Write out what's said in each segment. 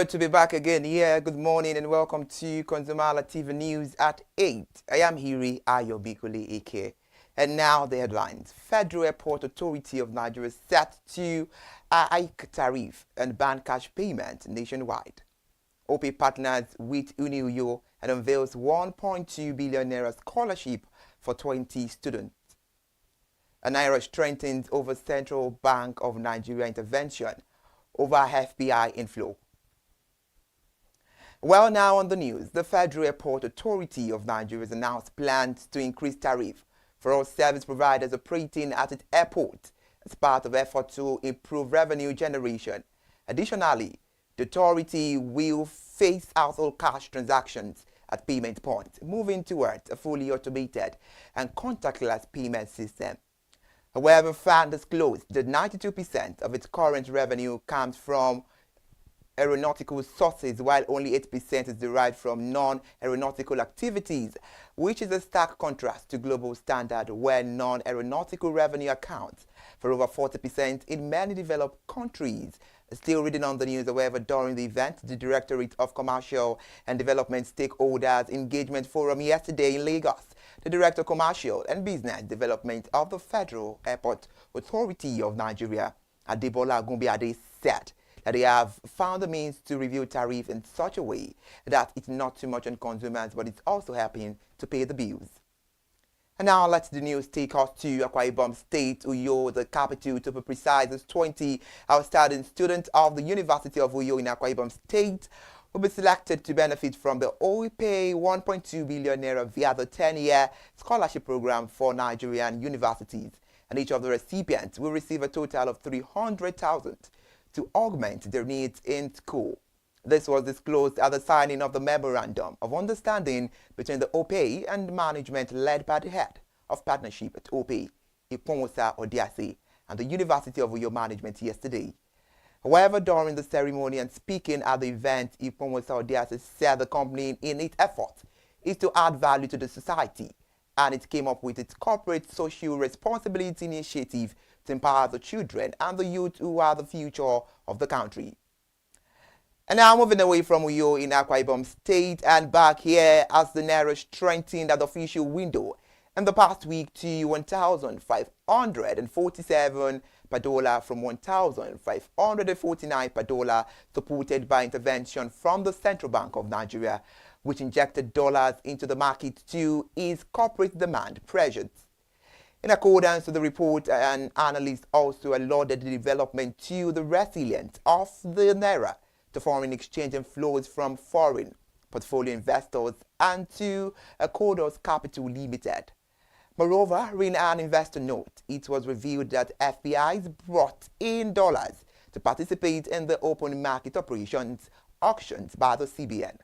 Good to be back again here. Good morning and welcome to ConsumerHallaTV News at 8. I am Hiri Ayobikuli Ike. And now the headlines. Federal Airport Authority of Nigeria set to hike tariff and ban cash payment nationwide. OP partners with UNIUYO and unveils 1.2 billion naira scholarship for 20 students. A Naira strengthens over Central Bank of Nigeria intervention over FBI inflow. Well, now on the news, the Federal Airport Authority of Nigeria has announced plans to increase tariff for all service providers operating at its airport as part of effort to improve revenue generation. Additionally, the authority will phase out all cash transactions at payment points, moving towards a fully automated and contactless payment system. However, FAN disclosed that 92% of its current revenue comes from aeronautical sources, while only 8% is derived from non-aeronautical activities, which is a stark contrast to global standard where non-aeronautical revenue accounts for over 40% in many developed countries. Still reading on the news, however, during the event, the Directorate of Commercial and Development Stakeholders Engagement Forum yesterday in Lagos, the Director of Commercial and Business Development of the Federal Airport Authority of Nigeria, Adebola Gumbiade, said that they have found a means to review tariff in such a way that it's not too much on consumers, but it's also helping to pay the bills. And now let the news take us to Akwa Ibom State, Uyo, the capital to be precise. As 20 outstanding students of the University of Uyo in Akwa Ibom State will be selected to benefit from the OIPay 1.2 billion naira via the 10-year scholarship program for Nigerian universities. And each of the recipients will receive a total of 300,000 to augment their needs in school. This was disclosed at the signing of the Memorandum of Understanding between the OPE and management led by the head of partnership at OPE, Iponwosa Odiase, and the University of Uyo management yesterday. However, during the ceremony and speaking at the event, Iponwosa Odiase said the company in its efforts is to add value to the society, and it came up with its corporate social responsibility initiative to empower the children and the youth who are the future of the country. And now moving away from Uyo in Akwa Ibom State and back here as the Naira strengthened at the official window in the past week to 1,547 per dollar from 1,549 per dollar, supported by intervention from the Central Bank of Nigeria, which injected dollars into the market to ease corporate demand pressures. In accordance with the report, an analyst also alluded the development to the resilience of the Naira to foreign exchange inflows from foreign portfolio investors and to Kodos Capital Limited. Moreover, in an investor note, it was revealed that FPIs brought in dollars to participate in the open market operations auctions by the CBN.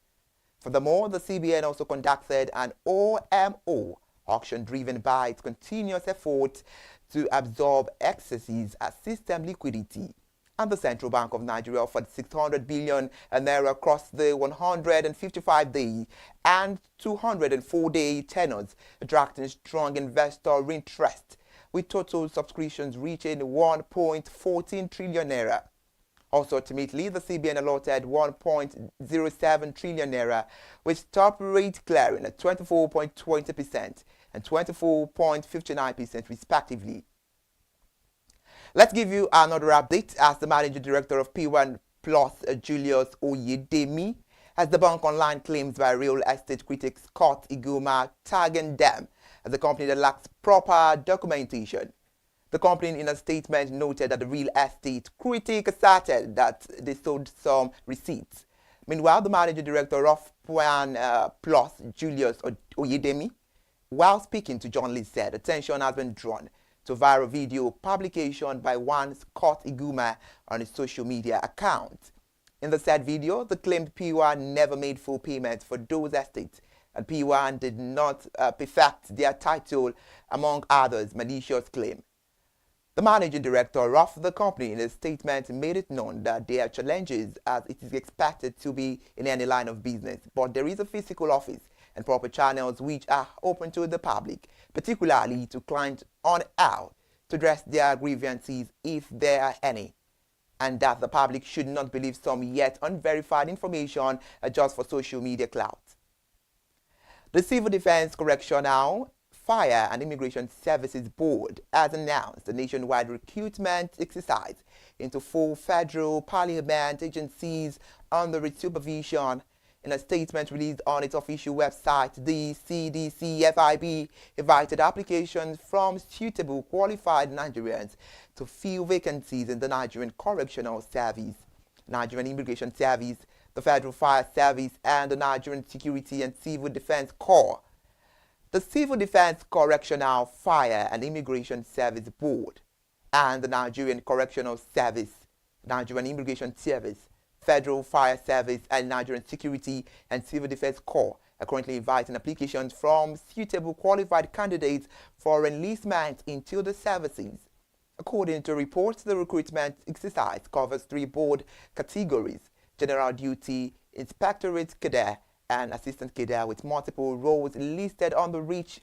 Furthermore, the CBN also conducted an OMO auction driven by its continuous effort to absorb excesses as system liquidity. And the Central Bank of Nigeria offered 600 billion naira across the 155-day and 204-day tenors, attracting strong investor interest, with total subscriptions reaching 1.14 trillion naira. Also, ultimately, the CBN allotted 1.07 trillion naira, with top rate clearing at 24.20% and 24.59% respectively. Let's give you another update as the Managing Director of P1 Plus, Julius Oyedemi, as the bank online claims by real estate critic Scott Iguma, tagging them as a company that lacks proper documentation. The company in a statement noted that the real estate critic asserted that they sold some receipts. Meanwhile, the Managing Director of P1 Plus, Julius Oyedemi, while speaking to journalists, said attention has been drawn to viral video publication by one Scott Iguma on his social media account. In the said video, the claimed P1 never made full payment for those estates, and P1 did not perfect their title, among others, malicious claim. The managing director of the company in a statement made it known that there are challenges as it is expected to be in any line of business, but there is a physical office and proper channels which are open to the public, particularly to clients on how to address their grievances if there are any. and that the public should not believe some yet unverified information just for social media clout. The Civil Defense Correctional, Fire and Immigration Services Board has announced a nationwide recruitment exercise into 4 federal parliament agencies under its supervision. In a statement released on its official website, the CDCFIB invited applications from suitable qualified Nigerians to fill vacancies in the Nigerian Correctional Service, Nigerian Immigration Service, the Federal Fire Service, and the Nigerian Security and Civil Defense Corps. The Civil Defense Correctional, Fire and Immigration Service Board and the Nigerian Correctional Service, Nigerian Immigration Service, Federal Fire Service, and Nigerian Security and Civil Defense Corps are currently inviting applications from suitable qualified candidates for enlistment into the services. According to reports, the recruitment exercise covers 3 board categories: General Duty, Inspectorate Cadet, and Assistant Cadet, with multiple roles listed on the reach.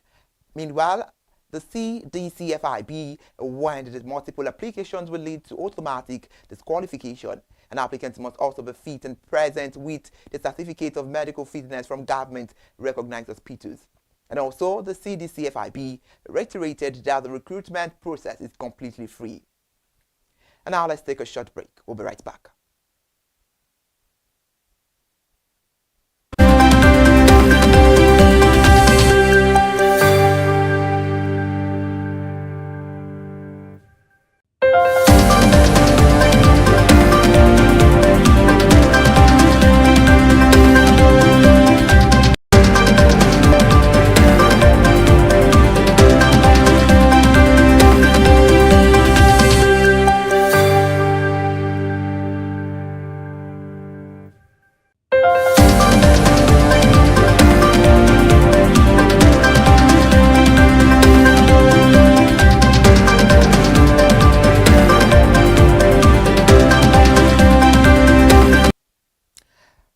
Meanwhile, the CDCFIB warned that multiple applications will lead to automatic disqualification, and applicants must also be fit and present with the certificate of medical fitness from government-recognized hospitals. And also, the CDCFIB reiterated that the recruitment process is completely free. And now let's take a short break. We'll be right back.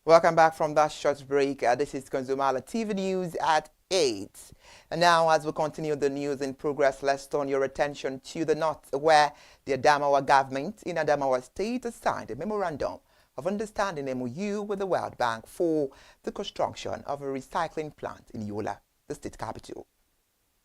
Welcome back from that short break. This is ConsumerHallaTV News at 8. And now, as we continue the news in progress, let's turn your attention to the north, where the Adamawa government in Adamawa State has signed a memorandum of understanding MOU with the World Bank for the construction of a recycling plant in Yola, the state capital.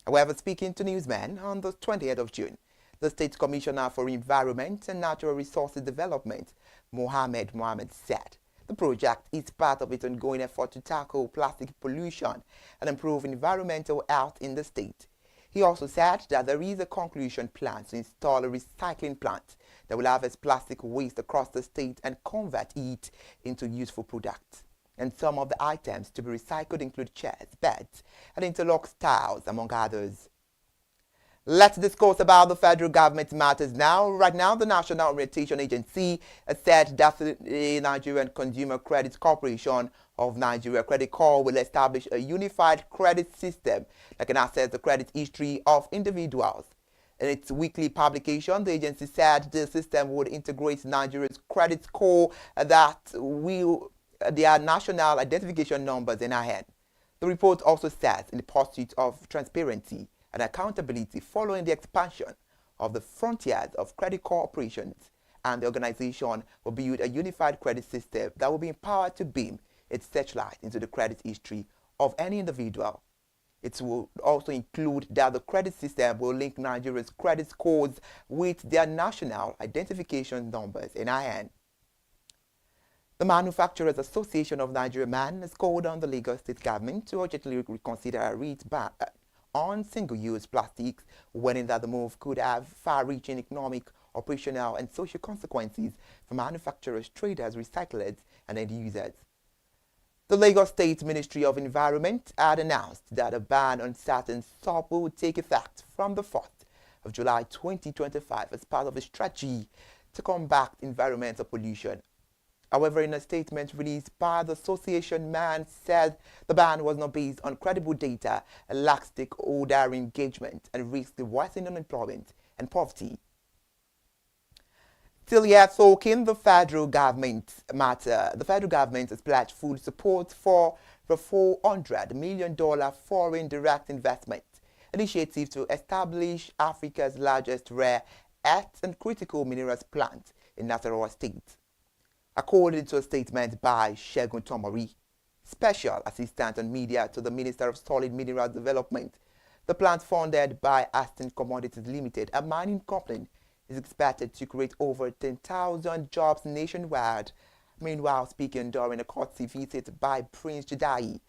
However, speaking to newsmen on the 20th of June, the State Commissioner for Environment and Natural Resources Development, Mohammed said the project is part of its ongoing effort to tackle plastic pollution and improve environmental health in the state. He also said that there is a conclusion plan to install a recycling plant that will harvest plastic waste across the state and convert it into useful products. And some of the items to be recycled include chairs, beds, and interlock tiles, among others. Let's discuss about the federal government matters now. Right now, the National Orientation Agency has said that the Nigerian Consumer Credit Corporation of Nigeria Credit Corps will establish a unified credit system that can access the credit history of individuals. In its weekly publication, the agency said the system would integrate Nigeria's credit score that will their national identification numbers in hand. The report also says, in the pursuit of transparency and accountability following the expansion of the frontiers of credit corporations, and the organization will build a unified credit system that will be empowered to beam its searchlight into the credit history of any individual. It will also include that the credit system will link Nigeria's credit scores with their national identification numbers in hand. The Manufacturers Association of Nigeria (MAN) has called on the Lagos State government to urgently reconsider a REIT ban on single-use plastics, warning that the move could have far-reaching economic, operational, and social consequences for manufacturers, traders, recyclers, and end users. The Lagos State Ministry of Environment had announced that a ban on certain soap will take effect from the 4th of July 2025 as part of a strategy to combat environmental pollution. However, in a statement released by the association, MAN said the ban was not based on credible data and lacked stakeholder engagement and risked the worsening unemployment and poverty. Still yet talking the federal government matter, the federal government has pledged full support for the $400 million foreign direct investment initiative to establish Africa's largest rare earth and critical minerals plant in Nasarawa State. According to a statement by Shegun Tomori, Special Assistant on Media to the Minister of Solid Mineral Development, the plant funded by Aston Commodities Limited, a mining company, is expected to create over 10,000 jobs nationwide. Meanwhile, speaking during a courtesy visit by Prince Jadai,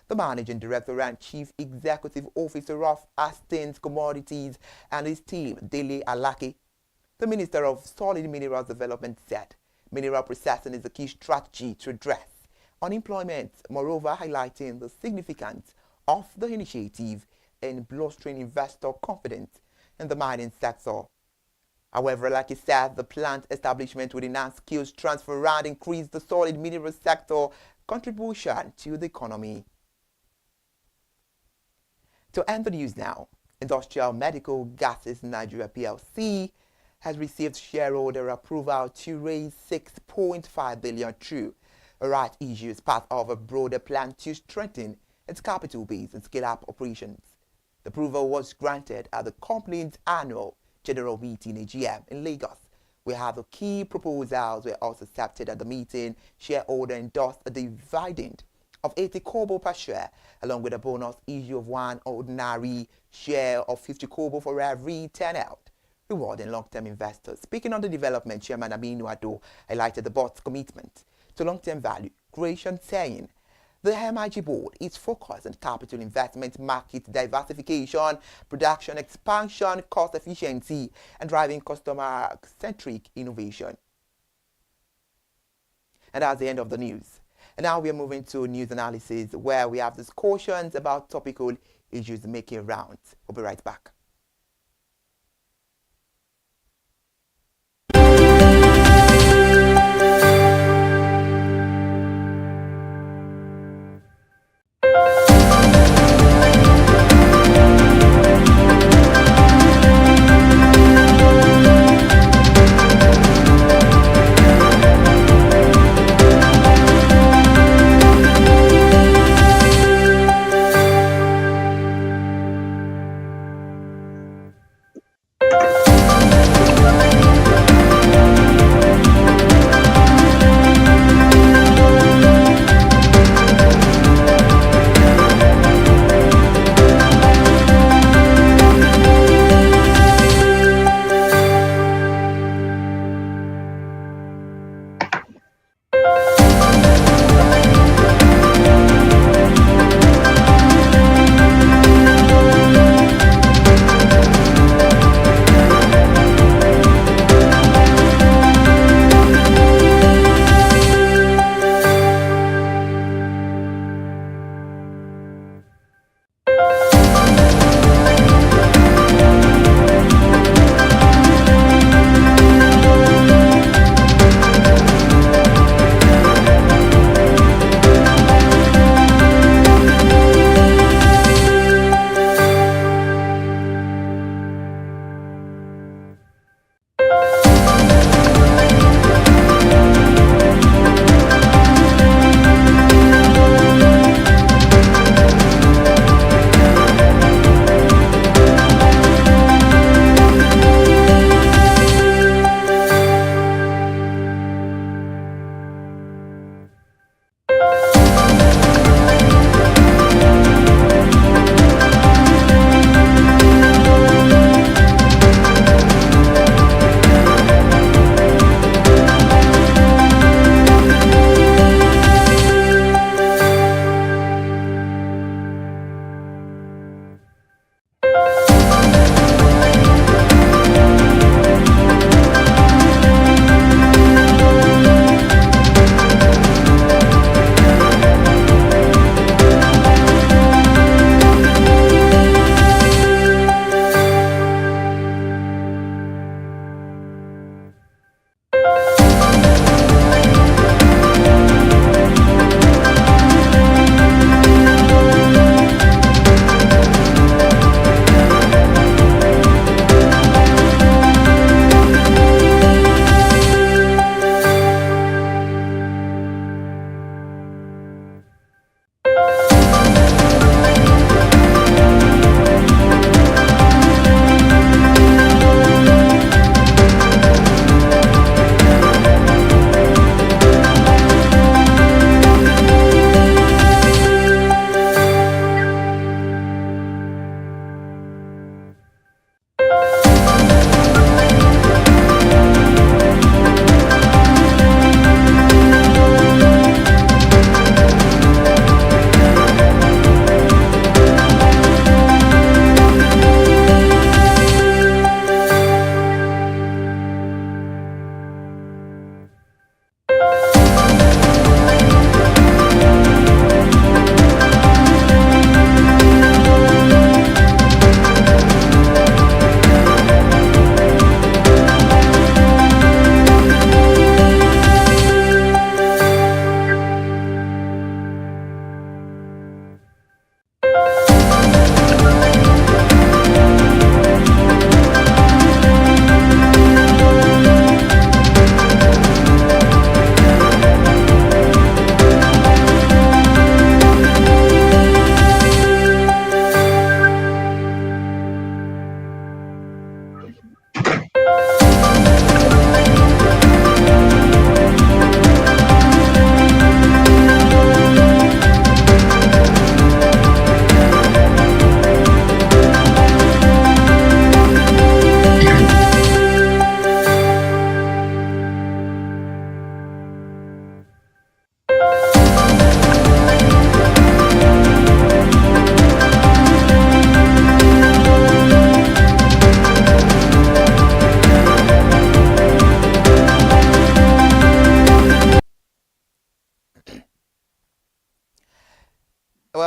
the Managing Director and Chief Executive Officer of Aston's Commodities and his team, Dele Alake, the Minister of Solid Minerals Development said mineral processing is a key strategy to address unemployment, moreover highlighting the significance of the initiative in bolstering investor confidence in the mining sector. However, like he said, the plant establishment would enhance skills transfer and increase the solid mineral sector contribution to the economy. To end the news now, Industrial Medical Gases Nigeria PLC has received shareholder approval to raise 6.5 billion through a right issue as part of a broader plan to strengthen its capital base and scale up operations. The approval was granted at the company's annual General Meeting AGM in Lagos, where the key proposals were also accepted at the meeting. Shareholder endorsed a dividend of 80 kobo per share, along with a bonus issue of one ordinary share of 50 kobo for every turnout, rewarding long-term investors. Speaking on the development, Chairman Aminu Ado highlighted the board's commitment to long-term value creation, saying the MIG board is focused on capital investment, market diversification, production expansion, cost efficiency, and driving customer-centric innovation. And that's the end of the news. And now we are moving to news analysis, where we have discussions about topical issues making rounds. We'll be right back.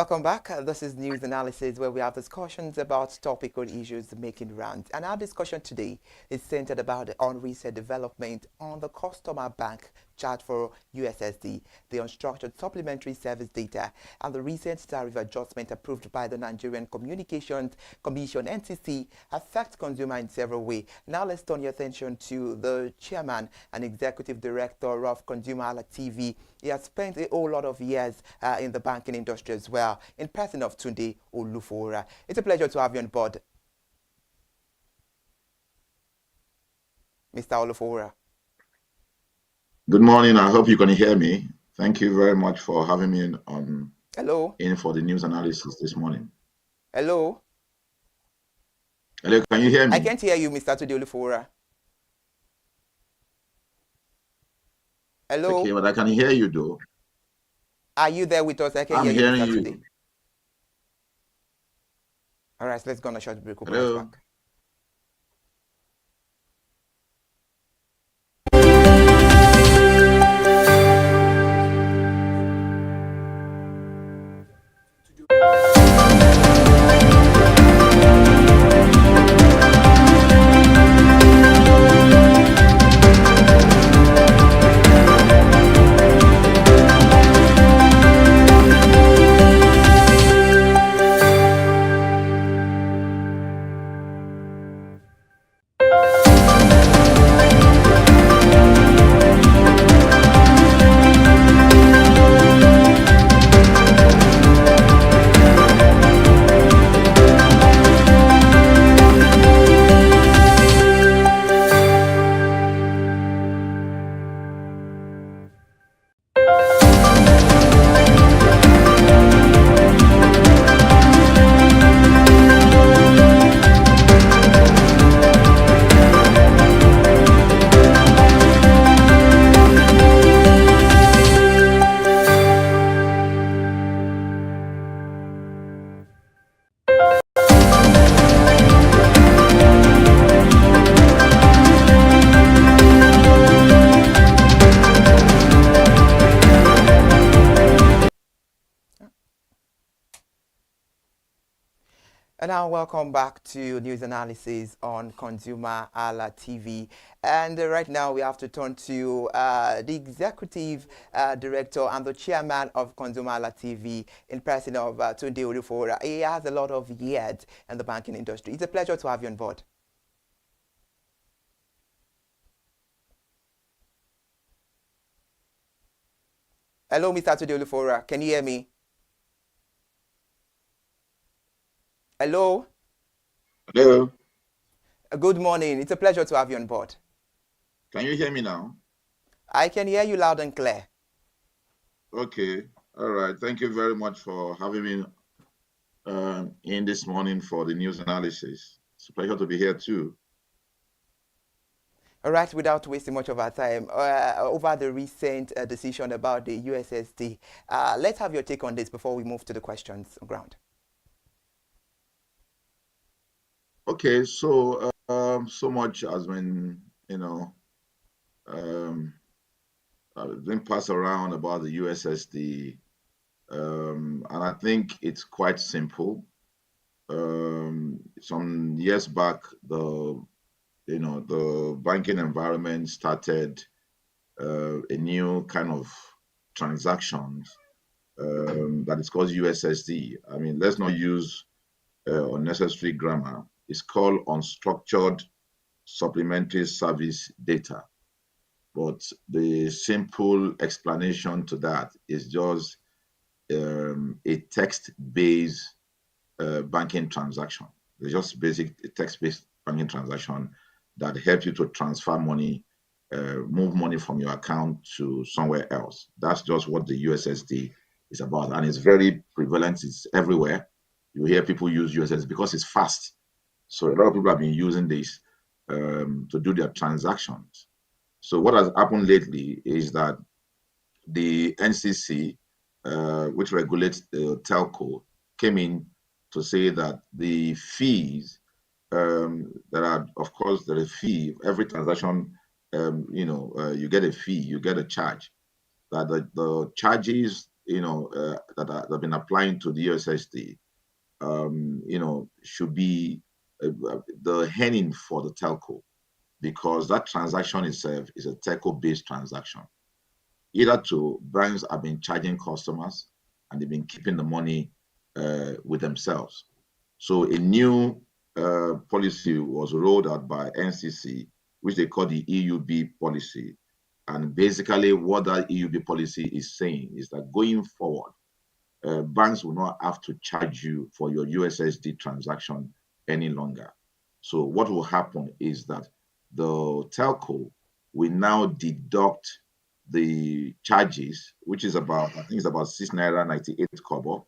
welcome back. This is News Analysis, where we have discussions about topical issues making rounds. And our discussion today is centered about the recent development on the customer bank charge for USSD, the unstructured supplementary service data, and the recent tariff adjustment approved by the Nigerian Communications Commission (NCC) affect consumer in several ways. Now let's turn your attention to the chairman and executive director of ConsumerHallaTV. He has spent a whole lot of years in the banking industry as well, in person of Tunde Olufora. It's a pleasure to have you on board, Mr. Olufora. Good morning. I hope you can hear me. Thank you very much for having me in for the news analysis this morning. Hello. Hello, can you hear me? I can't hear you, Mr. Tunde Olufora. Hello. Okay, but I can hear you though. Are you there with us? I can I'm hear you, hearing Mr. you. Tunde. All right, let's go on a short break. Hello. Back. And now welcome back to News Analysis on ConsumerHallaTV. And right now we have to turn to the Executive Director and the Chairman of ConsumerHallaTV in person of Tunde Olufora. He has a lot of years in the banking industry. It's a pleasure to have you on board. Hello, Mr. Tunde Olufora. Can you hear me? Hello? Hello. Good morning. It's a pleasure to have you on board. Can you hear me now? I can hear you loud and clear. Okay. All right. Thank you very much for having me in this morning for the news analysis. It's a pleasure to be here too. All right, without wasting much of our time, over the recent decision about the USSD, let's have your take on this before we move to the questions on ground. Okay, so so much has been, been passed around about the USSD, and I think it's quite simple. Some years back, the banking environment started a new kind of transactions that is called USSD. I mean, let's not use unnecessary grammar. It's called unstructured supplementary service data. But the simple explanation to that is just a text-based banking transaction. It's just basic text-based banking transaction that helps you to transfer money, move money from your account to somewhere else. That's just what the USSD is about. And it's very prevalent. It's everywhere. You hear people use USSD because it's fast. So a lot of people have been using this to do their transactions. So what has happened lately is that the NCC, which regulates the telco, came in to say that the fees there are, of course, there is a fee. Every transaction, you get a fee, you get a charge. That the charges that have been applying to the USSD, should be the heading for the telco, because that transaction itself is a telco-based transaction. Either two, banks have been charging customers and they've been keeping the money with themselves. So a new policy was rolled out by NCC, which they call the EUB policy. And basically what that EUB policy is saying is that going forward, banks will not have to charge you for your USSD transaction any longer. So what will happen is that the telco will now deduct the charges, which is about, I think it's about 6 naira 98 kobo,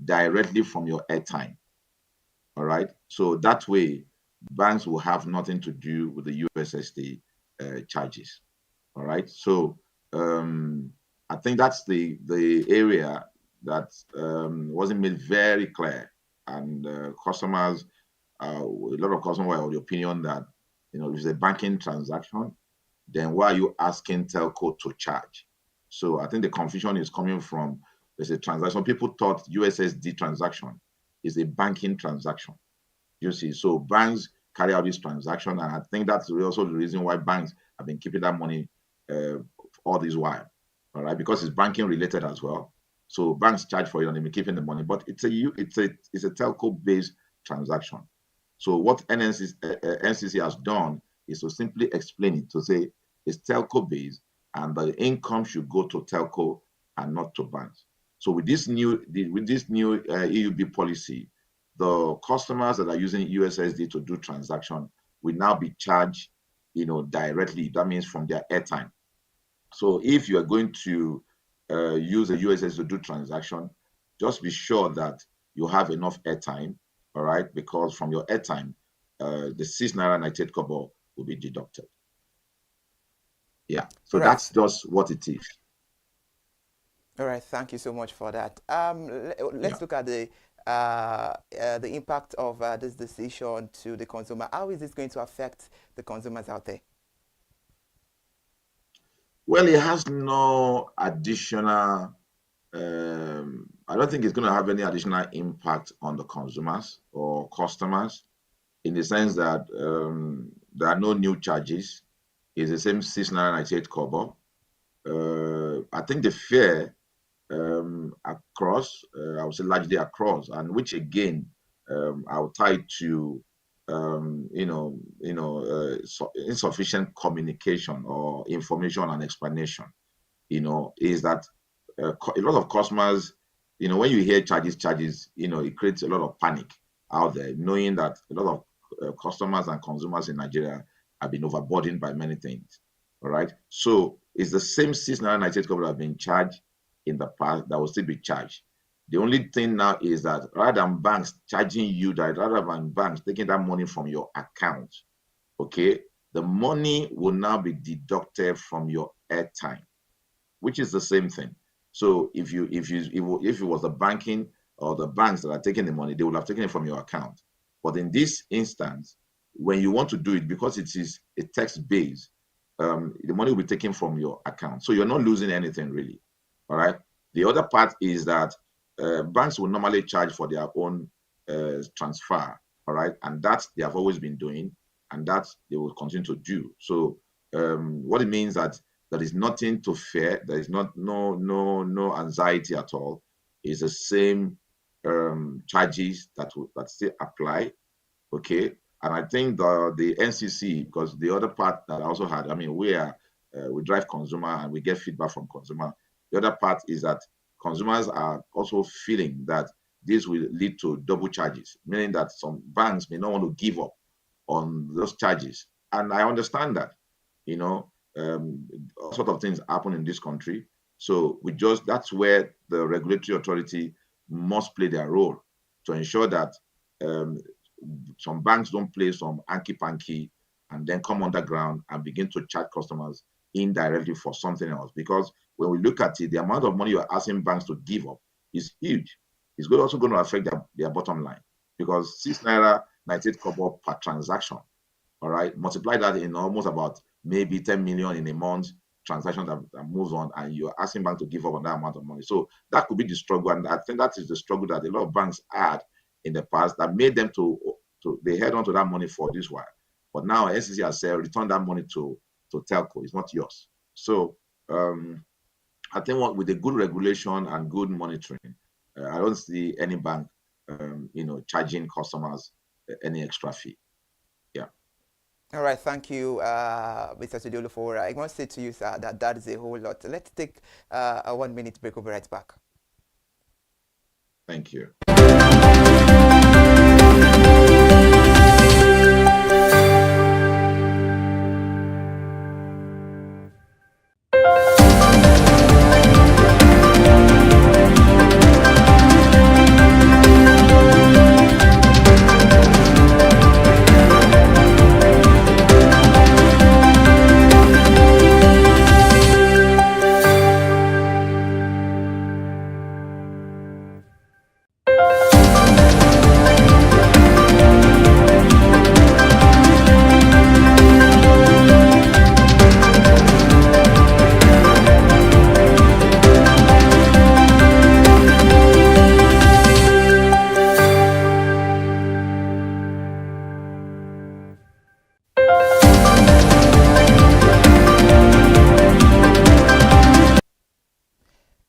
directly from your airtime. All right. So that way, banks will have nothing to do with the USSD charges. All right. So I think that's the area that wasn't made very clear, and customers, a lot of customers were of the opinion that if it's a banking transaction, then why are you asking telco to charge? So I think the confusion is coming from, there's a transaction. People thought USSD transaction is a banking transaction. You see, so banks carry out this transaction, and I think that's also the reason why banks have been keeping that money all this while. All right, because it's banking related as well. So banks charge for it and they've been keeping the money, but it's a telco based transaction. So what NCC has done is to simply explain it, to say it's telco based and the income should go to telco and not to banks. So with this new EUB policy, the customers that are using USSD to do transaction will now be charged, directly. That means from their airtime. So if you are going to use a USSD to do transaction, just be sure that you have enough airtime, all right? Because from your airtime, the 6 naira 98 kobo will be deducted. Yeah, so right. That's just what it is. All right, thank you so much for that. Let's look at the impact of this decision to the consumer. How is this going to affect the consumers out there? Well, it has no additional, I don't think it's going to have any additional impact on the consumers or customers, in the sense that there are no new charges. It's the same 6 naira 98 kobo. I think the fare across, I would say largely across, and which again, I'll tie to insufficient communication or information and explanation. Is that a lot of customers, when you hear charges, it creates a lot of panic out there, knowing that a lot of customers and consumers in Nigeria have been overburdened by many things. All right. So it's the same 6 naira 98 kobo that have been charged in the past that will still be charged. The only thing now is that rather than banks charging you, rather than banks taking that money from your account, okay, the money will now be deducted from your airtime, which is the same thing. So if it was the banking or the banks that are taking the money, they will have taken it from your account. But in this instance, when you want to do it, because it is a text base, the money will be taken from your account. So you're not losing anything really. All right. The other part is that banks will normally charge for their own transfer. All right. And that they have always been doing, and that they will continue to do. So what it means that there is nothing to fear. There is no anxiety at all. It's the same charges that still apply. Okay. And I think the NCC, because the other part that I also had, I mean, we drive consumer and we get feedback from consumer. The other part is that consumers are also feeling that this will lead to double charges, meaning that some banks may not want to give up on those charges. And I understand that, all sorts of things happen in this country. So that's where the regulatory authority must play their role to ensure that some banks don't play some hanky-panky and then come underground and begin to charge customers indirectly for something else. Because when we look at it, the amount of money you're asking banks to give up is huge. It's also going to affect their bottom line, because 6 naira 98 kobo per transaction, all right, multiply that in almost about maybe 10 million in a month, transaction that moves on, and you're asking bank to give up on that amount of money. So that could be the struggle, and I think that is the struggle that a lot of banks had in the past that made them to they held on to that money for this while. But now SEC has said return that money to telco. It's not yours. So I think with a good regulation and good monitoring, I don't see any bank charging customers any extra fee. Yeah. All right, thank you, Mr. Tudulu, for I must say to you, sir, that is a whole lot. Let's take a 1 minute break. We'll be right back. Thank you.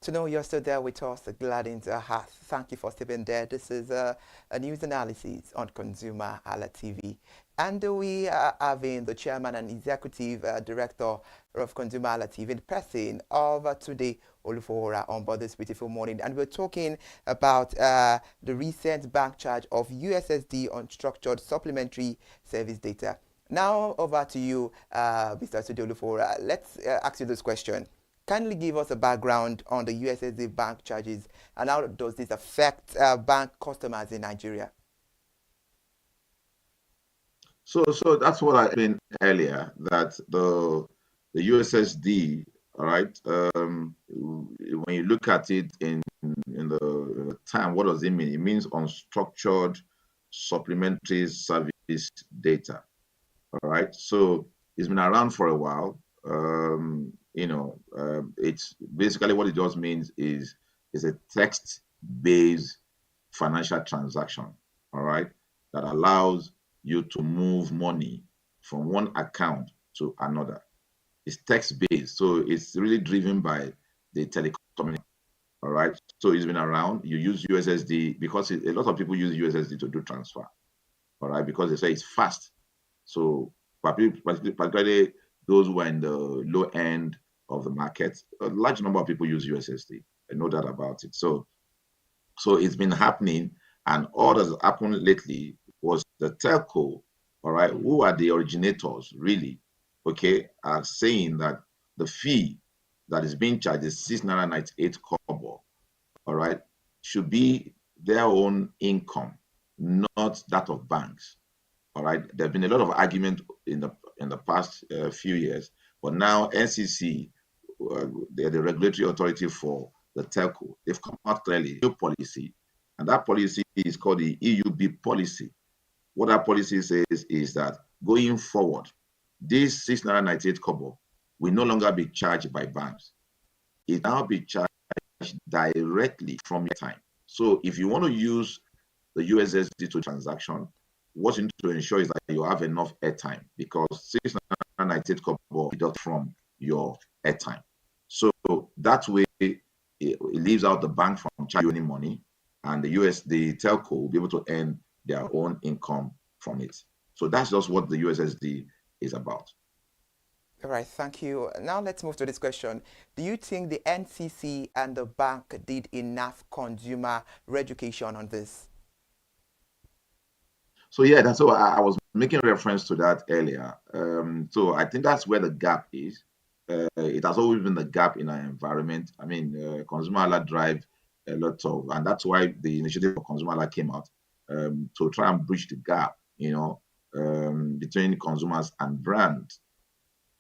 To know you're still there with us, glad into our hearts. Thank you for stepping there. This is a news analysis on ConsumerHallaTV. And we are having the chairman and executive director of ConsumerHallaTV in person of today, Olufora, on board this beautiful morning. And we're talking about the recent bank charge of USSD unstructured supplementary service data. Now over to you, Mr. Olufora. Let's ask you this question. Kindly give us a background on the USSD bank charges and how does this affect bank customers in Nigeria? So that's what I meant earlier, that the USSD, all right, when you look at it in the time, what does it mean? It means unstructured supplementary service data, all right? So it's been around for a while. It's basically what it just means is a text-based financial transaction, all right, that allows you to move money from one account to another. It's text-based, so it's really driven by the telecom. All right, so it's been around. You use USSD because a lot of people use USSD to do transfer, all right, because they say it's fast. So particularly those who are in the low end of the market, a large number of people use USSD. I know that about it. So it's been happening, and all that's happened lately was the telco, all right, who are the originators, really, okay, are saying that the fee that is being charged is 6.98 kobo, all right, should be their own income, not that of banks. All right, there have been a lot of argument in the past few years, but now NCC, they're the regulatory authority for the telco. They've come out clearly new policy, and that policy is called the EUB policy. What that policy says is that going forward, this 6.98 kobo will no longer be charged by banks. It now be charged directly from your time. So if you want to use the USSD to transaction, what you need to ensure is that you have enough airtime, because 6.98 kobo deduct from your airtime. So that way, it leaves out the bank from charging you any money, and the telco will be able to earn their own income from it. So that's just what the USSD is about. All right, thank you. Now let's move to this question. Do you think the NCC and the bank did enough consumer education on this? So yeah, that's what I was making reference to that earlier. So I think that's where the gap is. It has always been the gap in our environment. I mean, ConsumerHalla drive a lot of, and that's why the initiative for ConsumerHalla came out, to try and bridge the gap, between consumers and brands.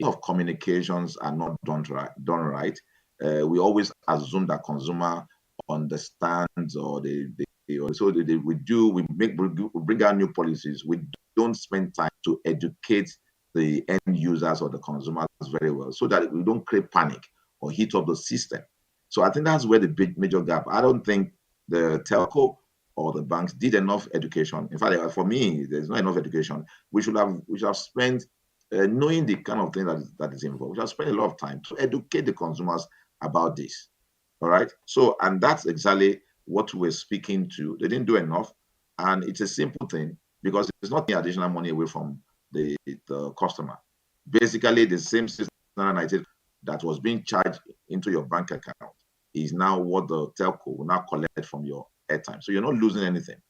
Of communications are not done right. We always assume that consumer understands, or we bring out new policies. We don't spend time to educate the end users or the consumers very well, so that we don't create panic or heat up the system. So I think that's where the big major gap. I don't think the telco or the banks did enough education. In fact, for me, there's not enough education. We should have spent knowing the kind of thing that is involved. We should have spent a lot of time to educate the consumers about this. All right. So, and that's exactly what we're speaking to. They didn't do enough, and it's a simple thing because it's not the additional money away from the customer. Basically, the same 690 that was being charged into your bank account is now what the telco will now collect from your airtime. So you're not losing anything.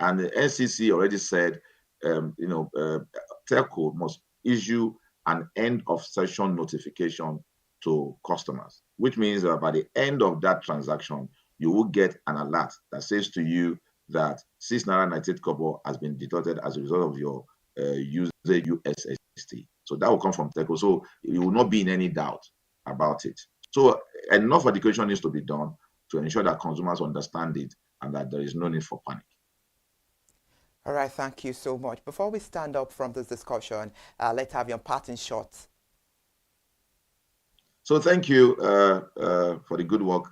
And the NCC already said, telco must issue an end of session notification to customers, which means that by the end of that transaction, you will get an alert that says to you that 698 kobo has been deducted as a result of your user USSD. So that will come from telco. So you will not be in any doubt about it. So enough education needs to be done to ensure that consumers understand it and that there is no need for panic. All right, thank you so much. Before we stand up from this discussion, let's have your parting shots. So thank you for the good work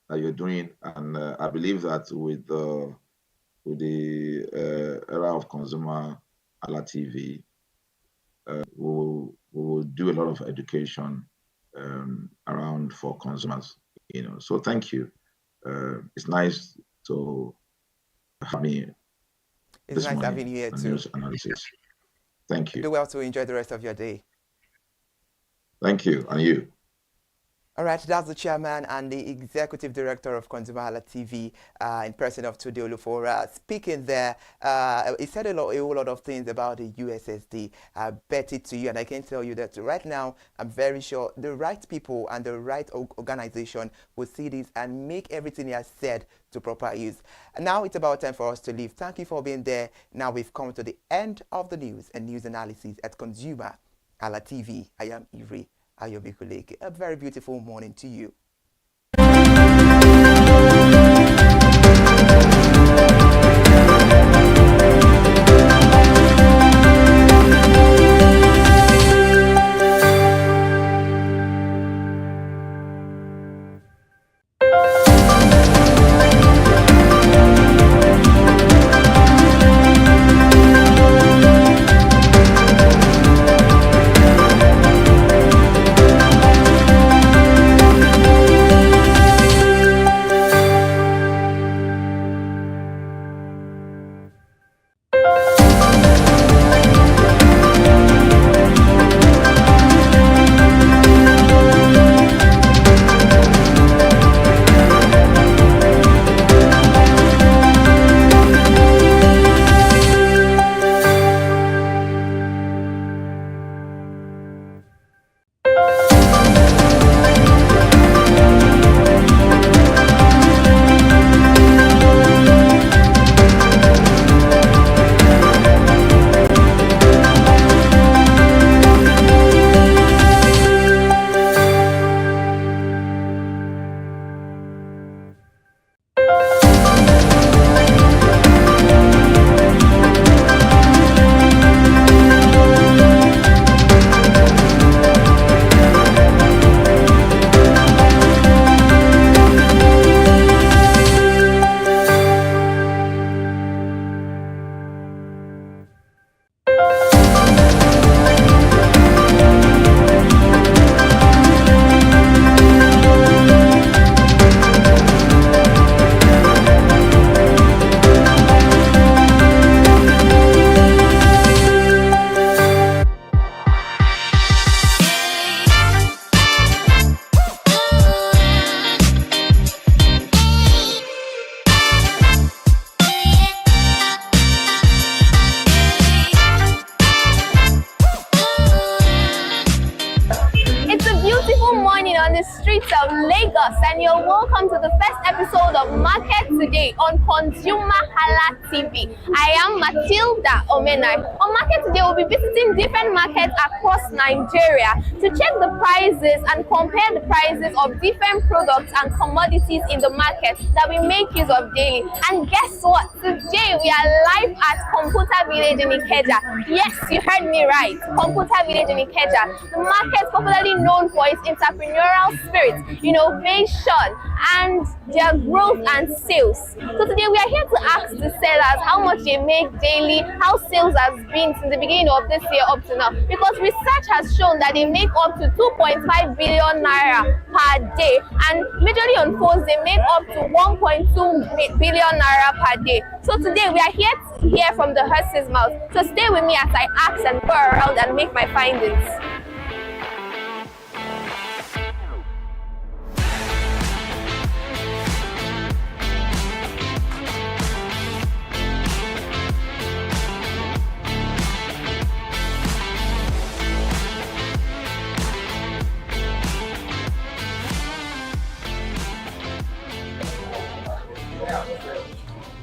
that you're doing, and I believe that with the era of ConsumerHallaTV, we will do a lot of education around for consumers. So thank you. It's nice to have me. It's nice having you here too. News analysis. Thank you. Do well to enjoy the rest of your day. Thank you, and you. All right, that's the chairman and the executive director of ConsumerHallaTV in person of Tunde Olufora speaking there. He said a whole lot of things about the USSD. I bet it to you, and I can tell you that right now, I'm very sure the right people and the right organization will see this and make everything he has said to proper use. And now it's about time for us to leave. Thank you for being there. Now we've come to the end of the news and news analysis at ConsumerHallaTV. I am Iri Ayobikuleke. A very beautiful morning to you. On the street. streets of Lagos, and you're welcome to the first episode of Market Today on ConsumerHallaTV. I am Matilda Omenai. On Market Today, we'll be visiting different markets across Nigeria to check the prices and compare the prices of different products and commodities in the market that we make use of daily. And guess what? Today we are live at Computer Village in Ikeja. Yes, you heard me right. Computer Village in Ikeja. The market is popularly known for its entrepreneurial spirit, innovation, and their growth and sales. So today we are here to ask the sellers how much they make daily, how sales has been since the beginning of this year up to now. Because research has shown that they make up to 2.5 billion naira per day, and majorly on phones they make up to 1.2 billion naira per day. So today we are here to hear from the horse's mouth. So stay with me as I ask and go around and make my findings.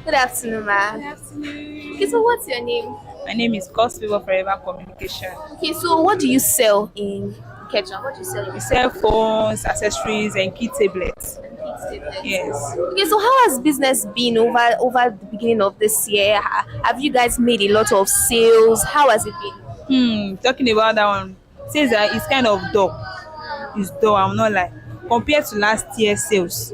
Good afternoon, ma'am. Good afternoon. Okay, so what's your name? My name is Cost Favor Forever Communication. Okay, so what do you sell in Ikeja? What do you sell? We sell phones, accessories, and key tablets. Yes. Okay, so how has business been over the beginning of this year? Have you guys made a lot of sales? How has it been? Talking about that one, says that it's kind of dull. It's dull, I'm not like. Compared to last year's sales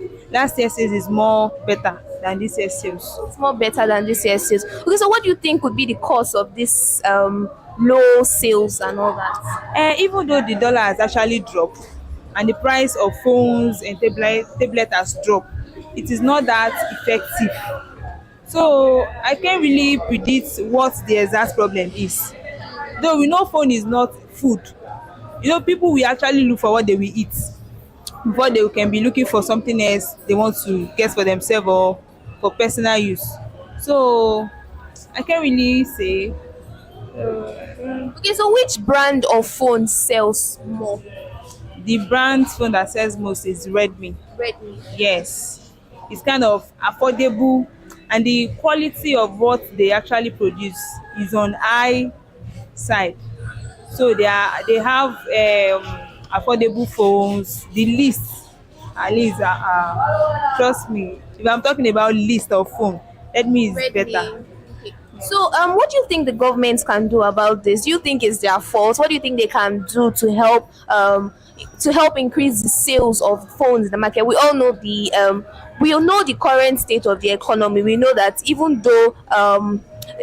is more better than this year's sales. It's more better than this year's sales. Okay, so what do you think could be the cause of this low sales and all that? Even though the dollar has actually dropped and the price of phones and tablet has dropped, it is not that effective. So I can't really predict what the exact problem is. Though we know phone is not food. People will actually look for what they will eat before they can be looking for something else they want to get for themselves or for personal use. So I can't really say. Okay, so which brand of phone sells more? The brand phone that sells most is Redmi. Redmi. Yes, it's kind of affordable, and the quality of what they actually produce is on high side. So they have affordable phones. The list, at least, trust me, if I'm talking about list of phone, Redmi is better. Okay. So what do you think the government can do about this? Do you think it's their fault? What do you think they can do to help increase the sales of phones in the market? We all know the current state of the economy. We know that even though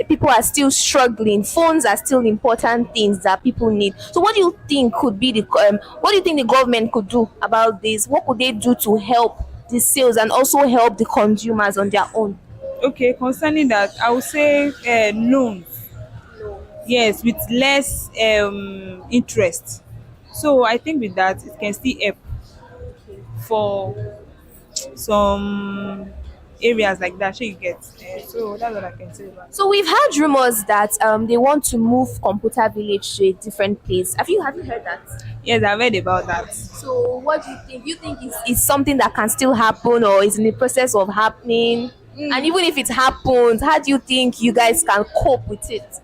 people are still struggling, phones are still important things that people need. So what do you think could be what do you think the government could do about this? What could they do to help the sales and also help the consumers on their own? Okay, concerning that, I would say loans. Yes, with less interest. So I think with that it can still help for some areas like that. So you get. So that's what I can say about it. So we've heard rumors that they want to move Computer Village to a different place. Have you heard that? Yes, I've heard about that. So what do you think? You think it's something that can still happen or is in the process of happening? And even if it happens, how do you think you guys can cope with it?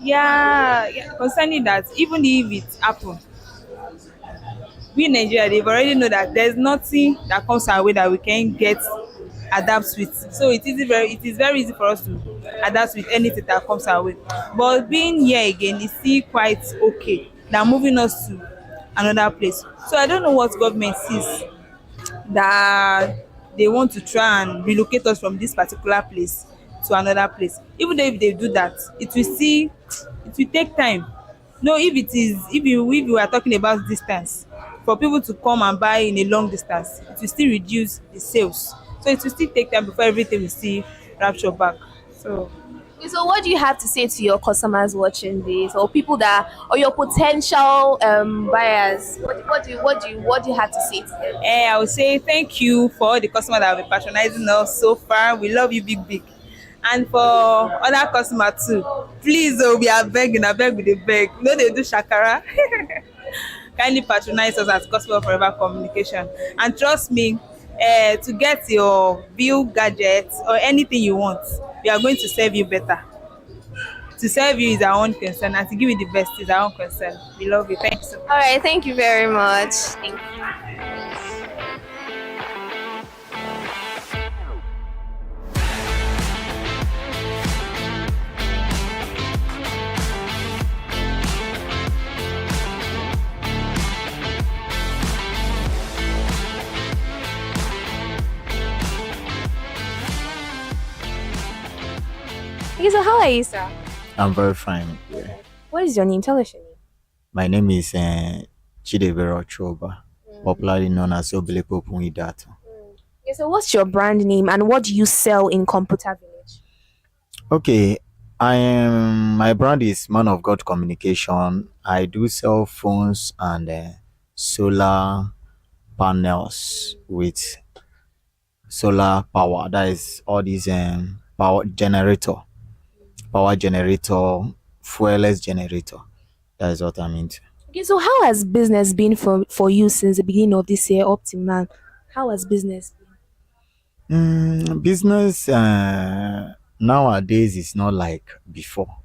Yeah, concerning that, even if it happens, we in Nigeria, they've already know that there's nothing that comes our way that we can adapt with. So it is very easy for us to adapt with anything that comes our way. But being here again is still quite okay than moving us to another place. So I don't know what government sees that they want to try and relocate us from this particular place to another place. Even though if they do that, it will take time. No, if we are talking about distance, for people to come and buy in a long distance, it will still reduce the sales. So it will still take time before everything will still rapture back. So what do you have to say to your customers watching this, or people or your potential buyers? What do you have to say to them? I would say thank you for all the customers that have been patronizing us so far. We love you big. And for other customers too, please, we are begging, I beg with the beg. No, they do shakara. kindly patronize us at Gospel Forever Communication. And trust me, to get your view gadgets or anything you want, we are going to serve you better. To serve you is our own concern, and to give you the best is our own concern. We love you. Thank you so much. All right, thank you very much. Thank you. Okay, so how are you, sir? I'm very fine. Yeah. What is your name? Tell us your name. My name is Chidebere Ochoba, popularly known as Obilepo Pungidato. Okay, so what's your brand name and what do you sell in Computer Village? Okay, my brand is Man of God Communication. I do sell phones and solar panels with solar power. That is all these power generator, fuelless generator. That is what I'm into. Okay, so how has business been for you since the beginning of this year up to now? How has business been? Business nowadays is not like before.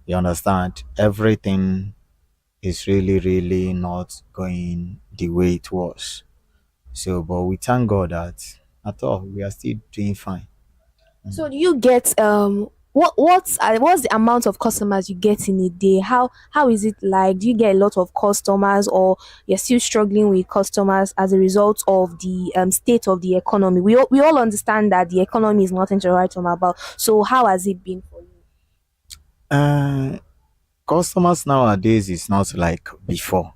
You understand? Everything is really, really not going the way it was. So, but we thank God that at all we are still doing fine. So do you get what's the amount of customers you get in a day? How is it like? Do you get a lot of customers or you're still struggling with customers as a result of the state of the economy? We all understand that the economy is nothing to write home about. So how has it been for you? Uh, Customers nowadays is not like before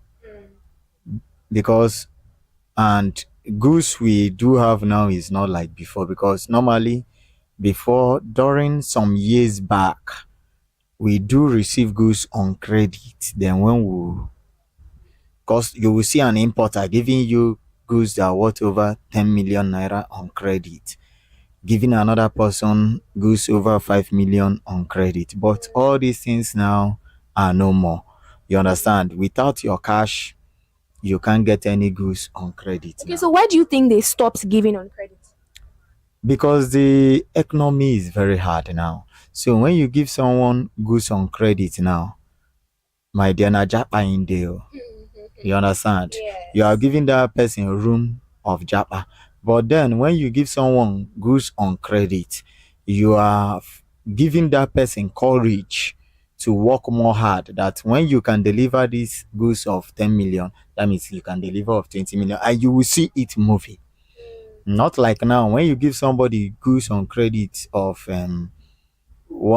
because and goods we do have now is not like before because normally before during some years back we do receive goods on credit. Then when we cause you will see an importer giving you goods that are worth over 10 million naira on credit, giving another person goods over 5 million on credit. But all these things now are no more. You understand? Without your cash, you can't get any goods on credit. Okay, now. so why do you think they stopped giving on credit? Because the economy is very hard now. So when you give someone goods on credit now, my dear Najapa in there. You understand? Yes. You are giving that person a room of japa. But then when you give someone goods on credit, you are giving that person courage to work more hard. That when you can deliver these goods of 10 million, that means you can deliver of 20 million and you will see it moving. Not like now, when you give somebody goods on credit of 1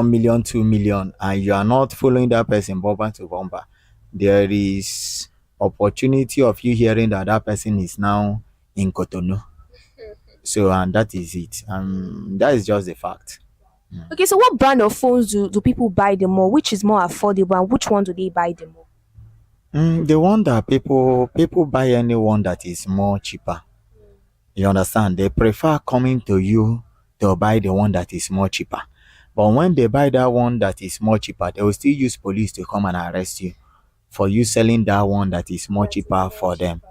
million, 2 million, and you are not following that person bumper to bumper, there is opportunity of you hearing that that person is now in Cotonou. So, and that is it. That is just the fact. Okay, so what brand of phones do people buy the more? Which is more affordable and which one do they buy the more? The one that people buy anyone that is more cheaper. You understand? They prefer coming to you to buy the one that is more cheaper. But when they buy that one that is more cheaper, they will still use police to come and arrest you for you selling that one that is more cheaper for them.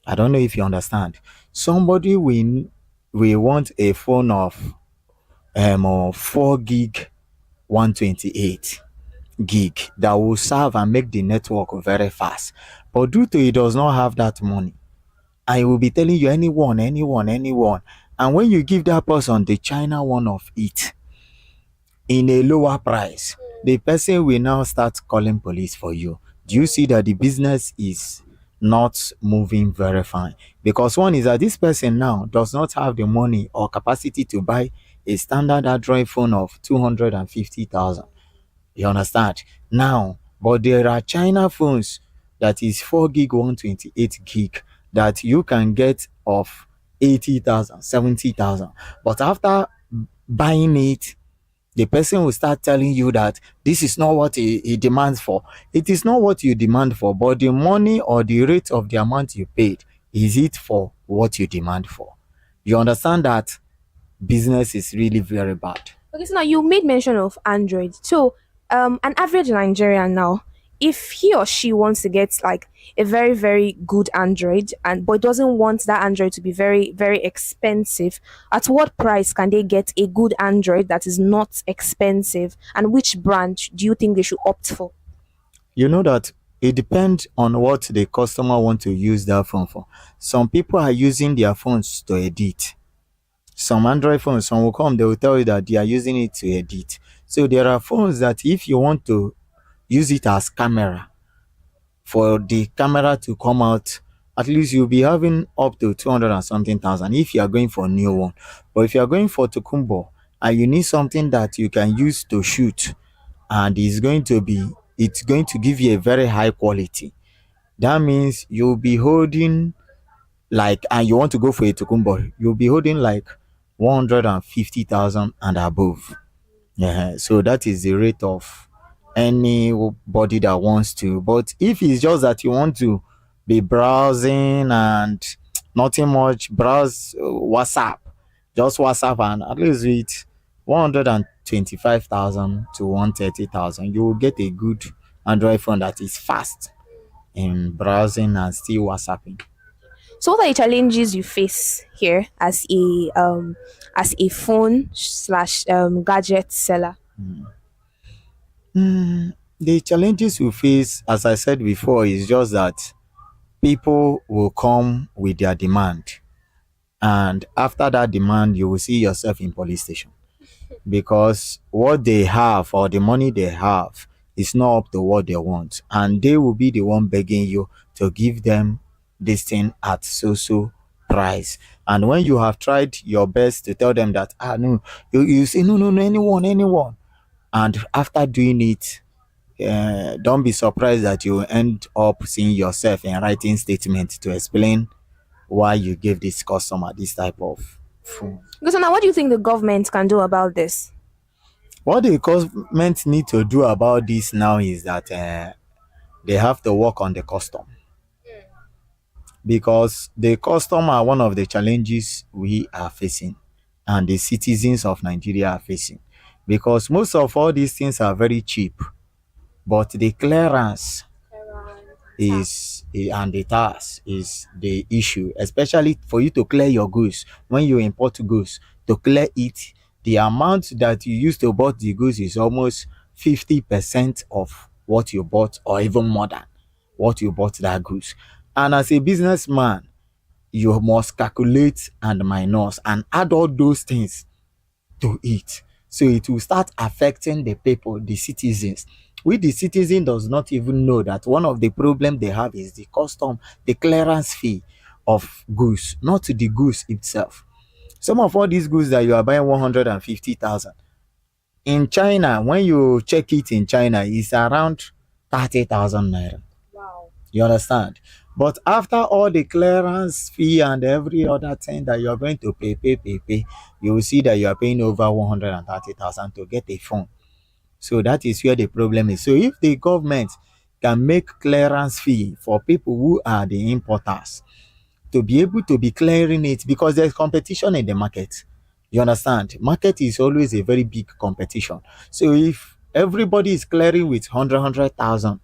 I don't know if you understand. Somebody we want a phone of 4 gig 128 gig that will serve and make the network very fast. But due to he does not have that money, I will be telling you anyone. And when you give that person the China one of it in a lower price, the person will now start calling police for you. Do you see that the business is not moving very fine? Because one is that this person now does not have the money or capacity to buy a standard Android phone of 250,000. You understand? Now, but there are China phones that is 4 gig 128 gig that you can get of 80,000, 70,000. But after buying it, the person will start telling you that this is not what he demands for. It is not what you demand for, but the money or the rate of the amount you paid, is it for what you demand for? You understand that business is really very bad. Okay, so now you made mention of Android. So, an average Nigerian now, if he or she wants to get like a very very good Android and but doesn't want that Android to be very very expensive, at what price can they get a good Android that is not expensive, and which brand do you think they should opt for? You know that it depends on what the customer want to use that phone for. Some people are using their phones to edit. Some Android phones, some will come, they will tell you that they are using it to edit. So there are phones that if you want to use it as camera, for the camera to come out, at least you'll be having up to 200 and something thousand if you are going for a new one. But if you are going for Tokumbo and you need something that you can use to shoot, and it's going to give you a very high quality, that means you'll be holding like, and you want to go for a Tokumbo, you'll be holding like 150,000 and above. Yeah, so that is the rate of anybody that wants to. But if it's just that you want to be browsing and nothing much, browse WhatsApp, just WhatsApp, and at least with 125,000 to 130,000, you will get a good Android phone that is fast in browsing and still WhatsApping. So what are the challenges you face here as a phone slash gadget seller? The challenges we face, as I said before, is just that people will come with their demand, and after that demand you will see yourself in police station, because what they have or the money they have is not up to what they want, and they will be the one begging you to give them this thing at so price. And when you have tried your best to tell them that no, you say no, anyone, and after doing it, don't be surprised that you end up seeing yourself in writing statement to explain why you gave this customer this type of phone. So now what do you think the government can do about this? What the government need to do about this now is that they have to work on the custom, because the custom are one of the challenges we are facing and the citizens of Nigeria are facing, because most of all these things are very cheap, but the clearance is and the tax is the issue, especially for you to clear your goods. When you import goods, to clear it, the amount that you used to bought the goods is almost 50% of what you bought, or even more than what you bought that goods. And as a businessman, you must calculate and minus and add all those things to it. So it will start affecting the people, the citizens. The citizen does not even know that one of the problem they have is the custom, the clearance fee of goods, not the goods itself. Some of all these goods that you are buying 150,000 in China, when you check it in China, it's around 30,000 naira. Wow. You understand? But after all the clearance fee and every other thing that you are going to pay, you will see that you are paying over 130,000 to get a phone. So that is where the problem is. So if the government can make clearance fee for people who are the importers, to be able to be clearing it, because there's competition in the market. You understand? Market is always a very big competition. So if everybody is clearing with 100,000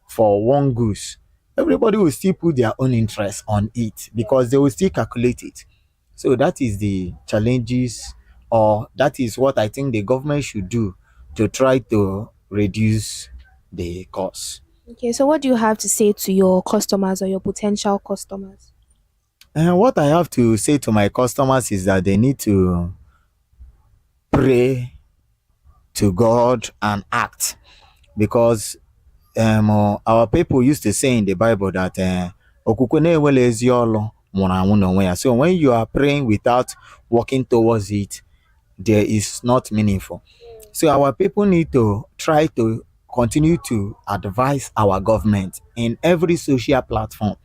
for one goose, everybody will still put their own interest on it, because they will still calculate it. So that is the challenges, or that is what I think the government should do to try to reduce the cost. Okay, so what do you have to say to your customers or your potential customers? And what I have to say to my customers is that they need to pray to God and act, because our people used to say in the Bible that "Okwukwe na-enwela ezi ọlụ nwụrụ anwụ n'onwe ya." So when you are praying without working towards it, there is not meaningful. So our people need to try to continue to advise our government in every social platform,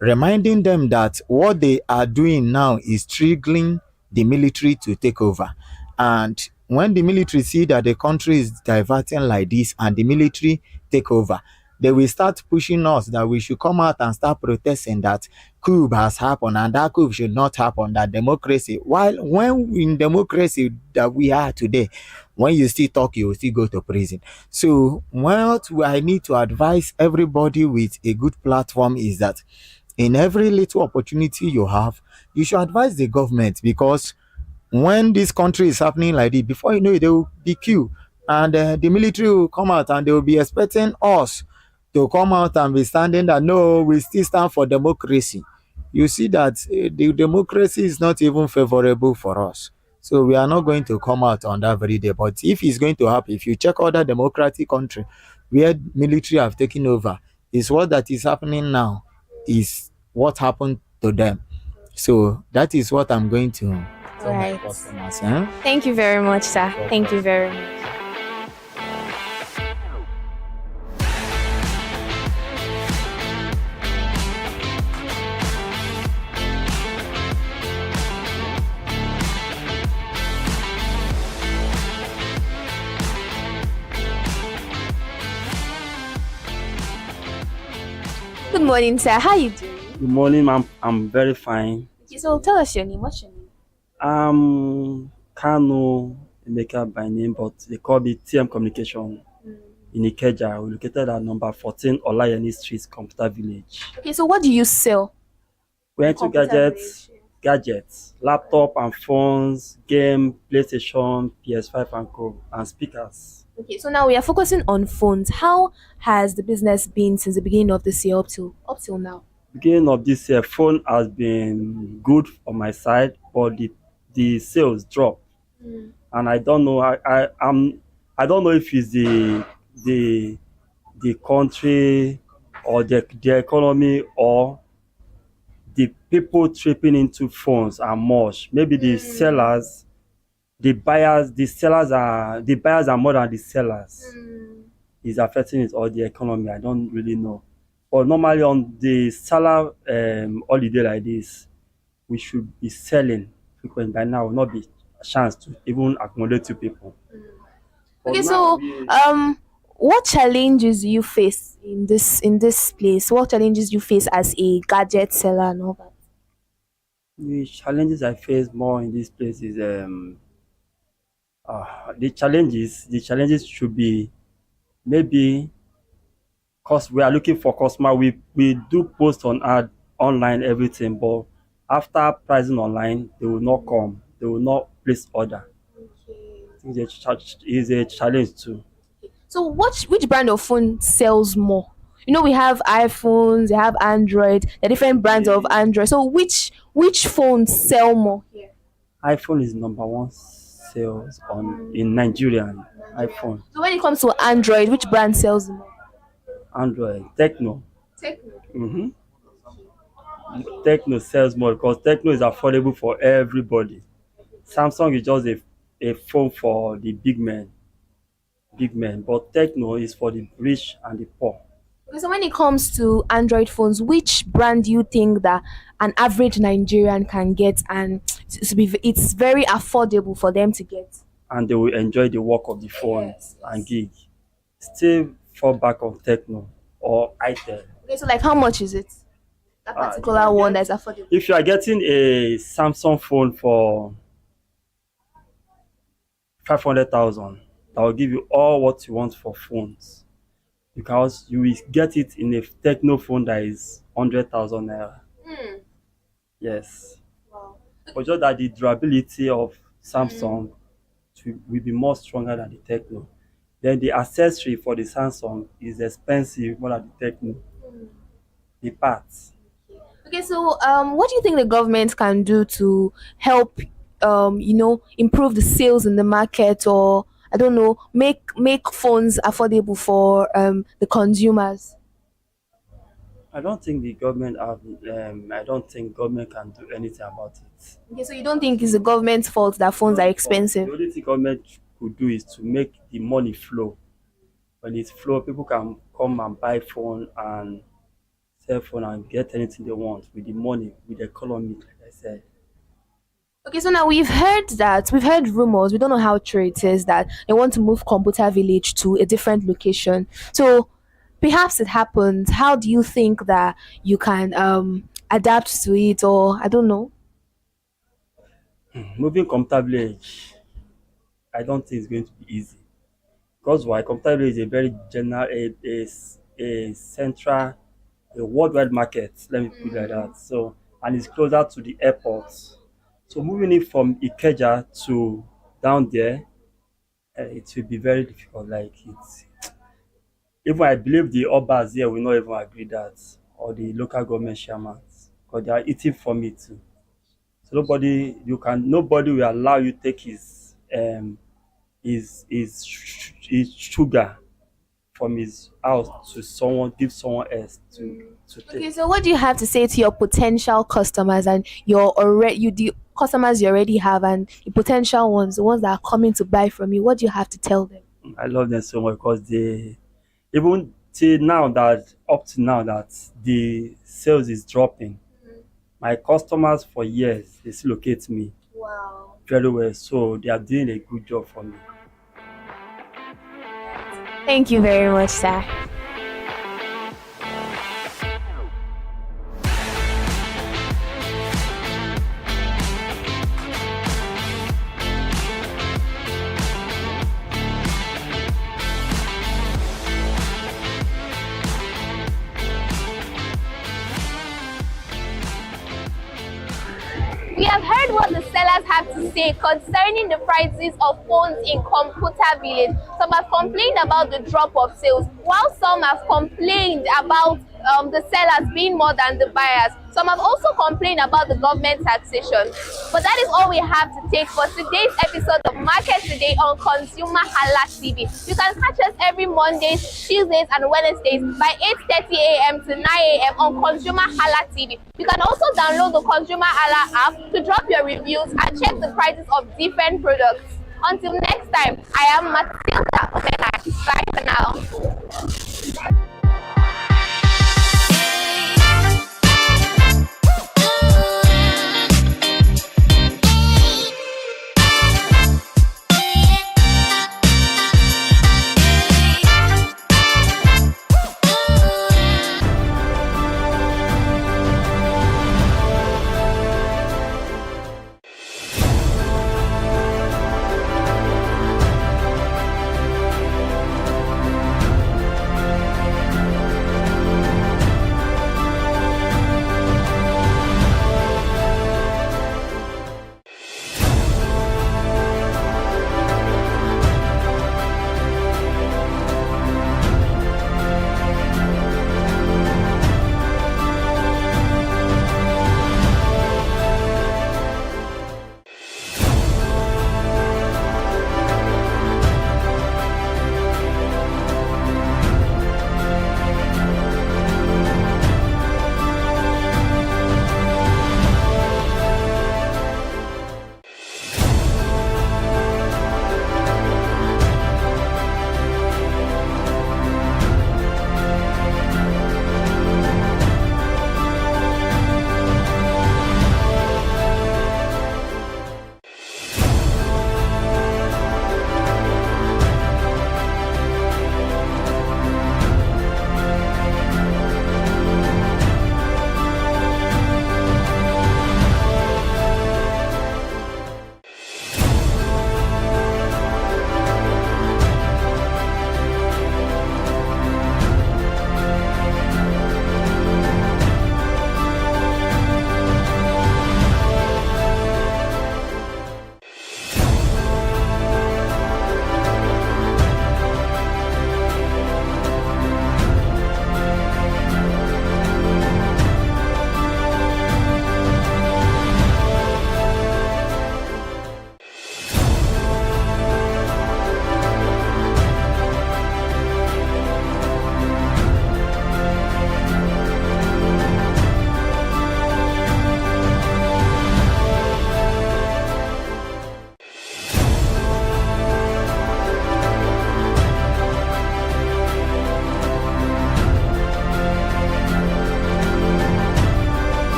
reminding them that what they are doing now is triggering the military to take over. And when the military see that the country is diverting like this and the military take over, they will start pushing us that we should come out and start protesting that coup has happened and that coup should not happen, that democracy. While when in democracy that we are today, When you still talk, you will still go to prison. So what I need to advise everybody with a good platform is that in every little opportunity you have, you should advise the government, because when this country is happening like this, before you know it, they will be queue, and the military will come out and they will be expecting us to come out and be standing that no, we still stand for democracy. You see that the democracy is not even favorable for us. So we are not going to come out on that very day. But if it's going to happen, if you check other democratic country where military have taken over, is what that is happening now is what happened to them. So that is what I'm going to tell my Right. customers. Eh? Thank you very much, sir. Thank you very much. Good morning, sir. How you doing? Good morning, ma'am. I'm very fine. Okay, so tell us your name. What's your name? I'm Kano Emeka by name, but they call me TM Communication in Ikeja. We're located at number 14 Olayeni Street, Computer Village. Okay, so what do you sell? We're into Computer gadgets, laptop and phones, game, PlayStation, PS5 and co, and speakers. Okay, so now we are focusing on phones. How has the business been since the beginning of this year up till now? Beginning of this year, phone has been good on my side, but the sales drop, and I don't know. I don't know if it's the country or the economy or the people tripping into phones are much. Maybe the sellers, the buyers are more than the sellers. Is affecting it or the economy. I don't really know. But normally on the Salah holiday like this, we should be selling frequently. By now will not be a chance to even accommodate two people. But Okay, now so what challenges do you face in this place? What challenges do you face as a gadget seller and all that? the challenges I face more in this place is the challenges should be maybe because we are looking for customer. We do post on ad online everything, but after pricing online, they will not come. They will not place order. It's a challenge too. So which brand of phone sells more? You know, we have iPhones, we have Android, there are different brands of Android. So which phones sell more here? iPhone is number one sales in Nigeria. iPhone, So when it comes to Android, which brand sells more? Android, Techno. Techno. Mm-hmm. Techno sells more because Techno is affordable for everybody. Samsung is just a phone for the big men, but Techno is for the rich and the poor. Okay, so when it comes to Android phones, which brand do you think that an average Nigerian can get and it's very affordable for them to get? And they will enjoy the work of the phone and gig. Still fall back on Techno or Itel. Okay, so like how much is it? That particular one that's affordable. If you are getting a Samsung phone for 500,000, that will give you all what you want for phones, because you will get it in a Techno phone that is 100,000 naira. Yes. Wow. But just that the durability of Samsung will be more stronger than the Techno. Then the accessory for the Samsung is expensive more than the Techno. The parts. Okay, so what do you think the government can do to help, improve the sales in the market, or I don't know, make phones affordable for the consumers? I don't think the government I don't think government can do anything about it. Okay, so you don't think it's the government's fault that phones are expensive? The only thing government could do is to make the money flow. When it flow, people can come and buy phone and sell phone and get anything they want with the money, with the economy, like I said. Okay, so now we've heard rumors, we don't know how true it is, that they want to move Computer Village to a different location. So perhaps it happens. How do you think that you can adapt to it, or I don't know? Moving Computer Village I don't think it's going to be easy. Because why? Computer is a very general, a central, a worldwide market. Let me put it like that. So, and it's closer to the airport. So moving it from Ikeja to down there, it will be very difficult. Like it's even I believe the Obas here will not even agree that, or the local government chairmen, because they are eating from it too. So nobody will allow you take his sugar from his house to give someone else to Okay, take. so what do you have to say to your potential customers and the customers you already have and the potential ones, the ones that are coming to buy from you? What do you have to tell them? I love them so much because they even till now that up to now that the sales is dropping. My customers for years they still locate me Wow. very well, so they are doing a good job for me. Thank you very much, sir. We have heard what the sellers have to say concerning the prices of phones in Computer Village. Some have complained about the drop of sales, while some have complained about the sellers being more than the buyers. Some have also complained about the government taxation. But that is all we have to take for today's episode of Market Today on Consumer TV. You can catch us every Mondays, Tuesdays, and Wednesdays by 8:30 a.m. to 9 a.m. on Consumer TV. You can also download the Consumer Hala app to drop your reviews and check the prices of different products. Until next time, I am Matilda Omena. Bye for now.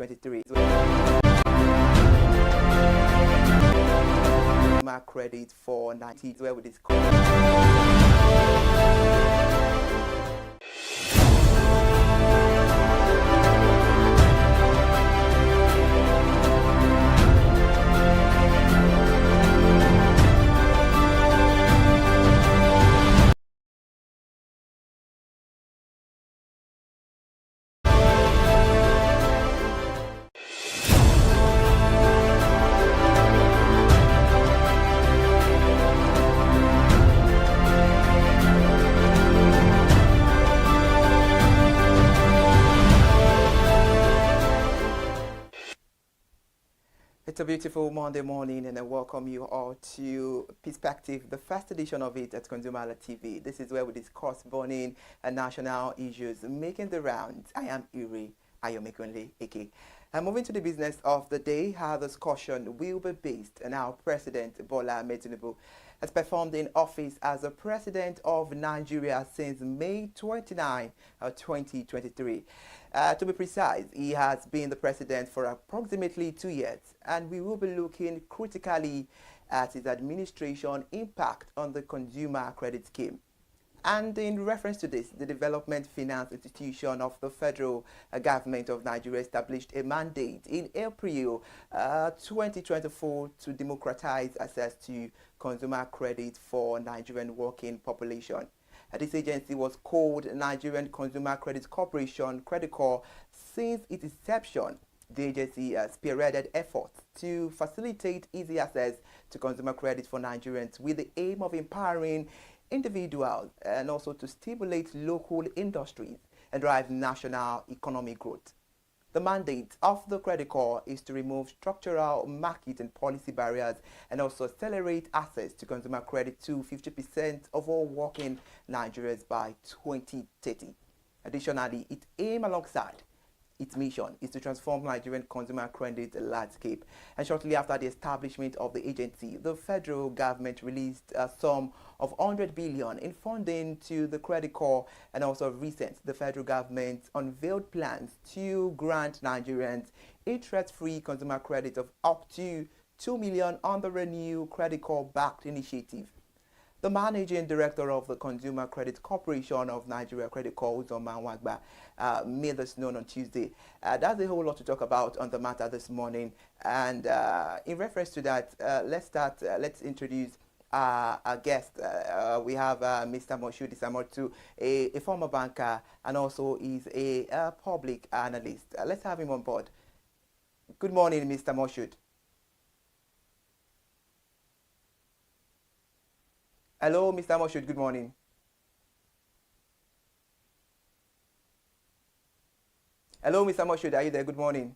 2023. Credit for 90, where we discuss. It's a beautiful Monday morning, and I welcome you all to Perspective, the first edition of it at ConsumerHallaTV. This is where we discuss burning and national issues making the rounds. I am Iri Ayomekunle Eke. And moving to the business of the day, our discussion will be based on how President Bola Ahmed Tinubu has performed in office as the President of Nigeria since May 29, 2023. To be precise, he has been the president for approximately 2 years, and we will be looking critically at his administration impact on the consumer credit scheme. And in reference to this, the Development Finance Institution of the Federal Government of Nigeria established a mandate in April 2024 to democratize access to consumer credit for Nigerian working population. This agency was called Nigerian Consumer Credit Corporation, Credicor, since its inception. The agency spearheaded efforts to facilitate easy access to consumer credit for Nigerians with the aim of empowering individuals and also to stimulate local industries and drive national economic growth. The mandate of the Credicor is to remove structural market and policy barriers and also accelerate access to consumer credit to 50% of all working Nigerians by 2030. Additionally, it aims alongside its mission is to transform Nigerian consumer credit landscape. And shortly after the establishment of the agency, the federal government released a sum of 100 billion in funding to the Credicor, and also recent, the federal government unveiled plans to grant Nigerians interest-free consumer credit of up to 2 million under a new Credicor-backed initiative. The managing director of the Consumer Credit Corporation of Nigeria, Credicor, Uzoma Wagba, made this known on Tuesday. That's a whole lot to talk about on the matter this morning. And in reference to that, let's introduce our guest. We have Mr. Moshood Isamotu, a former banker, and also is a public analyst. Let's have him on board. Good morning, Mr. Moshood. Hello, Mr. Moshood, good morning. Hello, Mr. Moshood, are you there? Good morning.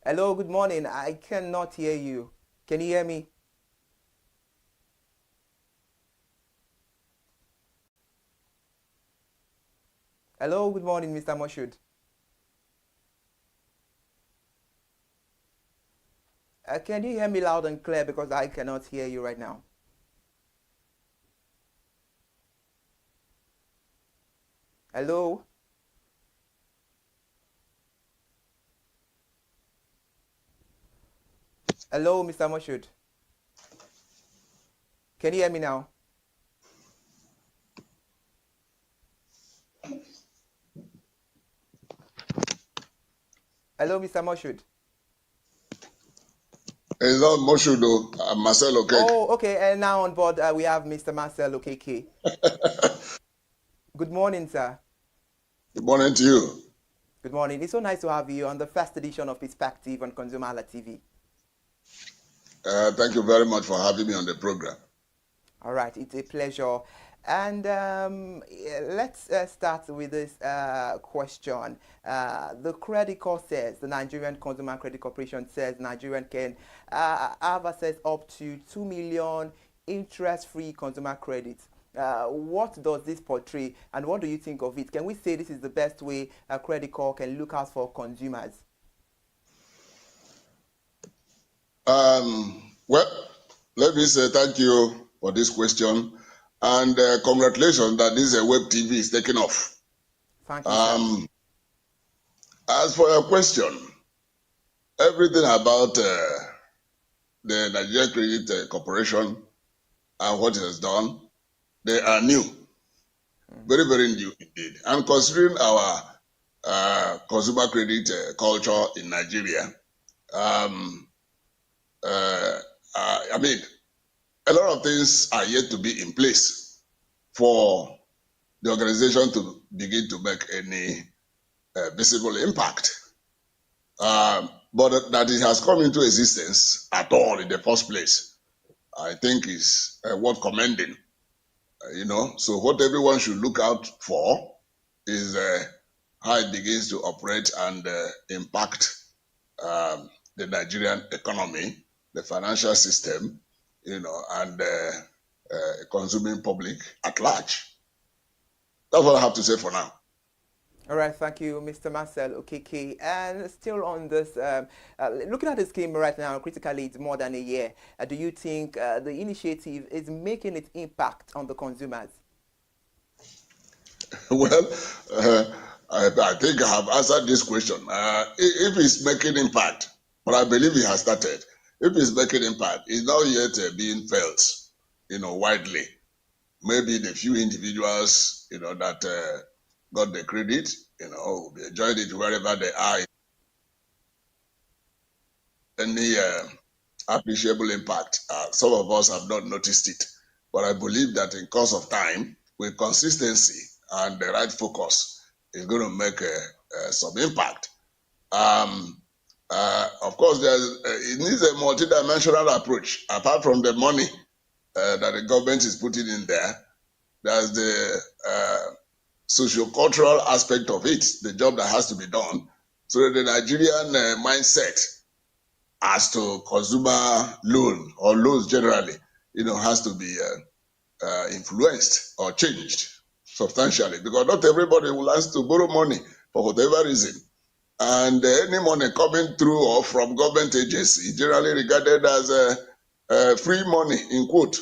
Hello, good morning. I cannot hear you. Can you hear me? Hello, good morning, Mr. Moshood. Can you hear me loud and clear, because I cannot hear you right now? Hello? Hello, Mr. Moshood. Can you hear me now? Hello, Mr. Moshood. It's not Moshood, Marcel Okeke. Oh, okay. And now on board, we have Mr. Marcel Okeke. Good morning, sir. Good morning to you. Good morning. It's so nice to have you on the first edition of Perspective on ConsumerHallaTV. Thank you very much for having me on the program. All right. It's a pleasure. And let's start with this question. The Credicor says, the Nigerian Consumer Credit Corporation says Nigerian can have access up to 2 million interest-free consumer credits. What does this portray, and what do you think of it? Can we say this is the best way a Credicor can look out for consumers? Well, let me say thank you for this question. And congratulations that this web TV is taking off. Thank you, sir. As for your question, everything about the Nigeria Credit Corporation and what it has done, they are new, very, very new indeed. And considering our consumer credit culture in Nigeria, I mean, a lot of things are yet to be in place for the organization to begin to make any visible impact. But that it has come into existence at all in the first place, I think is worth commending. So what everyone should look out for is how it begins to operate and impact the Nigerian economy, the financial system, and consuming public at large. That's what I have to say for now. All right, thank you, Mr. Marcel Okeke. And still on this, looking at the scheme right now, critically, it's more than a year. Do you think the initiative is making its impact on the consumers? Well, I think I have answered this question. If it's making impact, but I believe it has started. If it's making impact, it's not yet being felt, widely. Maybe the few individuals, that got the credit, will be enjoying it wherever they are. Any appreciable impact. Some of us have not noticed it, but I believe that in course of time, with consistency and the right focus, it's going to make some impact. Of course, it needs a multidimensional approach. Apart from the money that the government is putting in there, there's the socio-cultural aspect of it, the job that has to be done. So that the Nigerian mindset as to consumer loan or loans generally, has to be influenced or changed substantially, because not everybody will ask to borrow money for whatever reason. And any money coming through or from government agency generally regarded as free money, in quote,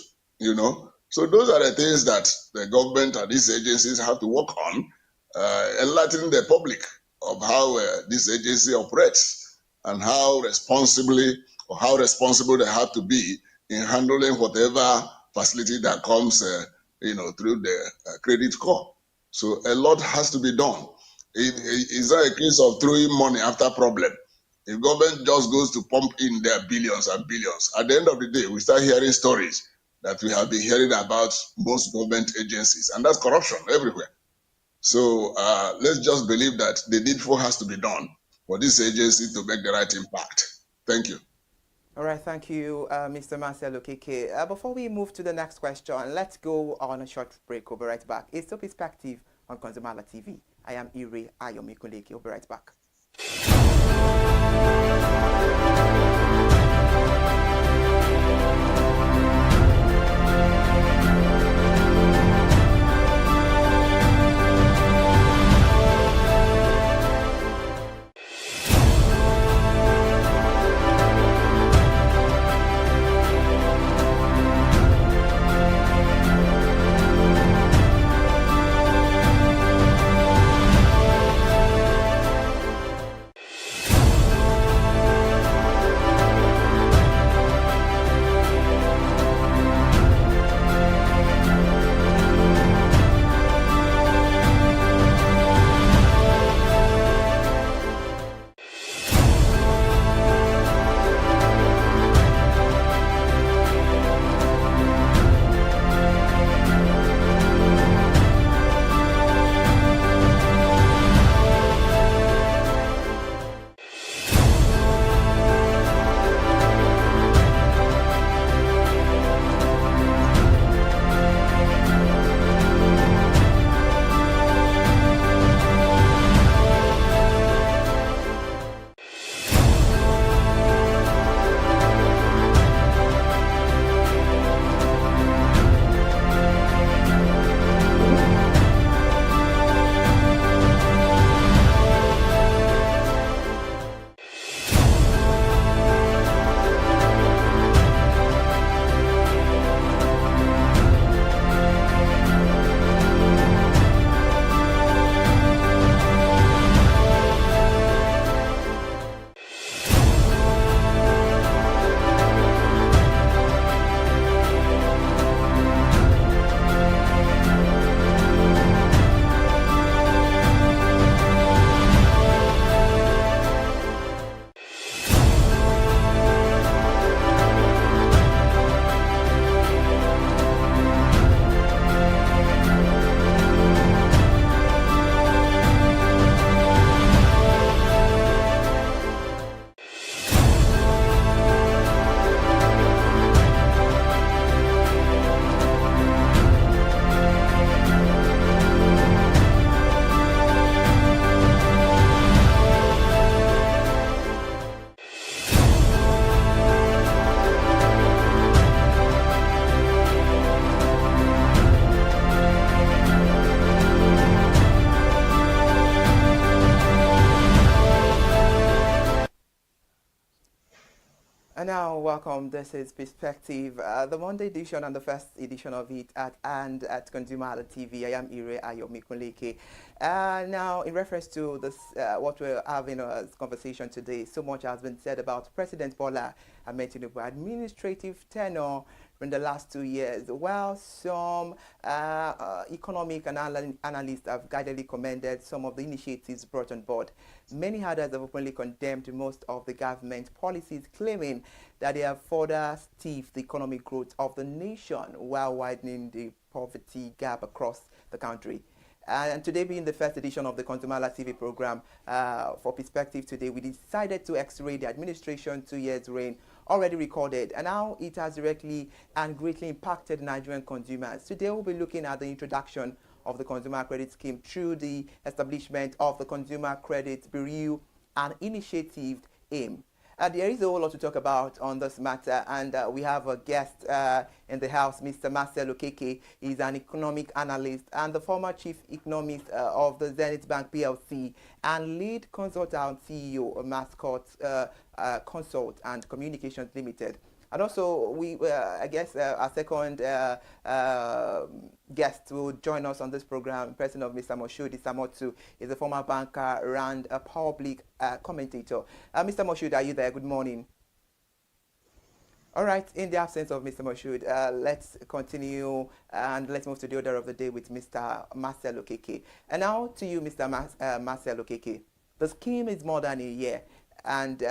So those are the things that the government and these agencies have to work on, enlightening the public of how this agency operates and how responsible they have to be in handling whatever facility that comes, through the credit score. So a lot has to be done. It's not a case of throwing money after problem. If government just goes to pump in their billions and billions, at the end of the day, we start hearing stories that we have been hearing about most government agencies, and that's corruption everywhere. So let's just believe that the needful has to be done for this agency to make the right impact. Thank you. All right, thank you, Mr. Marcel Okeke. Before we move to the next question, let's go on a short break. We'll be right back. It's the perspective on ConsumerHallaTV. I am Ire Ayomikuleke. We'll be right back. now, welcome. This is Perspective, the Monday edition and the first edition of it at ConsumerHallaTV. I am Ire Ayomikunleke. Now, in reference to this, what we're having as conversation today, so much has been said about President Bola Ahmed Tinubu administrative tenure in the last 2 years. While some economic analysts have guidedly commended some of the initiatives brought on board, many others have openly condemned most of the government policies, claiming that they have further stiffed the economic growth of the nation while widening the poverty gap across the country. And today being the first edition of the ConsumerHallaTV program, for Perspective today, we decided to x-ray the administration 2 years reign already recorded and how it has directly and greatly impacted Nigerian consumers. Today we'll be looking at the introduction of the Consumer Credit Scheme through the establishment of the Consumer Credit Bureau, an initiative aim. There is a whole lot to talk about on this matter, and we have a guest in the house, Mr. Marcel Okeke. He's an economic analyst and the former chief economist of the Zenith Bank PLC and lead consultant CEO of Mascot Consult and Communications Limited. And also, I guess our second guest will join us on this program, President of Mr. Moshood Isamotu, is a former banker and a public commentator. Mr. Moshood, are you there? Good morning. All right, in the absence of Mr. Moshood, let's continue and let's move to the order of the day with Mr. Marcel Okeke. And now to you, Mr. Marcel Okeke. The scheme is more than a year, and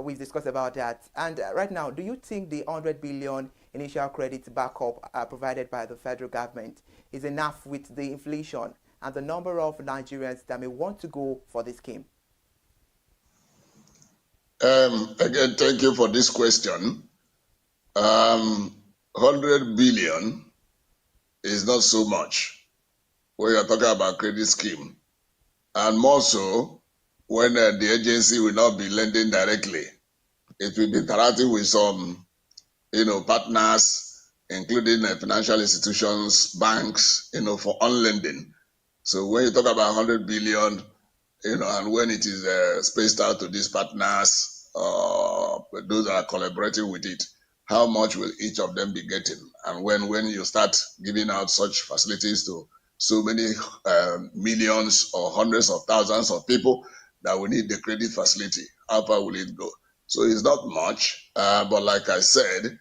we've discussed about that. And right now, do you think the 100 billion initial credit backup provided by the federal government is enough with the inflation and the number of Nigerians that may want to go for this scheme? Again, thank you for this question. 100 billion is not so much when you're talking about credit scheme, and more so when the agency will not be lending directly. It will be interacting with some, partners, including financial institutions, banks, for on-lending. So when you talk about 100 billion, and when it is spaced out to these partners, those that are collaborating with it, how much will each of them be getting? And when you start giving out such facilities to so many millions or hundreds of thousands of people that will need the credit facility, how far will it go? So it's not much, but like I said,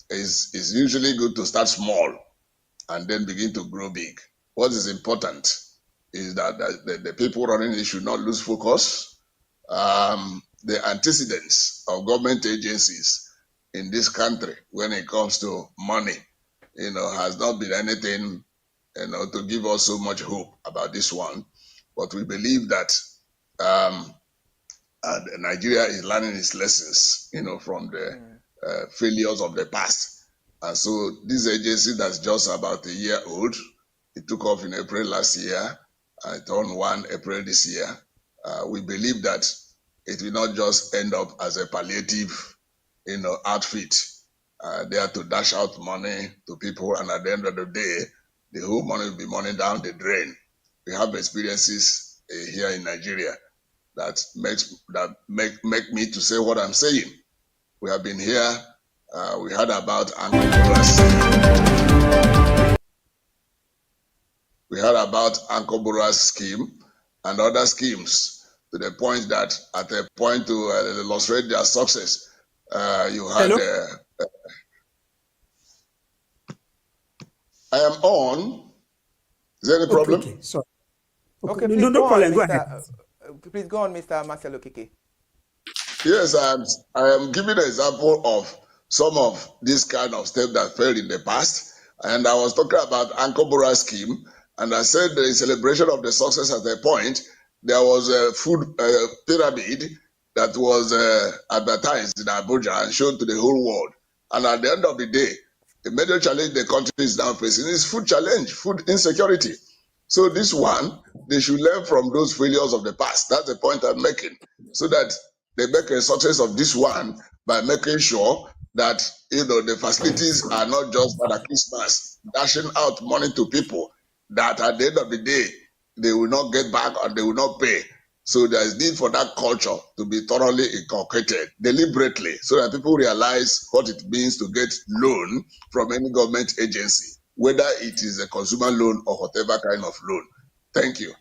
it's usually good to start small and then begin to grow big. What is important is that the people running it should not lose focus. The antecedents of government agencies in this country when it comes to money, has not been anything, to give us so much hope about this one. But we believe that Nigeria is learning its lessons, from the failures of the past. And so this agency that's just about a year old, it took off in April last year, it turned 1 April this year. We believe that it will not just end up as a palliative, outfit there to dash out money to people, and at the end of the day, the whole money will be money down the drain. We have experiences here in Nigeria that make me to say what I'm saying. We have been here. We heard about Ankobora's scheme and other schemes, to the point that at a point to illustrate their success, you had. I am on. Is there any problem? Okay, sorry. Okay, no problem. Go ahead. Please go on, Mr. Marcel Okeke. Yes, I am giving an example of some of this kind of steps that failed in the past. And I was talking about Ankobora scheme, and I said the celebration of the success at a point, there was a food pyramid that was advertised in Abuja and shown to the whole world. And at the end of the day, the major challenge the country is now facing is food challenge, food insecurity. So this one, they should learn from those failures of the past. That's the point I'm making. So that they make a success of this one by making sure that the facilities are not just for the Christmas, dashing out money to people that at the end of the day, they will not get back or they will not pay. So there is need for that culture to be thoroughly inculcated deliberately so that people realize what it means to get loan from any government agency, whether it is a consumer loan or whatever kind of loan. Thank you.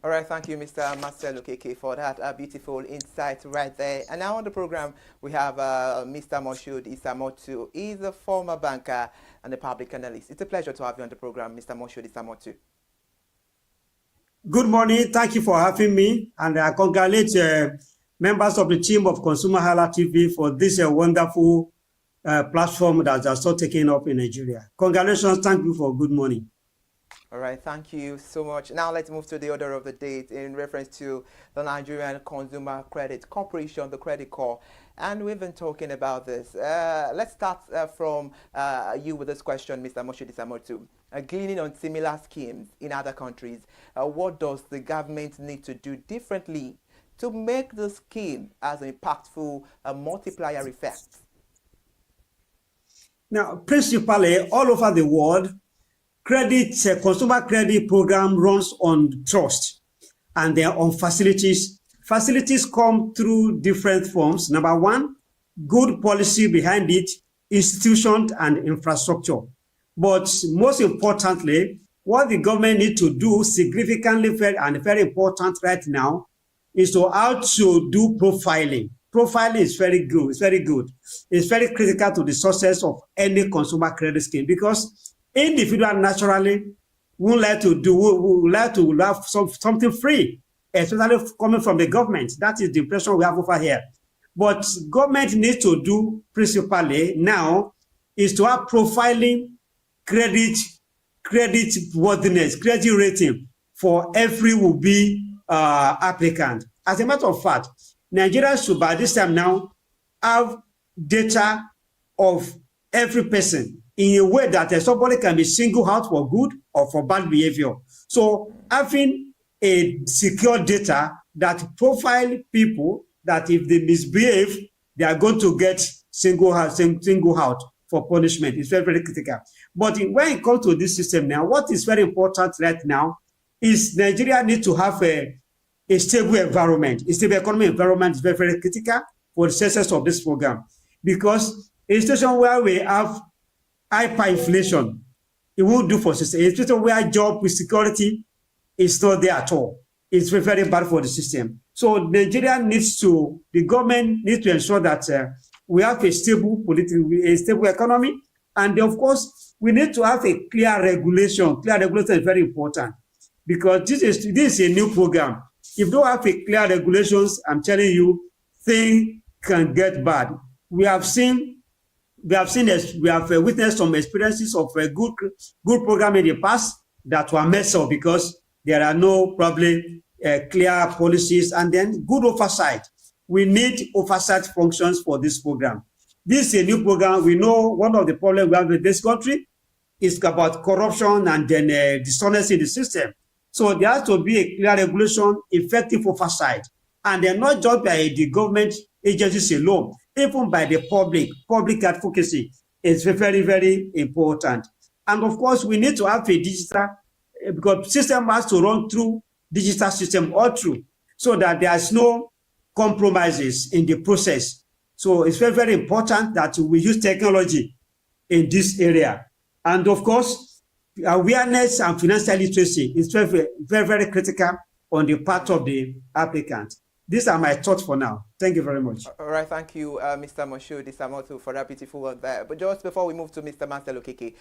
All right, thank you, Mr. Marcelo KK, for that beautiful insight right there. And now on the program, we have Mr. Moshood Isamotu. He's a former banker and a public analyst. It's a pleasure to have you on the program, Mr. Moshood Isamotu. Good morning. Thank you for having me. And I congratulate members of the team of ConsumerHallaTV for this wonderful platform that they are still taking up in Nigeria. Congratulations. Thank you for good morning. All right, thank you so much. Now let's move to the order of the day in reference to the Nigerian Consumer Credit Corporation, the Credit Corp. And we've been talking about this. Let's start from you with this question, Mr. Moshood Isamotu. Gleaning on similar schemes in other countries, what does the government need to do differently to make the scheme as an impactful multiplier effect? Now, principally, all over the world, consumer credit program runs on trust and they're on facilities. Facilities come through different forms. Number one, good policy behind it, institutions and infrastructure. But most importantly, what the government needs to do significantly and very important right now is to how to do profiling. Profiling is very good. It's very good. It's very critical to the success of any consumer credit scheme because individual naturally would like to have something free, especially coming from the government. That is the impression we have over here. But government needs to do principally now is to have profiling, credit worthiness, credit rating for every would-be applicant. As a matter of fact, Nigeria should by this time now have data of every person in a way that somebody can be singled out for good or for bad behavior. So having a secure data that profile people that if they misbehave, they are going to get singled out for punishment is very, very critical. But when it comes to this system now, what is very important right now is Nigeria needs to have a stable environment. A stable economic environment is very, very critical for the success of this program because a situation where we have hyperinflation, it won't do for system. A situation where job security is not there at all. It's very, very bad for the system. So Nigeria the government needs to ensure that we have a stable economy. And of course, we need to have a clear regulation. Clear regulation is very important because this is a new program. If you don't have a clear regulations, I'm telling you, things can get bad. We have witnessed some experiences of a good program in the past that were messed up because there are no probably clear policies and then good oversight. We need oversight functions for this program. This is a new program. We know one of the problems we have in this country is about corruption and then dishonesty in the system. So there has to be a clear regulation, effective oversight, and then not just by the government agencies alone, even by the public advocacy is very, very important. And of course, we need to have a digital, because system has to run through digital system all through, so that there's no compromises in the process. So it's very, very important that we use technology in this area. And of course, awareness and financial literacy is very, very, very critical on the part of the applicant. These are my thoughts for now. Thank you very much. All right, thank you, Mr. Moshood Isamotu, for that beautiful one there. But just before we move to Mr. Marcelo KK,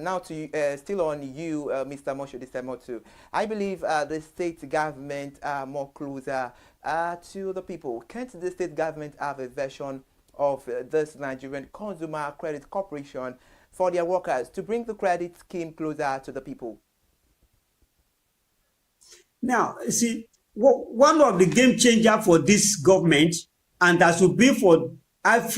now to still on you, Mr. Moshood Isamotu. I believe the state government are more closer to the people. Can't the state government have a version of this Nigerian Consumer Credit Corporation for their workers to bring the credit scheme closer to the people? Now, see, one of the game changer for this government, and that should be for at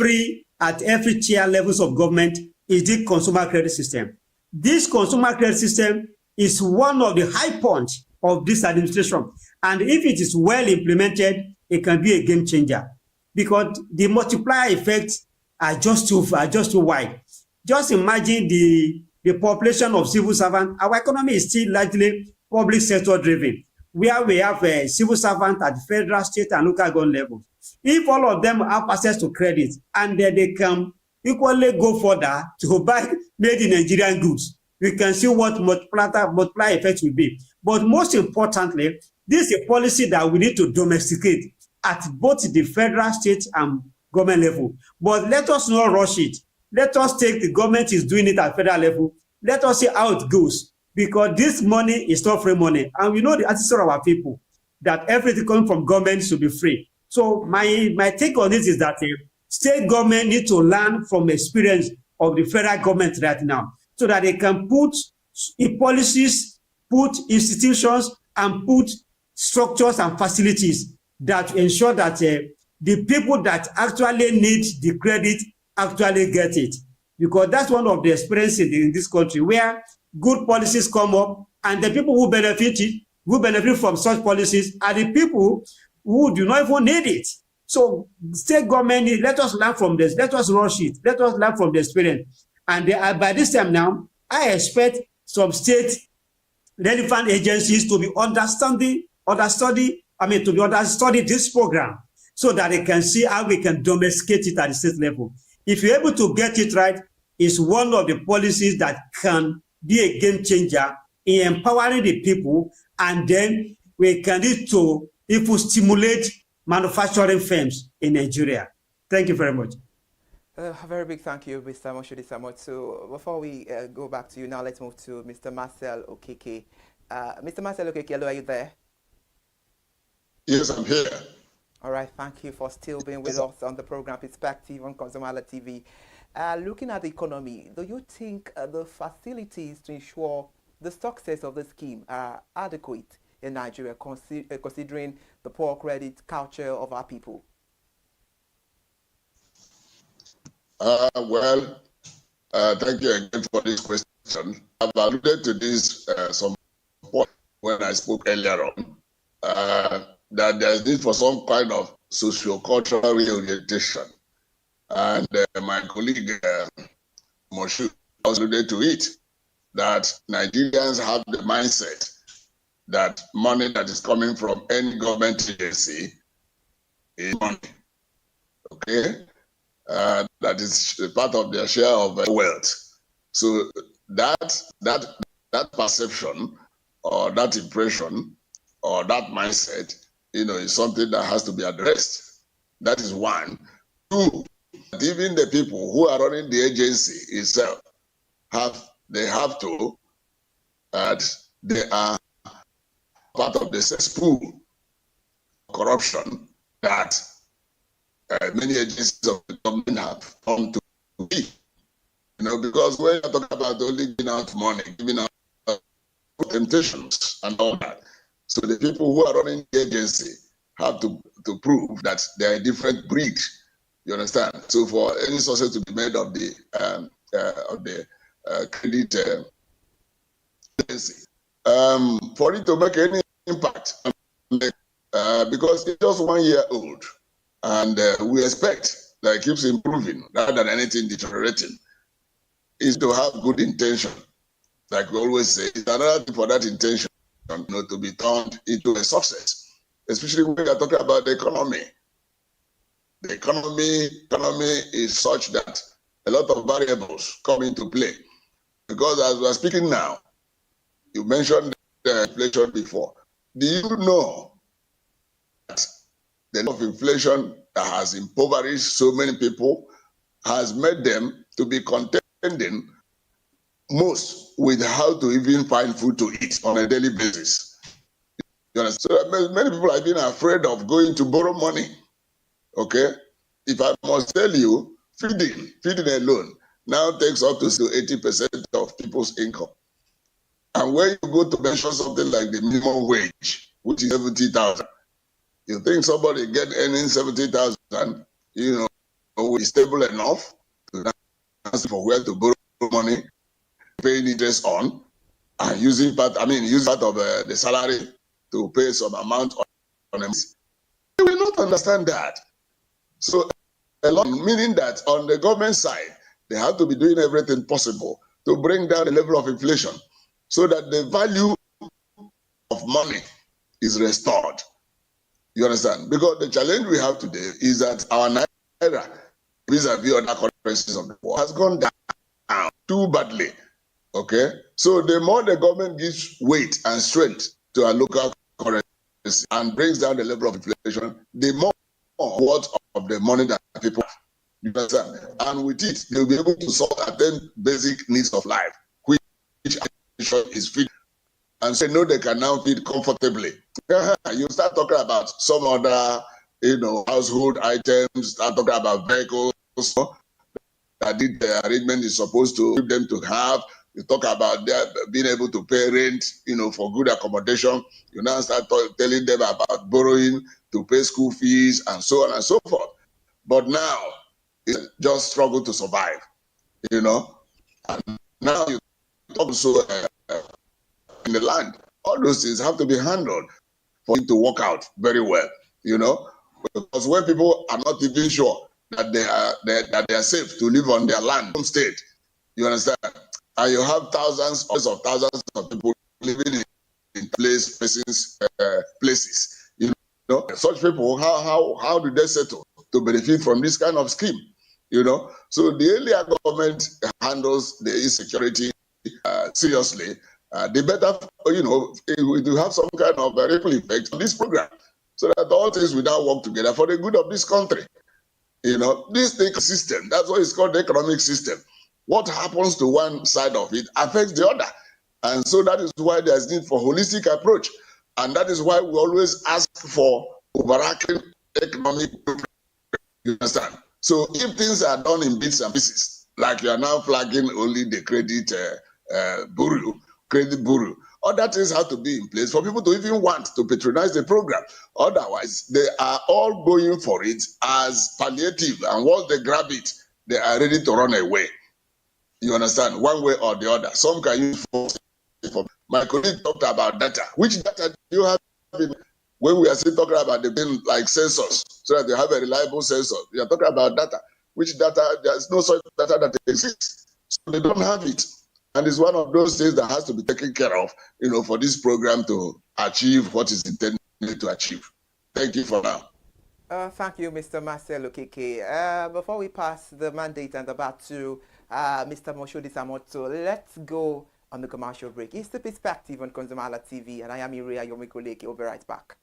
every tier levels of government, is the consumer credit system. This consumer credit system is one of the high points of this administration, and if it is well implemented, it can be a game changer because the multiplier effects are just too wide. Just imagine the population of civil servants. Our economy is still largely public sector driven. where we have a civil servant at the federal, state, and local government levels. If all of them have access to credit and then they can equally go further to buy made in Nigerian goods, we can see what multiply effect will be. But most importantly, this is a policy that we need to domesticate at both the federal, state, and government level. But let us not rush it. Let us take the government is doing it at federal level. Let us see how it goes, because this money is not free money. And we know the attitude of our people that everything coming from government should be free. So my take on this is that state government need to learn from experience of the federal government right now, so that they can put policies, put institutions, and put structures and facilities that ensure that the people that actually need the credit actually get it. Because that's one of the experiences in this country, where good policies come up and the people who benefit from such policies are the people who do not even need it. So state government, let us learn from this. Let us rush it. Let us learn from the experience. And by this time now, I expect some state relevant agencies to be understudy this program, so that they can see how we can domesticate it at the state level. If you're able to get it right, it's one of the policies that can be a game changer in empowering the people, and then we can need to stimulate manufacturing firms in Nigeria. Thank you very much. A very big thank you, Mr. Moshodi Samot. So before we go back to you now, let's move to Mr. Marcel Okeke. Mr. Marcel Okeke, hello, are you there? Yes, I'm here. All right, thank you for still being with us on the program Perspective on ConsumerHallaTV. Looking at the economy, do you think the facilities to ensure the success of the scheme are adequate in Nigeria, considering the poor credit culture of our people? Thank you again for this question. I've alluded to this some point when I spoke earlier on, that there's need for some kind of socio-cultural reorientation. And my colleague Moshu alluded to it, that Nigerians have the mindset that money that is coming from any government agency is money, okay? That is part of their share of wealth. So that perception or that impression or that mindset, is something that has to be addressed. That is one. Two, even the people who are running the agency itself they are part of the cesspool corruption that many agencies of the government have come to be. Because when you're talking about only giving out money, giving out temptations and all that, so the people who are running the agency have to prove that they're a different breed. You understand? So for any success to be made of the credit agency, for it to make any impact, because it's just 1 year old, and we expect that it keeps improving rather than anything deteriorating, is to have good intention. Like we always say, it's another thing for that intention to be turned into a success, especially when we are talking about the economy. The economy is such that a lot of variables come into play. Because as we are speaking now, you mentioned the inflation before. Do you know that the level of inflation that has impoverished so many people has made them to be contending most with how to even find food to eat on a daily basis? You understand? So many people have been afraid of going to borrow money. Okay? If I must tell you, feeding alone now takes up to 80% of people's income. And when you go to mention something like the minimum wage, which is 70,000, you think somebody earning 70,000, is stable enough to ask for where to borrow money, paying interest on, and using part of the salary to pay some amount on them. They will not understand that. So meaning that on the government side, they have to be doing everything possible to bring down the level of inflation, so that the value of money is restored. You understand? Because the challenge we have today is that our naira vis-a-vis other currencies of the world has gone down too badly. Okay? So the more the government gives weight and strength to our local currency and brings down the level of inflation, the more worth of the money that people have. You understand? And with it, they'll be able to solve certain basic needs of life, which is feed. And so know they can now feed comfortably. You start talking about some other, household items, start talking about vehicles that the arrangement is supposed to give them to have. You talk about being able to pay rent, for good accommodation. You now start telling them about borrowing to pay school fees and so on and so forth. But now, it's just struggle to survive, And now you talk also in the land. All those things have to be handled for it to work out very well, because when people are not even sure that they are safe to live on their land, home state, you understand, and you have thousands of people living in places, such people, how do they settle to benefit from this kind of scheme? So the earlier government handles the insecurity seriously, the better, we do have some kind of ripple effect on this program, so that all things will now work together for the good of this country. This system, that's what it's called, the economic system. What happens to one side of it affects the other. And so that is why there's need for holistic approach. And that is why we always ask for overarching economic, you understand? So if things are done in bits and pieces, like you are now flagging only the credit bureau, other things have to be in place for people to even want to patronize the program. Otherwise, they are all going for it as palliative, and once they grab it, they are ready to run away. You understand? One way or the other. Some can use for my colleague talked about data. Which data do you have when we are still talking about the thing like sensors, so that they have a reliable sensor? We are talking about data. Which data? There's no such data that exists. So they don't have it. And it's one of those things that has to be taken care of, for this program to achieve what is intended to achieve. Thank you for now. Thank you, Mr. Marcelo Keke. Before we pass the mandate and the baton to Mr. Moshodi Samoto, let's go on the commercial break. It's the perspective on ConsumerHallaTV, and I am Iria Yomikoleke. We'll be right back.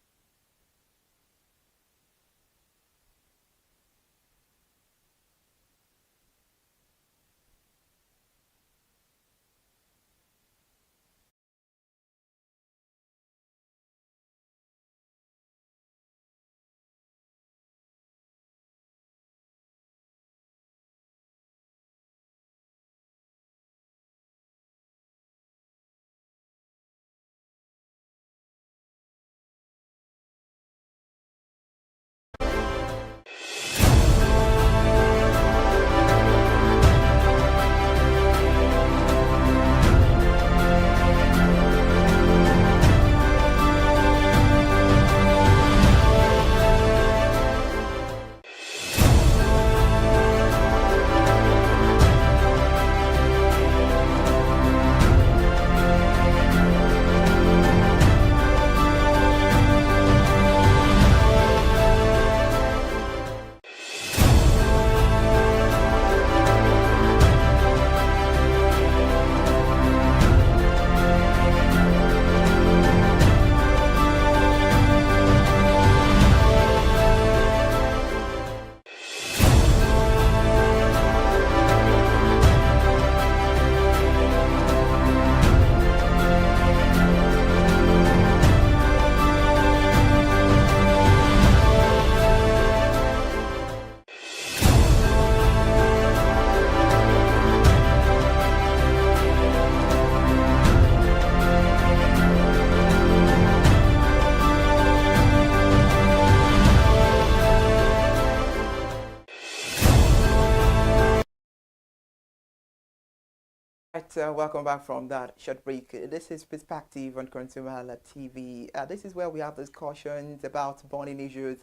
Welcome back from that short break. This is Perspective on ConsumerHallaTV. This is where we have discussions about burning issues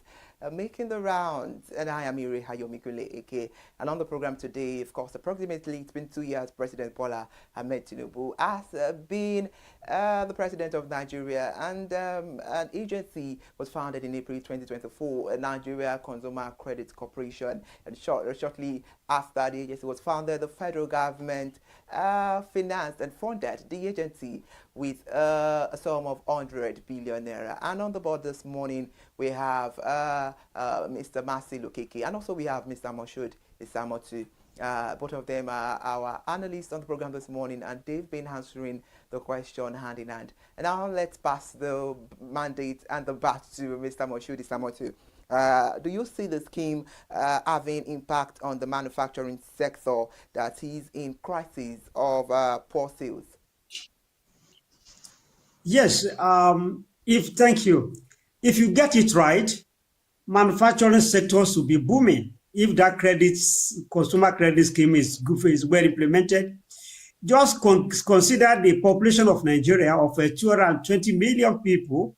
making the rounds. And I am Ire Hayomikule Eke. And on the program today, of course, approximately it's been 2 years, President Bola Ahmed Tinubu has been the president of Nigeria, and an agency was founded in April 2024, Nigeria Consumer Credit Corporation. And shortly after the agency was founded, the federal government financed and funded the agency with a sum of 100 billion naira. And on the board this morning, we have Mr. Masi Lukeke, and also we have Mr. Moshood Isamotu. Both of them are our analysts on the program this morning, and they've been answering the question hand in hand. And now let's pass the mandate and the bat to Mr. Moshood Isamotu. Do you see the scheme having impact on the manufacturing sector that is in crisis of poor sales? Yes, thank you. If you get it right, manufacturing sectors will be booming. If that consumer credit scheme is well implemented, just consider the population of Nigeria of 220 million people.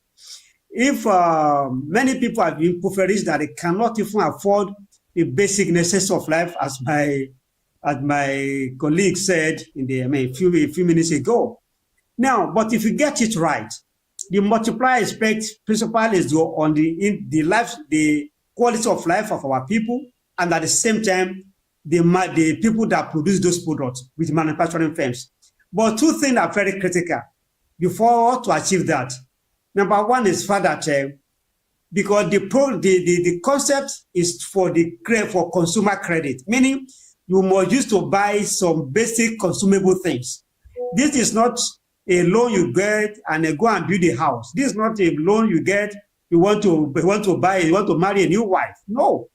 If many people have been impoverished that they cannot even afford the basic necessities of life, as my colleague said a few minutes ago. Now, but if you get it right, the multiplier effect principle is on the quality of life of our people, and at the same time, the people that produce those products with manufacturing firms. But two things are very critical before to achieve that. Number one is that because the concept is for consumer credit, meaning you must use to buy some basic consumable things. This is not a loan you get and go and build a house. This is not a loan you get. You want to marry a new wife. No.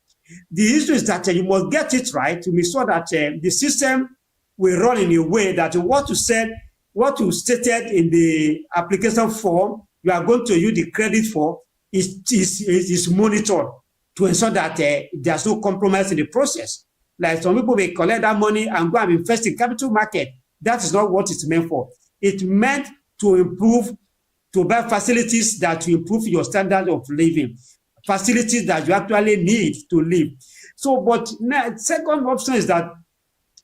The issue is that you must get it right to make sure that the system will run in a way that what you stated in the application form you are going to use the credit for is monitored to ensure that there's no compromise in the process. Like some people may collect that money and go and invest in capital market. That is not what it's meant for. It's meant to buy facilities that will improve your standard of living, facilities that you actually need to live. So, but second option is that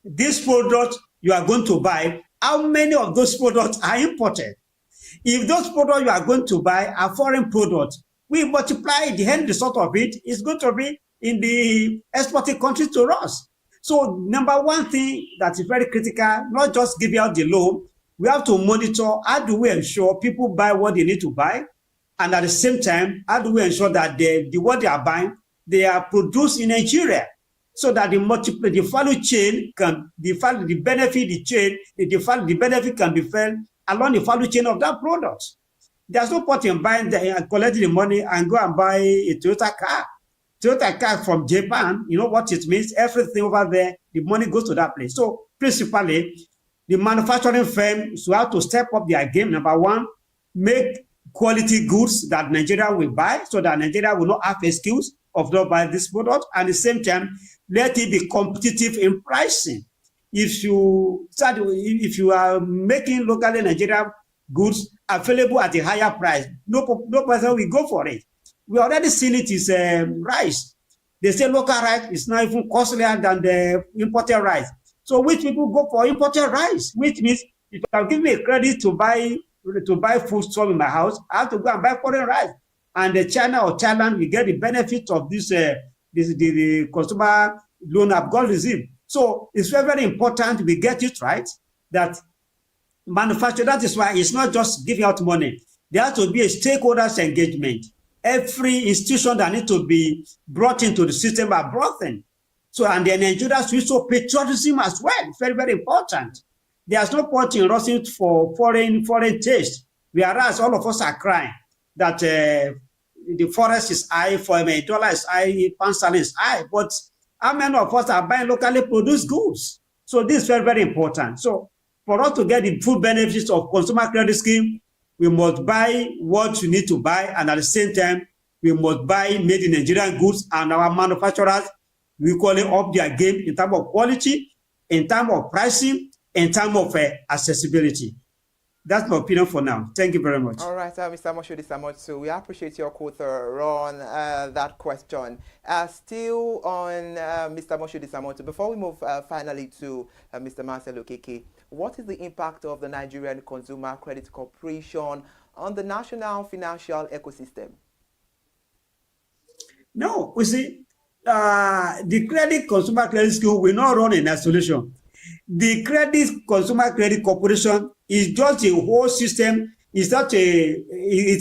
this product you are going to buy, how many of those products are imported? If those products you are going to buy are foreign products, we multiply the end result of it is going to be in the exporting countries to us. So number one thing that is very critical, not just giving out the loan, we have to monitor how do we ensure people buy what they need to buy, and at the same time, how do we ensure that what they are buying, they are produced in Nigeria, so that the value chain the benefit can be felt along the value chain of that product. There's no point in buying and collecting the money and go and buy a Toyota car from Japan. You know what it means? Everything over there, the money goes to that place. So principally, the manufacturing firms will have to step up their game. Number one, make quality goods that Nigeria will buy, so that Nigeria will not have excuse of not buying this product. And at the same time, let it be competitive in pricing. If you are making locally Nigerian goods available at a higher price, no person will go for it. We already seen it is rice. They say local rice is not even costlier than the imported rice. So which people go for imported rice, which means if you can give me a credit to buy food stuff in my house, I have to go and buy foreign rice. And the China or Thailand will get the benefit of the consumer loan I've got received. So it's very, very important we get it right, that manufacture. That is why it's not just giving out money. There has to be a stakeholders engagement. Every institution that needs to be brought into the system are brought in. So, and then Nigerians will show patriotism as well. It's very, very important. There's no point in rushing for foreign taste, whereas all of us are crying that the forest is high, for a dollar is high, pound sterling is high. But how many of us are buying locally produced goods? So this is very, very important. So for us to get the full benefits of consumer credit scheme, we must buy what you need to buy, and at the same time, we must buy made in Nigerian goods, and our manufacturers will equally up their game in terms of quality, in terms of pricing, in terms of accessibility. That's my opinion for now. Thank you very much. All right, Mr. Moshood Isamotu, so we appreciate your quote on that question. Still on Mr. Moshood Isamotu, before we move finally to Mr. Marcel Okeke, what is the impact of the Nigerian Consumer Credit Corporation on the national financial ecosystem? No, we see, the consumer credit scheme will not run in isolation. The Consumer Credit Corporation is just a whole system. It's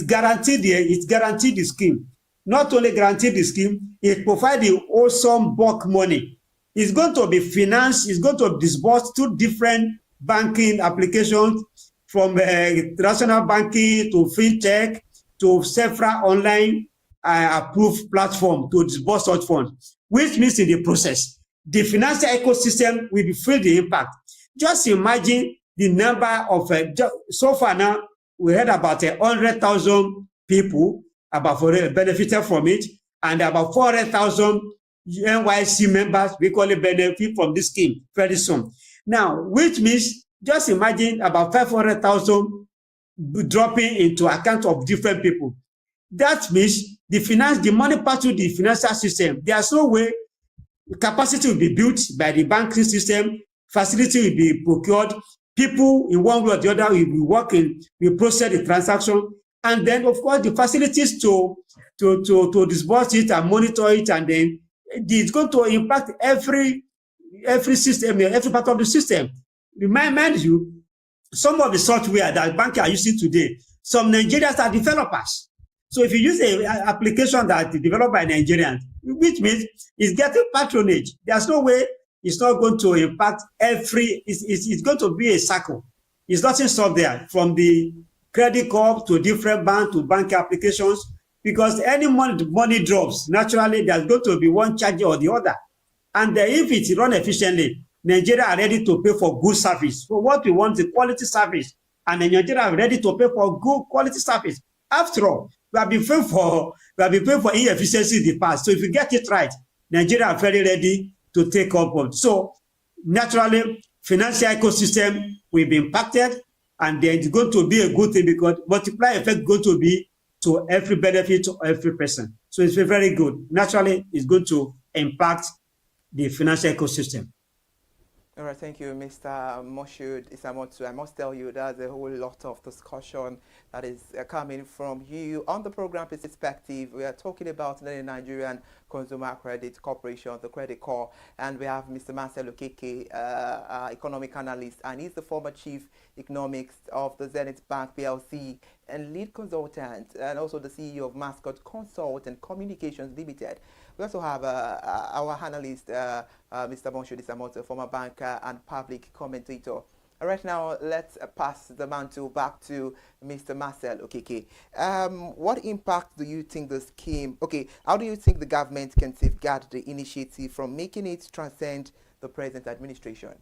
guaranteed the scheme. Not only guaranteed the scheme, it provides the awesome bulk money. It's going to be financed, it's going to disburse to different banking applications, from traditional banking to fintech to several online approved platform to disburse such funds, which means in the process, the financial ecosystem will be feel the impact. Just imagine the number of, so far now, we heard about 100,000 people benefited from it, and about 400,000 NYC members will equally benefit from this scheme very soon. Now, which means, just imagine about 500,000 dropping into account of different people. That means the money part to the financial system, there's no way capacity will be built by the banking system, facility will be procured, people in one way or the other will be working, will process the transaction, and then of course the facilities to disburse it and monitor it, and then it's going to impact every system, every part of the system. Remind you, some of the software that banks are using today, some Nigerians are developers. So if you use an application that is developed by Nigerians, which means it's getting patronage, there's no way it's not going to impact it's going to be a circle. It's nothing stopped there, from the credit card to different bank to bank applications, because any money drops, naturally there's going to be one charge or the other. And if it's run efficiently, Nigeria are ready to pay for good service. So what we want is quality service, and Nigeria are ready to pay for good quality service. After all, we have been paying for inefficiency in the past. So if you get it right, Nigeria are very ready to take up on. So naturally, financial ecosystem will be impacted, and then it's going to be a good thing, because multiply effect is going to be to every benefit to every person. So it's very good. Naturally, it's going to impact the financial ecosystem. All right, thank you, Mr. Moshood Isamotu. I must tell you there's a whole lot of discussion that is coming from you. On the program perspective, we are talking about the Nigerian Consumer Credit Corporation, the Credit Corp, and we have Mr. Marcel Okeke, economic analyst, and he's the former chief economics of the Zenith Bank PLC and lead consultant, and also the CEO of Mascot Consult and Communications Limited. We also have our analyst, Mr. Moshood Isamotu, former banker and public commentator. Right now, let's pass the mantle back to Mr. Marcel Okeke. What impact do you think the scheme, how do you think the government can safeguard the initiative from making it transcend the present administration?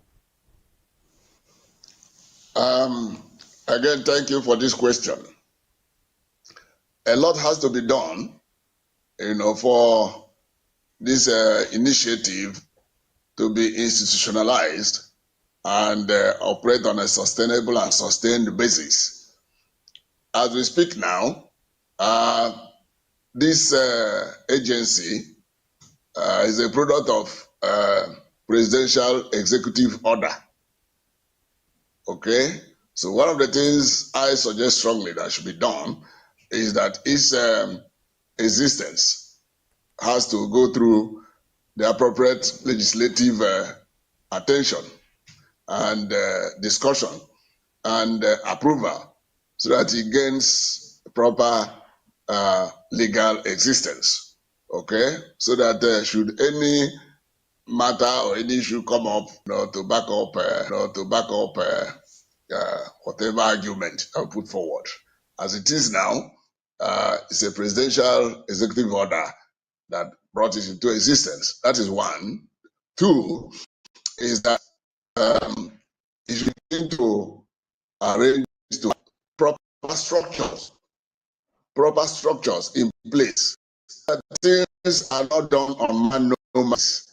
Again, thank you for this question. A lot has to be done, for this initiative to be institutionalized and operate on a sustainable and sustained basis. As we speak now, this agency is a product of presidential executive order. Okay? So one of the things I suggest strongly that should be done is that its existence has to go through the appropriate legislative attention and discussion and approval, so that it gains proper legal existence. Okay, so that should any matter or any issue come up, to back up, whatever argument I put forward. As it is now, it's a presidential executive order that brought it into existence. That is one. Two is that it should begin to arrange to proper structures in place. That things are not done on manuals,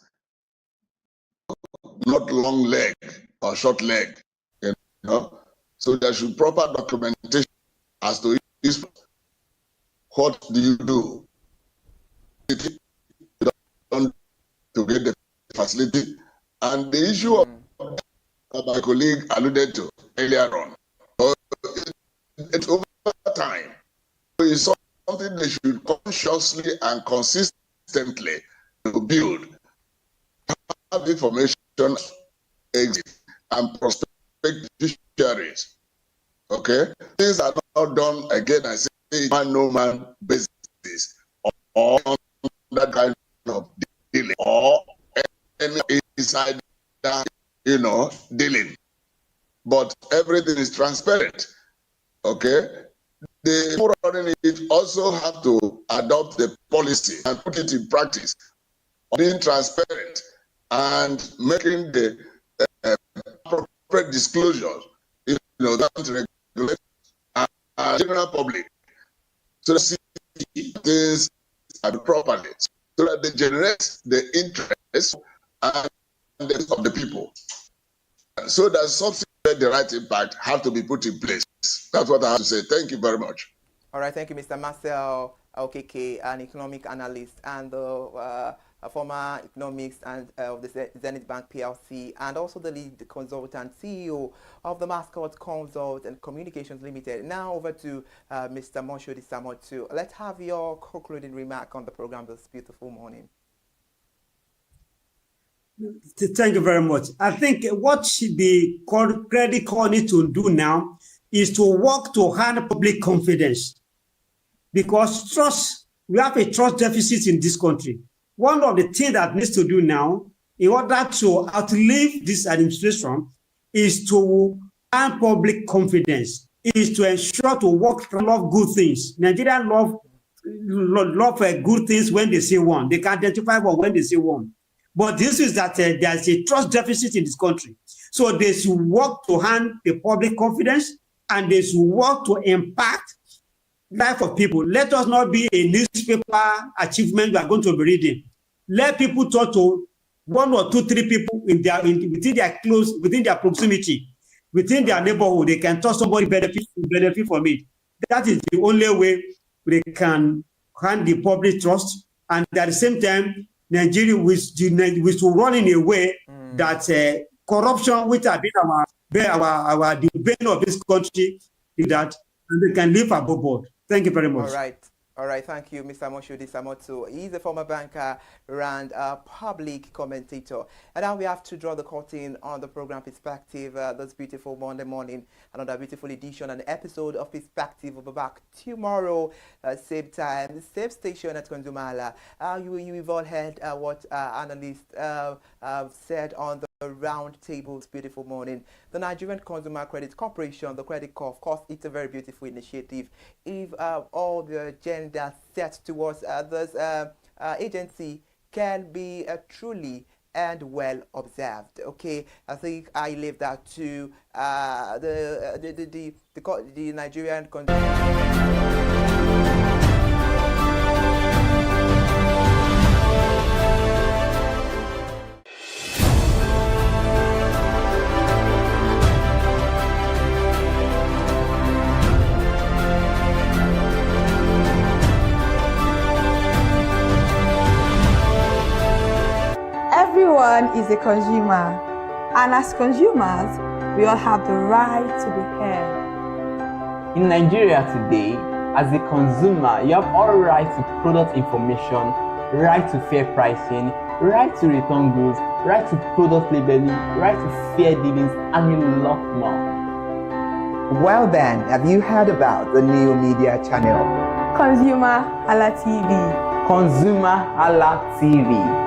not long leg or short leg. So there should proper documentation as to this. What do you do? To get the facility, and the issue of my colleague alluded to earlier on. It's over time. It's something they should consciously and consistently build. Have information exit and prospect fisheries. Okay? Things are not done again, I say, man-no man basis or that kind of dealing or any inside that, dealing. But everything is transparent. Okay? The people running it also have to adopt the policy and put it in practice, being transparent and making the appropriate disclosures, that regulate and general public, so that things are properly, so that they generate the interest and the of the people. So that something the right impact have to be put in place. That's what I have to say. Thank you very much. All right, thank you, Mr. Marcel Okeke, an economic analyst and a former economics and of the Zenith Bank PLC, and also the lead consultant CEO of the Mascot Consult and Communications Limited. Now over to Mr. Moshood Samotu. Let's have your concluding remark on the program this beautiful morning. Thank you very much. I think what the credit card needs to do now is to work to harness public confidence, because trust, we have a trust deficit in this country. One of the things that needs to do now, in order to outlive this administration, is to earn public confidence, is to ensure to work to love good things. Nigerians love good things when they see one. They can identify one when they see one. But this is that there's a trust deficit in this country. So they should work to earn the public confidence, and they should work to impact life of people. Let us not be a newspaper achievement we are going to be reading. Let people talk to 1 or 2, 3 people within their proximity, within their neighborhood. They can talk somebody benefit from it. That is the only way we can earn the public trust, and at the same time, Nigeria will run in a way that corruption, which has been the bane of this country, is that, and they can live above board. Thank you very much. All right, thank you, Mr. Moshood Samotu. He's a former banker and a public commentator. And now we have to draw the curtain on the program Perspective this beautiful Monday morning. Another beautiful edition and episode of Perspective will be back tomorrow, same time, same station at ConsumerHalla. You've all heard what analysts said on the round tables beautiful morning. The Nigerian Consumer Credit Corporation, the Credit Corp, of course, it's a very beautiful initiative. If all the agenda set towards this agency can be truly and well observed. Okay, I think I leave that to the Nigerian Everyone is a consumer, and as consumers, we all have the right to be heard. In Nigeria today, as a consumer, you have all right to product information, right to fair pricing, right to return goods, right to product labeling, right to fair dealings, and a lot more. Well then, have you heard about the new media channel? ConsumerHallaTV. ConsumerHallaTV.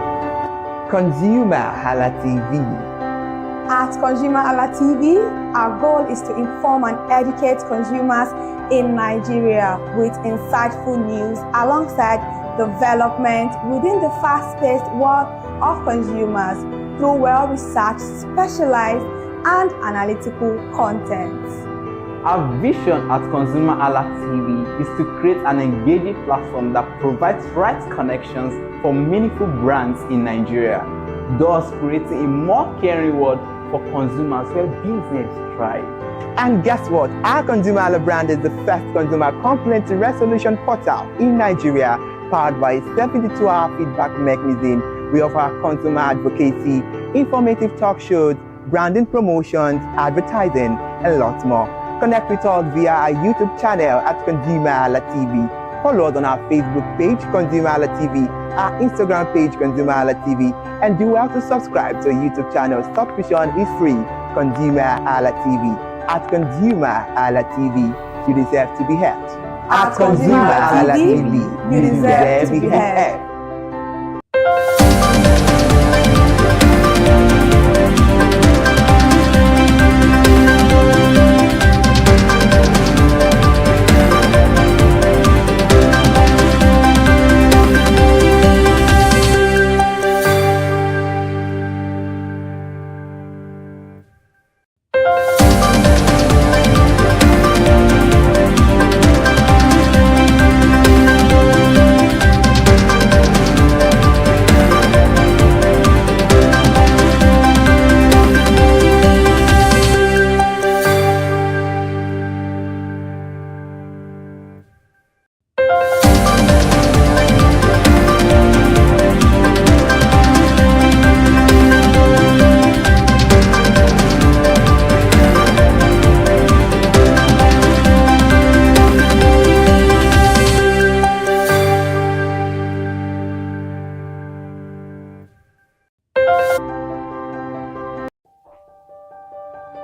ConsumerHallaTV. At ConsumerHallaTV, our goal is to inform and educate consumers in Nigeria with insightful news alongside development within the fast-paced world of consumers through well-researched, specialized, and analytical content. Our vision at ConsumerHallaTV is to create an engaging platform that provides right connections for meaningful brands in Nigeria, thus creating a more caring world for consumers where business thrive. And guess what? Our ConsumerHalla brand is the first consumer complaint resolution portal in Nigeria, powered by a 72-hour feedback mechanism. We offer consumer advocacy, informative talk shows, branding promotions, advertising, and lots more. Connect with us via our YouTube channel at ConsumerHallaTV. Follow us on our Facebook page, ConsumerHallaTV, our Instagram page, ConsumerHallaTV, and do well to subscribe to our YouTube channel. Subscription is free. ConsumerHallaTV. At ConsumerHallaTV, you deserve to be heard. At ConsumerHallaTV, you deserve to be heard.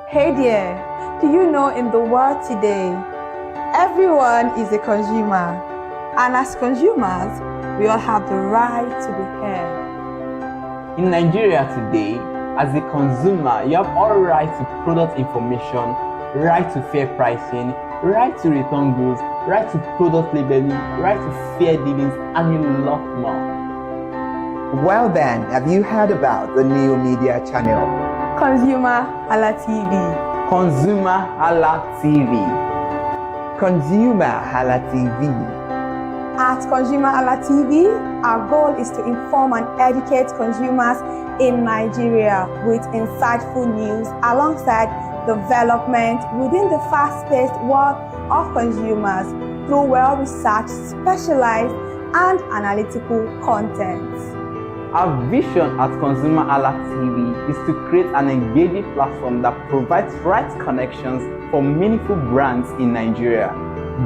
Hey there, do you know in the world today, everyone is a consumer, and as consumers, we all have the right to be heard. In Nigeria today, as a consumer, you have all right to product information, right to fair pricing, right to return goods, right to product labeling, right to fair dealings, and a lot more. Well then, have you heard about the new media channel? ConsumerHallaTV. ConsumerHallaTV. ConsumerHallaTV. At ConsumerHallaTV, our goal is to inform and educate consumers in Nigeria with insightful news alongside development within the fast-paced world of consumers through well-researched, specialized, and analytical content. Our vision at ConsumerHallaTV is to create an engaging platform that provides right connections for meaningful brands in Nigeria,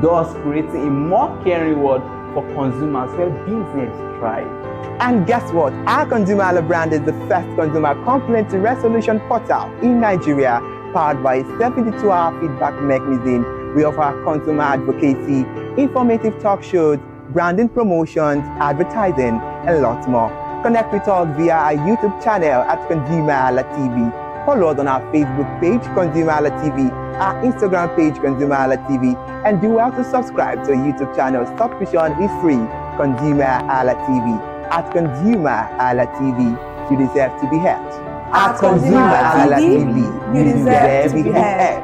thus creating a more caring world for consumers where business thrive. And guess what? Our ConsumerHalla brand is the first consumer complaint resolution portal in Nigeria, powered by a 72-hour feedback mechanism. We offer consumer advocacy, informative talk shows, branding promotions, advertising, and lots more. Connect with us via our YouTube channel at ConsumerHallaTV. Follow us on our Facebook page, ConsumerHallaTV, our Instagram page, ConsumerHallaTV, and do well to subscribe to our YouTube channel. Subscription is free. ConsumerHallaTV. At ConsumerHallaTV, you deserve to be heard. At ConsumerHallaTV, you deserve to be heard.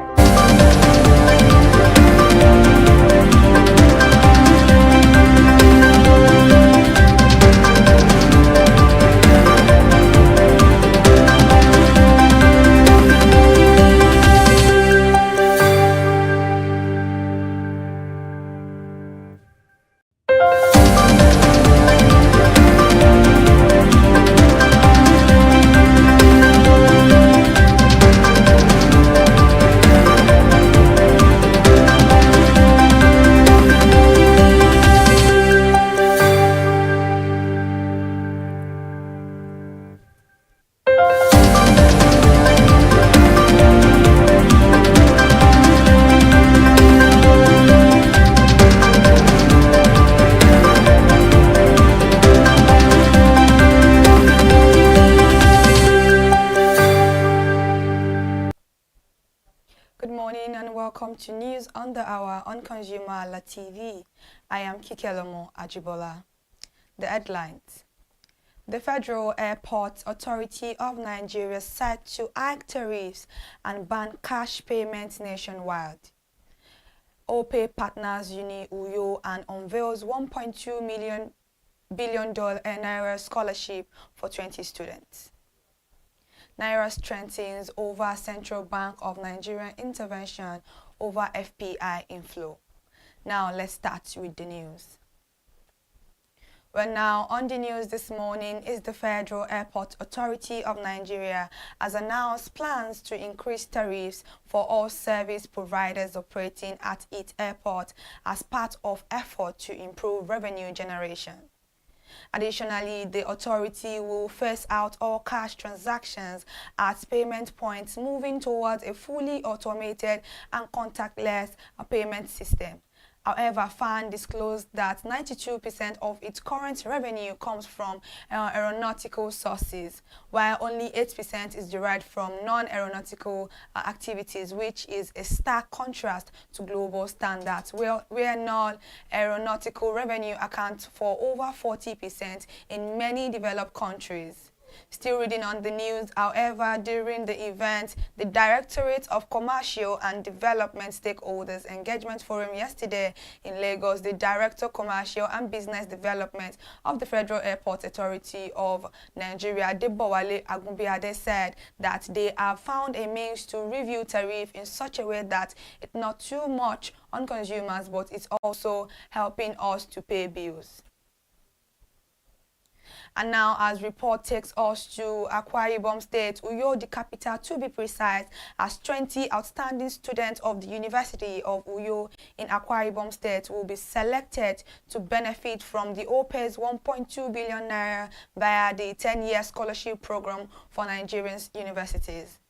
Good morning and welcome to News on the Hour on ConsumerHallaTV. I am Kikelomo Ajibola. The headlines. The Federal Airport Authority of Nigeria set to hike tariffs and ban cash payments nationwide. OPE partners Uni Uyo and unveils $1.2 billion Naira scholarship for 20 students. Naira strengthens over Central Bank of Nigeria intervention over FPI inflow. Now let's start with the news. Well, now on the news this morning is the Federal Airport Authority of Nigeria has announced plans to increase tariffs for all service providers operating at its airport as part of effort to improve revenue generation. Additionally, the authority will phase out all cash transactions at payment points, moving towards a fully automated and contactless payment system. However, FAN disclosed that 92% of its current revenue comes from aeronautical sources, while only 8% is derived from non-aeronautical activities, which is a stark contrast to global standards, where non-aeronautical revenue accounts for over 40% in many developed countries. Still reading on the news, however, during the event, the Directorate of Commercial and Development Stakeholders Engagement Forum yesterday in Lagos, the Director Commercial and Business Development of the Federal Airport Authority of Nigeria, Debowale Agunbiade, said that they have found a means to review tariff in such a way that it's not too much on consumers, but it's also helping us to pay bills. And now, as report takes us to Akwa Ibom State, Uyo, the capital to be precise, as 20 outstanding students of the University of Uyo in Akwa Ibom State will be selected to benefit from the OPE's 1.2 billion naira via the 10-year scholarship program for Nigerian universities.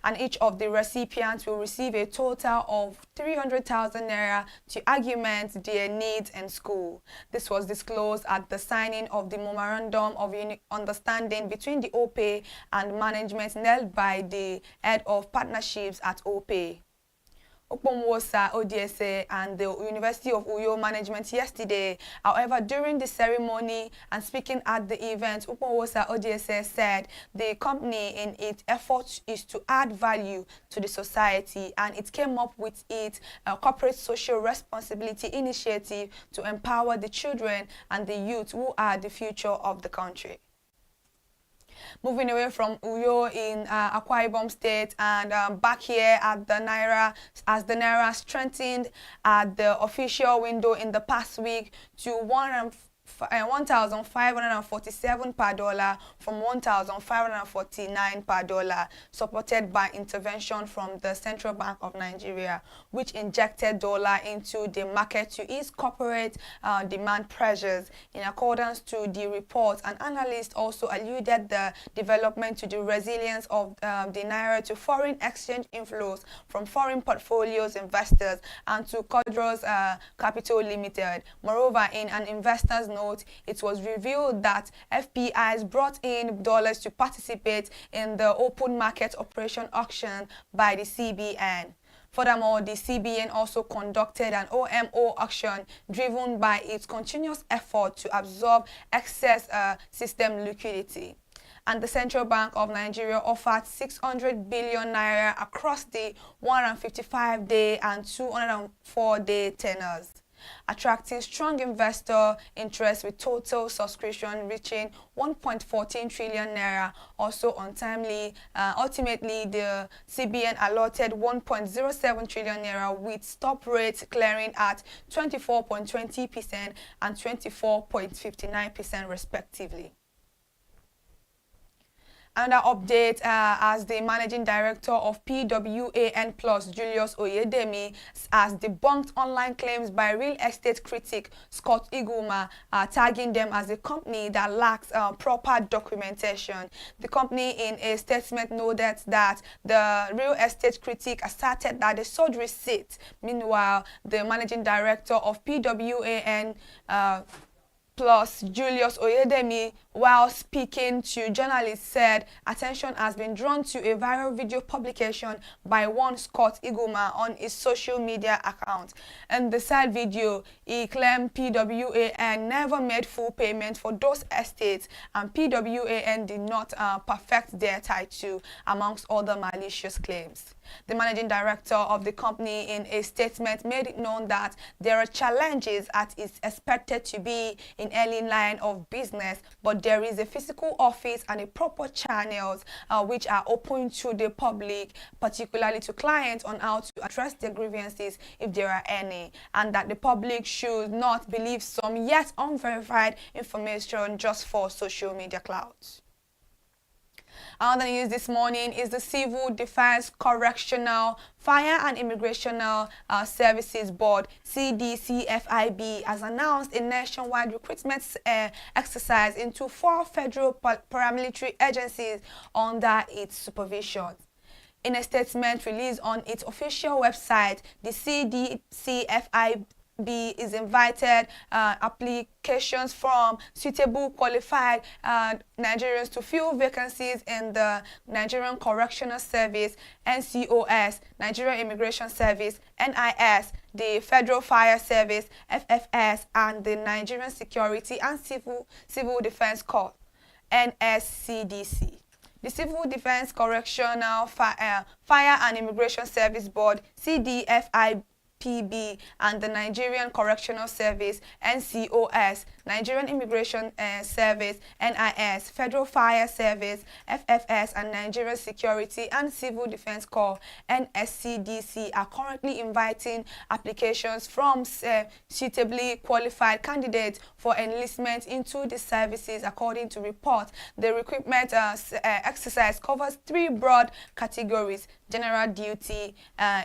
And each of the recipients will receive a total of 300,000 naira to augment their needs in school. This was disclosed at the signing of the Memorandum of Understanding between the OPE and management led by the head of partnerships at OPE. Okpomwosa ODSA and the University of Uyo management yesterday. However, during the ceremony and speaking at the event, Okpomwosa ODSA said the company in its efforts is to add value to the society, and it came up with its corporate social responsibility initiative to empower the children and the youth who are the future of the country. Moving away from Uyo in Akwa Ibom State and back here at the Naira, as the Naira strengthened at the official window in the past week to 1,547 per dollar from 1,549 per dollar, supported by intervention from the Central Bank of Nigeria, which injected dollar into the market to ease corporate demand pressures. In accordance to the report, an analyst also alluded the development to the resilience of the Naira to foreign exchange inflows from foreign portfolios investors and to Codros Capital Limited. Moreover, in an investor's note, it was revealed that FPIs brought in dollars to participate in the open market operation auction by the CBN. Furthermore, the CBN also conducted an OMO auction driven by its continuous effort to absorb excess system liquidity. And the Central Bank of Nigeria offered 600 billion naira across the 155-day and 204-day tenors, attracting strong investor interest with total subscription reaching 1.14 trillion naira. Also untimely, ultimately the CBN allotted 1.07 trillion naira with stop rates clearing at 24.20% and 24.59% respectively. Another update as the managing director of PWAN Plus, Julius Oyedemi, has debunked online claims by real estate critic Scott Iguma, tagging them as a company that lacks proper documentation. The company in a statement noted that the real estate critic asserted that they sold receipts. Meanwhile, the managing director of PWAN Plus, Julius Oyedemi, while speaking to journalists, said attention has been drawn to a viral video publication by one Scott Iguma on his social media account. In the said video, he claimed PWAN never made full payment for those estates and PWAN did not perfect their title, amongst other malicious claims. The managing director of the company in a statement made it known that there are challenges as it's expected to be in early line of business, but there is a physical office and a proper channels which are open to the public, particularly to clients, on how to address their grievances if there are any, and that the public should not believe some yet unverified information just for social media clouds. Another news this morning is the Civil Defense Correctional Fire and Immigrational Services Board, CDCFIB, has announced a nationwide recruitment exercise into 4 federal paramilitary agencies under its supervision. In a statement released on its official website, the CDCFIB is invited applications from suitable qualified Nigerians to fill vacancies in the Nigerian Correctional Service, NCOS, Nigerian Immigration Service, NIS, the Federal Fire Service, FFS, and the Nigerian Security and Civil Defense Corps, NSCDC. The Civil Defense Correctional Fire and Immigration Service Board, CDFIB, and the Nigerian Correctional Service, NCOS, Nigerian Immigration Service, NIS, Federal Fire Service, FFS, and Nigerian Security and Civil Defense Corps, NSCDC, are currently inviting applications from suitably qualified candidates for enlistment into the services. According to report, the recruitment exercise covers 3 broad categories: general duty,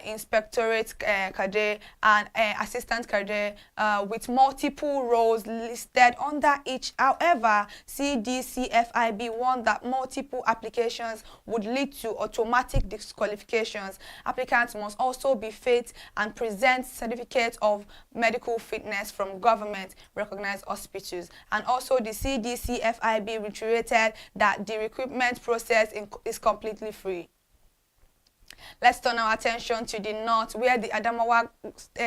inspectorate cadre, and assistant cadre, with multiple roles listed under each. However, CDCFIB warned that multiple applications would lead to automatic disqualifications. Applicants must also be fit and present certificates of medical fitness from government-recognized hospitals. And also, the CDCFIB reiterated that the recruitment process is completely free. Let's turn our attention to the north, where the Adamawa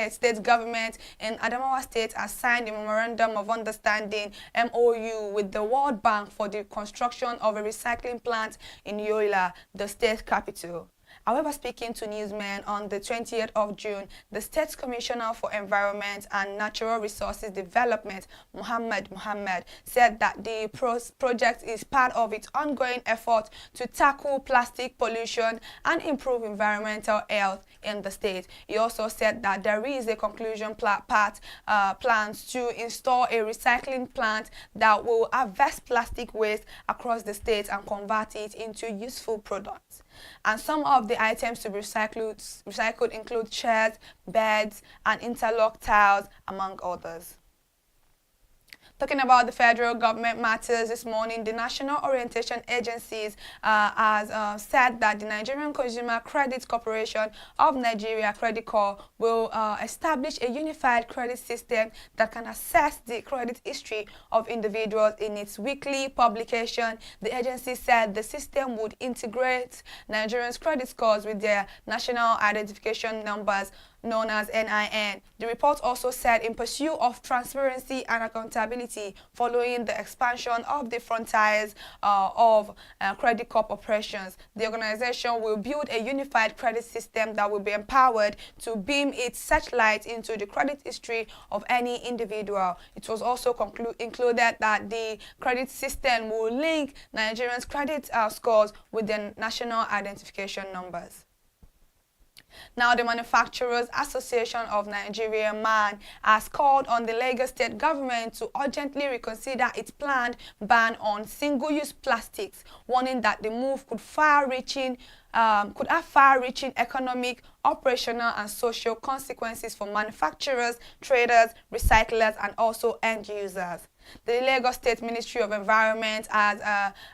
state government in Adamawa State has signed a memorandum of understanding, MOU, with the World Bank for the construction of a recycling plant in Yola, the state capital. However, speaking to newsmen on the 20th of June, the State Commissioner for Environment and Natural Resources Development, Mohammed, said that the project is part of its ongoing effort to tackle plastic pollution and improve environmental health in the state. He also said that there is a conclusion plans to install a recycling plant that will harvest plastic waste across the state and convert it into useful products. And some of the items to be recycled include chairs, beds, and interlock tiles, among others. Talking about the federal government matters this morning, the National Orientation Agencies has said that the Nigerian Consumer Credit Corporation of Nigeria, Credit Corp, will establish a unified credit system that can assess the credit history of individuals. In its weekly publication, the agency said the system would integrate Nigerians' credit scores with their national identification numbers, known as NIN. The report also said, in pursuit of transparency and accountability following the expansion of the frontiers of credit corp operations, the organization will build a unified credit system that will be empowered to beam its searchlight into the credit history of any individual. It was also included that the credit system will link Nigerians' credit scores with their national identification numbers. Now, the Manufacturers Association of Nigeria, MAN, has called on the Lagos state government to urgently reconsider its planned ban on single-use plastics, warning that the move could have far-reaching economic, operational, and social consequences for manufacturers, traders, recyclers, and also end users. The Lagos State Ministry of Environment had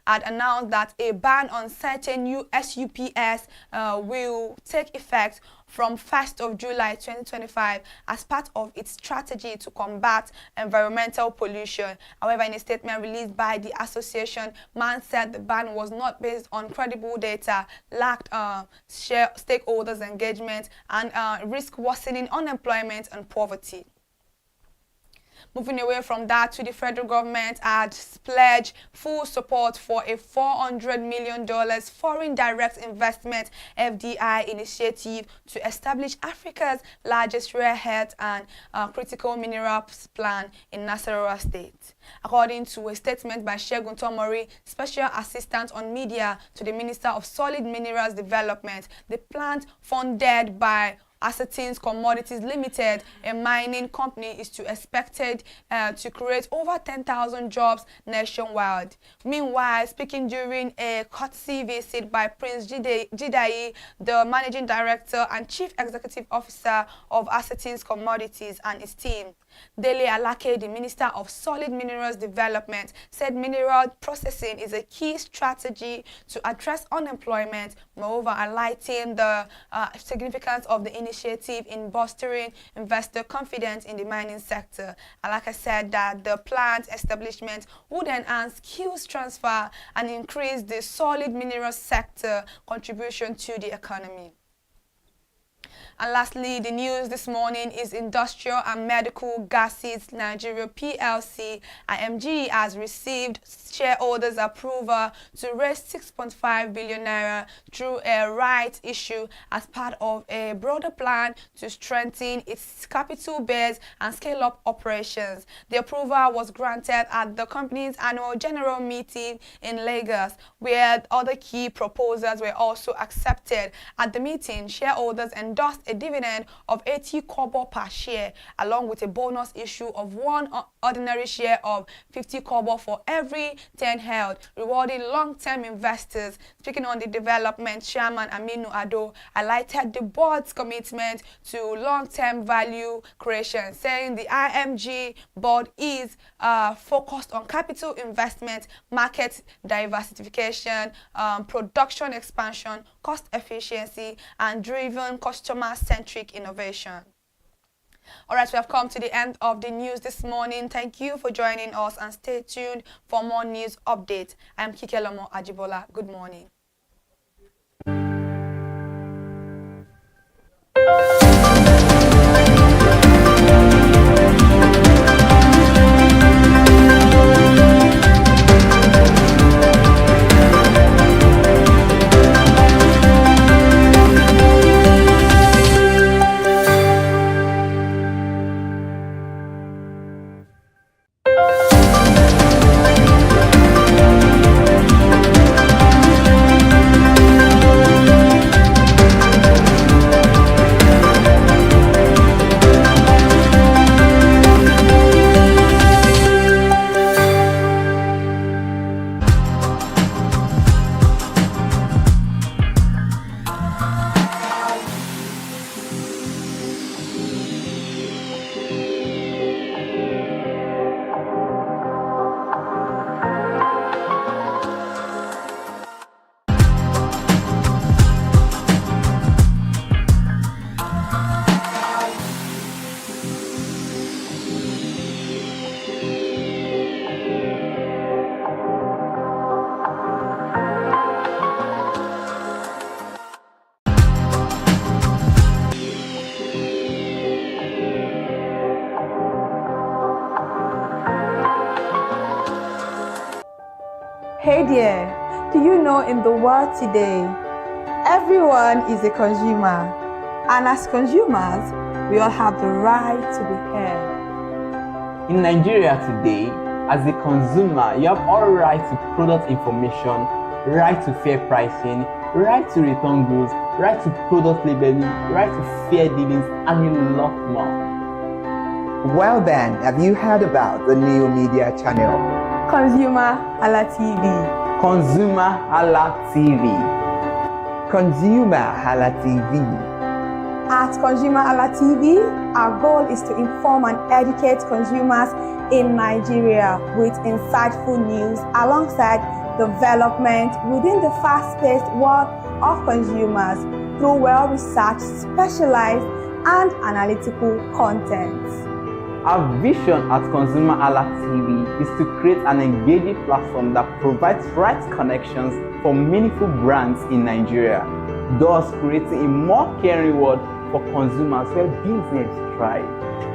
announced that a ban on certain new SUPs will take effect from 1st of July 2025 as part of its strategy to combat environmental pollution. However, in a statement released by the association, MAN said the ban was not based on credible data, lacked stakeholders' engagement, and risk worsening unemployment and poverty. Moving away from that, to the federal government had pledged full support for a $400 million foreign direct investment FDI initiative to establish Africa's largest rare earth and critical minerals plan in Nasarawa State. According to a statement by Segun Tomori, Special Assistant on Media to the Minister of Solid Minerals Development, the plant funded by Assetins Commodities Limited, a mining company, is expected to create over 10,000 jobs nationwide. Meanwhile, speaking during a courtesy visit by Prince Jidai, the Managing Director and Chief Executive Officer of Assetins Commodities, and his team, Dele Alake, the Minister of Solid Minerals Development, said mineral processing is a key strategy to address unemployment, moreover highlighting the significance of the initiative in bolstering investor confidence in the mining sector. Alake said that the plant establishment would enhance skills transfer and increase the solid minerals sector contribution to the economy. And lastly, the news this morning is Industrial and Medical Gases Nigeria PLC, IMG, has received shareholders' approval to raise 6.5 billion naira through a rights issue as part of a broader plan to strengthen its capital base and scale up operations. The approval was granted at the company's annual general meeting in Lagos, where other key proposals were also accepted. At the meeting, shareholders endorsed a dividend of 80 kobo per share, along with a bonus issue of one ordinary share of 50 kobo for every 10 held, rewarding long-term investors. Speaking on the development, Chairman Aminu Ado highlighted the board's commitment to long-term value creation, saying the IMG board is focused on capital investment, market diversification, production expansion, cost efficiency, and driven customer-centric innovation. All right, we have come to the end of the news this morning. Thank you for joining us and stay tuned for more news updates. I'm Kikelomo Ajibola. Good morning. Hey there, do you know in the world today, everyone is a consumer, and as consumers, we all have the right to be heard. In Nigeria today, as a consumer, you have all right to product information, right to fair pricing, right to return goods, right to product labeling, right to fair dealings, and a lot more. Well then, have you heard about the new media channel? ConsumerHallaTV. ConsumerHallaTV. ConsumerHallaTV. At ConsumerHallaTV, our goal is to inform and educate consumers in Nigeria with insightful news alongside development within the fast-paced world of consumers through well-researched, specialized, and analytical content. Our vision at ConsumerHallaTV is to create an engaging platform that provides right connections for meaningful brands in Nigeria, thus creating a more caring world for consumers where business thrive.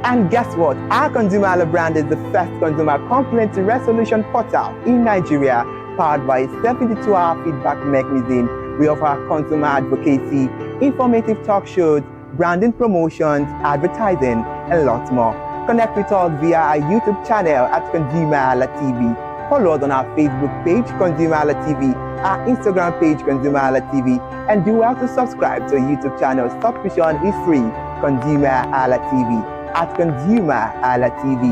And guess what? Our ConsumerHalla brand is the first consumer complaint resolution portal in Nigeria, powered by a 72-hour feedback mechanism. We offer consumer advocacy, informative talk shows, branding promotions, advertising, and lots more. Connect with us via our YouTube channel at ConsumerHallaTV. Follow us on our Facebook page, ConsumerHallaTV, our Instagram page, ConsumerHallaTV, and do well to subscribe to our YouTube channel. Subscription is free. ConsumerHallaTV. At ConsumerHallaTV,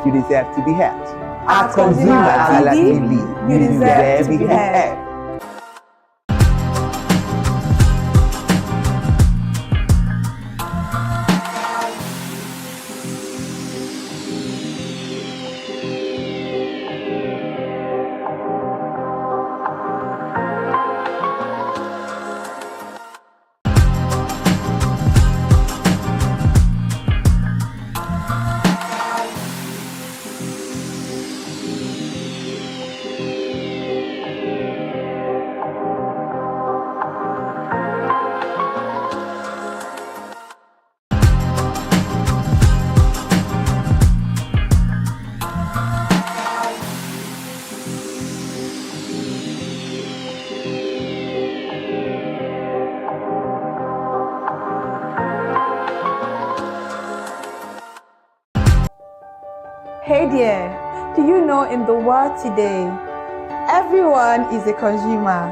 you deserve to be heard. At ConsumerHallaTV, you deserve to be heard. Hey there, do you know in the world today, everyone is a consumer,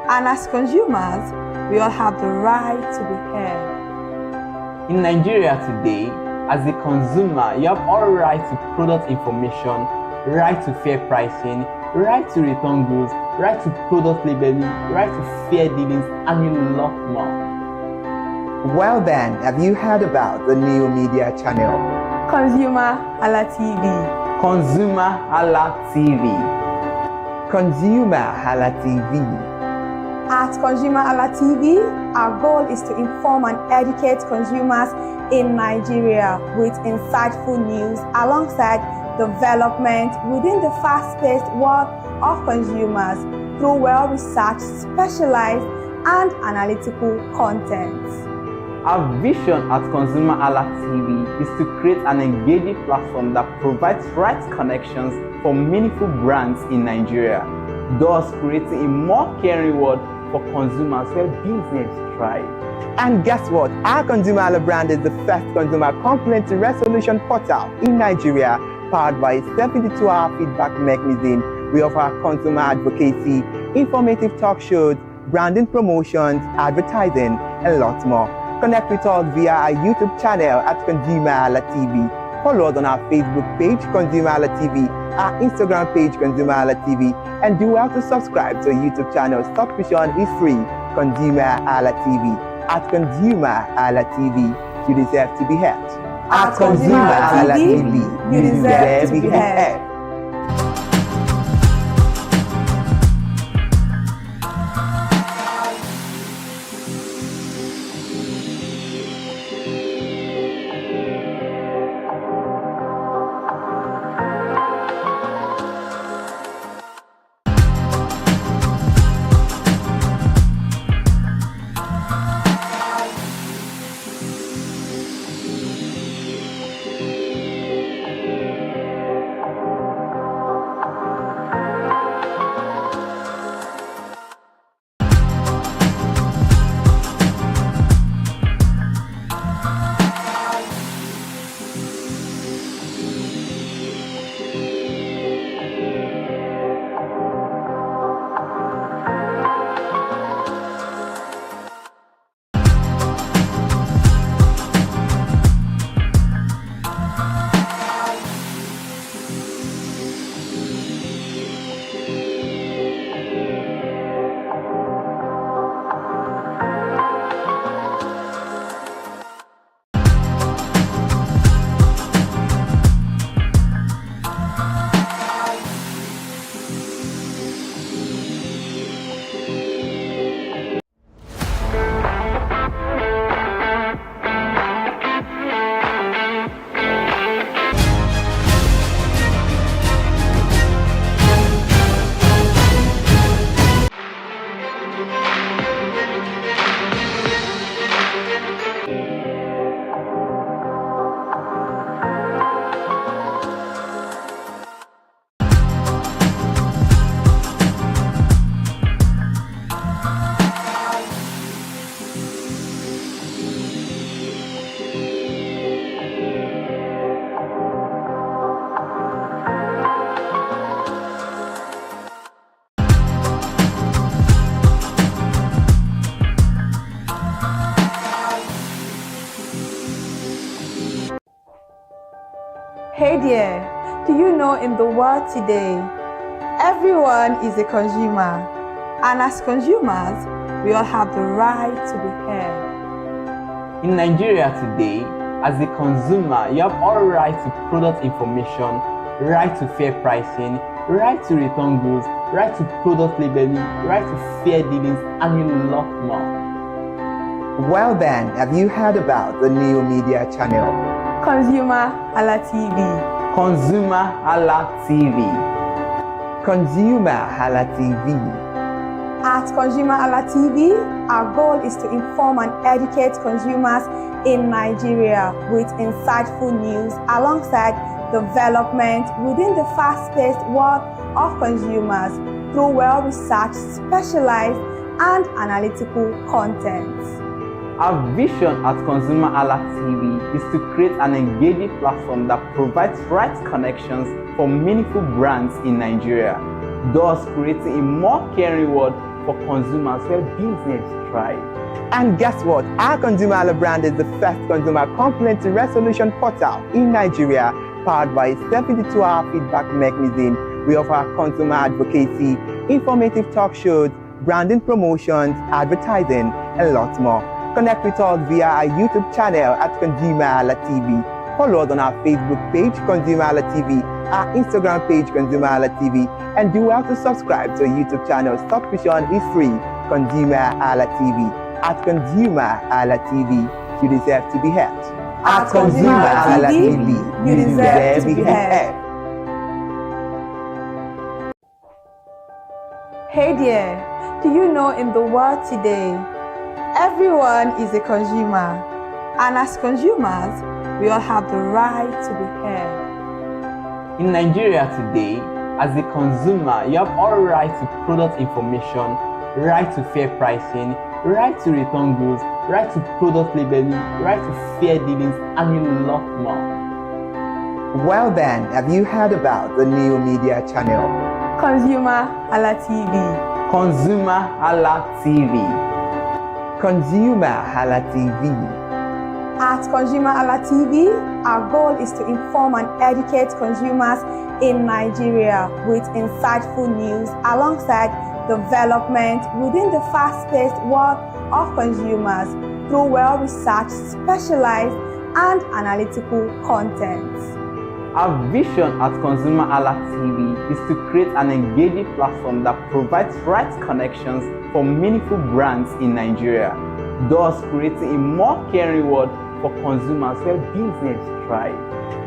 and as consumers, we all have the right to be heard. In Nigeria today, as a consumer, you have all right to product information, right to fair pricing, right to return goods, right to product labeling, right to fair dealings, and a lot more. Well then, have you heard about the new media channel? ConsumerHallaTV. ConsumerHallaTV. ConsumerHallaTV. At ConsumerHallaTV, our goal is to inform and educate consumers in Nigeria with insightful news alongside development within the fast-paced world of consumers through well-researched, specialized, and analytical content. Our vision at ConsumerHallaTV is to create an engaging platform that provides right connections for meaningful brands in Nigeria, thus creating a more caring world for consumers where business thrive. And guess what? Our ConsumerHalla brand is the first consumer complaint resolution portal in Nigeria, powered by a 72-hour feedback mechanism. We offer consumer advocacy, informative talk shows, branding promotions, advertising, and lots more. Connect with us via our YouTube channel at ConsumerHallaTV. Follow us on our Facebook page, ConsumerHallaTV, our Instagram page, ConsumerHallaTV, and do well to subscribe to our YouTube channel. Subscription is free. ConsumerHallaTV. At ConsumerHallaTV, you deserve to be heard. At ConsumerHallaTV, you deserve to be heard. Hey there, do you know in the world today, everyone is a consumer, and as consumers, we all have the right to be heard. In Nigeria today, as a consumer, you have all right to product information, right to fair pricing, right to return goods, right to product labeling, right to fair dealings, and a lot more. Well then, have you heard about the new media channel? ConsumerHallaTV. ConsumerHallaTV. ConsumerHallaTV. At ConsumerHallaTV, our goal is to inform and educate consumers in Nigeria with insightful news alongside development within the fast-paced world of consumers through well-researched, specialized, and analytical content. Our vision at ConsumerHallaTV is to create an engaging platform that provides right connections for meaningful brands in Nigeria, thus creating a more caring world for consumers where business thrive. And guess what? Our ConsumerHalla brand is the first consumer complaint resolution portal in Nigeria, powered by a 72-hour feedback mechanism. We offer consumer advocacy, informative talk shows, branding promotions, advertising, and lots more. Connect with us via our YouTube channel at ConsumerHallaTV. Follow us on our Facebook page, ConsumerHallaTV, our Instagram page, ConsumerHallaTV, and do well to subscribe to our YouTube channel. Subscription is free. ConsumerHallaTV. At ConsumerHallaTV, you deserve to be heard. At ConsumerHallaTV, you deserve to be heard. Hey there, do you know in the world today, everyone is a consumer, and as consumers, we all have the right to be heard. In Nigeria today, as a consumer, you have all right to product information, right to fair pricing, right to return goods, right to product labeling, right to fair dealings, and a lot more. Well then, have you heard about the new media channel? ConsumerHallaTV. ConsumerHallaTV. ConsumerHallaTV. At ConsumerHallaTV, our goal is to inform and educate consumers in Nigeria with insightful news alongside development within the fast-paced world of consumers through well-researched, specialized, and analytical content. Our vision at ConsumerHallaTV is to create an engaging platform that provides right connections for meaningful brands in Nigeria, thus creating a more caring world for consumers where business thrive.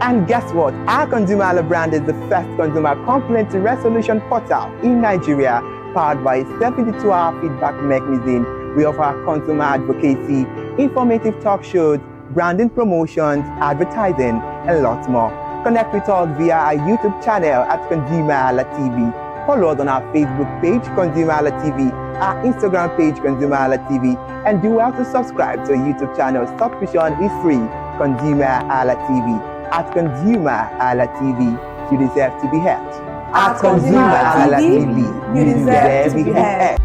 And guess what? Our ConsumerHalla brand is the first consumer complaint resolution portal in Nigeria, powered by a 72-hour feedback mechanism. We offer consumer advocacy, informative talk shows, branding promotions, advertising, and lots more. Connect with us via our YouTube channel at ConsumerHallaTV. Follow us on our Facebook page, ConsumerHallaTV, our Instagram page, ConsumerHallaTV, and do well to subscribe to our YouTube channel. Subscription is free. ConsumerHallaTV. At ConsumerHallaTV, you deserve to be heard. At ConsumerHallaTV, you deserve to be heard.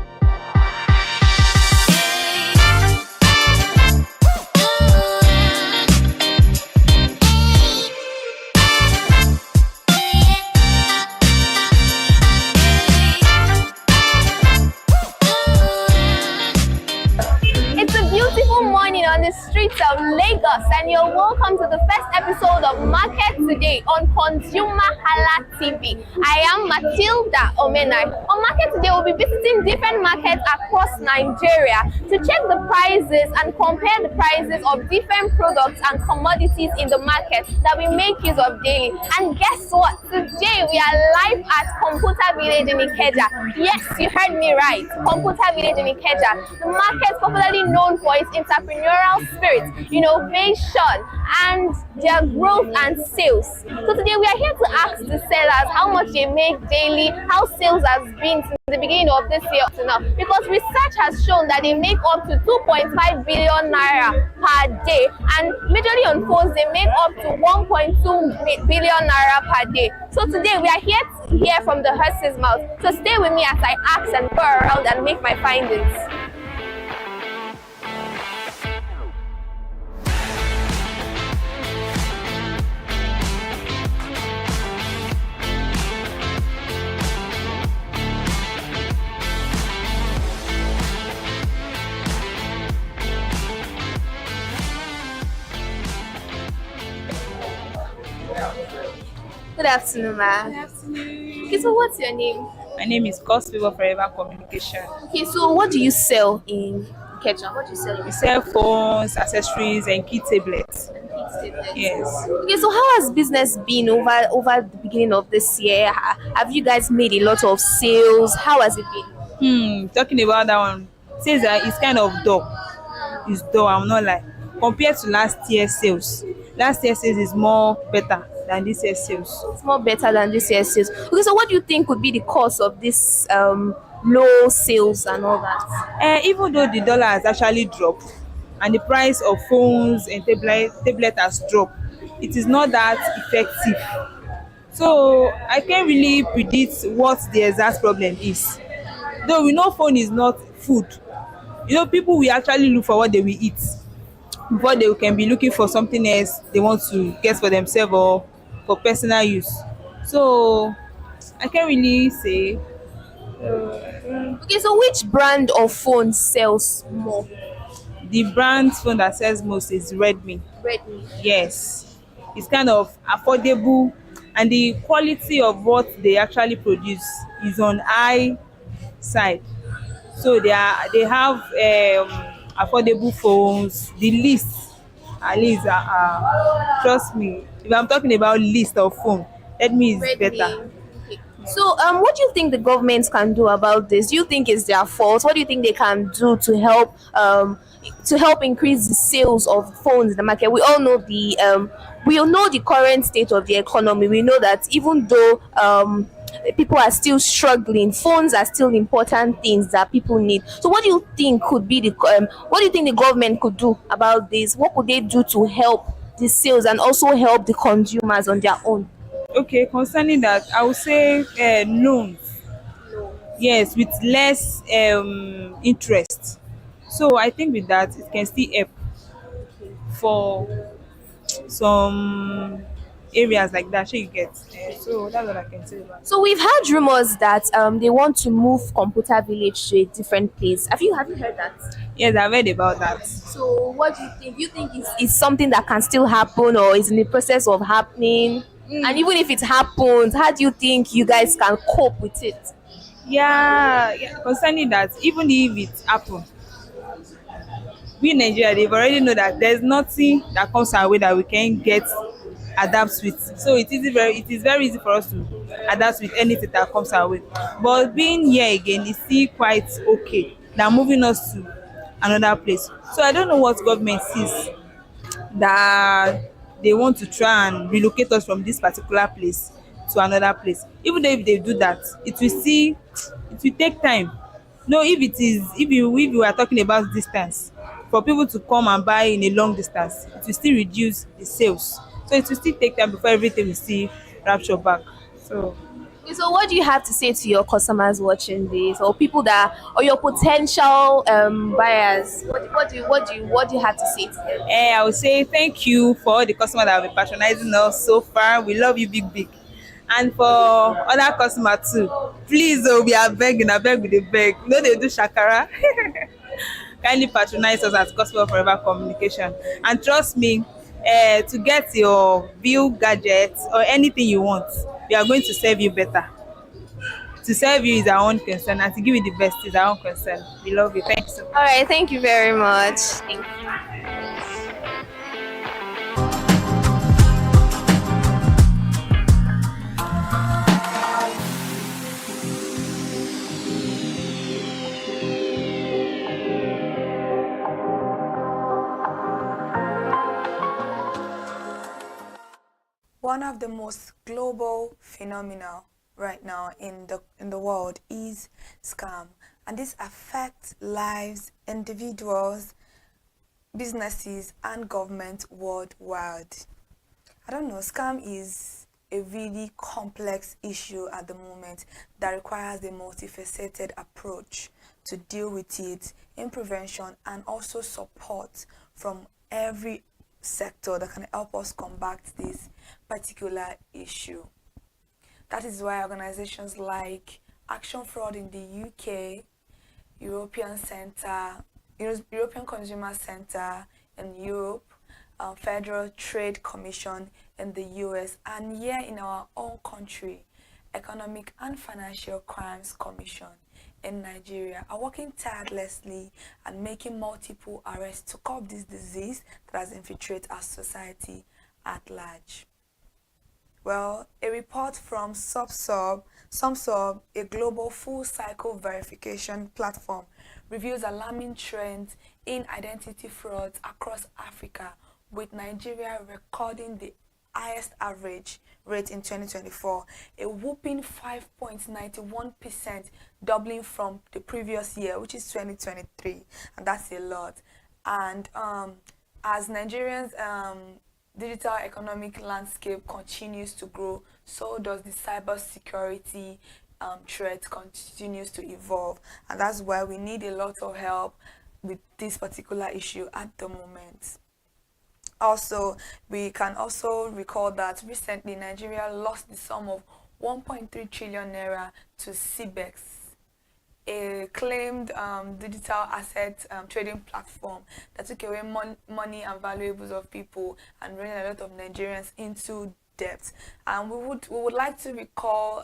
On the streets of Lagos, and you're welcome to the first episode of Market Today on ConsumerHallaTV. I am Matilda Omenai. On Market Today, we'll be visiting different markets across Nigeria to check the prices and compare the prices of different products and commodities in the market that we make use of daily. And guess what? Today we are live at Computer Village in Ikeja. Yes, you heard me right. Computer Village in Ikeja. The market is popularly known for its entrepreneurial spirit, innovation, and their growth and sales. So today we are here to ask the sellers how much they make daily, how sales has been since the beginning of this year up to now. Because research has shown that they make up to 2.5 billion naira per day, and majorly on phones they make up to 1.2 billion naira per day. So today we are here to hear from the horse's mouth. So stay with me as I ask and go around and make my findings. Good afternoon, ma. Good afternoon. Okay, so what's your name? My name is Cos People Forever Communication. Okay, so what do you sell in Ketchup? What do you sell We in sell phones, accessories, and key tablets. Yes. Okay, so how has business been over the beginning of this year? Have you guys made a lot of sales? How has it been? Talking about that one, says that it's kind of dull. It's dull, I'm not like. Compared to last year's sales, last year's sales is more better than this year's sales. It's more better than this year's sales. Okay, so what do you think could be the cause of this low sales and all that? Even though the dollar has actually dropped and the price of phones and tablet has dropped, it is not that effective. So I can't really predict what the exact problem is. Though we know phone is not food. You know, people will actually look for what they will eat before they can be looking for something else they want to get for themselves or for personal use. So I can't really say. Okay, so which brand of phone sells more? The brand phone that sells most is Redmi. Redmi. Yes, it's kind of affordable, and the quality of what they actually produce is on high side. So they have affordable phones. The list, at least, trust me, if I'm talking about list of phone, Redmi is better. Okay. So, what do you think the government can do about this? Do you think it's their fault? What do you think they can do to help increase the sales of phones in the market? We all know the current state of the economy. We know that even though people are still struggling, phones are still important things that people need. So, what do you think could be what do you think the government could do about this? What could they do to help the sales and also help the consumers on their own? Okay, concerning that, I would say loans. Yes, with less interest. So I think with that, it can still help for some areas like that. Sure, you get. So that's what I can say about it. So we've heard rumors that they want to move Computer Village to a different place. Have you heard that? Yes, I've heard about that. So what do you think? Do you think it's something that can still happen or is in the process of happening? And even if it happens, how do you think you guys can cope with it? Yeah, concerning that, even if it happen, we in Nigeria, they've already know that there's nothing that comes our way that we can get adapt with. So it is very easy for us to adapt with anything that comes our way. But being here again is still quite okay. They're moving us to another place. So I don't know what government sees that they want to try and relocate us from this particular place to another place. Even though if they do that, it will take time. No, if you are talking about distance, for people to come and buy in a long distance, it will still reduce the sales. So it will still take time before everything will still rapture back. So Okay, so what do you have to say to your customers watching this, or people or your potential buyers? What do you have to say to them? I would say thank you for all the customers that have been patronizing us so far. We love you big big. And for other customers too, please we are begging, I beg with the beg. No, they do shakara. Kindly patronize us at Gospel Forever Communication. And trust me, to get your view gadgets or anything you want, we are going to serve you better. To serve you is our own concern, and to give you the best is our own concern. We love you. Thank you so much. All right, thank you very much. Thank you. One of the most global phenomena right now in the world is scam, and this affects lives, individuals, businesses, and government worldwide. I don't know, scam is a really complex issue at the moment that requires a multifaceted approach to deal with it in prevention and also support from every sector that can help us combat this particular issue. That is why organizations like Action Fraud in the UK, European Consumer Center in Europe, Federal Trade Commission in the US, and here in our own country, Economic and Financial Crimes Commission in Nigeria are working tirelessly and making multiple arrests to curb this disease that has infiltrated our society at large. Well, a report from SumSub, a global full-cycle verification platform, reveals alarming trends in identity frauds across Africa, with Nigeria recording the highest average rate in 2024, a whopping 5.91%, doubling from the previous year, which is 2023, and that's a lot. And as Nigerians' digital economic landscape continues to grow, so does the cybersecurity threat continues to evolve, and that's why we need a lot of help with this particular issue at the moment. Also, we can also recall that recently Nigeria lost the sum of 1.3 trillion naira to CBEX, a claimed digital asset trading platform that took away money and valuables of people and ran a lot of Nigerians into debt. And we would like to recall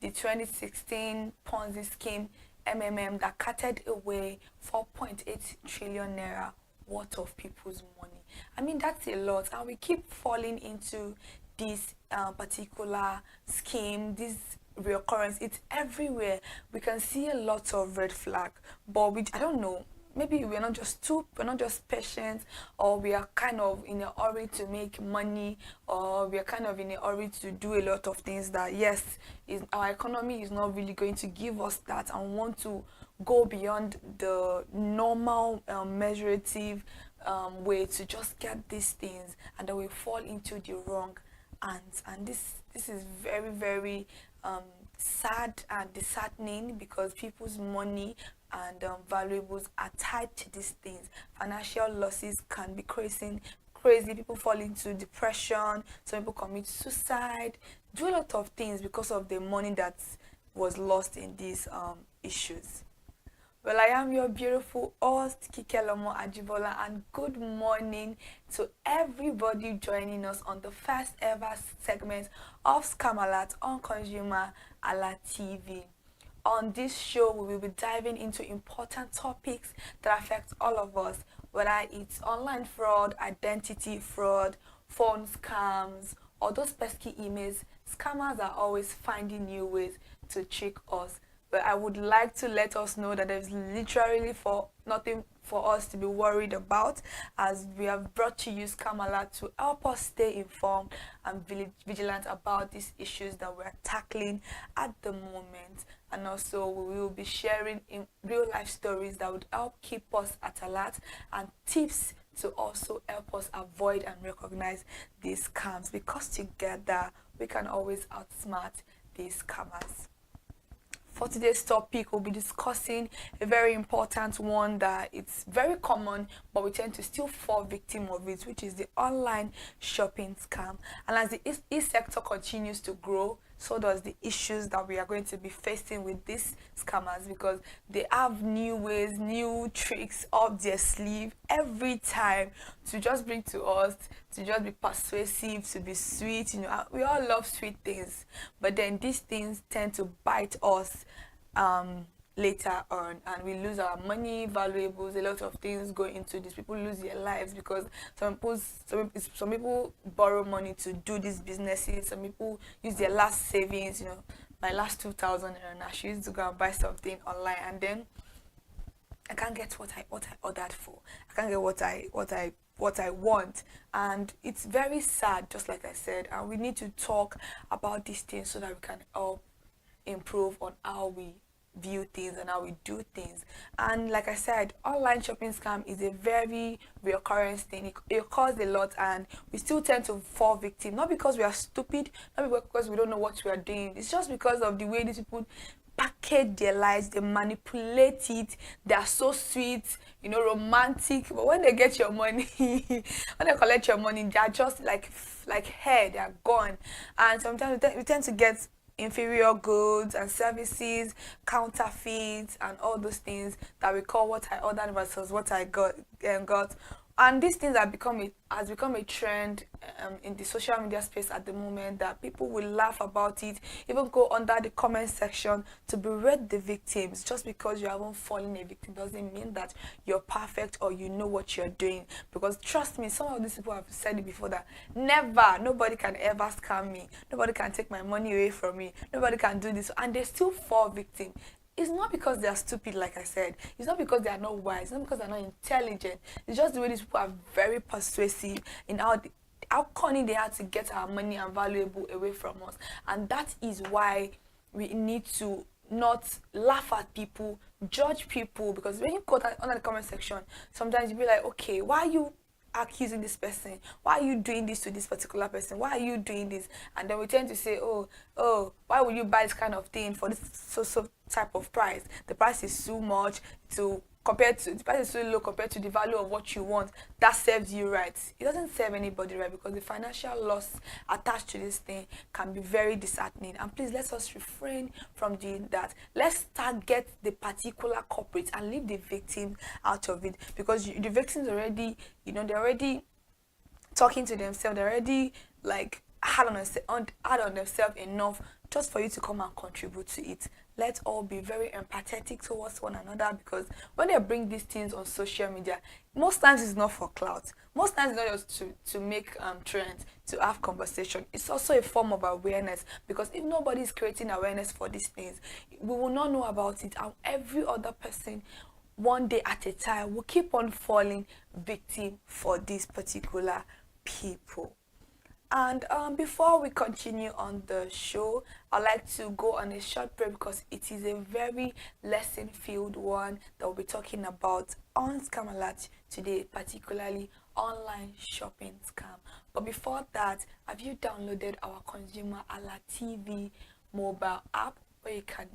the 2016 Ponzi scheme MMM that carted away 4.8 trillion naira worth of people's money. I mean, that's a lot, and we keep falling into this particular scheme, this reoccurrence. It's everywhere. We can see a lot of red flag, but I don't know, maybe we're not just patient, or we are kind of in a hurry to make money, or we are kind of in a hurry to do a lot of things that, yes, our economy is not really going to give us that, and want to go beyond the normal measurative way to just get these things, and then we fall into the wrong hands. And this is very, very sad and disheartening, because people's money and valuables are tied to these things. Financial losses can be crazy. People fall into depression, some people commit suicide, do a lot of things because of the money that was lost in these issues. Well, I am your beautiful host, Kikelomo Ajibola, and good morning to everybody joining us on the first ever segment of Scam Alert on ConsumerHallaTV. On this show, we will be diving into important topics that affect all of us, whether it's online fraud, identity fraud, phone scams, or those pesky emails. Scammers are always finding new ways to trick us. But I would like to let us know that there's literally nothing for us to be worried about, as we have brought to you Scam Alert to help us stay informed and vigilant about these issues that we're tackling at the moment. And also, we will be sharing in real life stories that would help keep us at alert, and tips to also help us avoid and recognize these scams, because together we can always outsmart these scammers. For today's topic, we'll be discussing a very important one that it's very common, but we tend to still fall victim of it, which is the online shopping scam. And as the e-sector continues to grow, so does the issues that we are going to be facing with these scammers, because they have new ways, new tricks up their sleeve every time to just bring to us, to just be persuasive, to be sweet. You know, we all love sweet things, but then these things tend to bite us later on, and we lose our money, valuables, a lot of things go into this. People lose their lives because some people borrow money to do these businesses. Some people use their last savings, you know, my last 2,000 and I used to go and buy something online, and then I can't get what I ordered for. I can't get what I want, and it's very sad, just like I said. And we need to talk about these things so that we can help improve on how we view things and how we do things. And like I said, online shopping scam is a very reoccurring thing. It occurs a lot, and we still tend to fall victim, not because we are stupid, not because we don't know what we are doing. It's just because of the way these people package their lives, they manipulate it. They are so sweet, you know, romantic, but when they get your money, when they collect your money, they are just like hair, they are gone. And sometimes we tend to get inferior goods and services, counterfeits, and all those things that we call what I ordered versus what I got And these things has become a trend in the social media space at the moment, that people will laugh about it, even go under the comment section to berate the victims. Just because you haven't fallen a victim doesn't mean that you're perfect or you know what you're doing. Because trust me, some of these people have said it before, that nobody can ever scam me, nobody can take my money away from me, nobody can do this, and they still fall victim. It's not because they are stupid, like I said. It's not because they are not wise. It's not because they're not intelligent. It's just the way these people are very persuasive in how cunning they are to get our money and valuable away from us. And that is why we need to not laugh at people, judge people. Because when you go under the comment section, sometimes you'll be like, okay, why are you accusing this person? Why are you doing this to this particular person? Why are you doing this? And then we tend to say, oh, why would you buy this kind of thing for this so type of price? The price is too much the price is too low compared to the value of what you want. That serves you right. It doesn't serve anybody right, because the financial loss attached to this thing can be very disheartening. And please, let us refrain from doing that. Let's target the particular culprit and leave the victim out of it, because the victims already, they're already talking to themselves. They're already like hard on themselves enough just for you to come and contribute to it. Let's all be very empathetic towards one another, because when they bring these things on social media, most times it's not for clout. Most times it's not just to make trends, to have conversation. It's also a form of awareness, because if nobody is creating awareness for these things, we will not know about it, and every other person, one day at a time, will keep on falling victim for these particular people. And before we continue on the show, I'd like to go on a short break, because it is a very lesson-filled one that we'll be talking about on Scam Alert today, particularly online shopping scam. But before that, have you downloaded our ConsumerHallaTV mobile app, where you can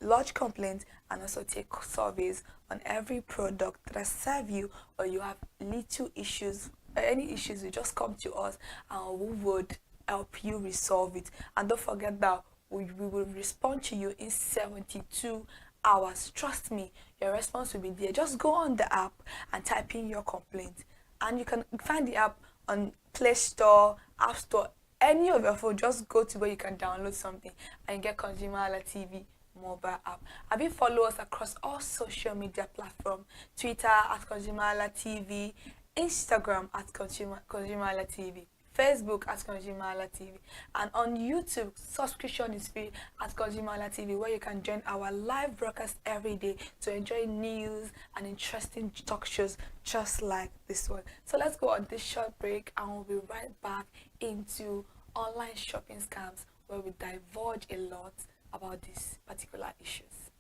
lodge complaints and also take surveys on every product that has served you, or you have little issues, any issues, you just come to us and we would help you resolve it. And don't forget that we will respond to you in 72 hours. Trust me, your response will be there. Just go on the app and type in your complaint, and you can find the app on Play Store, App Store, any of your phone. Just go to where you can download something and get ConsumerHallaTV mobile app. Have you followed us across all social media platforms? Twitter at ConsumerHallaTV, Instagram at ConsumerHallaTV, Facebook at ConsumerHallaTV, and on YouTube, subscription is free at ConsumerHallaTV, where you can join our live broadcast every day to enjoy news and interesting talk shows just like this one. So let's go on this short break, and we'll be right back into online shopping scams, where we divulge a lot about these particular issues.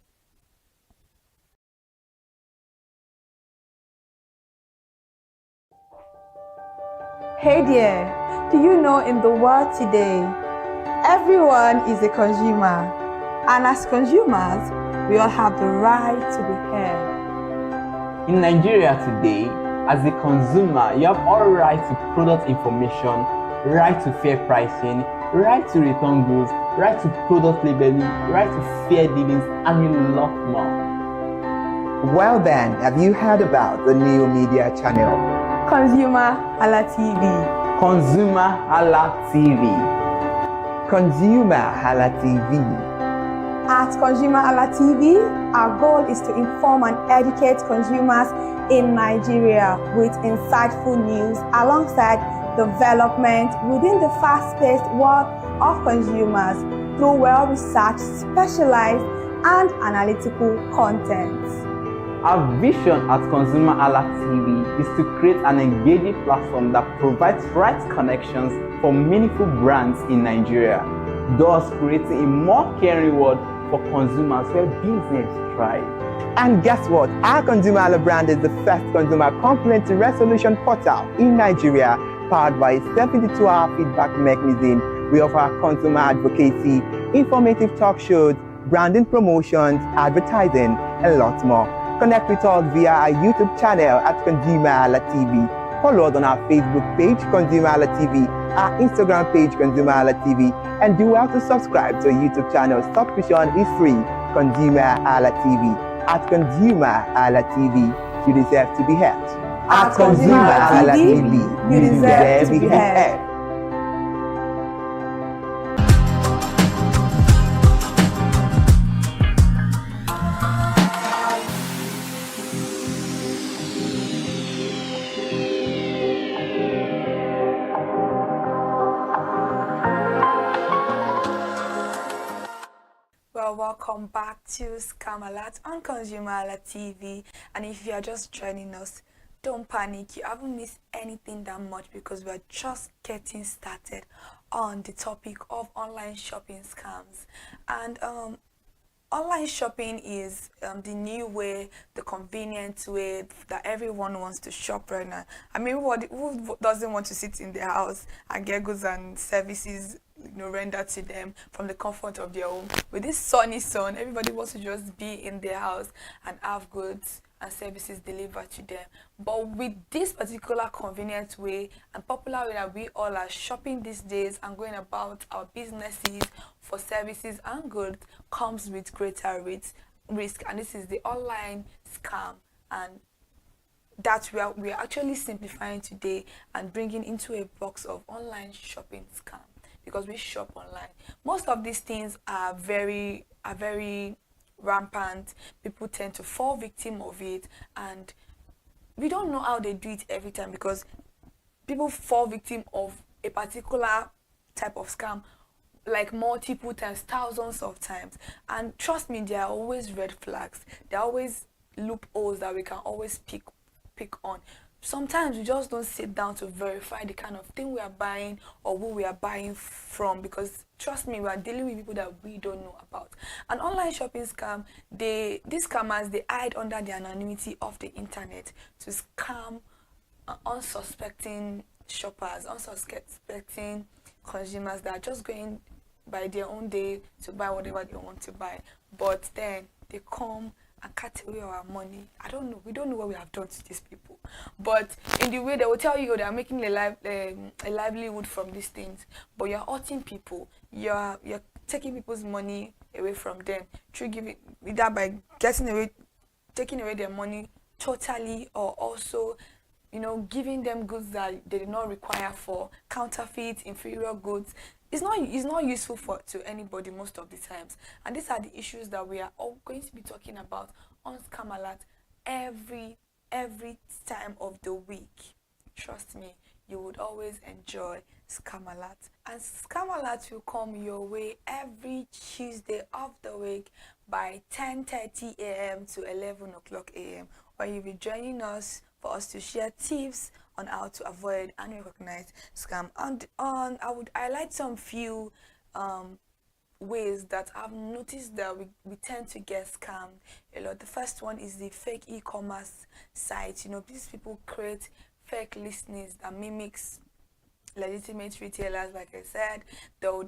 Hey there, do you know in the world today, everyone is a consumer, and as consumers, we all have the right to be heard. In Nigeria today, as a consumer, you have all right to product information, right to fair pricing, right to return goods, right to product labeling, right to fair dealings, and a lot more. Well then, have you heard about the new media channel? ConsumerHallaTV. ConsumerHallaTV. ConsumerHallaTV. At ConsumerHallaTV, our goal is to inform and educate consumers in Nigeria with insightful news alongside development within the fast-paced world of consumers through well-researched, specialized, and analytical content. Our vision at ConsumerHallaTV is to create an engaging platform that provides right connections for meaningful brands in Nigeria, thus creating a more caring world for consumers where business thrives. And guess what? Our ConsumerHalla brand is the first consumer complaint resolution portal in Nigeria, powered by a 72-hour feedback mechanism. We offer consumer advocacy, informative talk shows, branding promotions, advertising, and lots more. Connect with us via our YouTube channel at ConsumerHallaTV. Follow us on our Facebook page, ConsumerHallaTV, our Instagram page, ConsumerHallaTV, and do well to subscribe to our YouTube channel. Subscription is free. ConsumerHallaTV. At ConsumerHallaTV, you deserve to be heard. At ConsumerHallaTV, you deserve to be heard. Well, welcome back to Scam Alert on ConsumerHallaTV. And if you are just joining us, don't panic. You haven't missed anything that much because we are just getting started on the topic of online shopping scams. And online shopping is the new way, the convenient way that everyone wants to shop right now. I mean, who doesn't want to sit in their house and get goods and services rendered to them from the comfort of their home? With this sunny sun, everybody wants to just be in their house and have goods and services delivered to them. But with this particular convenient way and popular way that we all are shopping these days and going about our businesses for services and goods, comes with greater risk, and this is the online scam, and that we are actually simplifying today and bringing into a box of online shopping scam, because we shop online. Most of these things are very rampant. People tend to fall victim of it, and we don't know how they do it every time, because people fall victim of a particular type of scam like multiple times, thousands of times. And trust me, there are always red flags. There are always loopholes that we can always pick on. Sometimes we just don't sit down to verify the kind of thing we are buying or who we are buying from, because trust me, we are dealing with people that we don't know about. An online shopping scam, these scammers, they hide under the anonymity of the internet to scam unsuspecting shoppers, unsuspecting consumers that are just going by their own day to buy whatever they want to buy. But then they come and cut away our money. I don't know. We don't know what we have done to these people. But in the way they will tell you they are making a livelihood from these things, but you're hurting people. You're taking people's money away from them through giving that by taking away their money totally, or also giving them goods that they did not require, for counterfeit, inferior goods. It's not useful to anybody most of the times. And these are the issues that we are all going to be talking about on Scam Alert every time of the week. Trust me, you would always enjoy Scam Alert. And Scam Alert will come your way every Tuesday of the week by 10:30 a.m. to 11 o'clock a.m. where you'll be joining us for us to share tips on how to avoid and recognize scam. And I would highlight some few ways that I've noticed that we tend to get scammed a lot. The first one is the fake e-commerce sites. These people create fake listings that mimics legitimate retailers. Like I said, they'll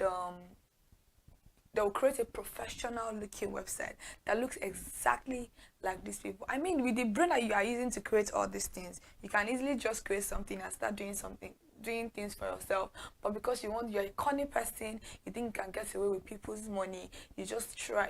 create a professional looking website that looks exactly like these people. I mean, with the brain that you are using to create all these things, you can easily just create something and start doing things for yourself. But because you're a cunning person, you think you can get away with people's money, you just try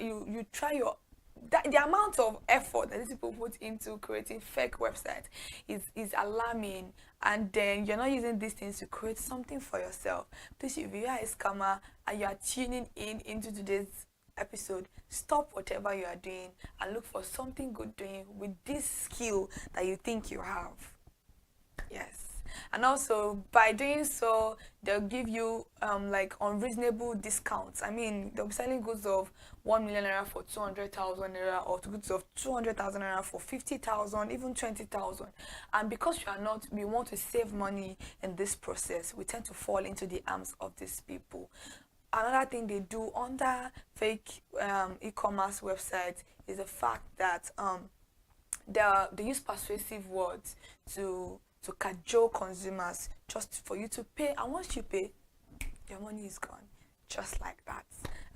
the amount of effort that these people put into creating fake websites is alarming. And then you're not using these things to create something for yourself. Please, if you are a scammer and you are tuning into today's episode, stop whatever you are doing and look for something good doing with this skill that you think you have. Yes. And also, by doing so, they'll give you like unreasonable discounts. I mean, they'll be selling goods of 1 million naira for 200,000 naira, or goods of 200,000 naira for 50,000, even 20,000. And because we want to save money in this process, we tend to fall into the arms of these people. Another thing they do under fake e-commerce websites is the fact that they use persuasive words to cajole consumers just for you to pay, and once you pay, your money is gone, just like that.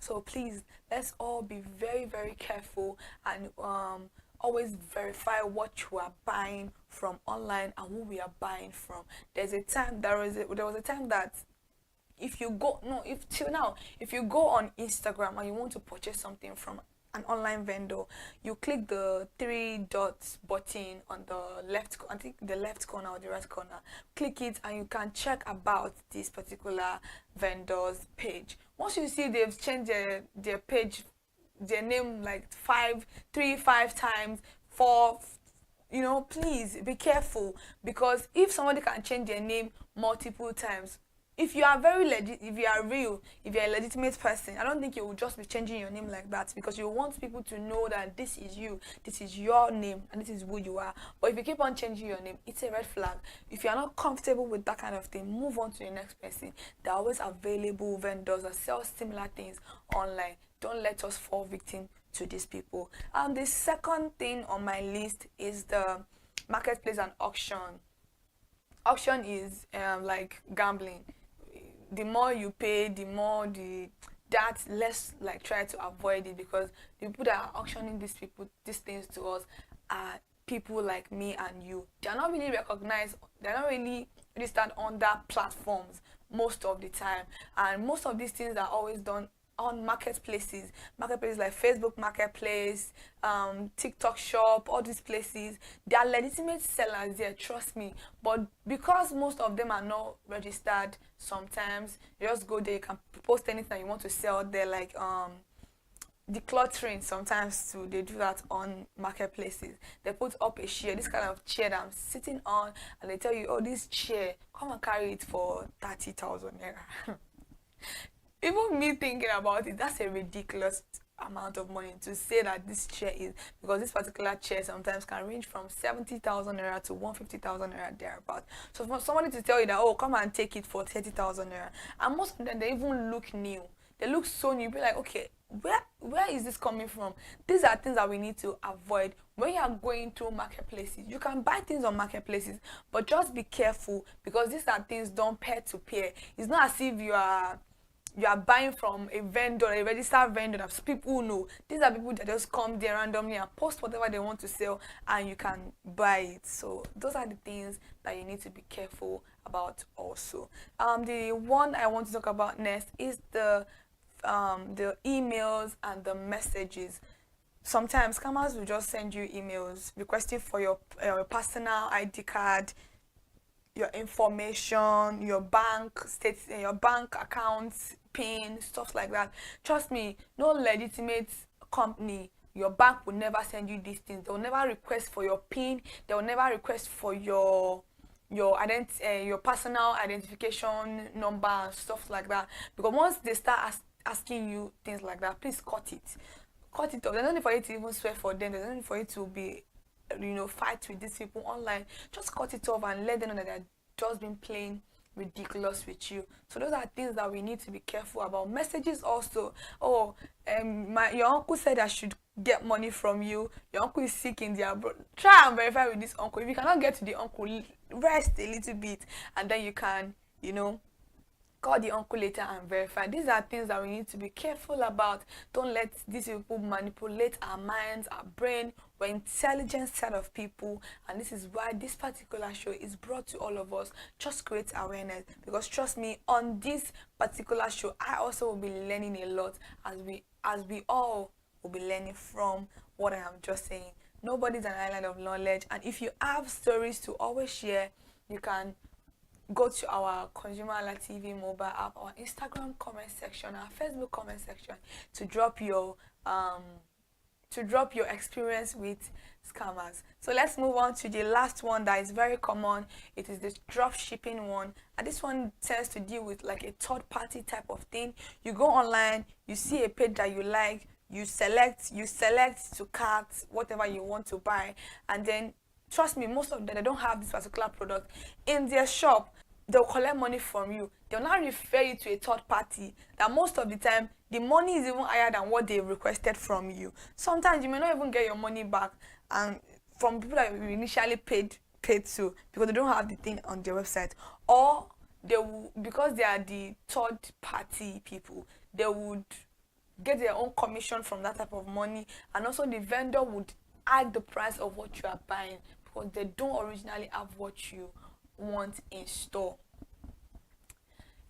So please, let's all be very, very careful and always verify what you are buying from online and who we are buying from. There was a time that if you go on Instagram and you want to purchase something from an online vendor, you click the three dots button on the left, I think the left corner or the right corner, click it and you can check about this particular vendor's page. Once you see they've changed their page, their name like 5 times, 4, you know, please be careful, because if somebody can change their name multiple times, if you are very legit, if you are real, if you're a legitimate person, I don't think you will just be changing your name like that, because you want people to know that this is you, this is your name, and this is who you are. But if you keep on changing your name, it's a red flag. If you are not comfortable with that kind of thing, move on to the next person. There are always available vendors that sell similar things online. Don't let us fall victim to these people. And the second thing on my list is the marketplace and auction. Auction is like gambling. The more you pay, the more let's like try to avoid it, because the people that are auctioning these things to us are people like me and you. They're not really recognized, they're not really registered on that platforms most of the time, and most of these things are always done on marketplaces like Facebook Marketplace, TikTok Shop, all these places. They are legitimate sellers there, trust me. But because most of them are not registered, sometimes you just go there, you can post anything that you want to sell there, like decluttering. Sometimes too, they do that on marketplaces. They put up a chair, this kind of chair that I'm sitting on, and they tell you, oh, this chair, come and carry it for 30,000 naira. Even me thinking about it, that's a ridiculous amount of money to say that this chair is, because this particular chair sometimes can range from 70,000 naira to 150,000 naira thereabout. So for somebody to tell you that, oh, come and take it for 30,000 naira, and most of them, they even look new. They look so new. You'll be like, okay, where is this coming from? These are things that we need to avoid when you are going to marketplaces. You can buy things on marketplaces, but just be careful, because these are things done peer to peer. It's not as if you are buying from a vendor, a registered vendor that people know. These are people that just come there randomly and post whatever they want to sell, and you can buy it. So those are the things that you need to be careful about also. The one I want to talk about next is the emails and the messages. Sometimes scammers will just send you emails requesting for your personal ID card, your information, your bank accounts, PIN, stuff like that. Trust me, no legitimate company, your bank will never send you these things. They will never request for your PIN. They will never request for your personal identification number and stuff like that. Because once they start asking you things like that, please cut it off. There's no need for you to even swear for them. There's no need for you to be, fight with these people online. Just cut it off and let them know that they're just been playing ridiculous with you. So those are things that we need to be careful about. Messages also. Oh, your uncle said I should get money from you. Your uncle is sick in the abroad. Try and verify with this uncle. If you cannot get to the uncle, rest a little bit, and then you can, call the uncle later and verify. These are things that we need to be careful about. Don't let these people manipulate our minds, our brain. We're intelligent set of people, and this is why this particular show is brought to all of us. Just create awareness, because trust me, on this particular show, I also will be learning a lot, as we all will be learning from what I am just saying. Nobody's an island of knowledge, and if you have stories to always share, you can go to our ConsumerHallaTV mobile app, our Instagram comment section, our Facebook comment section, to drop your experience with scammers. So let's move on to the last one that is very common. It is the drop shipping one, and this one tends to deal with like a third party type of thing. You go online, you see a page that you like, you select to cart whatever you want to buy, and then trust me, most of them, they don't have this particular product in their shop. They'll collect money from you. They'll not refer you to a third party that most of the time the money is even higher than what they requested from you. Sometimes you may not even get your money back, and from people that you initially paid to, because they don't have the thing on their website, or they will, because they are the third party people, they would get their own commission from that type of money, and also the vendor would add the price of what you are buying, because they don't originally have what you want in store.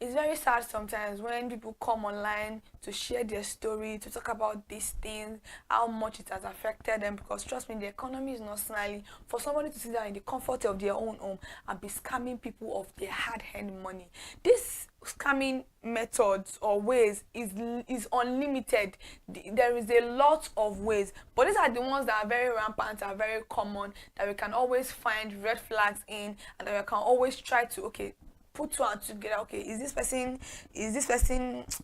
it's very sad sometimes when people come online to share their story, to talk about these things, how much it has affected them, because trust me, the economy is not smiling. For somebody to sit down in the comfort of their own home and be scamming people of their hard-earned money, this scamming methods or ways is unlimited. There is a lot of ways, but these are the ones that are very rampant, are very common, that we can always find red flags in, and that we can always try to put two and two together. Okay, is this person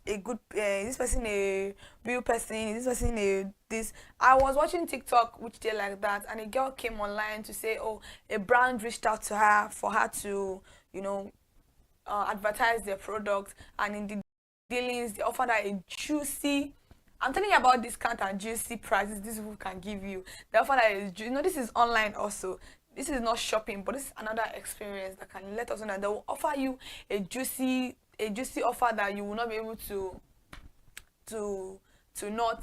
a good is this person a real person? Is this person a this? I was watching TikTok which day like that, and a girl came online to say, oh, a brand reached out to her for her to advertise their product, and in the dealings they offered her a juicy, I'm telling you about discount and juicy prices this people can give you. They offered her this is online also. This is not shopping, but this is another experience that can let us know that they will offer you a juicy offer that you will not be able to not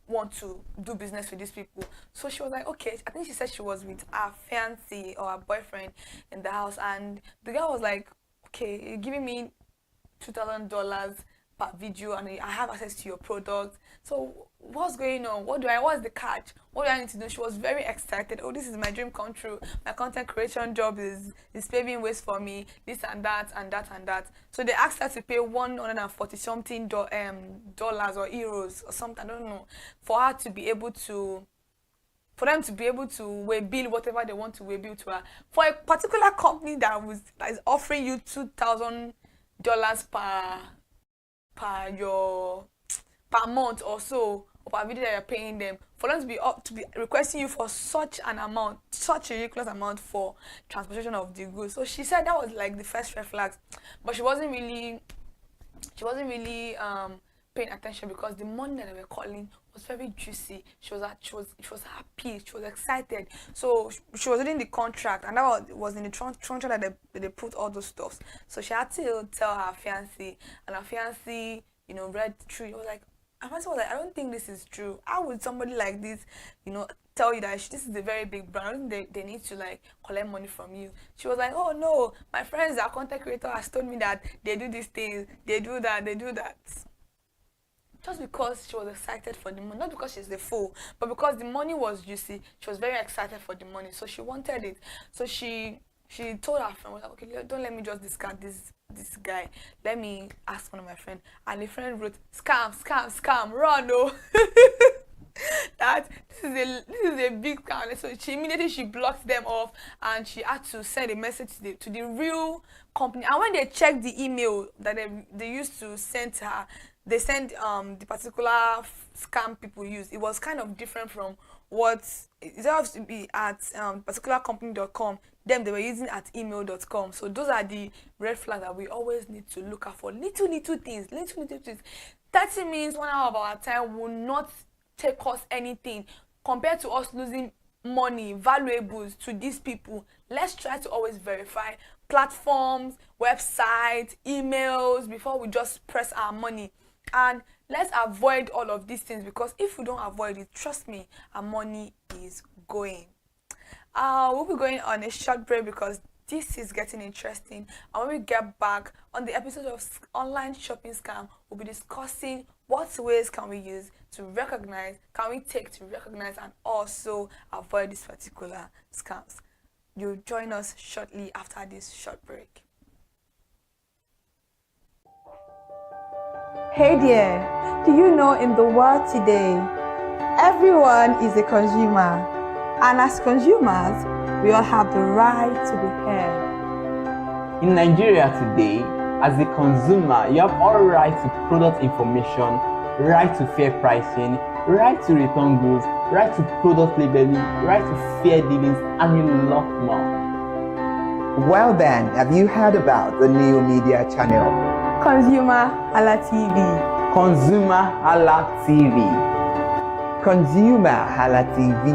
want to do business with these people. So she was like, okay, I think she said she was with her fiancé or her boyfriend in the house, and the girl was like, okay, you're giving me $2,000 per video and I have access to your product. So what's going on? What's the catch? What do I need to do? She was very excited. Oh, this is my dream come true. My content creation job is paving ways for me, this and that and that and that. So they asked her to pay $140 something dollars or euros or something, I don't know, for her to be able to them to be able to bill whatever they want to bill to her. For a particular company that is offering you $2,000 per month or so, or per video that you're paying them, for them to be requesting you for such an amount, such a ridiculous amount for transportation of the goods. So she said that was like the first red flags, but she wasn't really paying attention because the money that they were calling was very juicy. She was happy, she was excited. So she was reading the contract, and that was in the contract that they put all those stuffs. So she had to tell her fiancé, and her fiancé, read through. It was like, her fiancé was like, I don't think this is true. How would somebody like this, tell you that this is a very big brand? I don't think they need to collect money from you. She was like, oh no, my friends that are content creators has told me that they do these things, they do that. Just because she was excited for the money, not because she's the fool, but because the money was juicy. She was very excited for the money, so she wanted it. So she told her friend, okay, don't let me just discard this guy. Let me ask one of my friends. And the friend wrote, scam, run, no. That this is a big scam. So she immediately blocked them off, and she had to send a message to the real company. And when they checked the email that they used to send to her, they sent the particular scam people use. It was kind of different from what it has to be at particularcompany.com. Them they were using at email.com. So those are the red flags that we always need to look out for. Little things. 30 minutes, 1 hour of our time will not take us anything compared to us losing money, valuables to these people. Let's try to always verify platforms, websites, emails before we just press our money. And let's avoid all of these things, because if we don't avoid it, trust me, our money is going. We'll be going on a short break because this is getting interesting. And when we get back on the episode of Online Shopping Scam, we'll be discussing what ways can we use to recognize, and also avoid these particular scams. You'll join us shortly after this short break. Hey there, do you know in the world today, everyone is a consumer, and as consumers, we all have the right to be heard. In Nigeria today, as a consumer, you have all right to product information, right to fair pricing, right to return goods, right to product labeling, right to fair dealings, and a lot more. Well then, have you heard about the new media channel? ConsumerHallaTV. ConsumerHallaTV. ConsumerHallaTV.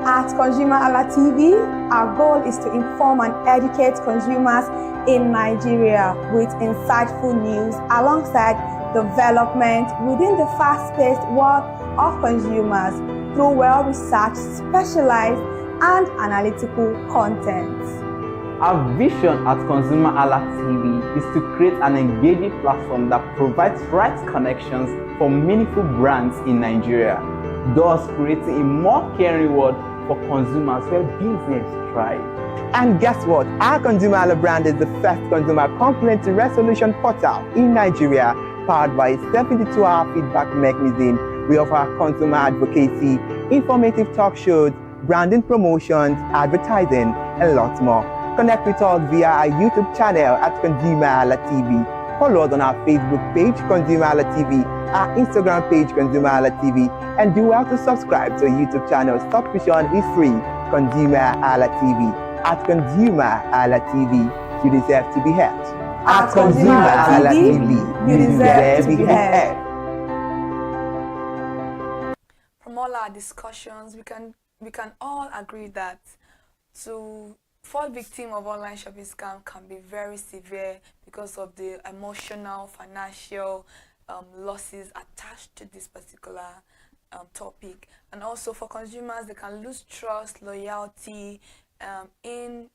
At ConsumerHallaTV, our goal is to inform and educate consumers in Nigeria with insightful news alongside development within the fast-paced world of consumers through well-researched, specialized, and analytical content. Our vision at ConsumerHallaTV is to create an engaging platform that provides right connections for meaningful brands in Nigeria, thus creating a more caring world for consumers where business thrives. And guess what? Our ConsumerHalla brand is the first consumer complaint resolution portal in Nigeria, powered by a 72-hour feedback mechanism. We offer consumer advocacy, informative talk shows, branding promotions, advertising, and lots more. Connect with us via our YouTube channel at ConsumerHallaTV. Follow us on our Facebook page, ConsumerHallaTV, our Instagram page, ConsumerHallaTV, and do well to subscribe to our YouTube channel. Subscription is free. ConsumerHallaTV. At ConsumerHallaTV, you deserve to be heard. At ConsumerHallaTV, you deserve to be heard. From all our discussions, we can all agree that to fall victim of online shopping scam can be very severe because of the emotional, financial losses attached to this particular topic. And also for consumers, they can lose trust, loyalty in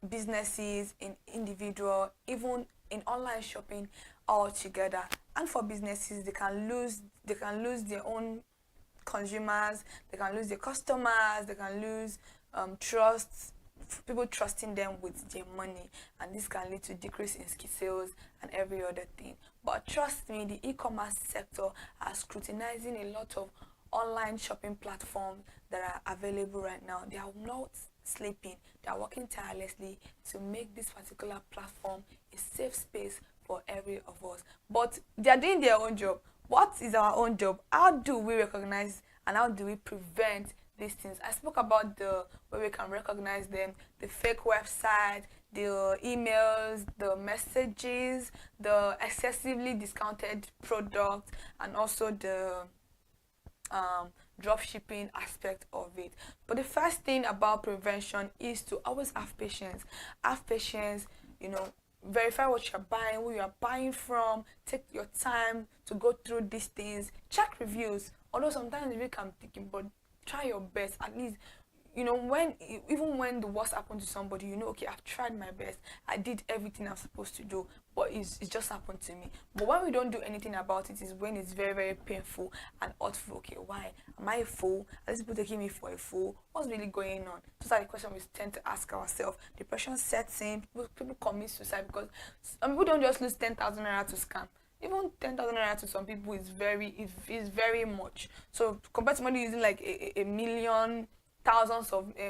businesses, in individual, even in online shopping altogether. And for businesses, they can lose their own consumers, they can lose their customers, they can lose trust, people trusting them with their money, and this can lead to decrease in sales and every other thing. But trust me, the e-commerce sector are scrutinizing a lot of online shopping platforms that are available right now. They are not sleeping, they are working tirelessly to make this particular platform a safe space for every of us. But they are doing their own job. What is our own job? How do we recognize and how do we prevent these things? I spoke about the way we can recognize them, the fake website, the emails, the messages, the excessively discounted product, and also the drop shipping aspect of it. But the first thing about prevention is to always have patience. Have patience, verify what you're buying, who you're buying from, take your time to go through these things, check reviews. Although sometimes you can take it, but try your best. At least, even when the worst happened to somebody, okay, I've tried my best, I did everything I'm supposed to do, but it's just happened to me. But when we don't do anything about it is when it's very, very painful and hurtful. Okay, why? Am I a fool? Are these people taking me for a fool? What's really going on? Those are the questions we tend to ask ourselves. Depression sets in, people commit suicide because some people don't just lose 10,000 naira to scam. Even 10,000 naira to some people is very much. So compared to money using like a million,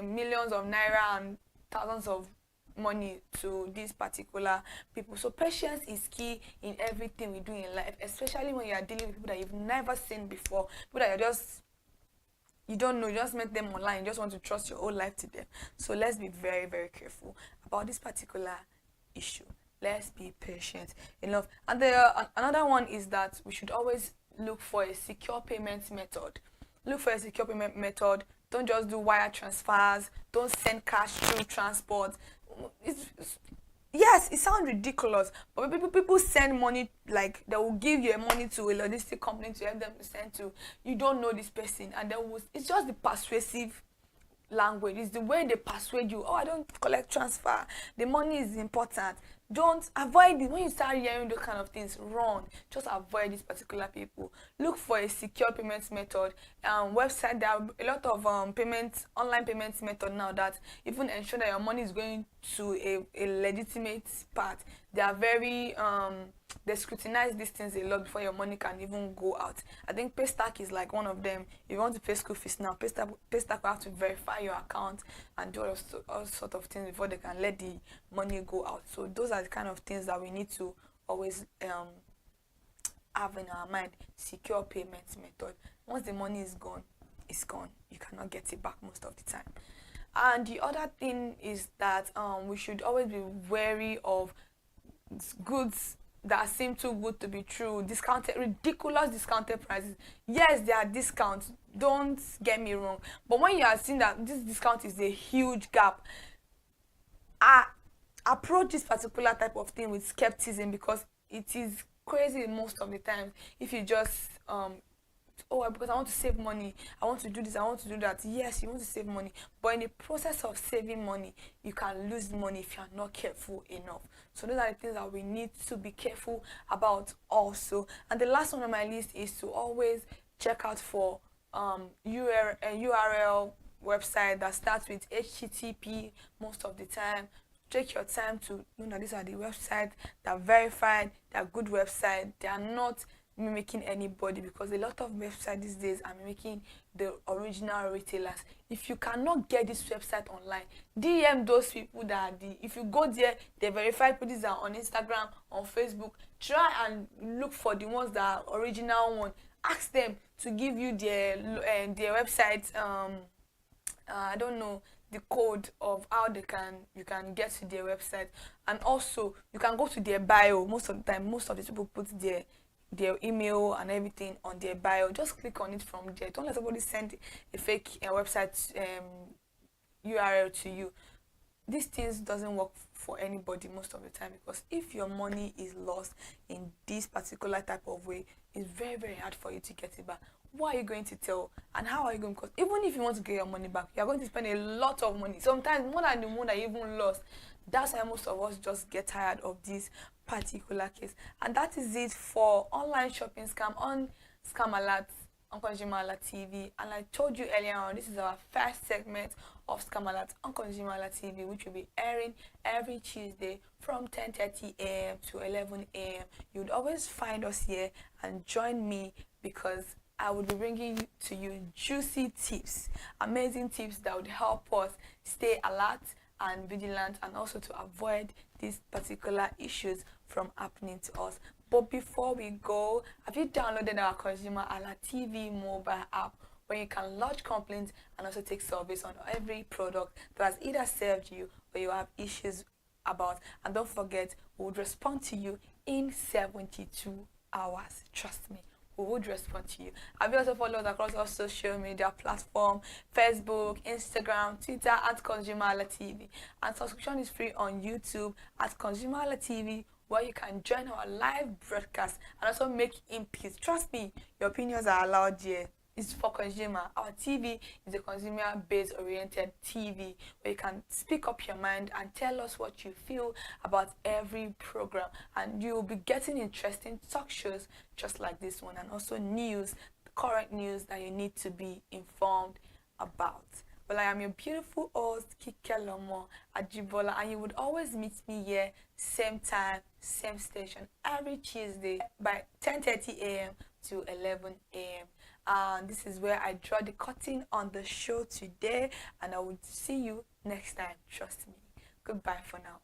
millions of naira and thousands of money to these particular people. So patience is key in everything we do in life, especially when you are dealing with people that you've never seen before, people that you don't know, you just met them online, you just want to trust your whole life to them. So let's be very, very careful about this particular issue. Let's be patient enough. And another one is that we should always look for a secure payment method. Look for a secure payment method. Don't just do wire transfers. Don't send cash through transport. Yes, it sounds ridiculous, but people send money, like they will give you money to a logistic company to help them to send to. You don't know this person, and it's just the persuasive language. It's the way they persuade you. Oh, I don't collect transfer. The money is important. Don't avoid it. When you start hearing those kind of things, run. Just avoid these particular people. Look for a secure payments method. Website, there are a lot of online payments method now that even ensure that your money is going to a legitimate path. They are very they scrutinize these things a lot before your money can even go out. I think Paystack is like one of them. If you want to pay school fees now, Paystack will have to verify your account and do all sort of things before they can let the money go out. So those are the kind of things that we need to always have in our mind. Secure payments method. Once the money is gone, it's gone. You cannot get it back most of the time. And the other thing is that we should always be wary of goods that seem too good to be true, ridiculous discounted prices. Yes, there are discounts, don't get me wrong, but when you are seeing that this discount is a huge gap, approach this particular type of thing with skepticism, because it is crazy most of the time if you just because I want to save money, I want to do this, I want to do that. Yes, you want to save money, but in the process of saving money, you can lose money if you are not careful enough. So those are the things that we need to be careful about also. And the last one on my list is to always check out for URL website that starts with HTTP most of the time. Take your time to know that these are the websites that are verified, they are good websites, they are not mimicking anybody, because a lot of websites these days are mimicking the original retailers. If you cannot get this website online, DM those people that are if you go there, they verify people. These are on Instagram, on Facebook. Try and look for the ones that are original one. Ask them to give you their website. I don't know the code of how you can get to their website, and also you can go to their bio. Most of the time, most of the people put their email and everything on their bio. Just click on it from there. Don't let somebody send a fake website URL to you. These things doesn't work for anybody most of the time, because if your money is lost in this particular type of way, it's very, very hard for you to get it back. What are you going to tell, and how are you going? Because even if you want to get your money back, you're going to spend a lot of money, sometimes more than the money that you even lost. That's why most of us just get tired of this particular case. And that is it for online shopping scam on Scam Alert on ConsumerHallaTV. And I told you earlier on, this is our first segment of Scam Alert on ConsumerHallaTV, which will be airing every Tuesday from 10:30 a.m. to 11 a.m. You'd always find us here and join me, because I will be bringing to you juicy tips, amazing tips that would help us stay alert and vigilant, and also to avoid these particular issues from happening to us. But before we go, have you downloaded our ConsumerHallaTV mobile app, where you can lodge complaints and also take surveys on every product that has either served you or you have issues about? And don't forget, we would respond to you in 72 hours. Trust me, we would respond to you. Have you also followed us across our social media platform, Facebook, Instagram, Twitter at ConsumerHallaTV. And subscription is free on YouTube at ConsumerHallaTV, where you can join our live broadcast and also make inputs. Trust me, your opinions are allowed here. It's for consumer. Our TV is a consumer-based oriented TV, where you can speak up your mind and tell us what you feel about every program. And you will be getting interesting talk shows just like this one, and also news, current news that you need to be informed about. Well, I am your beautiful host, Kikelomo Ajibola, and you would always meet me here, same time, same station, every Tuesday by 10:30 a.m. to 11 a.m. And this is where I draw the curtain on the show today, and I will see you next time. Trust me. Goodbye for now.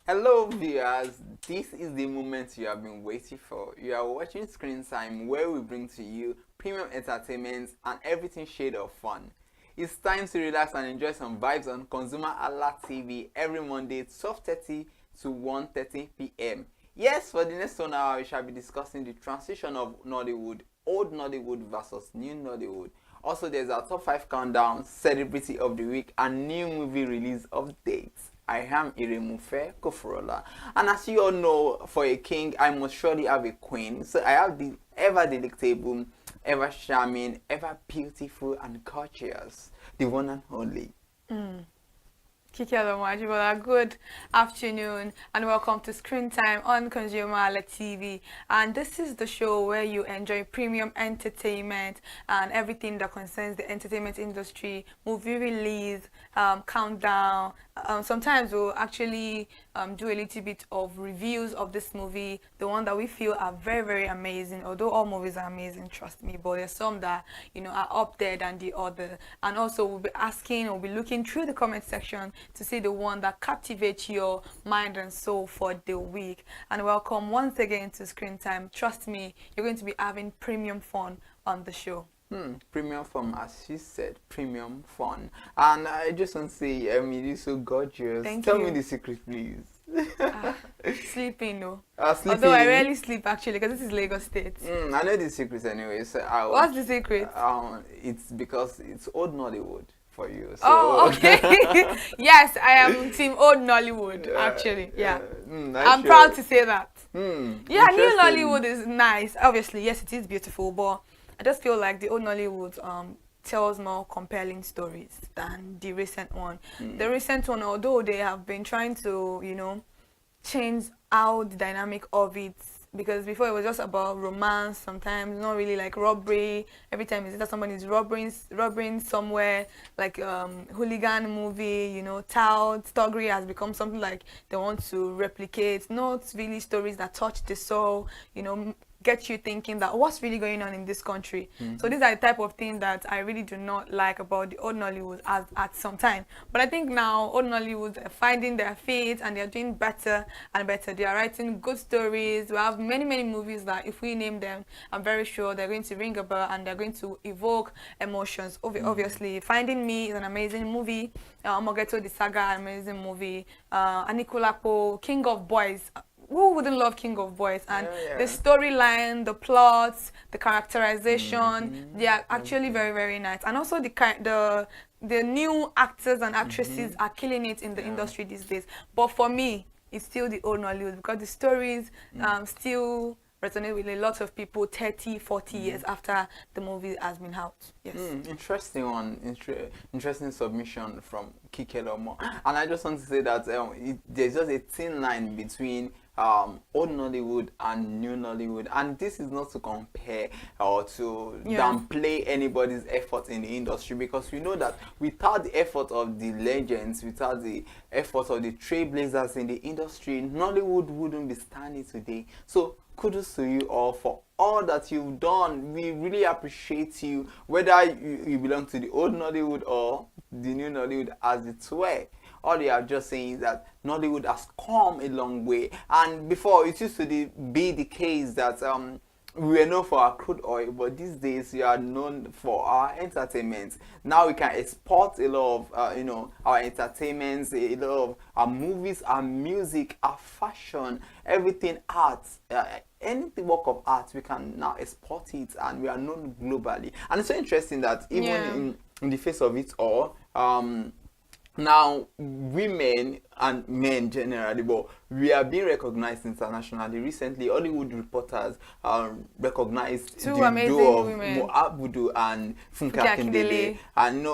Hello viewers, this is the moment you have been waiting for. You are watching Screen Time, where we bring to you premium entertainment and everything shade of fun. It's time to relax and enjoy some vibes on ConsumerHallaTV every Monday 12:30 to 1:30 p.m. Yes, for the next 1 hour we shall be discussing the transition of Nollywood, old Nollywood versus new Nollywood. Also, there's our top 5 countdown, celebrity of the week, and new movie release updates. I am Iremufe Koforola, and as you all know, for a king, I must surely have a queen. So I have the ever delectable, ever charming, ever beautiful and gorgeous, the one and only. Good afternoon and welcome to Screen Time on ConsumerHallaTV. And this is the show where you enjoy premium entertainment and everything that concerns the entertainment industry, movie release, countdown. Sometimes we'll actually do a little bit of reviews of this movie, the one that we feel are very, very amazing. Although all movies are amazing, trust me, but there's some that, you know, are up there than the other. And also we'll be looking through the comment section to see the one that captivates your mind and soul for the week. And welcome once again to Screen Time. Trust me, you're going to be having premium fun on the show. Premium fun, as she said, premium fun. And I just want to say, you're so gorgeous. Tell me the secret, please. Sleeping, no. Sleeping. Although I rarely sleep actually, because this is Lagos State. I know the secret anyway. So what's the secret? It's because it's old Nollywood for you. So. Oh, okay. Yes, I am team old Nollywood actually. Yeah. I'm proud to say that. Yeah, new Nollywood is nice. Obviously, yes, it is beautiful, but I just feel like the old Nollywood tells more compelling stories than the recent one. The recent one, although they have been trying to, you know, change how the dynamic of it, because before it was just about romance, sometimes not really like robbery. Every time it's that somebody is robbering somewhere, like hooligan movie, you know, thuggery has become something like they want to replicate. Not really stories that touch the soul, you know, get you thinking that what's really going on in this country. So these are the type of things that I really do not like about the old Nollywood at some time. But I think now old Nollywood are finding their feet and they're doing better and better. They are writing good stories. We have many, many movies that if we name them, I'm very sure they're going to ring a bell and they're going to evoke emotions. Obviously, Finding Me is an amazing movie. Mogeto the Saga, an amazing movie. Anikulapo, King of Boys. Who wouldn't love King of Boys? And the storyline, the plots, the characterization, they are actually very, very nice. And also the new actors and actresses are killing it in the industry these days. But for me, it's still the old Nollywood because the stories still resonate with a lot of people 30, 40 years after the movie has been out. Yes. Interesting one. Interesting submission from Kikelomo. And I just want to say that there's just a thin line between old Nollywood and new Nollywood, and this is not to compare or to downplay anybody's effort in the industry, because we know that without the effort of the legends, without the effort of the trailblazers in the industry, Nollywood wouldn't be standing today. So kudos to you all for all that you've done. We really appreciate you, whether you belong to the old Nollywood or the new Nollywood, as it were. All they are just saying is that Nollywood has come a long way. And before, it used to be the case that we were known for our crude oil, but these days we are known for our entertainment. Now we can export a lot of our entertainments, a lot of our movies, our music, our fashion, everything art. Anything work of art, we can now export it, and we are known globally. And it's so interesting that even in the face of it all, now women and men generally, but we are being recognized internationally. Recently, Hollywood reporters recognized two the amazing duo of women, Abudu and Funke Akindele. And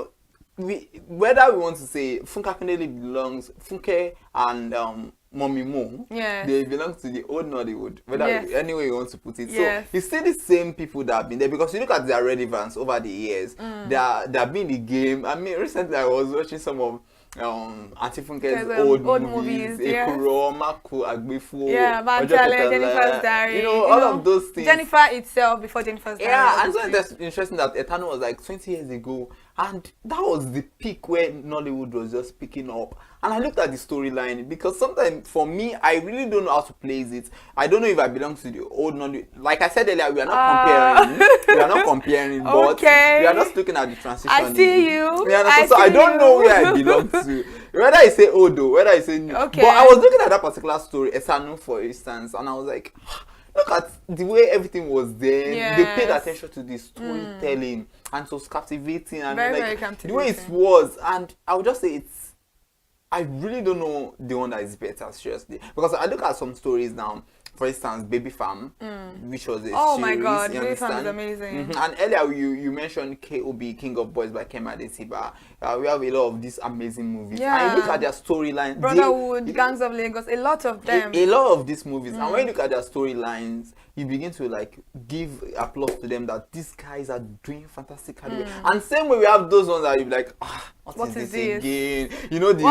whether we want to say Funke Akindele belongs, Funke and Mommy Mo, they belong to the old Nollywood, whether any way you want to put it. So it's still the same people that have been there, because you look at their relevance over the years. They have been in the game. I mean, recently I was watching some of Auntie Funke's old movies, Ekuro, Maku, Agbifu, Bantale, Jennifer's Diary, you know, all of those things. Jennifer itself before Jennifer's Diary. Yeah, and so that's interesting that Eternal was like 20 years ago, and that was the peak where Nollywood was just picking up. And I looked at the storyline, because sometimes for me, I really don't know how to place it. I don't know if I belong to the old Nollywood. Like I said earlier, we are not comparing. We are not comparing, but we are just looking at the transition. I see you. So I don't know where I belong to. Whether I say old or whether I say new. But I was looking at that particular story, Esanu for instance, and I was like, look at the way everything was there. They paid attention to the storytelling, and it was captivating, and very captivating. The way it was. And I would just say I really don't know the one that is better, seriously, because I look at some stories now. for instance, Baby Farm, which was a Oh series, my God, you Baby Farm is understand? amazing. And earlier you mentioned KOB, King of Boys by Kema Adesiba. We have a lot of these amazing movies. And you look Yeah. at their storyline. Brotherhood, Gangs of Lagos, a lot of them. A lot of these movies, and when you look at their storylines, you begin to like give applause to them that these guys are doing fantastic hard work. And same way we have those ones that you be like, what is this again? You know, the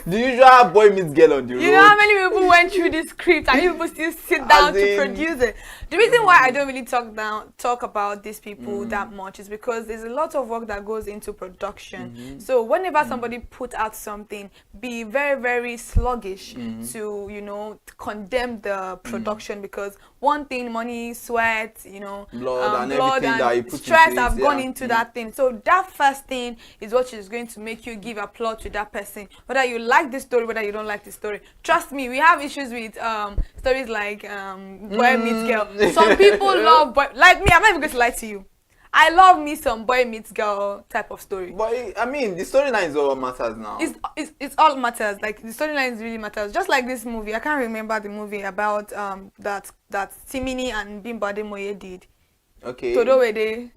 usual boy meets girl on the road. You know how many people went through this script and you people still sit down to produce it. The reason why I don't really talk about these people that much is because there's a lot of work that goes into production. So whenever somebody put out something, be very, very sluggish to, you know, condemn the production, because one thing, money, sweat, you know, blood and stress have gone into that thing. So that first thing is what is going to make you give applause to that person, whether you like the story, whether you don't like the story. Trust me, we have issues with stories like Boy Meets Girl. Some people love boy, like me. I'm not even going to lie to you. I love me some Boy Meets Girl type of story. But I mean, the storyline is all matters now. It's all matters. Like the storylines really matters. Just like this movie, I can't remember the movie about that Timini and Bimbo Ademoye did. Okay. Todowede.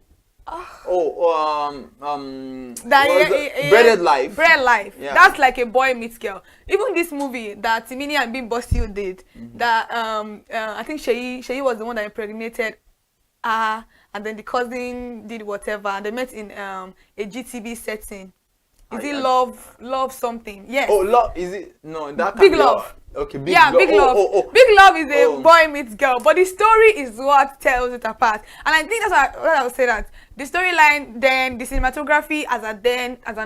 Breaded Life. Bread Life. Yeah. That's like a Boy Meets Girl. Even this movie that Timini and Bimbo still did, that I think Sheyi was the one that impregnated and then the cousin did whatever, and they met in a GTB setting. Is it love something? Yes. Oh, love, is it? No, that Big Love. Okay, Big Love. Big Love. Big Love is a Boy Meets Girl, but the story is what tells it apart. And I think that's why I would say that the storyline, then the cinematography as at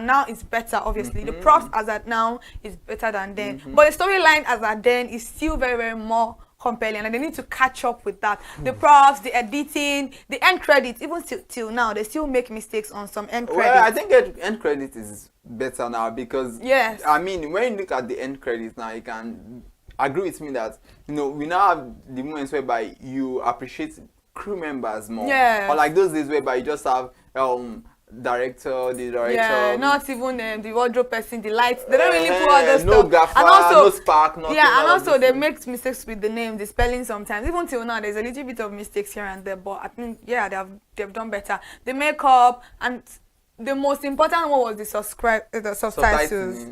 now is better. Obviously, the props as at now is better than then, but the storyline as at then is still very, very more compelling, and they need to catch up with that. The props, the editing, the end credits, even till now, they still make mistakes on some end credits. Well, I think end credit is better now, because I mean, when you look at the end credits now, you can agree with me that, you know, we now have the moments whereby you appreciate crew members more. Or like those days whereby you just have the director. Yeah, not even the wardrobe person, the lights. They don't really put all those no stuff. Gaffer, and also, no spark, nothing. Yeah, and also they make mistakes with the names, the spelling sometimes. Even till now, there's a little bit of mistakes here and there, but I think, they've done better. The makeup, and the most important one was the subtitles.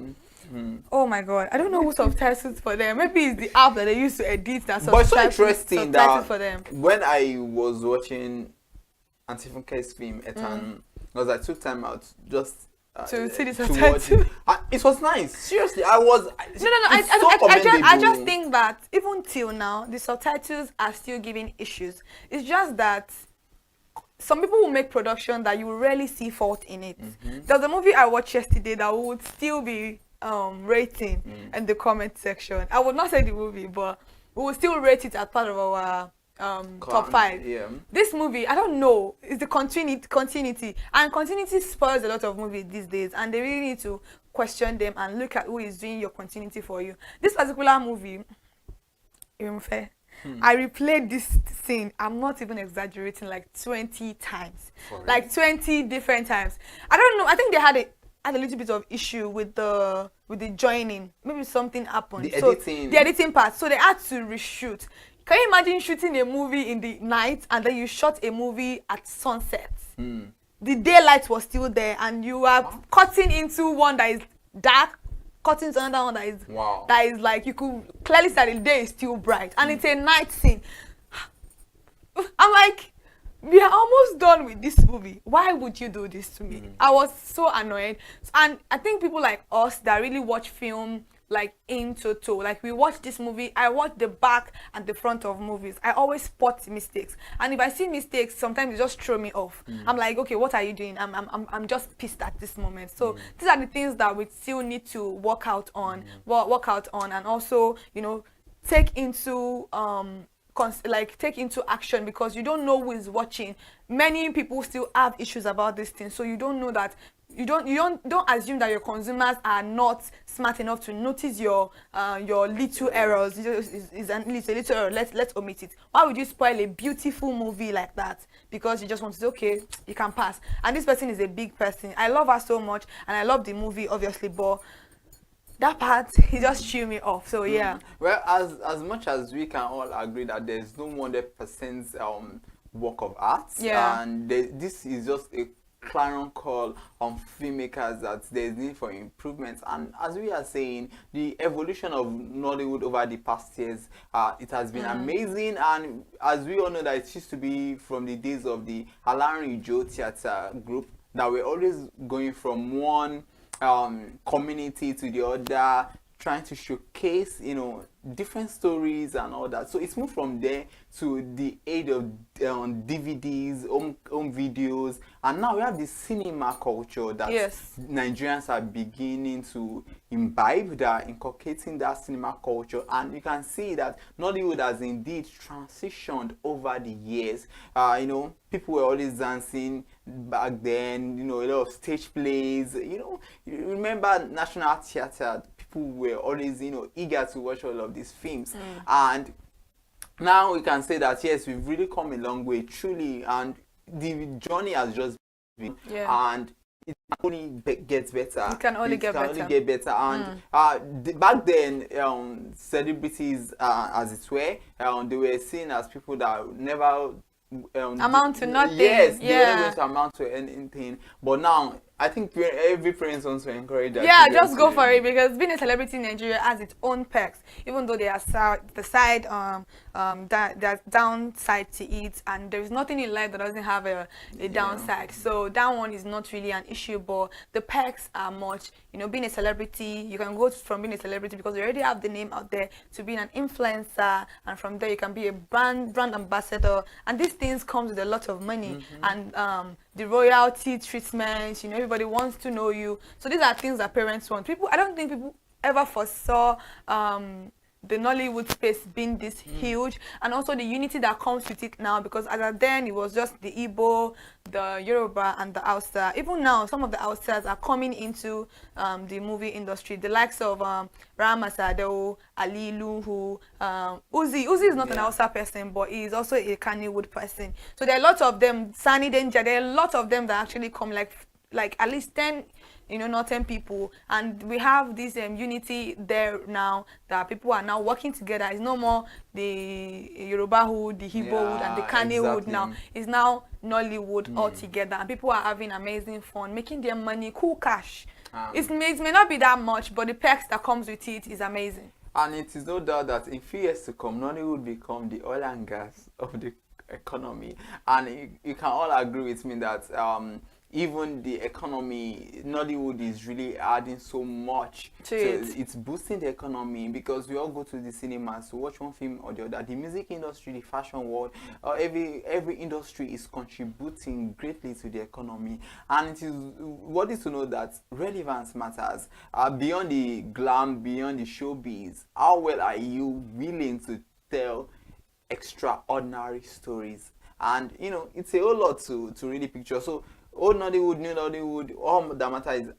Oh my God, I don't know who subtitles for them. Maybe it's the app that they use to edit that subtitles. But it's so interesting that for them. When I was watching Antifunke's film, because I took time out just to see the subtitles. It was nice. Seriously, I was. I just think that even till now, the subtitles are still giving issues. It's just that some people will make production that you will rarely see fault in it. There's a movie I watched yesterday that would still be rating in the comment section. I would not say the movie, but we will still rate it as part of our top 5. This movie, I don't know, is the continuity, and continuity spoils a lot of movies these days, and they really need to question them and look at who is doing your continuity for you. This particular movie, I replayed this scene, I'm not even exaggerating, like 20 times, like 20 different times. I don't know, I think they had a little bit of issue with the joining. Maybe something happened. The editing part. So they had to reshoot. Can you imagine shooting a movie in the night and then you shot a movie at sunset? The daylight was still there, and you are cutting into one that is dark, cutting to another one that is like, you could clearly see the day is still bright, and it's a night scene. I'm like, we are almost done with this movie. Why would you do this to me? I was so annoyed. And I think people like us that really watch film like in toto, like we watch this movie, I watch the back and the front of movies. I always spot mistakes, and if I see mistakes, sometimes it just throw me off. I'm like, okay, what are you doing? I'm just pissed at this moment. So these are the things that we still need to work out on, and also, you know, take into action, because you don't know who is watching. Many people still have issues about this thing, so you don't know that. You don't assume that your consumers are not smart enough to notice your little errors. It's a little error. Let's omit it. Why would you spoil a beautiful movie like that because you just want to say, okay, you can pass? And this person is a big person. I love her so much, and I love the movie, obviously, but that part, he just threw me off. So yeah. Well, as much as we can all agree that there's no 100% work of art, and this is just a clarion call on filmmakers that there's need for improvements. And as we are saying, the evolution of Nollywood over the past years, it has been amazing. And as we all know, that it used to be from the days of the Alarin Joe Theatre group, that we're always going from one community to the other, trying to showcase, you know, different stories and all that. So it's moved from there to the age of DVDs, home videos, and now we have this cinema culture that Nigerians are beginning to imbibe. They are inculcating that cinema culture, and you can see that Nollywood has indeed transitioned over the years. You know, people were always dancing back then, you know, a lot of stage plays. You know, you remember National Theatre, people were always, you know, eager to watch all of these films. And now we can say that yes, we've really come a long way, truly, and the journey has just been, and it only gets better. It can only get better. And back then, celebrities, as it were, they were seen as people that never amount to nothing. Yes, they were not going to amount to anything. But now, I think every parent wants to encourage that. Yeah, just go for it, because being a celebrity in Nigeria has its own perks, even though there are there's downside to it, and there is nothing in life that doesn't have a downside. So that one is not really an issue, but the perks are much. You know, being a celebrity, you can go from being a celebrity because you already have the name out there to being an influencer, and from there you can be a brand ambassador, and these things comes with a lot of money and the royalty treatment. You know, everybody wants to know you. So these are things that parents want. I don't think people ever foresaw the Nollywood space being this huge, and also the unity that comes with it now, because as then it was just the Igbo, the Yoruba, and the Hausa. Even now, some of the Hausas are coming into the movie industry. The likes of Ram Asadeo, Ali Luhu, Uzi. Uzi is not an Hausa person, but he is also a Kannywood person. So there are lots of them. Sunny Danger. There are lots of them that actually come, like at least 10. You know, not 10 people, and we have this unity there now, that people are now working together. It's no more the Yoruba hood, the Igbo hood, and the Kannywood now. It's now Nollywood all together, and people are having amazing fun, making their money, cool cash. It may not be that much, but the perks that comes with it is amazing. And it is no doubt that in few years to come, Nollywood become the oil and gas of the economy, and you can all agree with me that even the economy, Nollywood is really adding so much to it. It's boosting the economy, because we all go to the cinemas to watch one film or the other. The music industry, the fashion world, every industry is contributing greatly to the economy. And it is what is to know that relevance matters. Beyond the glam, beyond the showbiz, how well are you willing to tell extraordinary stories? And you know, it's a whole lot to really picture. So old Nollywood, new Nollywood, all that matters is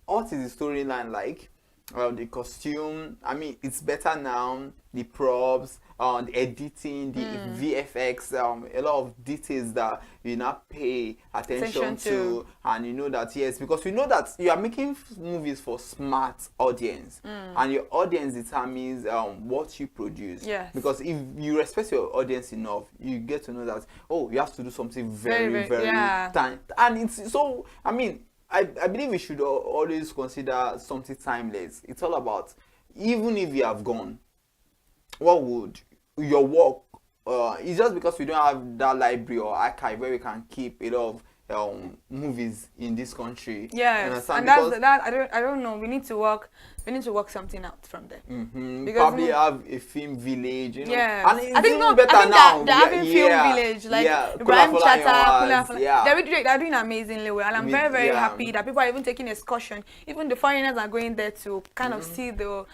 what is the storyline like? The costume, I mean, it's better now. The props, the editing, the VFX, a lot of details that you now pay attention to, and you know that yes, because you know that you are making movies for smart audience, and your audience determines what you produce. Yes. Because if you respect your audience enough, you get to know that you have to do something very time, and it's so. I mean, I believe we should always consider something timeless. It's all about, even if you have gone, what would your work, it's just because we don't have that library or archive where we can keep a lot of movies in this country. Yes, and that's that. I don't know. We need to work something out from there. Probably have a film village. You know? Yeah, and I think better now. They're having film village, like Ibrahim Chatta, they're doing amazingly well, and I'm very happy that people are even taking excursion. Even the foreigners are going there to kind of see the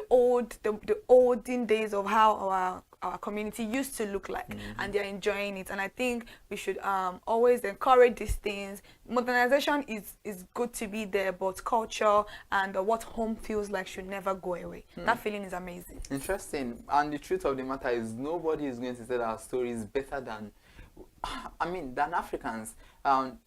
olden days of how our community used to look like, and they're enjoying it. And I think we should always encourage these things. Modernization is good to be there, but culture and what home feels like should never go away. That feeling is amazing. Interesting. And the truth of the matter is, nobody is going to tell our stories better than I mean, than Africans,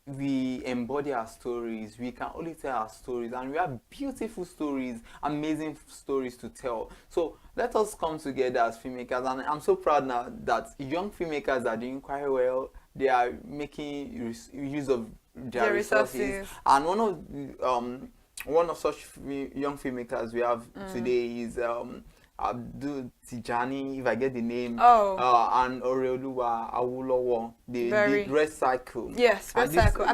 we embody our stories. We can only tell our stories, and we have beautiful stories, amazing stories to tell. So let us come together as filmmakers, and I'm so proud now that young filmmakers are doing quite well. They are making use of their resources, and one of such young filmmakers we have today is Abdul Tijani, if I get the name, and Oreoluwa Awolowo, the Red Cycle. Yes, Red Cycle.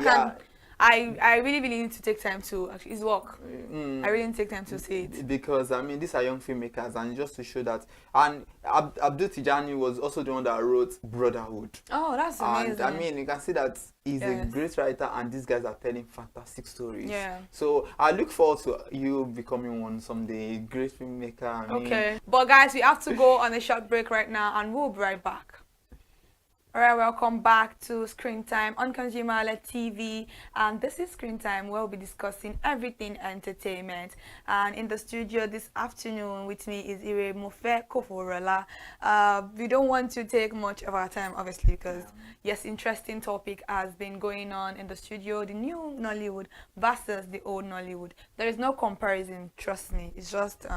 I really need to take time to actually his work. I really need to take time to see it. Because I mean, these are young filmmakers, and just to show that. And Abdul Tijani was also the one that wrote Brotherhood. Oh, that's amazing. And I mean, you can see that he's a great writer, and these guys are telling fantastic stories. Yeah. So I look forward to you becoming one someday, great filmmaker. I mean, okay, but guys, we have to go on a short break right now, and we'll be right back. All right, welcome back to Screen Time on ConsumerHallaTV, and this is Screen Time where we'll be discussing everything entertainment. And in the studio this afternoon with me is Ire Mofe Koforola. We don't want to take much of our time, obviously, because yes, interesting topic has been going on in the studio, the new Nollywood versus the old Nollywood. There is no comparison, trust me. It's just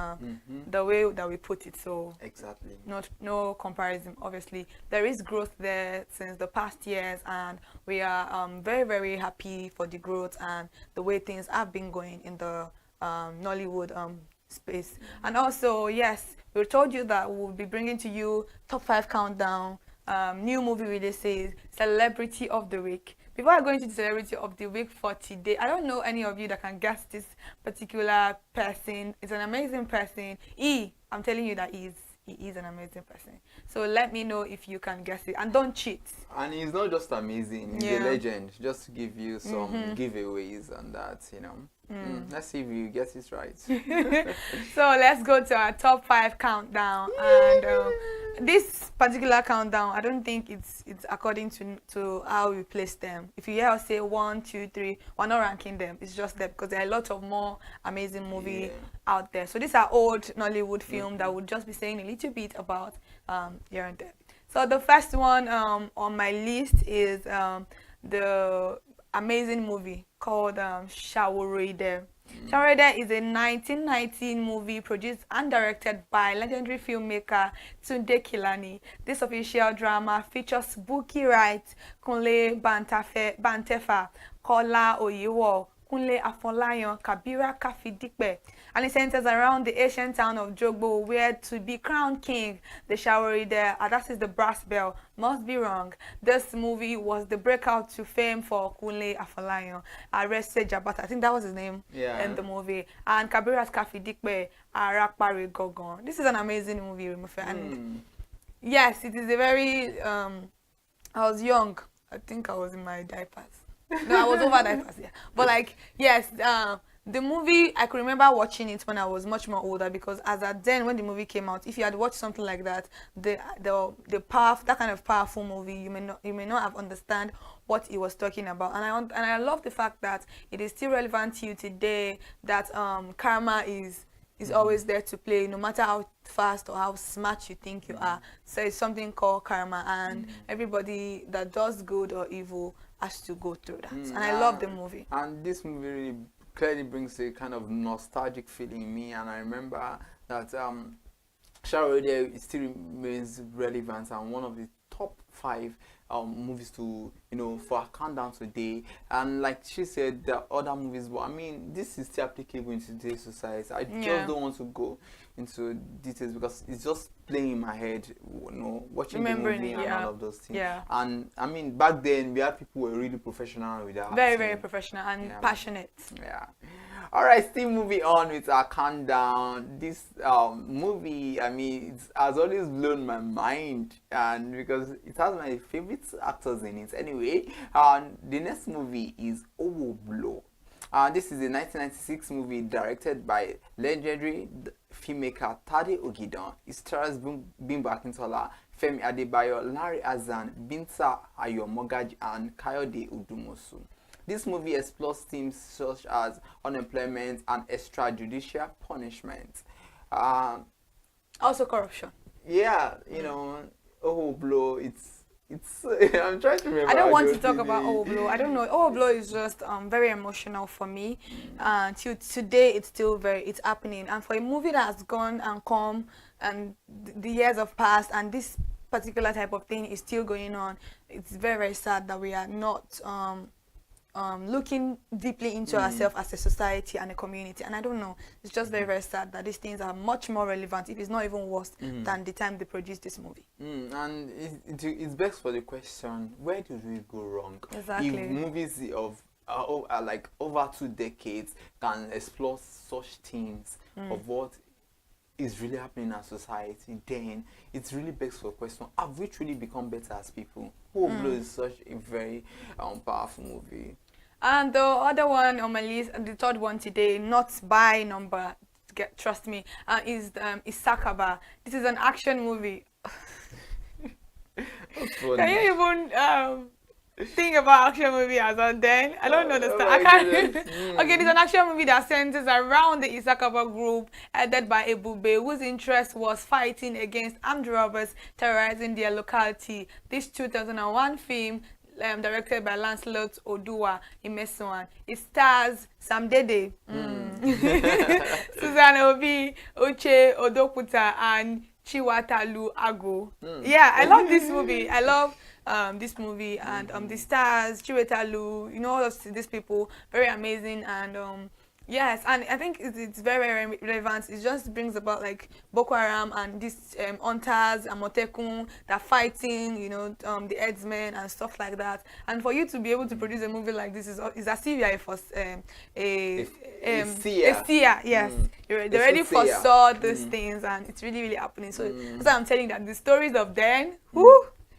the way that we put it. So exactly, no comparison. Obviously, there is growth there since the past years, and we are very, very happy for the growth and the way things have been going in the Nollywood space. And also, yes, we told you that we'll be bringing to you top 5 countdown, new movie releases, celebrity of the week. Before I go into the celebrity of the week for today, I don't know any of you that can guess this particular person. It's an amazing person. I'm telling you that he is an amazing person. So let me know if you can guess it, and don't cheat. And he's not just amazing, he's a legend. Just to give you some giveaways and that, you know. Let's see if you get it right. So let's go to our top 5 countdown. And this particular countdown, I don't think it's according to how we place them. If you hear us say 1, 2, 3, we're not ranking them. It's just that because there are a lot of more amazing movies out there. So these are old Nollywood films that would just be saying a little bit about here and there. So the first one on my list is the amazing movie called Shaworide. Shaworide is a 1919 movie produced and directed by legendary filmmaker Tunde Kilani. This official drama features Buki Wright, Kunle Bantefa, Kola Oyewo, Kunle Afolayan, Kabira Kafidipe, and it centers around the ancient town of Jogbo, where to be crowned king, the Shaworide, that is the brass bell, must be rung. This movie was the breakout to fame for Kunle Afolayan, Arese Jabata, I think that was his name in the movie, and Kabira Kafidipe, Arakpare Gogon. This is an amazing movie, and yes, it is a very, I was young, I think I was in my diapers. No, I was over diapers, but like, yes, the movie, I could remember watching it when I was much more older, because as at then when the movie came out, if you had watched something like that, the that kind of powerful movie, you may not have understand what he was talking about. And I love the fact that it is still relevant to you today, that karma is always there to play, no matter how fast or how smart you think you are. So it's something called karma, and everybody that does good or evil has to go through that. And I love the movie. And this movie really clearly brings a kind of nostalgic feeling in me, and I remember that Shaworide still remains relevant and one of the top 5 movies to, for a countdown today. And like she said, there are other movies, but I mean, this is still applicable in today's society. I just don't want to go into details because it's just playing in my head, watching the movie and all of those things. And I mean, back then we had people who were really professional with that. Very, very professional and passionate. All right, still moving on with our countdown. This movie, I mean, it has always blown my mind, and because it has my favorite actors in it. Anyway, the next movie is Owo Blow. This is a 1996 movie directed by legendary filmmaker Tade Ogidan. It stars Bimbo Akintola, Femi Adebayo, Larry Azan, Binta Ayomogaji, and Kayode Udumosu. This movie explores themes such as unemployment and extrajudicial punishment. Also corruption. Yeah, Owo Blow, it's it's I'm trying to remember. I don't want to Ajo talk TV. about Oblo. I don't know. Oblo is just very emotional for me. Till today, it's happening. And for a movie that has gone and come, and the years have passed, and this particular type of thing is still going on, it's very, very sad that we are not looking deeply into ourselves as a society and a community. And I don't know, it's just very, very sad that these things are much more relevant, if it's not even worse, than the time they produced this movie. And it's best for the question, where did we go wrong? Exactly. If movies of like over 2 decades can explore such themes of what is really happening in our society, then it's really begs for a question, have we truly become better as people? Blue is such a very powerful movie. And the other one on my list, the third one today, not by number, trust me, is Sakaba. This is an action movie. Can you even think about action movie as a then? I don't understand. I can't. Okay, there's an action movie that centers around the Isakaba group headed by Ebube, whose interest was fighting against armed robbers terrorizing their locality. This 2001 film, directed by Lancelot Odua Imesuan. It stars Sam Dede, Susan Obi, Uche Odokuta, and Chiwatalu Ago. Yeah, I love this movie. I love this movie, and the stars, Chiwatalu, all of these people, very amazing. And yes, and I think it's very, very relevant. It just brings about like Boko Haram and these hunters and Motekun that are fighting, the herdsmen and stuff like that. And for you to be able to produce a movie like this is as if you are a seer. Yes, they already foresaw these things, and it's really, really happening. So that's why I'm telling you that the stories of then,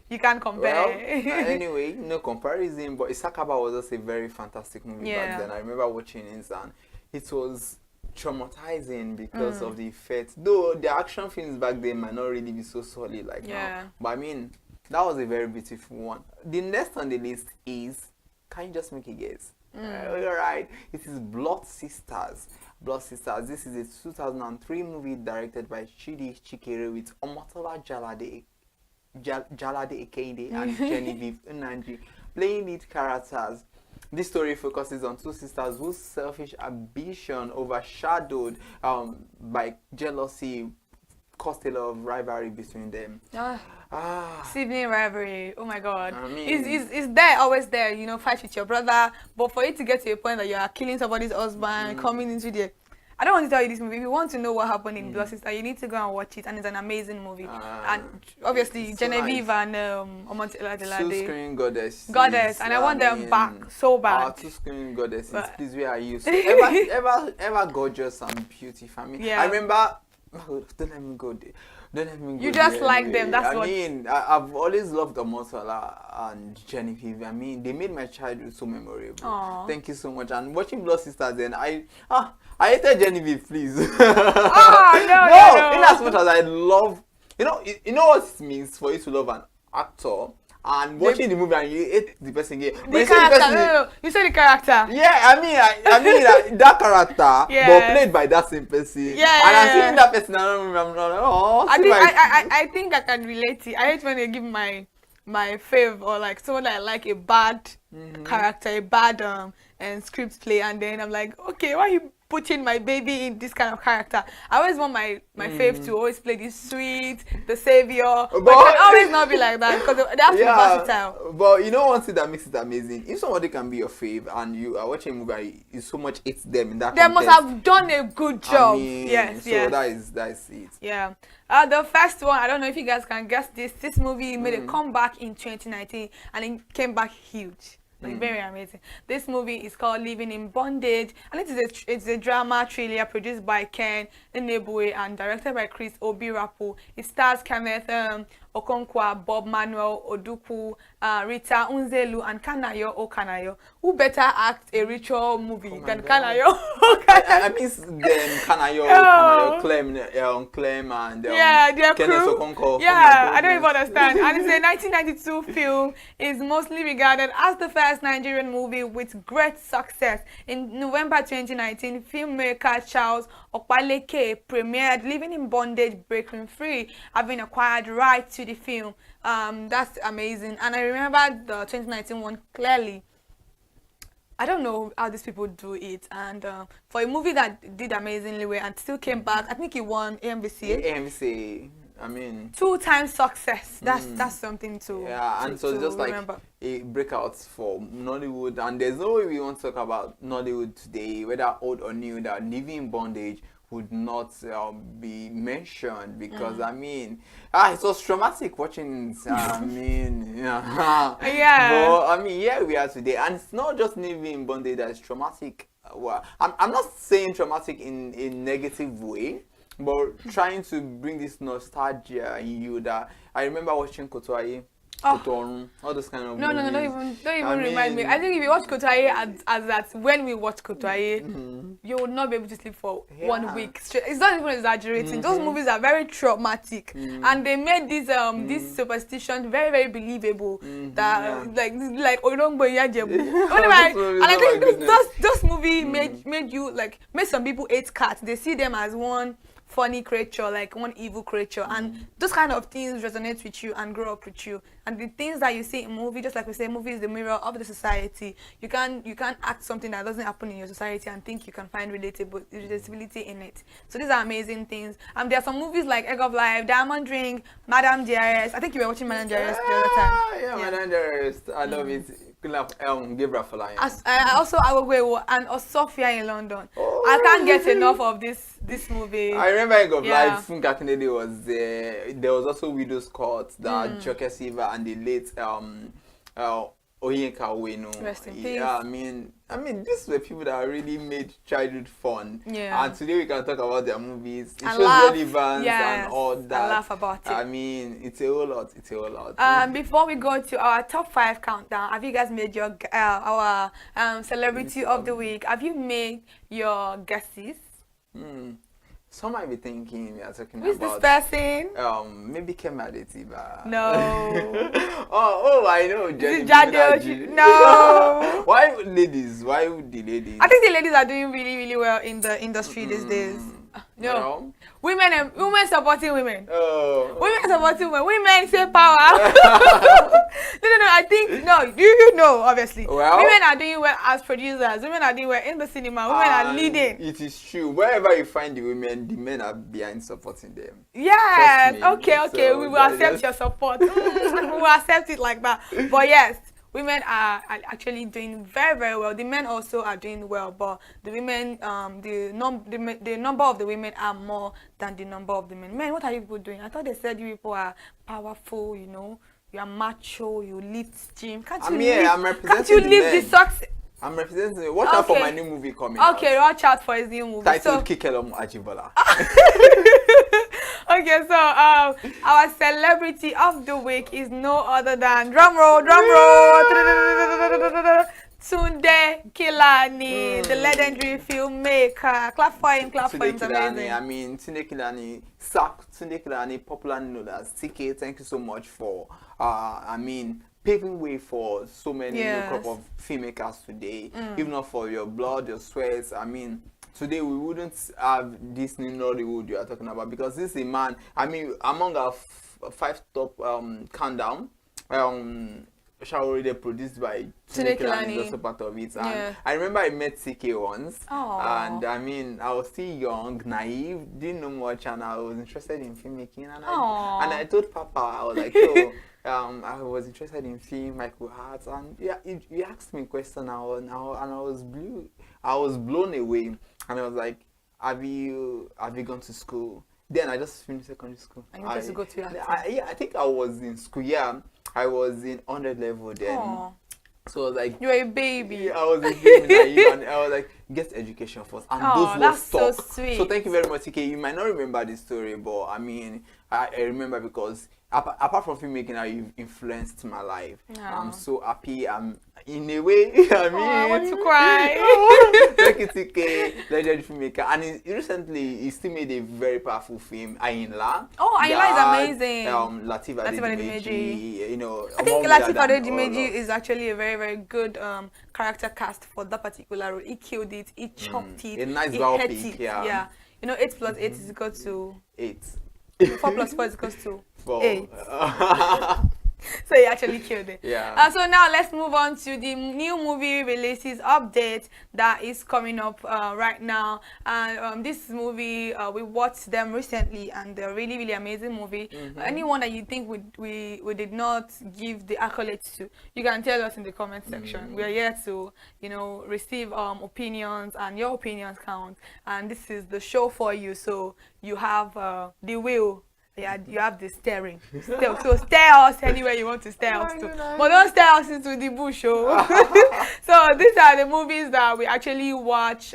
you can't compare. Well, anyway, no comparison, but Isakaba was also a very fantastic movie back then. I remember watching it, and it was traumatizing because of the effects. Though the action films back then might not really be so solid like now. But I mean, that was a very beautiful one. The next on the list is, can you just make a guess? Alright, it is Blood Sisters. Blood Sisters. This is a 2003 movie directed by Chidi Chikere with Omotola Jalade Ekede and Genevieve Unanji playing lead characters. This story focuses on two sisters whose selfish ambition, overshadowed by jealousy, caused a lot of rivalry between them. Sibling rivalry, oh my god. I mean, it's there, always there, fight with your brother, but for it to get to a point that you are killing somebody's husband, coming into the... I don't want to tell you this movie. If you want to know what happened in Blood Sister, you need to go and watch it, and it's an amazing movie. And obviously, Genevieve and Omotola Jalade. Two-screen goddess. And I want them back so bad. Two-screen goddesses. Please, where are you? So ever gorgeous and beautiful. I mean, I remember. Don't let me go there. Don't let me go. You just there like anyway. them. That's what. I mean, I've always loved Omotola and Genevieve. I mean, they made my childhood so memorable. Aww. Thank you so much. And watching Blood Sisters, then I hated Genevieve, please. No. In as much as I love, you know what it means for you to love an actor. And watching the movie and you hate the person again. The character, you said the character. Yeah, I mean that character, but played by that same person. Yeah, and I'm seeing that person, I'm like, I think I can relate to it. I hate when they give my fave or like someone that I like a bad character, a bad and script play, and then I'm like, okay, why are you putting my baby in this kind of character? I always want my fave to always play this sweet, the savior, but it can always not be like that because they have to be versatile. But one thing that makes it amazing, if somebody can be your fave and you are watching a movie and you so much hate them in that they must have done a good job. Yes. That is it. Yeah. The first one, I don't know if you guys can guess this. This movie made a comeback in 2019 and it came back huge. Like very amazing. This movie is called Living in Bondage, and it's a drama thriller produced by Ken Inebue and directed by Chris Obirapo. It stars Kenneth Okonkwa, Bob Manuel Oduku, Rita Unzelu, and Kanayo Okanayo. Who better act a ritual movie than Kanayo? I miss them, Kanayo, Clem, and their Kenneth crew. Okonkwo. I don't even understand. And it's a 1992 film. It's mostly regarded as the first first Nigerian movie with great success. In November 2019, filmmaker Charles Okpaleke premiered Living in Bondage, Breaking Free, having acquired rights to the film. That's amazing. And I remember the 2019 one clearly. I don't know how these people do it, and for a movie that did amazingly well and still came back, I think he won AMVC. AMVC. I mean, 2-time success. That's something to and so just remember. Like a breakout for Nollywood, and there's no way we want to talk about Nollywood today, whether old or new, that Living in Bondage would not be mentioned, because I mean, it was traumatic watching. I mean, yeah. But I mean, yeah, we are today, and it's not just Living in Bondage that is traumatic. Well, I'm not saying traumatic in a negative way, but trying to bring this nostalgia in you. That I remember watching Kotoye, all those kind of movies. Don't even remind me. I think if you watch Kotoye as that, when we watch Kotoye, you will not be able to sleep for 1 week straight. It's not even exaggerating. Those movies are very traumatic, and they made this this superstition very, very believable. That like Orongbo Yajebu. And I think those movies made you made some people hate cats. They see them as one funny creature, like one evil creature, and those kind of things resonate with you and grow up with you. And the things that you see in movie, just like we say, movie is the mirror of the society. You can't act something that doesn't happen in your society and think you can find relatability in it. So these are amazing things. There are some movies like Egg of Life, Diamond Ring, Madame DRS. I think you were watching Madame DRS the other time. Yeah, Madame DRS. I love it. Gabriel Falayan. Also Agogwewo and Osofia in London. I can't get enough of this movie. I remember Egg of Life. Funka Kennedy was there. There was also Widow's Court, that Joker Silva and the late Oyinka Uwenu. Rest in peace. Yeah, I mean, these were people that really made childhood fun. Yeah. And today we can talk about their movies. It and shows laugh. relevance and all that. And laugh about it. I mean, it's a whole lot. It's a whole lot. Before we go to our top 5 countdown, have you guys made your our celebrity of the week? Have you made your guesses? Some might be thinking we are talking Who's about this person? Maybe Kemadetiba. No. I know. No. Why ladies? Why would the ladies? I think the ladies are doing really, really well in the industry these days. No. Women supporting women. Women supporting women. Women say power. No. I think you know, obviously. Well, women are doing well as producers. Women are doing well in the cinema. Women are leading. It is true. Wherever you find the women, the men are behind supporting them. Yes. Okay. So we will accept your support. We will accept it like that. But yes, women are actually doing very, very well. The men also are doing well, but the women, the number of the women are more than the number of the men. Men, what are you people doing? I thought they said you people are powerful, you know, you are macho, you lift gym. Can't you lift the socks? I'm representing. Watch out for my new movie coming. Okay, watch out for his new movie. Titled Kikelom Ajibola. Okay, so our celebrity of the week is no other than drumroll, Tunde Kilani, the legendary filmmaker. Clap for him, it's amazing. I mean, Tunde Kilani, popularly known as TK. Thank you so much for, paving way for so many new crop of filmmakers today. If not for your blood, your sweat, today we wouldn't have this new Nollywood you are talking about, because this is a man, among our 5 top countdown, already produced by Tunde Kilani, is also part of it. And I remember I met CK once. And I was still young, naive, didn't know much, and I was interested in filmmaking. And I told Papa, I was like, I was interested in film, Michael Hart, and he asked me a question, and I was blown away. And I was like, have you gone to school? Then I just finished secondary school. And you wanted to go to your I think I was in school, I was in 100 level then. So I was like, you were a baby. I was a baby naive, and I was like, get education first, and Oh, those that's so words talk. sweet. So thank you very much, TK. You might not remember this story, but I mean, I remember because apart from filmmaking, how you've influenced my life. I'm so happy. I'm in a way. I mean, I want to cry. Thank you, TK, legendary filmmaker, and he still made a very powerful film, Ayinla. Oh, Ayinla is amazing. Lateef Lateef Adedimeji, you know. I think Lateef Adedimeji is actually a very, very good character cast for that particular role. He killed it. He chopped it. A nice he biopic, yeah. You know, 8 plus 8 is equal to 8. 4 plus 4 is equal to 4. 8. So he actually killed it. Yeah. So now let's move on to the new movie releases update that is coming up right now. And this movie, we watched them recently, and they're really, really amazing movie. Anyone that you think we did not give the accolades to, you can tell us in the comment section. We are here to, you know, receive opinions, and your opinions count. And this is the show for you, so you have the will. Yeah, you have the steering. So steer us anywhere you want to steer us to. But don't steer us into the bush, oh. So these are the movies that we actually watch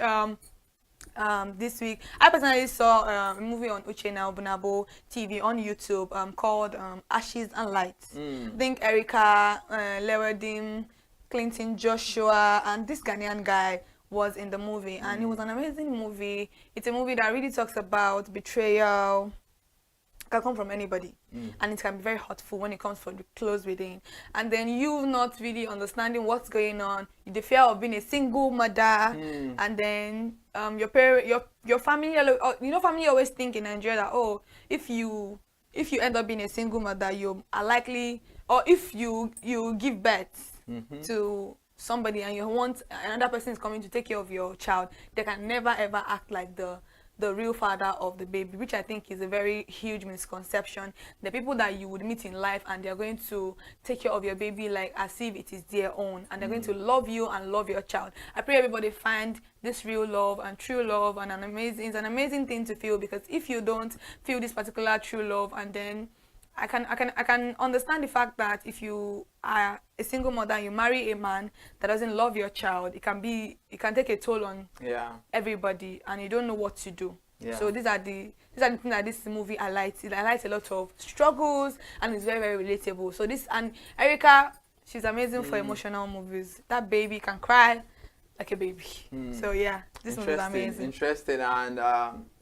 this week. I personally saw a movie on Uchenna Obunabo TV on YouTube called Ashes and Lights. I think Erica, Lewedim, Clinton Joshua, and this Ghanaian guy was in the movie. And it was an amazing movie. It's a movie that really talks about betrayal. Can come from anybody, and it can be very hurtful when it comes from the close within. And then you not really understanding what's going on, the fear of being a single mother, and then your family, you know, family always think in Nigeria that, oh, if you end up being a single mother, you are likely, or if you give birth to somebody and you want another person is coming to take care of your child, they can never ever act like the real father of the baby, which I think is a very huge misconception. The people that you would meet in life, and they're going to take care of your baby like as if it is their own, and they're going to love you and love your child. I pray everybody find this real love and true love, and it's an amazing thing to feel, because if you don't feel this particular true love, and then I can understand the fact that if you are a single mother and you marry a man that doesn't love your child, it can take a toll on everybody, and you don't know what to do. So these are the things that this movie highlights. It highlights a lot of struggles, and it's very, very relatable. So and Erica, she's amazing for emotional movies. That baby can cry like a baby. So yeah, this movie is amazing. Interesting, and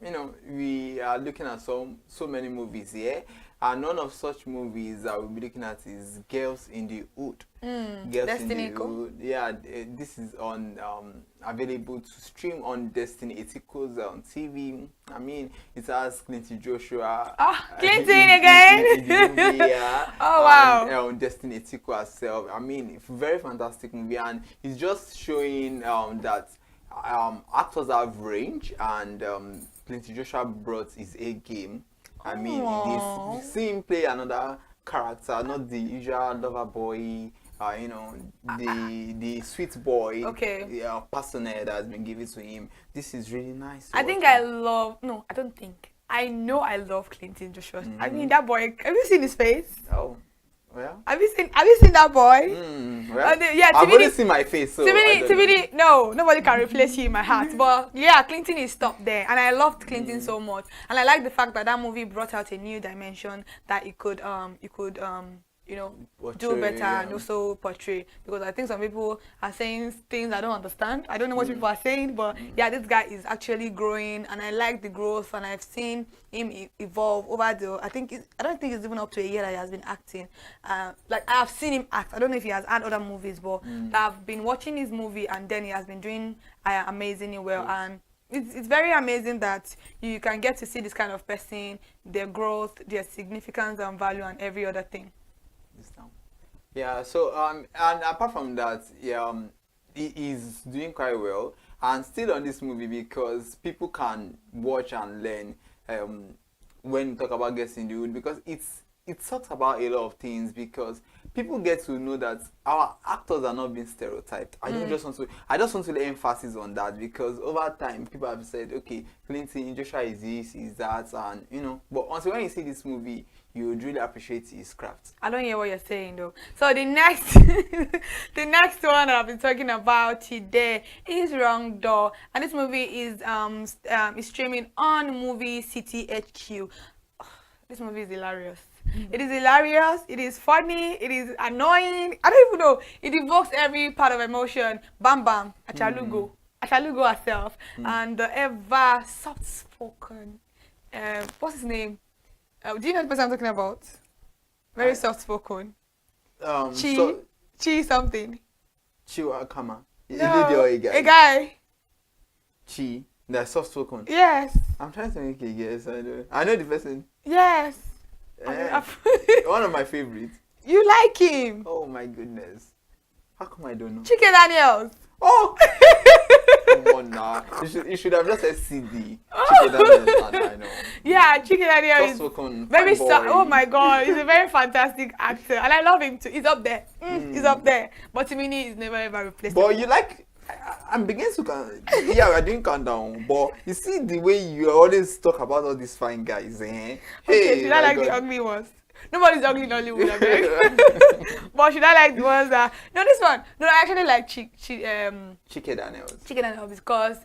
you know, we are looking at so many movies here. And none of such movies that we'll be looking at is Girls in the Hood. Girls Destiny in the Hood. Yeah, this is on available to stream on Destiny. It equals on TV. I mean, it has Clinton Joshua. Clinton again. Oh wow. And on Destiny Etiko herself. I mean, it's a very fantastic movie, and it's just showing that actors have range, and Clinton Joshua brought his A game. I mean, you see him play another character, not the usual lover boy, you know, the sweet boy persona that has been given to him. This is really nice. I know I love Clinton Joshua. I mean, that boy, have you seen his face? Oh. Well, have you seen that boy? Well, I've only seen my face, so no, nobody can replace you in my heart. But yeah, Clinton is top there, and I loved Clinton so much, and I like the fact that movie brought out a new dimension that it could you know, do better and also portray. Because I think some people are saying things I don't understand. I don't know what people are saying, but yeah, this guy is actually growing, and I like the growth, and I've seen him evolve over I don't think it's even up to a year that he has been acting. Like, I have seen him act. I don't know if he has had other movies, but I've been watching his movie, and then he has been doing amazingly well. And it's very amazing that you can get to see this kind of person, their growth, their significance and value, and every other thing. Yeah, so and apart from that, he is doing quite well, and still on this movie, because people can watch and learn when you talk about Girls in the Hood, because it talks about a lot of things, because people get to know that our actors are not being stereotyped. I just want to lay emphasis on that, because over time people have said, okay, Clinton, Joshua is this, is that, and you know. But until when you see this movie, you would really appreciate his craft. I don't hear what you're saying though. So the next the next one that I've been talking about today is Wrong Door, and this movie is streaming on Movie City HQ. This movie is hilarious. It is hilarious, it is funny, it is annoying. I don't even know. It evokes every part of emotion. Bam Bam, Achalugo. Achalugo herself, and the ever soft-spoken, what's his name? Do you know the person I'm talking about? Very soft-spoken. Chi something. Chiwakama. No, A guy. A guy. Chi. That's soft-spoken. Yes. I'm trying to make a guess. I know the person. Yes. One of my favorites. You like him? Oh my goodness. How come I don't know? Chike Daniels. Oh! Come on now. You should have just said CD. Chike Daniels, I know. Yeah, Chike Daniels is very oh my god, he's a very fantastic actor. And I love him too. He's up there. He's up there. But Timini is never ever replaceable. But you like... I'm beginning to yeah, we're doing countdown, but you see the way you always talk about all these fine guys, eh? Okay, should I like the ugly ones? Nobody's ugly in Hollywood, but should I like the ones that... No, this one. No, I actually like Chike Daniels. Chike Daniels because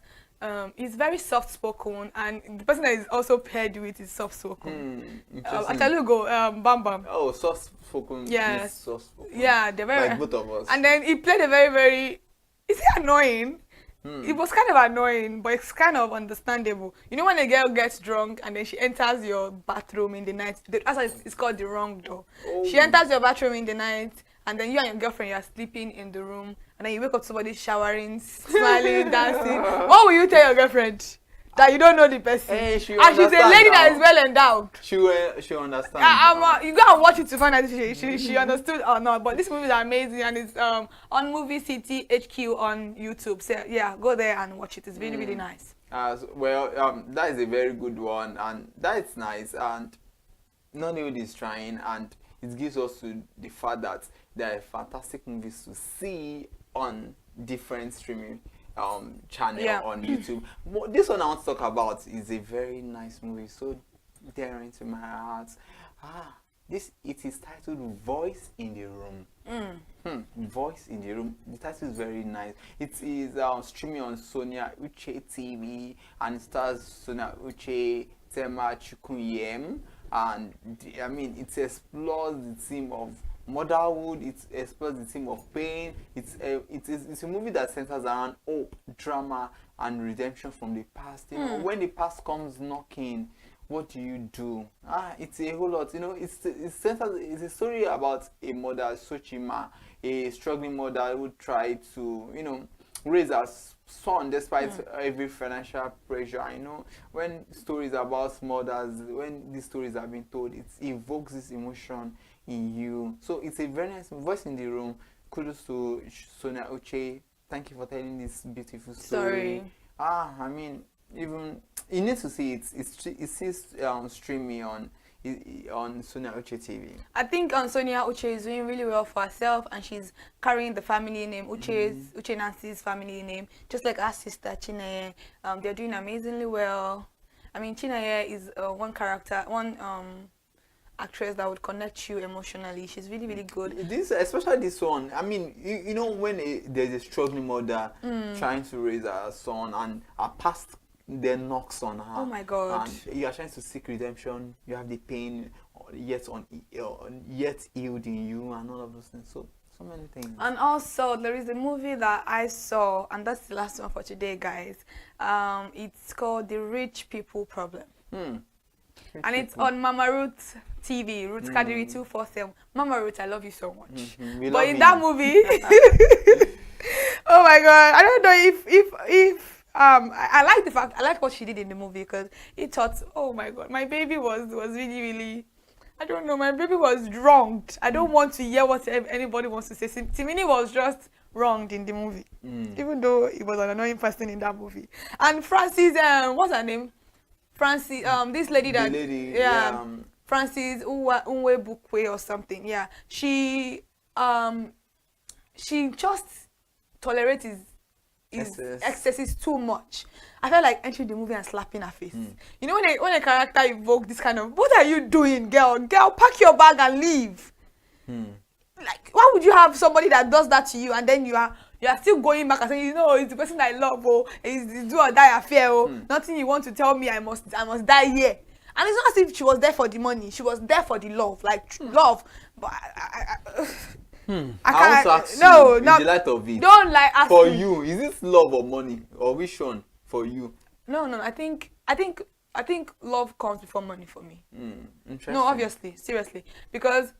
he's very soft-spoken, and the person that is also paired with is soft-spoken. Achalugo, Bam Bam. Oh, soft-spoken. Yes. Soft-spoken. Yeah, they're very... Like both of us. And then he played a very, very... Is he annoying? It was kind of annoying, but it's kind of understandable. You know when a girl gets drunk and then she enters your bathroom in the night, that's why it's called the wrong door. Oh. She enters your bathroom in the night, and then you and your girlfriend, you are sleeping in the room, and then you wake up to somebody showering, smiling, dancing. What will you tell your girlfriend? That you don't know the person. Hey, and she's a lady that is well endowed. She understands. You go and watch it to find out if she understood or not. But this movie is amazing, and it's on Movie City HQ on YouTube. So yeah, go there and watch it. It's really really nice. That is a very good one, and that's nice. And Nollywood is trying, and it gives us to the fact that there are fantastic movies to see on different streaming channel on YouTube. This one I want to talk about is a very nice movie, so dear into my heart. It is titled Voice in the Room. Voice in the Room. The title is very nice. It is streaming on Sonia Uche TV, and it stars Sonia Uche, Tema Chukwuyem, and it explores the theme of motherhood. It explores the theme of pain. It's a movie that centers around hope, drama, and redemption from the past. You know, when the past comes knocking, what do you do? It's a whole lot. You know, it's a story about a mother, Sochima, a struggling mother who tried to, raise her son despite every financial pressure. I know when stories about mothers, when these stories are being told, it evokes this emotion in you. So it's a very nice Voice in the Room. Kudos to Sonia Uche. Thank you for telling this beautiful story. Even you need to see it. It's streaming on Sonia Uche TV. I think Sonia Uche is doing really well for herself, and she's carrying the family name Uche Nancy's family name, just like her sister Chineye. They're doing amazingly well. I mean, Chineye is one actress that would connect you emotionally. She's really really good. Especially this one. I mean, when there's a struggling mother trying to raise her son, and her past then knocks on her. Oh my God! And you are trying to seek redemption. You have the pain yet healed in you, and all of those things. So many things. And also, there is a movie that I saw, and that's the last one for today, guys. It's called The Rich People Problem. And it's on Mama Ruth TV, Ruth Kadiri 247. Mama Ruth, I love you so much. But in that movie, oh my God, I don't know if I like the fact, I like what she did in the movie, because it thought, oh my God, my baby was really, really, I don't know, my baby was wronged. I don't want to hear what anybody wants to say. Timini was just wronged in the movie, even though he was an annoying person in that movie. And Francis, what's her name? Francis, this lady Francis Unwe Bukwe or something. Yeah, she she just tolerates his excesses too much. I felt like entering the movie and slapping her face. You know, when a character evokes this kind of, what are you doing, girl? Girl, pack your bag and leave. Like, why would you have somebody that does that to you and then you are still going back and saying, you know, it's the person I love, oh, it's do or die affair, oh, nothing you want to tell me, I must die here. And it's not as if she was there for the money, she was there for the love, like love. But I want to ask no, you, no, in the light of it, don't like ask for me. you, is this love or money, or which one for you? No, I think love comes before money for me. Interesting. No, obviously, seriously, because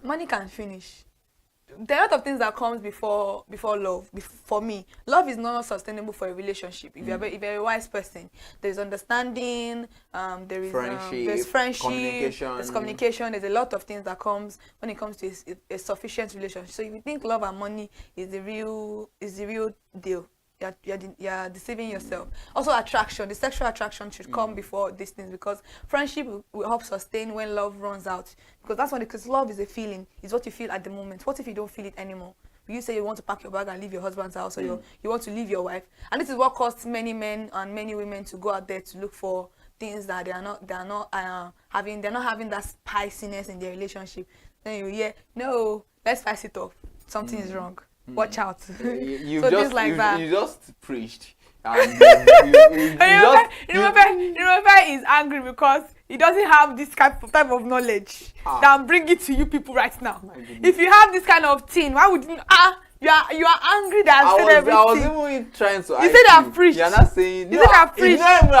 money can finish. There are a lot of things that comes before love. For me, love is not sustainable for a relationship. If you're a wise person, there's understanding. There's friendship. There's communication. There's a lot of things that comes when it comes to a sufficient relationship. So if you think love and money is the real deal, you're deceiving yourself. Also, attraction. The sexual attraction should come before these things, because friendship will help sustain when love runs out. Because love is a feeling. It's what you feel at the moment. What if you don't feel it anymore? You say you want to pack your bag and leave your husband's house, or you want to leave your wife, and this is what caused many men and many women to go out there to look for things that they're not having that spiciness in their relationship. Then you hear, no, let's spice it up. Something is wrong. Watch out. You just preached. And remember is angry because he doesn't have this type of knowledge that I'm bringing to you people right now. If you have this kind of thing, why would you? You are angry that I've said everything. I was even trying to. You said I've preached. You're not saying. You said I've preached. You don't even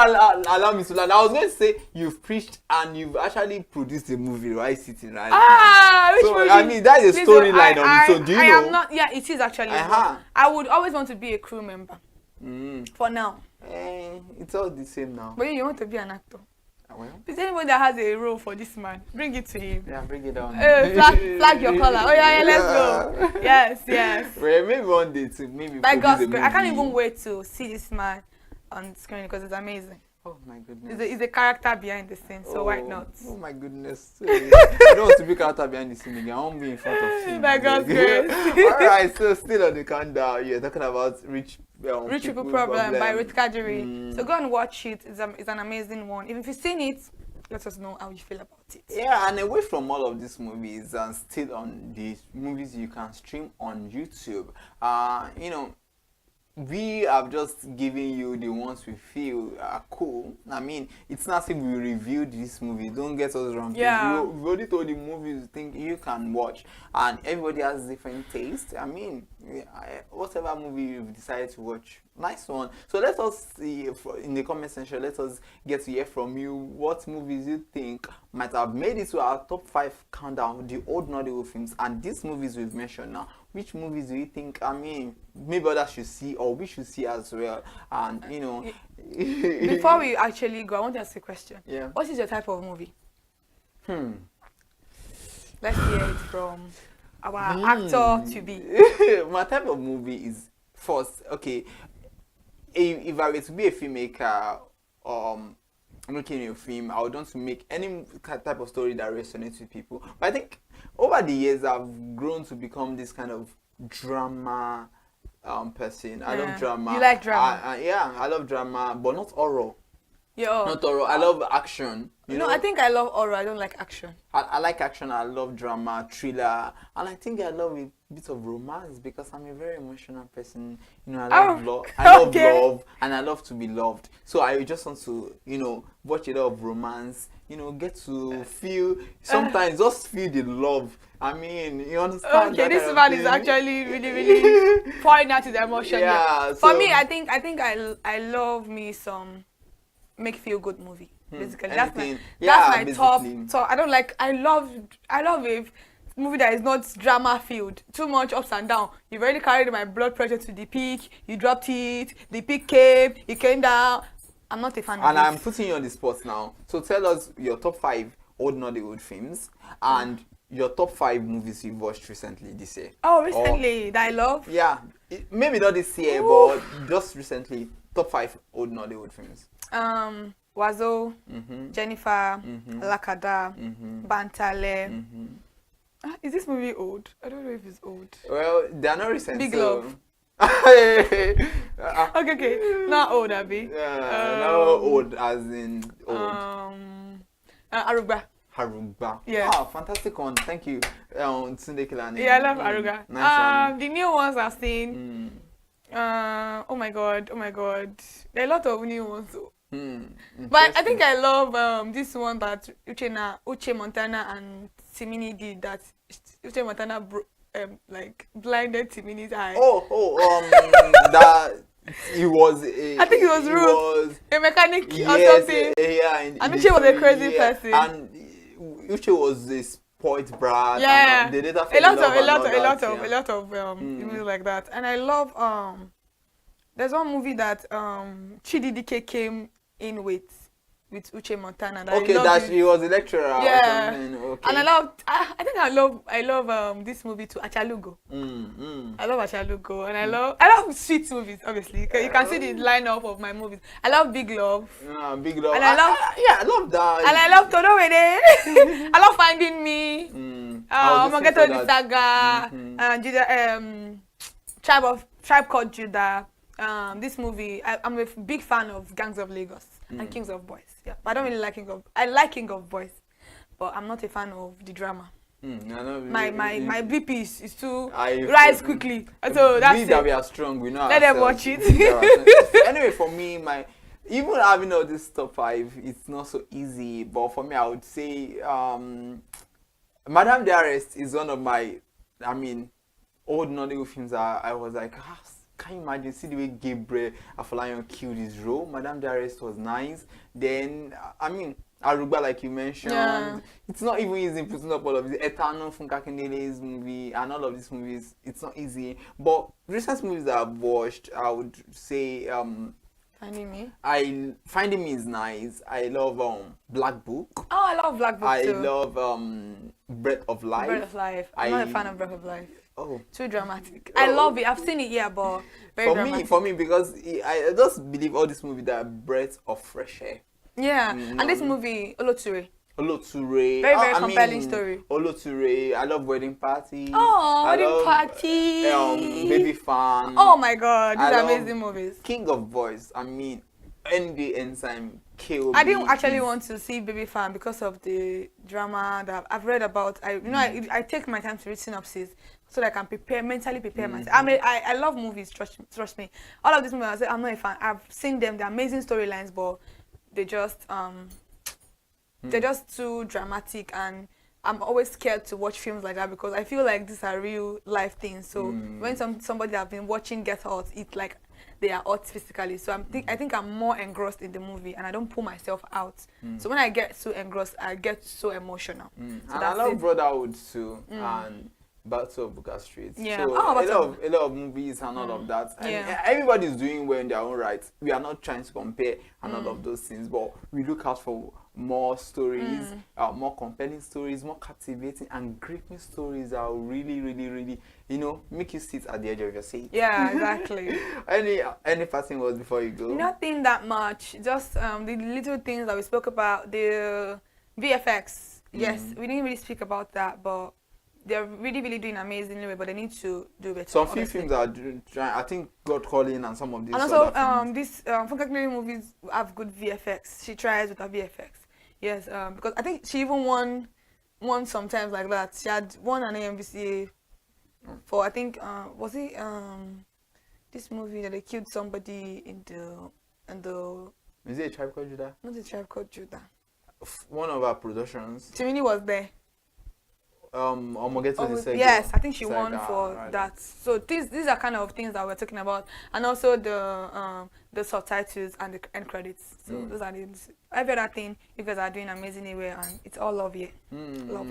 allow me to learn. I was going to say you've preached and you've actually produced a movie right sitting right now. Which so, movie? I mean, that is a storyline on it. So do you know? I am not. Yeah, it is actually. I would always want to be a crew member. For now. It's all the same now. But you want to be an actor. Well, is there anybody that has a role for this man? Bring it to him. Yeah, bring it on. Flag your color. Oh yeah, let's go. Yes. Well, maybe one day to maybe. By God's grace, I can't even wait to see this man on screen because it's amazing. Oh my goodness. He's a character behind the scene, so why not? Oh my goodness. I don't want to be character behind the scene again. I won't be in front of him. By God's grace. Alright, so still on the countdown, you're talking about Rich People Problem by Ruth Kadiri. So go and watch it. It's an amazing one. Even if you've seen it, let us know how you feel about it. Yeah, and away from all of these movies and still on these movies you can stream on YouTube. We have just given you the ones we feel are cool. I mean, it's not as if we reviewed this movie. Don't get us wrong. Yeah. We already told the movies you think you can watch, and everybody has different taste. I mean, whatever movie you've decided to watch, nice one. So let us see in the comment section. Let us get to hear from you. What movies you think might have made it to our top 5 countdown, the old Nollywood films, and these movies we've mentioned now. Which movies do you think, I mean, maybe others should see or we should see as well? And, you know. Before we actually go, I want to ask a question. Yeah. What is your type of movie? Let's hear it from our actor to be. My type of movie is, first, okay, if I were to be a filmmaker, making a film, I would want to make any type of story that resonates with people. But I think over the years, I've grown to become this kind of drama person. I love drama. You like drama? Yeah, I love drama, but not horror. Yeah. Not horror. I love action. You know? I think I love horror. I don't like action. I like action. I love drama, thriller, and I think I love a bit of romance because I'm a very emotional person. You know, I love love. I love love, and I love to be loved. So I just want to, watch a lot of romance. Get to feel, sometimes just feel the love. I mean, you understand? Okay, this man is actually really, really pouring out his emotion. Yeah. For me, I think I love me some make feel good movie. Basically, that's my top. So I don't like. I love a movie that is not drama filled. Too much ups and down. You've already carried my blood pressure to the peak. You dropped it. The peak came. You came down. I'm not a fan of it. And I'm putting you on the spot now. So tell us your top 5 old Nollywood films and your top 5 movies you've watched recently this year. Oh, recently that I love? Yeah. Maybe not this year, but just recently. Top 5 old Nollywood films. Wazo, Jennifer, Lakada, Bantale. Is this movie old? I don't know if it's old. Well, they are not recent. Big so. Love. Okay. Not old, Abby. No old as in old. Aruba. Haruba. Yeah. Ah, fantastic one. Thank you. Tunde Kilani. Yeah, I love Aruga. Nice one. The new ones I've seen. Oh my god. There are a lot of new ones. But I think I love this one that Uche Montana and Timini did. That Uche Montana like blinded Timini's eye. That he was. I think he was rude. A mechanic or something. Yeah, and Uche was a crazy person. And Uche was a spoiled brat. Yeah. And they later a lot of movies like that. And I love there's one movie that Chididike came in with Uche Montana. He was a lecturer. Yeah. Or something. Okay. And I love this movie too, Achalugo. I love Achalugo, and I love sweet movies. Obviously, you can see the lineup of my movies. I love Big Love. Big Love. And I love that. And I love Todowede. I love Finding Me. Mogeto the Saga. Tribe Called Judah. This movie, I'm a big fan of Gangs of Lagos and Kings of Boys. Yeah, but I don't really like I like King of Boys, but I'm not a fan of the drama. My BP is too rise quickly. So that's that we are strong. We know. Let them watch it. Anyway, for me, even having all this top 5, it's not so easy. But for me, I would say, Madame Dearest is one of my, old Nollywood films that I was like, can you imagine, see the way Gabriel Afolayan killed his role? Madame Dearest was nice. Then, Aruba, like you mentioned, it's not even easy putting up all of this. Eternal from Kakindele's movie and all of these movies, it's not easy. But recent movies that I've watched, I would say, Finding Me. Finding Me is nice. I love Black Book. Oh, I love Black Book too. I love Breath of Life. Breath of Life. I'm not a fan of Breath of Life. Oh, too dramatic. I love it. I've seen it, but very dramatic. For me, because I just believe all these movies that are breath of fresh air. Yeah, and this movie, Oloture. Very, very compelling story. Oloture. I love Wedding Party. Oh, Wedding Party. Baby Fan. Oh my God, these are amazing movies. King of Boys. Any day, anytime. KOB. I didn't actually want to see Baby Fan because of the drama that I've read about. I take my time to read synopsis so that I can mentally prepare myself. I love movies. Trust me. All of these movies, I'm not a fan. I've seen them. They're amazing storylines, but they just they're just too dramatic, and I'm always scared to watch films like that because I feel like these are real life things. So when somebody that I've been watching gets hurt, it's like they are hurt physically. So I think I'm more engrossed in the movie, and I don't pull myself out. So when I get so engrossed, I get so emotional. So and I love Brotherhood too, and Battle of Booker Street. Yeah. So a lot of movies and all of that. And everybody's doing well in their own right. We are not trying to compare and all of those things, but we look out for more stories, more compelling stories, more captivating and gripping stories that will really, really, really, make you sit at the edge of your seat. Yeah, exactly. Any passing words before you go? Nothing that much. Just the little things that we spoke about. The VFX. Yes, we didn't really speak about that, but they're really, really doing amazingly, but they need to do better. Some few films are trying. I think God Calling and some of these. And also, these Funkakleri movies have good VFX. She tries with her VFX. Yes, because I think she even won sometimes like that. She had won an AMVCA for, I think, was it this movie that they killed somebody in the. Is it A Tribe Called Judah? Not A Tribe Called Judah. One of our productions. Timini was there. Yes, I think she won for that. So these are kind of things that we're talking about, and also the subtitles and the end credits. So those are every other thing you guys are doing amazingly well, and it's all love here. Love.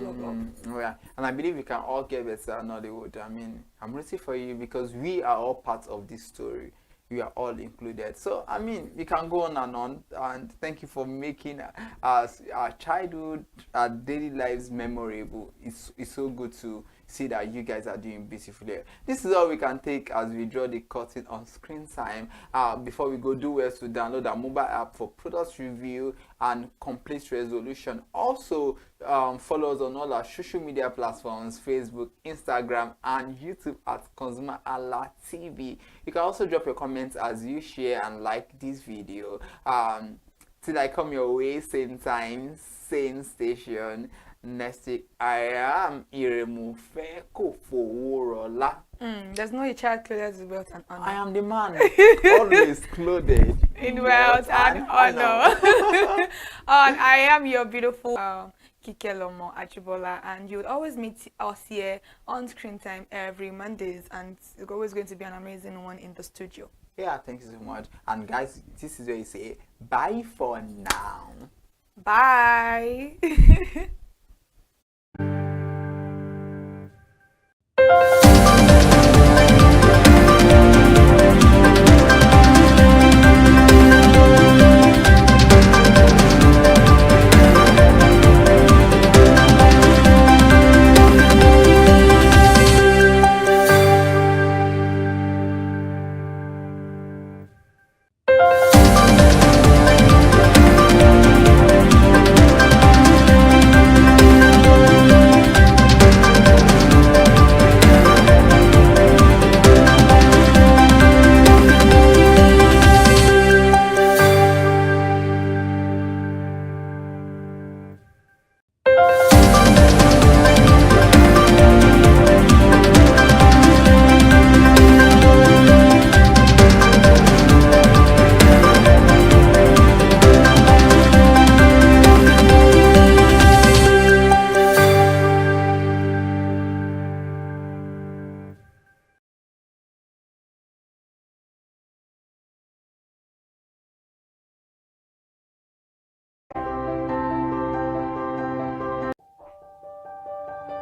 Yeah, and I believe we can all get better at Nollywood. I'm rooting for you because we are all part of this story. We are all included. So, we can go on, and thank you for making our childhood, our daily lives memorable. It's so good to, see that you guys are doing beautifully. This is all we can take as we draw the curtain on screen time. Before we go, do well to download our mobile app for product review and complete resolution. Also, follow us on all our social media platforms, Facebook, Instagram, and YouTube at ConsumerHallaTV. You can also drop your comments as you share and like this video. Till I come your way, same time, same station. Next week, I am Iremufe Kofoworola. There's no child clothed with wealth and honor. I am the man, always clothed in wealth and honor. And I am your beautiful Kikelomo Ajibola, and you would always meet us here on Screen Time every Mondays, and it's always going to be an amazing one in the studio. Yeah, thank you so much. And guys, this is where you say bye for now. Bye.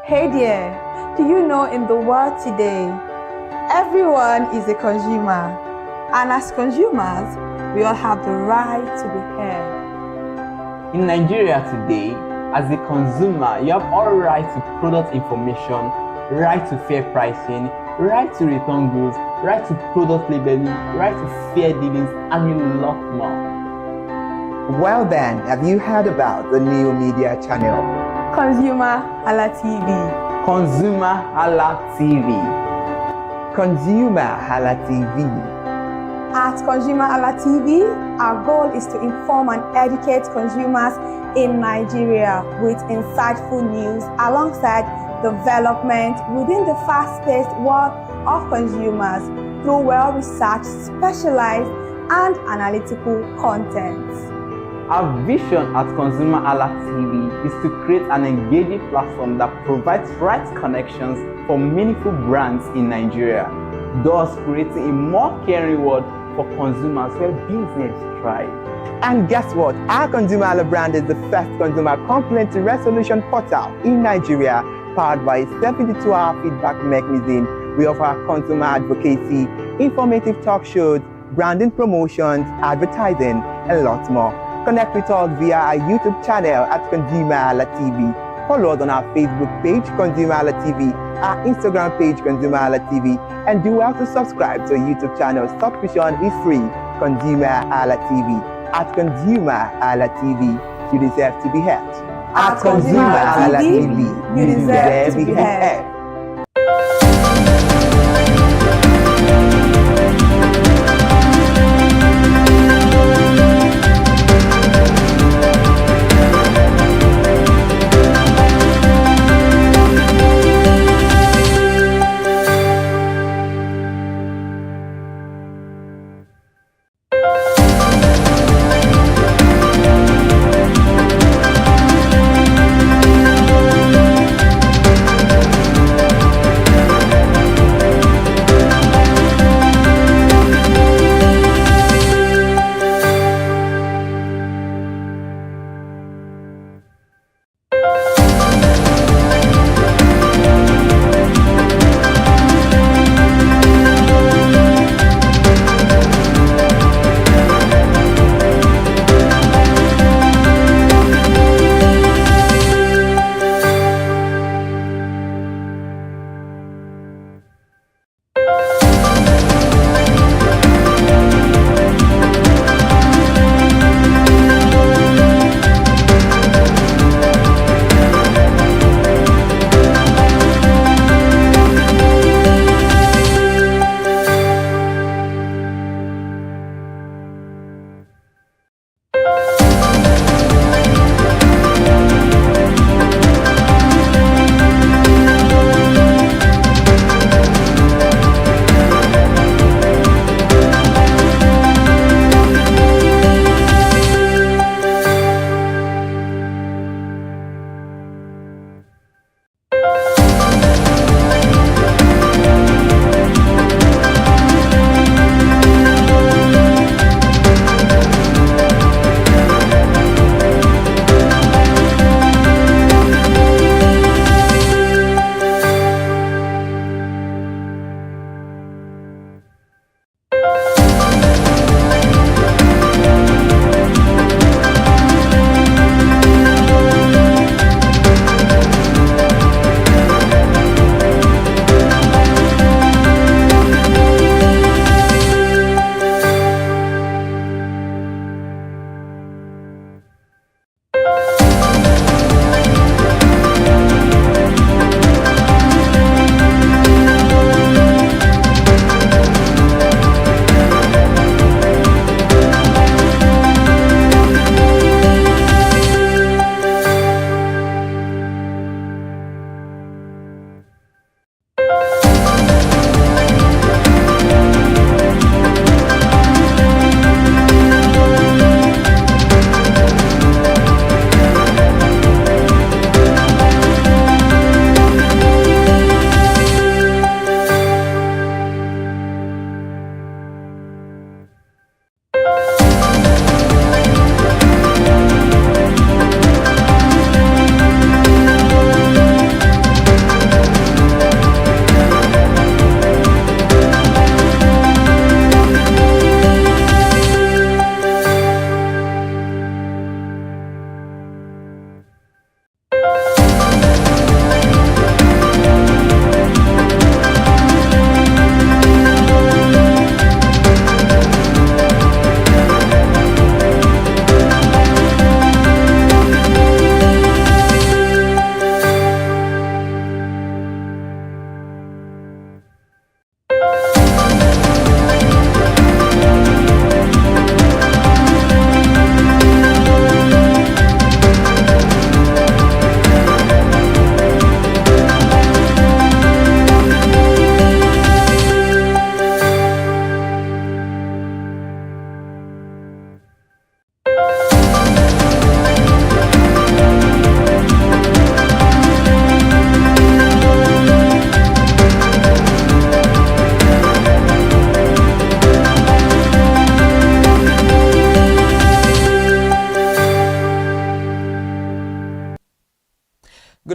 Hey there, do you know in the world today, everyone is a consumer, and as consumers, we all have the right to be heard. In Nigeria today, as a consumer, you have all right to product information, right to fair pricing, right to return goods, right to product labeling, right to fair dealings, and a lot more. Well then, have you heard about the new media channel? ConsumerHallaTV. ConsumerHallaTV. ConsumerHallaTV. At ConsumerHallaTV, our goal is to inform and educate consumers in Nigeria with insightful news alongside development within the fast-paced world of consumers through well-researched, specialized, and analytical content. Our vision at ConsumerHallaTV is to create an engaging platform that provides right connections for meaningful brands in Nigeria, thus creating a more caring world for consumers where business thrive. And guess what? Our Consumer Hala brand is the first consumer complaint resolution portal in Nigeria, powered by a 72-hour feedback mechanism. We offer consumer advocacy, informative talk shows, branding promotions, advertising, and lots more. Connect with us via our YouTube channel at ConsumerHallaTV. Follow us on our Facebook page, ConsumerHallaTV, our Instagram page, ConsumerHallaTV, and do well to subscribe to our YouTube channel. Subscription is free. ConsumerHallaTV. At ConsumerHallaTV, you deserve to be heard. At ConsumerHallaTV, you deserve to be heard.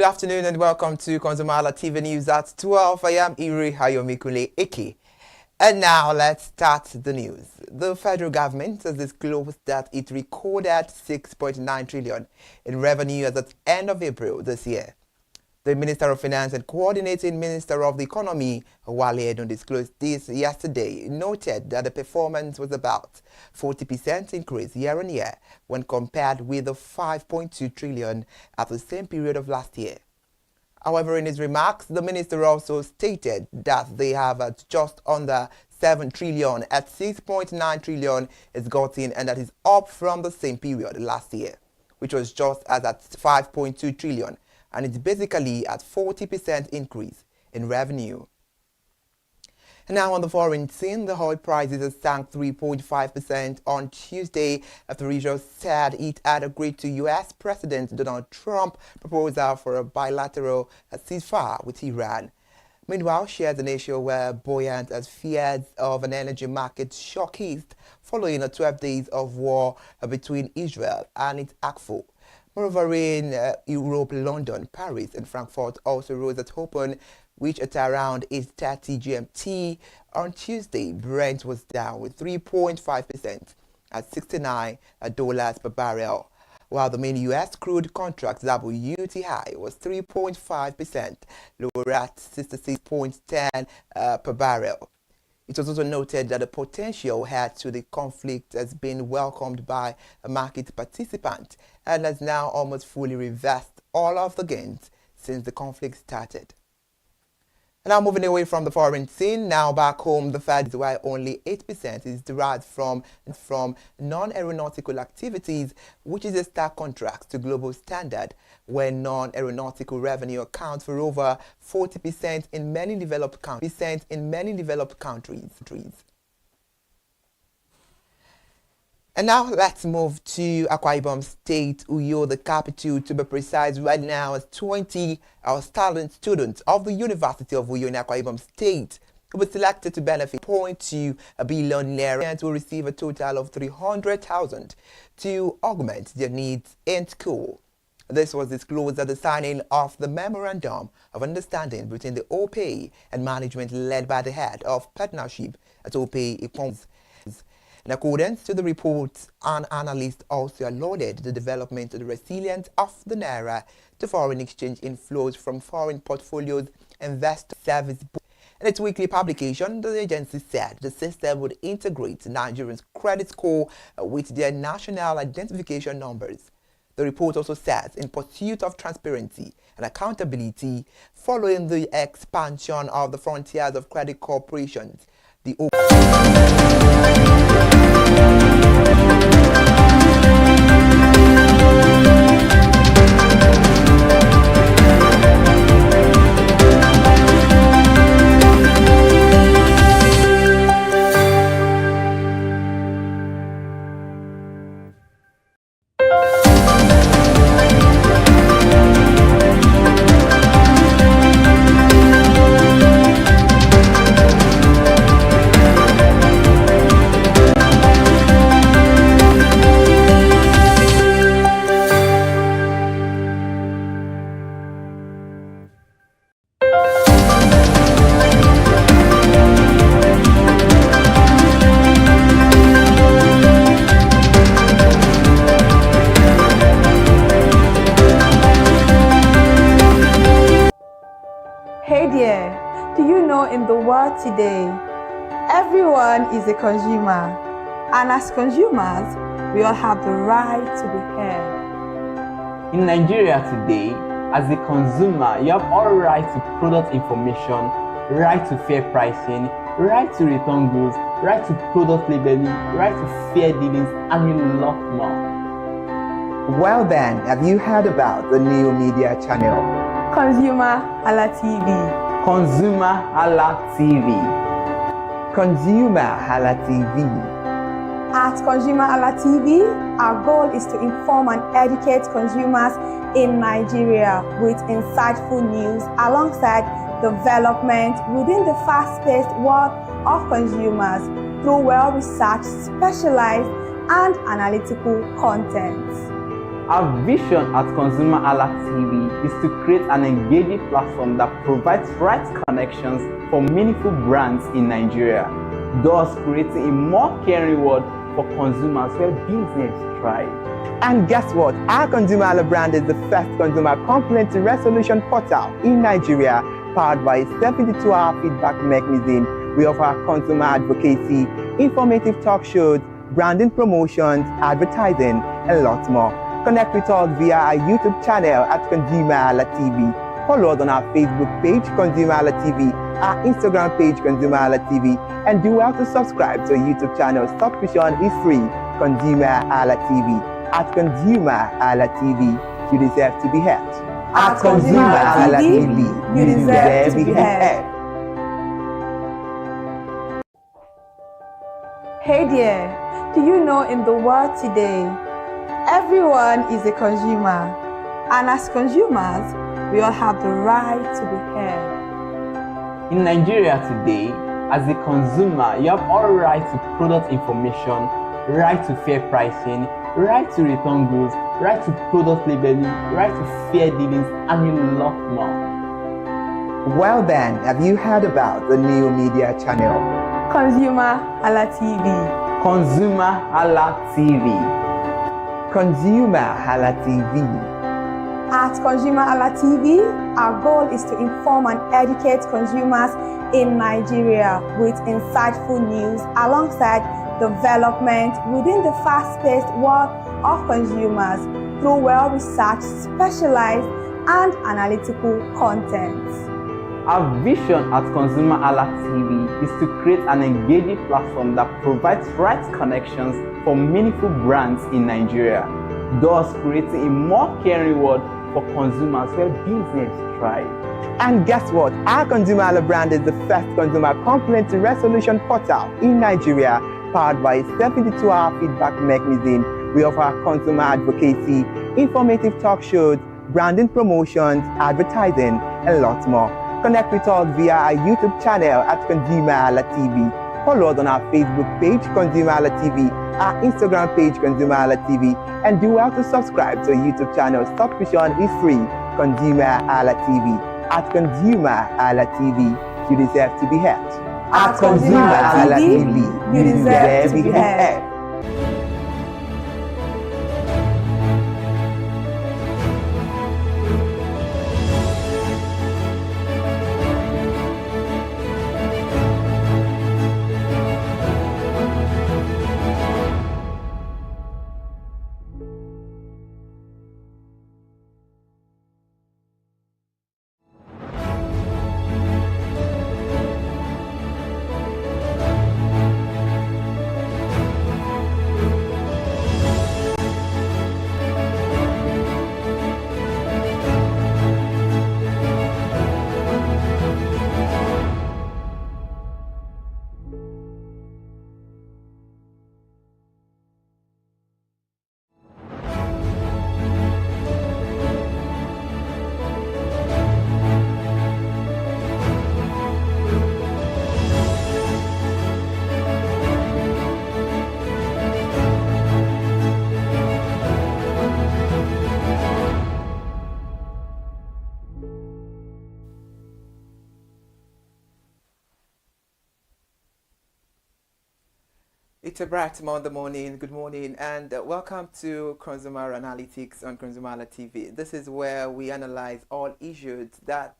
Good afternoon and welcome to ConsumerHallaTV News at 12. I am Iri Hayomikule Eke. And now let's start the news. The federal government has disclosed that it recorded 6.9 trillion in revenue as at the end of April this year. The Minister of Finance and Coordinating Minister of the Economy, Wale Edun, disclosed this yesterday, noted that the performance was about 40% increase year-on-year when compared with the 5.2 trillion at the same period of last year. However, in his remarks, the minister also stated that they have at just under 7 trillion at 6.9 trillion is gotten, and that is up from the same period last year, which was just as at 5.2 trillion. And it's basically at 40% increase in revenue. And now on the foreign scene, the oil prices have sank 3.5% on Tuesday after Israel said it had agreed to U.S. President Donald Trump's proposal for a bilateral ceasefire with Iran. Meanwhile, shares in Asia were buoyant as fears of an energy market shock eased following 12 days of war between Israel and its ACFO. Moreover, in Europe, London, Paris, and Frankfurt also rose at open, which at around 8:30 GMT on Tuesday, Brent was down with 3.5% at $69 per barrel, while the main U.S. crude contract WTI was 3.5% lower at 66.10 per barrel. It was also noted that the potential head to the conflict has been welcomed by a market participant and has now almost fully reversed all of the gains since the conflict started. Now moving away from the foreign scene, now back home, the fact is why only 8% is derived from non-aeronautical activities, which is a stark contrast to global standard, where non-aeronautical revenue accounts for over 40% in many developed countries. And now let's move to Akwa Ibom State, Uyo, the capital to be precise. Right now, as 20 outstanding students of the University of Uyo in Akwa Ibom State who were selected to benefit 0.2 billion naira and will receive a total of 300,000 to augment their needs in school. This was disclosed at the signing of the Memorandum of Understanding between the OPE and management led by the head of partnership at OPE. In accordance to the reports, an analyst also alluded the development of the resilience of the naira to foreign exchange inflows from foreign portfolios investor service. In its weekly publication, the agency said the system would integrate Nigerians' credit score with their national identification numbers. The report also says, in pursuit of transparency and accountability, following the expansion of the frontiers of credit corporations, the Hey there, do you know in the world today, everyone is a consumer, and as consumers, we all have the right to be heard. In Nigeria today, as a consumer, you have all right to product information, right to fair pricing, right to return goods, right to product labeling, right to fair dealings, and a lot more. Well then, have you heard about the new media channel? ConsumerHallaTV. ConsumerHallaTV. ConsumerHallaTV. At ConsumerHallaTV, our goal is to inform and educate consumers in Nigeria with insightful news alongside development within the fast-paced world of consumers through well-researched, specialized, and analytical content. Our vision at ConsumerHallaTV is to create an engaging platform that provides right connections for meaningful brands in Nigeria, thus creating a more caring world for consumers where business thrive. And guess what? Our Consumer Hala brand is the first consumer complaint resolution portal in Nigeria, powered by a 72-hour feedback mechanism. We offer consumer advocacy, informative talk shows, branding promotions, advertising, and lots more. Connect with us via our YouTube channel at ConsumerHallaTV. Follow us on our Facebook page, ConsumerHallaTV, our Instagram page, ConsumerHallaTV, and do well to subscribe to our YouTube channel. Subscription is free. ConsumerHallaTV. At ConsumerHallaTV, you deserve to be heard. At ConsumerHallaTV, you deserve to be heard. Hey there, do you know in the world today, everyone is a consumer, and as consumers, we all have the right to be heard. In Nigeria today, as a consumer, you have all right to product information, right to fair pricing, right to return goods, right to product labeling, right to fair dealings, and a lot more. Well then, have you heard about the new media channel? ConsumerHallaTV. ConsumerHallaTV. ConsumerHallaTV. At ConsumerHallaTV, our goal is to inform and educate consumers in Nigeria with insightful news alongside development within the fast-paced world of consumers through well-researched, specialized, and analytical content. Our vision at ConsumerHallaTV is to create an engaging platform that provides right connections for meaningful brands in Nigeria, thus creating a more caring world for consumers where business thrive. And guess what? Our Consumer Hala brand is the first consumer complaint resolution portal in Nigeria, powered by a 72-hour feedback mechanism. We offer consumer advocacy, informative talk shows, branding promotions, advertising, and lots more. Connect with us via our YouTube channel at ConsumerHallaTV. Follow us on our Facebook page, ConsumerHallaTV, our Instagram page, ConsumerHallaTV, and do well to subscribe to our YouTube channel. Subscription is free. ConsumerHallaTV. At ConsumerHallaTV, you deserve to be heard. At ConsumerHallaTV, you deserve to be heard. It's a bright Monday morning. Good morning, and welcome to Consumer Analytics on ConsumerHallaTV. This is where we analyze all issues that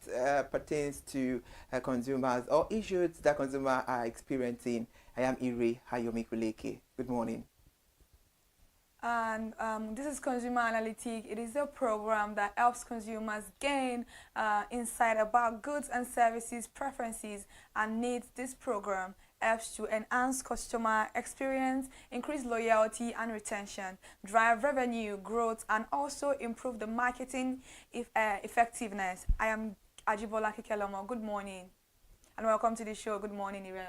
pertains to consumers or issues that consumers are experiencing. I am Iri Hayomi Kuleke. Good morning. And this is Consumer Analytics. It is a program that helps consumers gain insight about goods and services preferences and needs. This program helps to enhance customer experience, increase loyalty and retention, drive revenue growth, and also improve the marketing effectiveness. I am Ajibola Kikelomo. Good morning. And welcome to the show. Good morning, Ira.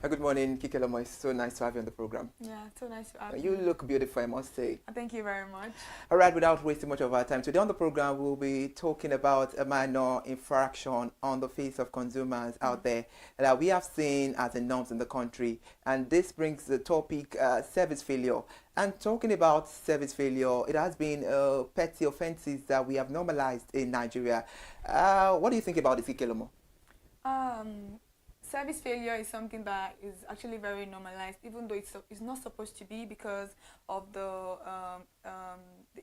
Good morning, Kikelomo. It's so nice to have you on the program. Yeah, so nice to have you. You look beautiful, I must say. Thank you very much. All right, without wasting much of our time, today on the program we'll be talking about a minor infraction on the face of consumers out there that we have seen as the norms in the country. And this brings the topic service failure. And talking about service failure, it has been petty offenses that we have normalized in Nigeria. What do you think about this, Kikelomo? Service failure is something that is actually very normalized, even though it's not supposed to be because of the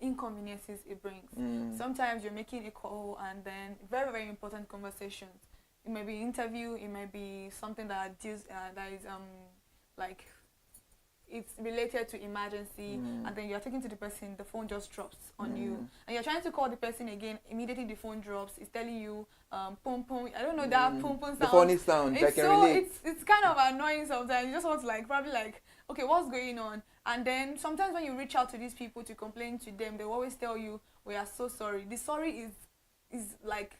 inconveniences it brings. Sometimes you're making a call and then very, very important conversations. It may be an interview, it may be something that deals that is like it's related to emergency, and then you're talking to the person, the phone just drops on you, and you're trying to call the person again. Immediately the phone drops. It's telling you pum pum. I don't know that pum pum sound. The funny sound. It's it's kind of annoying sometimes. You just want to probably okay, what's going on? And then sometimes when you reach out to these people to complain to them, they always tell you, we are so sorry. The sorry is like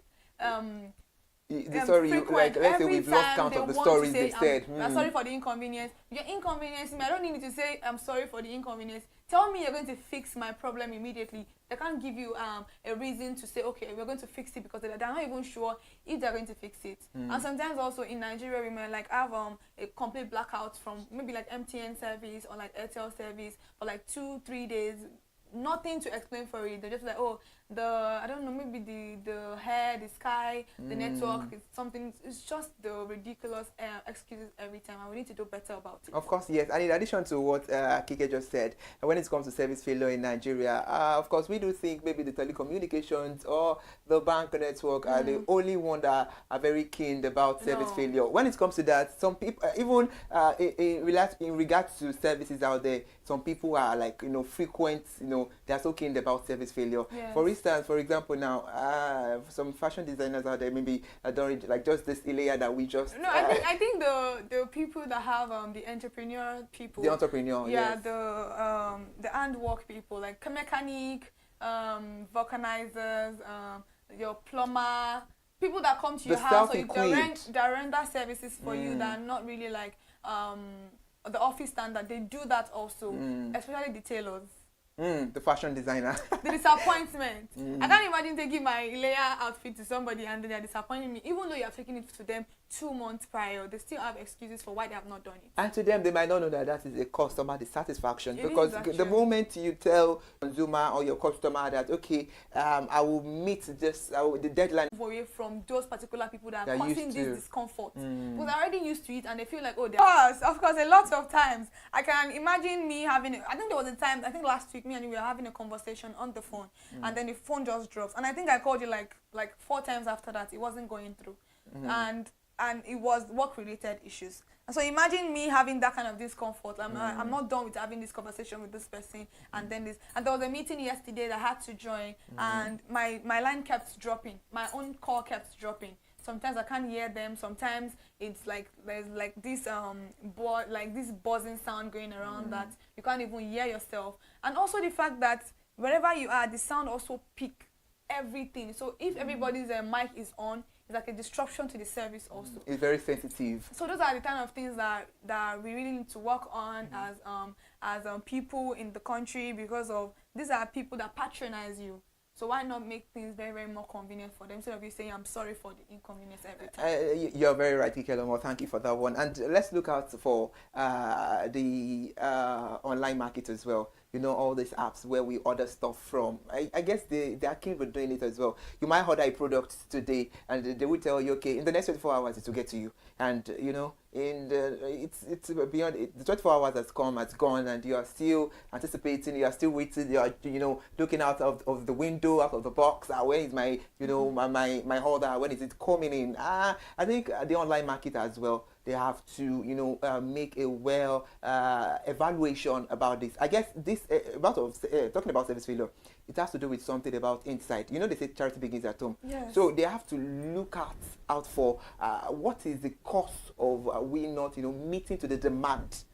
sorry, let's say we've lost count of the stories they said. I'm sorry for the inconvenience. You're inconveniencing me. I don't need you to say I'm sorry for the inconvenience. Tell me you're going to fix my problem immediately. They can't give you a reason to say, okay, we're going to fix it, because they're not even sure if they're going to fix it. And sometimes also in Nigeria, we may have a complete blackout from maybe MTN service or Airtel service for 2-3 days. Nothing to explain for it. They're just I don't know, maybe the hair, the sky, the network is something. It's just the ridiculous excuses every time, and we need to do better about it. Of course, yes. And in addition to what Kike just said, when it comes to service failure in Nigeria, of course, we do think maybe the telecommunications or the bank network are the only one that are very keen about service failure. When it comes to that, some people, even in regards to services out there, some people are frequent, they are so keen about service failure. Yes. For example, now some fashion designers out there maybe don't just this layer that we just. No, I think the people that have the entrepreneur people. The entrepreneur, yeah, yes. The handwork people mechanic, vulcanizers, your plumber, people that come to your house, or they render services for you that are not really the office standard. They do that also, especially the tailors. The fashion designer. The disappointment. I can't imagine taking my layer outfit to somebody and then they're disappointing me. Even though you have taken it to them 2 months prior, they still have excuses for why they have not done it. And to them, they might not know that is a customer dissatisfaction. Because the moment you tell consumer or your customer that, okay, I will meet the deadline. Away from those particular people that are causing this discomfort. Because they're already used to it and they feel like, of course, a lot of times. I can imagine me having, I think there was a time, I think last week, me and you were having a conversation on the phone, and then the phone just drops. And I think I called you like 4 times after that. It wasn't going through. And it was work-related issues. And so imagine me having that kind of discomfort. I'm not done with having this conversation with this person, and then this. And there was a meeting yesterday that I had to join, and my line kept dropping. My own call kept dropping. Sometimes I can't hear them. Sometimes it's there's this this buzzing sound going around that you can't even hear yourself. And also the fact that wherever you are, the sound also pick everything. So if everybody's mic is on, it's like a disruption to the service also. It's very sensitive. So those are the kind of things that we really need to work on as people in the country, because of these are people that patronize you. So why not make things very, very more convenient for them, instead of you saying, I'm sorry for the inconvenience every time? You're very right, Kikelomo. Thank you for that one. And let's look out for the online market as well. All these apps where we order stuff from. I guess they are keen with doing it as well. You might order a product today and they will tell you, okay, in the next 24 hours it will get to you. And, it's beyond it. The 24 hours has gone, and you are still anticipating, you are still waiting, you are, looking out of the window, out of the box. Where is my, my order? When is it coming in? I think the online market as well, they have to, make a evaluation about this. I guess this talking about service failure, it has to do with something about insight. They say charity begins at home. Yes. So they have to look out for what is the cause of we not, meeting to the demand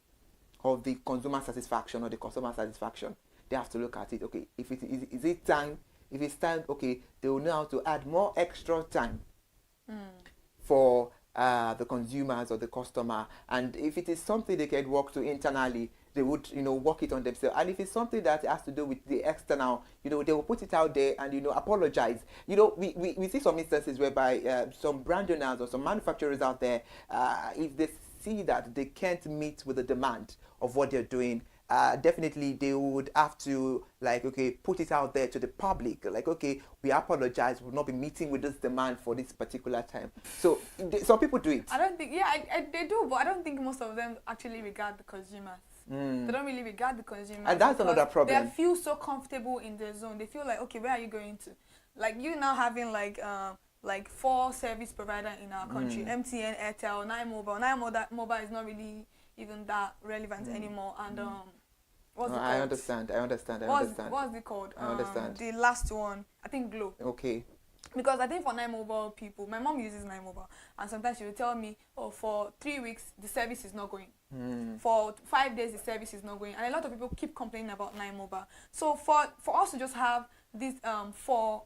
of the consumer satisfaction or the customer satisfaction. They have to look at it. Okay, if it is it time? If it's time, okay, they will know how to add more extra time for the consumers or the customer. And if it is something they can work to internally, they would, work it on themselves. And if it's something that has to do with the external, they will put it out there and, apologize. We see some instances whereby some brand owners or some manufacturers out there, if they see that they can't meet with the demand of what they're doing, definitely they would have to put it out there to the public, we apologize, we'll not be meeting with this demand for this particular time. So some people do it. I don't think, they do, but I don't think most of them actually regard the consumers. They don't really regard the consumers. And that's another problem. They feel so comfortable in their zone. They feel like, okay, where are you going to? Like you now having like 4 service providers in our country, MTN, Airtel, 9Mobile. 9Mobile is not really even that relevant anymore. And what's it called? I understand. What's it called? I understand. The last one, I think Glow. Okay. Because I think for 9Mobile people, my mom uses 9Mobile, and sometimes she will tell me, oh, for 3 weeks the service is not going. For 5 days the service is not going, and a lot of people keep complaining about 9Mobile. So for us to just have this four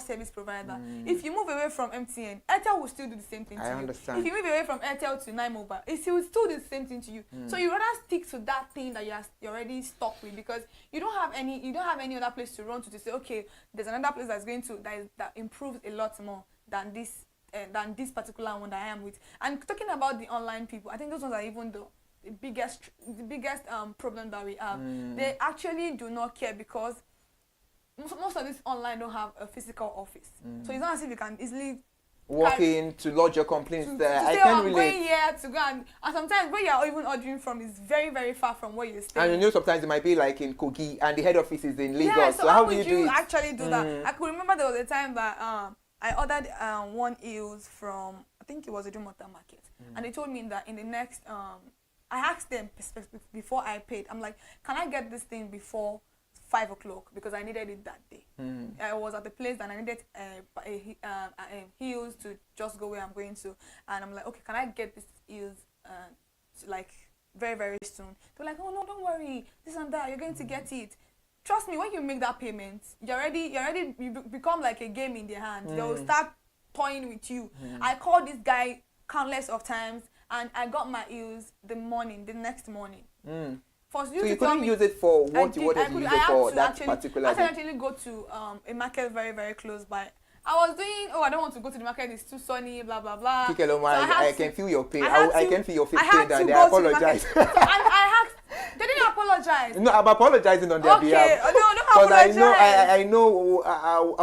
service provider, if you move away from MTN, Airtel will still do the same thing to you. I understand. If you move away from Airtel to 9Mobile, it will still do the same thing to you. So you rather stick to that thing that you're already stuck with, because you don't have any other place to run to say, okay, there's another place that improves a lot more than this particular one that I am with. And talking about the online people, I think those ones are even the biggest problem that we have. They actually do not care, because most of this online don't have a physical office. So it's not as if you can easily walk in to lodge your complaints there. I can't relate. Going here to go and sometimes where you're even ordering from is very, very far from where you're staying. And sometimes it might be like in Kogi and the head office is in Lagos. Yeah, so how would you actually do that? I could remember there was a time that I ordered one eels from, I think it was a Dumota market. And they told me that in the next, I asked them before I paid, I'm like, can I get this thing before 5 o'clock, because I needed it that day. I was at the place and I needed heels to just go where I'm going to, and I'm like, okay, can I get this heels like very, very soon? They're like, oh no, don't worry, this and that, you're going to get it. Trust me, when you make that payment, you become like a game in their hands. They will start toying with you. I called this guy countless of times, and I got my heels the next morning. So you couldn't use it for what you wanted to use it for that particular day? I actually go to a market very, very close by. I was doing, I don't want to go to the market, it's too sunny, blah, blah, blah. I can feel your pain. I can feel your pain, and I apologize. They didn't apologize. No, I'm apologizing on their behalf. Okay, no, don't apologize. Because I know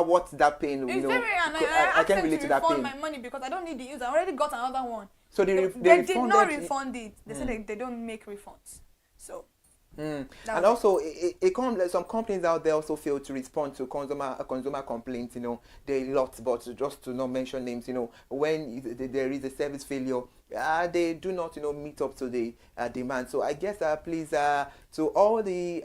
what's that pain. It's very annoying. I can relate to that pain. I refund my money because I don't need the use. I already got another one. So they did not refund it. They said they don't make refunds. So. And also, some companies out there also fail to respond to consumer complaints. There are lots, but just to not mention names. When there is a service failure, they do not meet up to the demand. So I guess please, to all the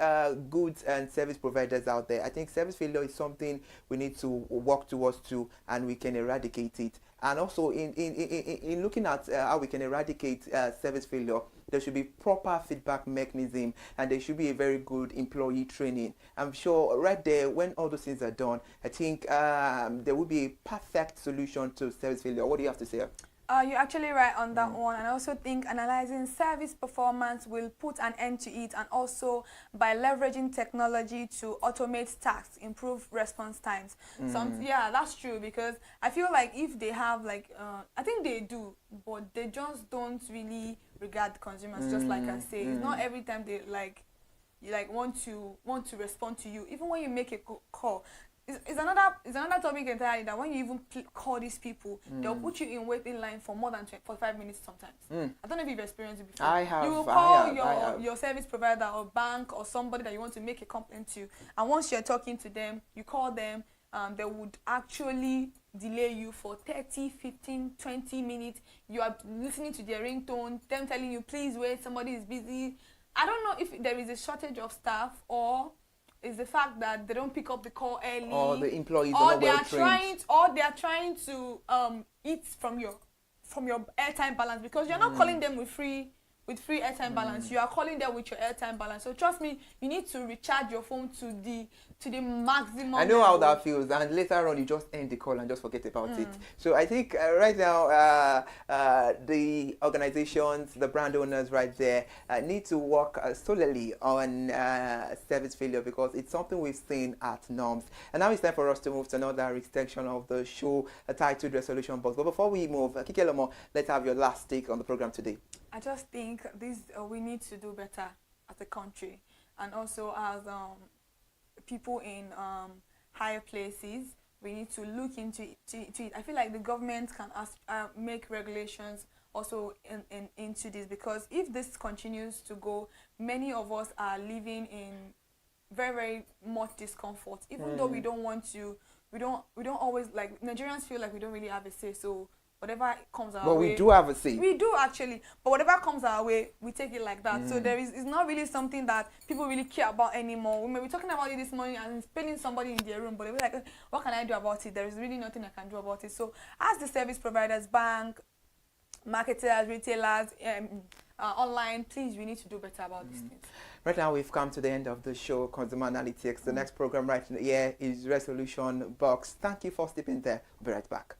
goods and service providers out there, I think service failure is something we need to work towards and we can eradicate it. And also in looking at how we can eradicate service failure, there should be proper feedback mechanism, and there should be a very good employee training. I'm sure right there, when all those things are done, I think there will be a perfect solution to service failure. What do you have to say? You're actually right on that one. And I also think analyzing service performance will put an end to it, and also by leveraging technology to automate tasks, improve response times. Yeah, that's true, because I feel like if they have I think they do, but they just don't really regard consumers, just like I say. It's not every time they want to respond to you, even when you make a call. It's another topic entirely, that when you even call these people, they'll put you in waiting line for more than 45 minutes sometimes. I don't know if you've experienced it before. I have. You will call your service provider or bank or somebody that you want to make a complaint to, and once you're talking to them, you call them, they would actually delay you for 30, 15, 20 minutes. You are listening to their ringtone, them telling you, please wait, somebody is busy. I don't know if there is a shortage of staff, or is the fact that they don't pick up the call early, or the employees are not well trained, or they are trying to eat from your airtime balance, because you're not calling them with free with free airtime balance. You are calling them with your airtime balance. So trust me, you need to recharge your phone to the maximum. I know how level. that feels, and later on you just end the call and just forget about it. So I think right now the organizations, the brand owners right there need to work solely on service failure, because it's something we've seen at norms. And now it's time for us to move to another extension of the show titled Resolution Box. But before we move, Kikelomo, let's have your last take on the program today. I just think this we need to do better as a country, and also as people in higher places. We need to look into it. I feel like the government can make regulations also into this, because if this continues to go, many of us are living in very, very much discomfort. Even though we don't want to, we don't always, like, Nigerians feel like we don't really have a say. So whatever comes our way. But we do have a say. We do actually. But whatever comes our way, we take it like that. So it's not really something that people really care about anymore. We may be talking about it this morning and spilling somebody in their room, but they'll be like, what can I do about it? There is really nothing I can do about it. So as the service providers, bank, marketers, retailers, online, please, we need to do better about these things. Right now, we've come to the end of the show, Consumer Analytics. The next program right here is Resolution Box. Thank you for stepping there. We'll be right back.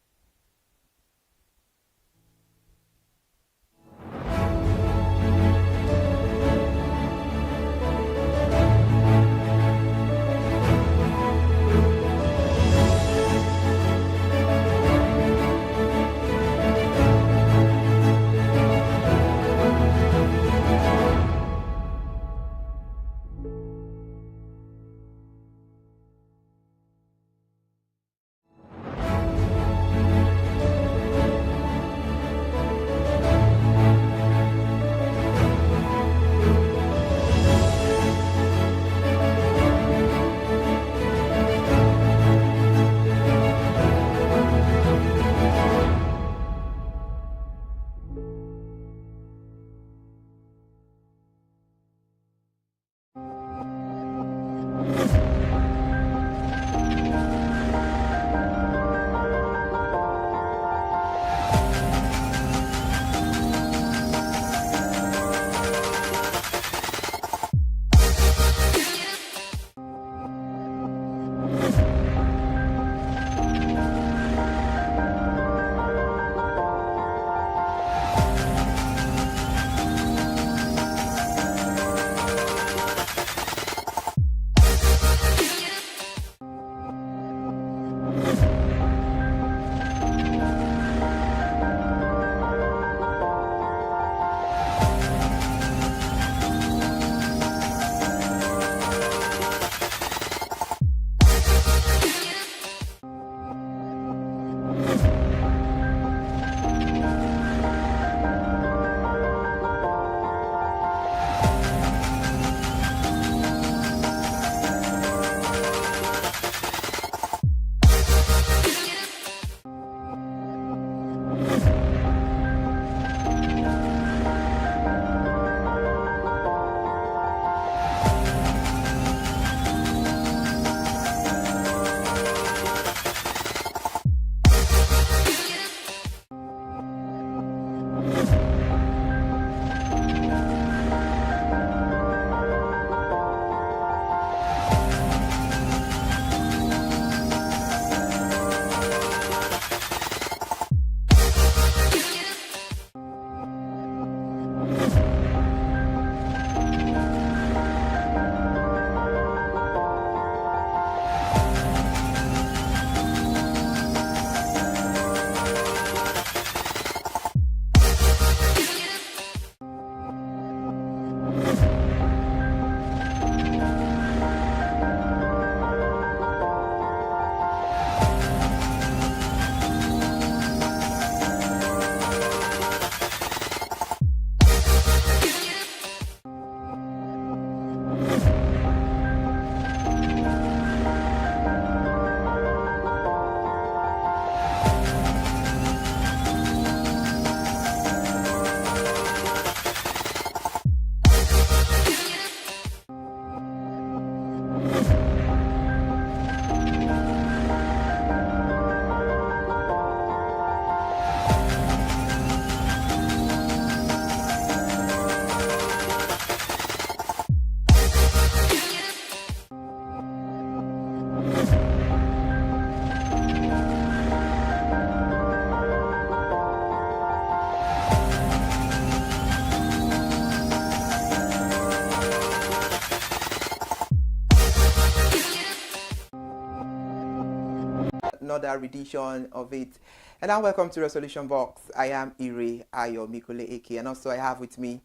another edition of it. And now welcome to Resolution Box. I am Ire Ayo Mikule Eke, and also I have with me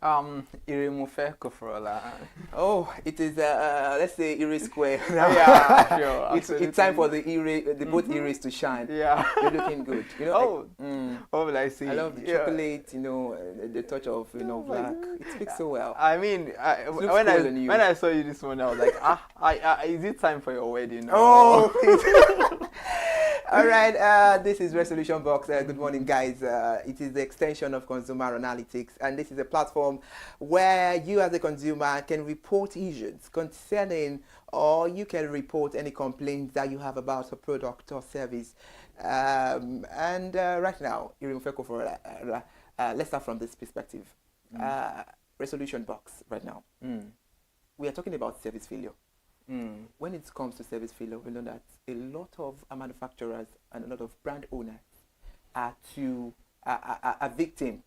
Ire Mufe Koforola. Oh, it is let's say Ire Square. Yeah, sure. It's time for the both Ires to shine. Yeah, you're looking good. You know. What will I say? I love the chocolate. You know, the touch of black. It speaks so well. I mean, when I saw you this morning, I was like, is it time for your wedding? Oh. All right, this is Resolution Box. Good morning, guys. It is the extension of Consumer Analytics, and this is a platform where you as a consumer can report issues concerning, or you can report any complaints that you have about a product or service. Right now, let's start from this perspective. Resolution Box right now. We are talking about service failure. When it comes to service failure, we know that a lot of manufacturers and a lot of brand owners are victim,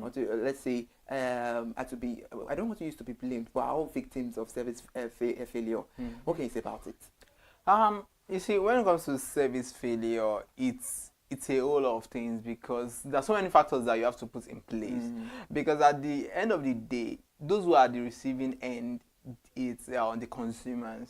or to, let's say, are to be. I don't want to use to be blamed, but are all victims of service failure. What can you say about it? You see, when it comes to service failure, it's a whole lot of things, because there are so many factors that you have to put in place. Because at the end of the day, those who are the receiving end, it's the consumers,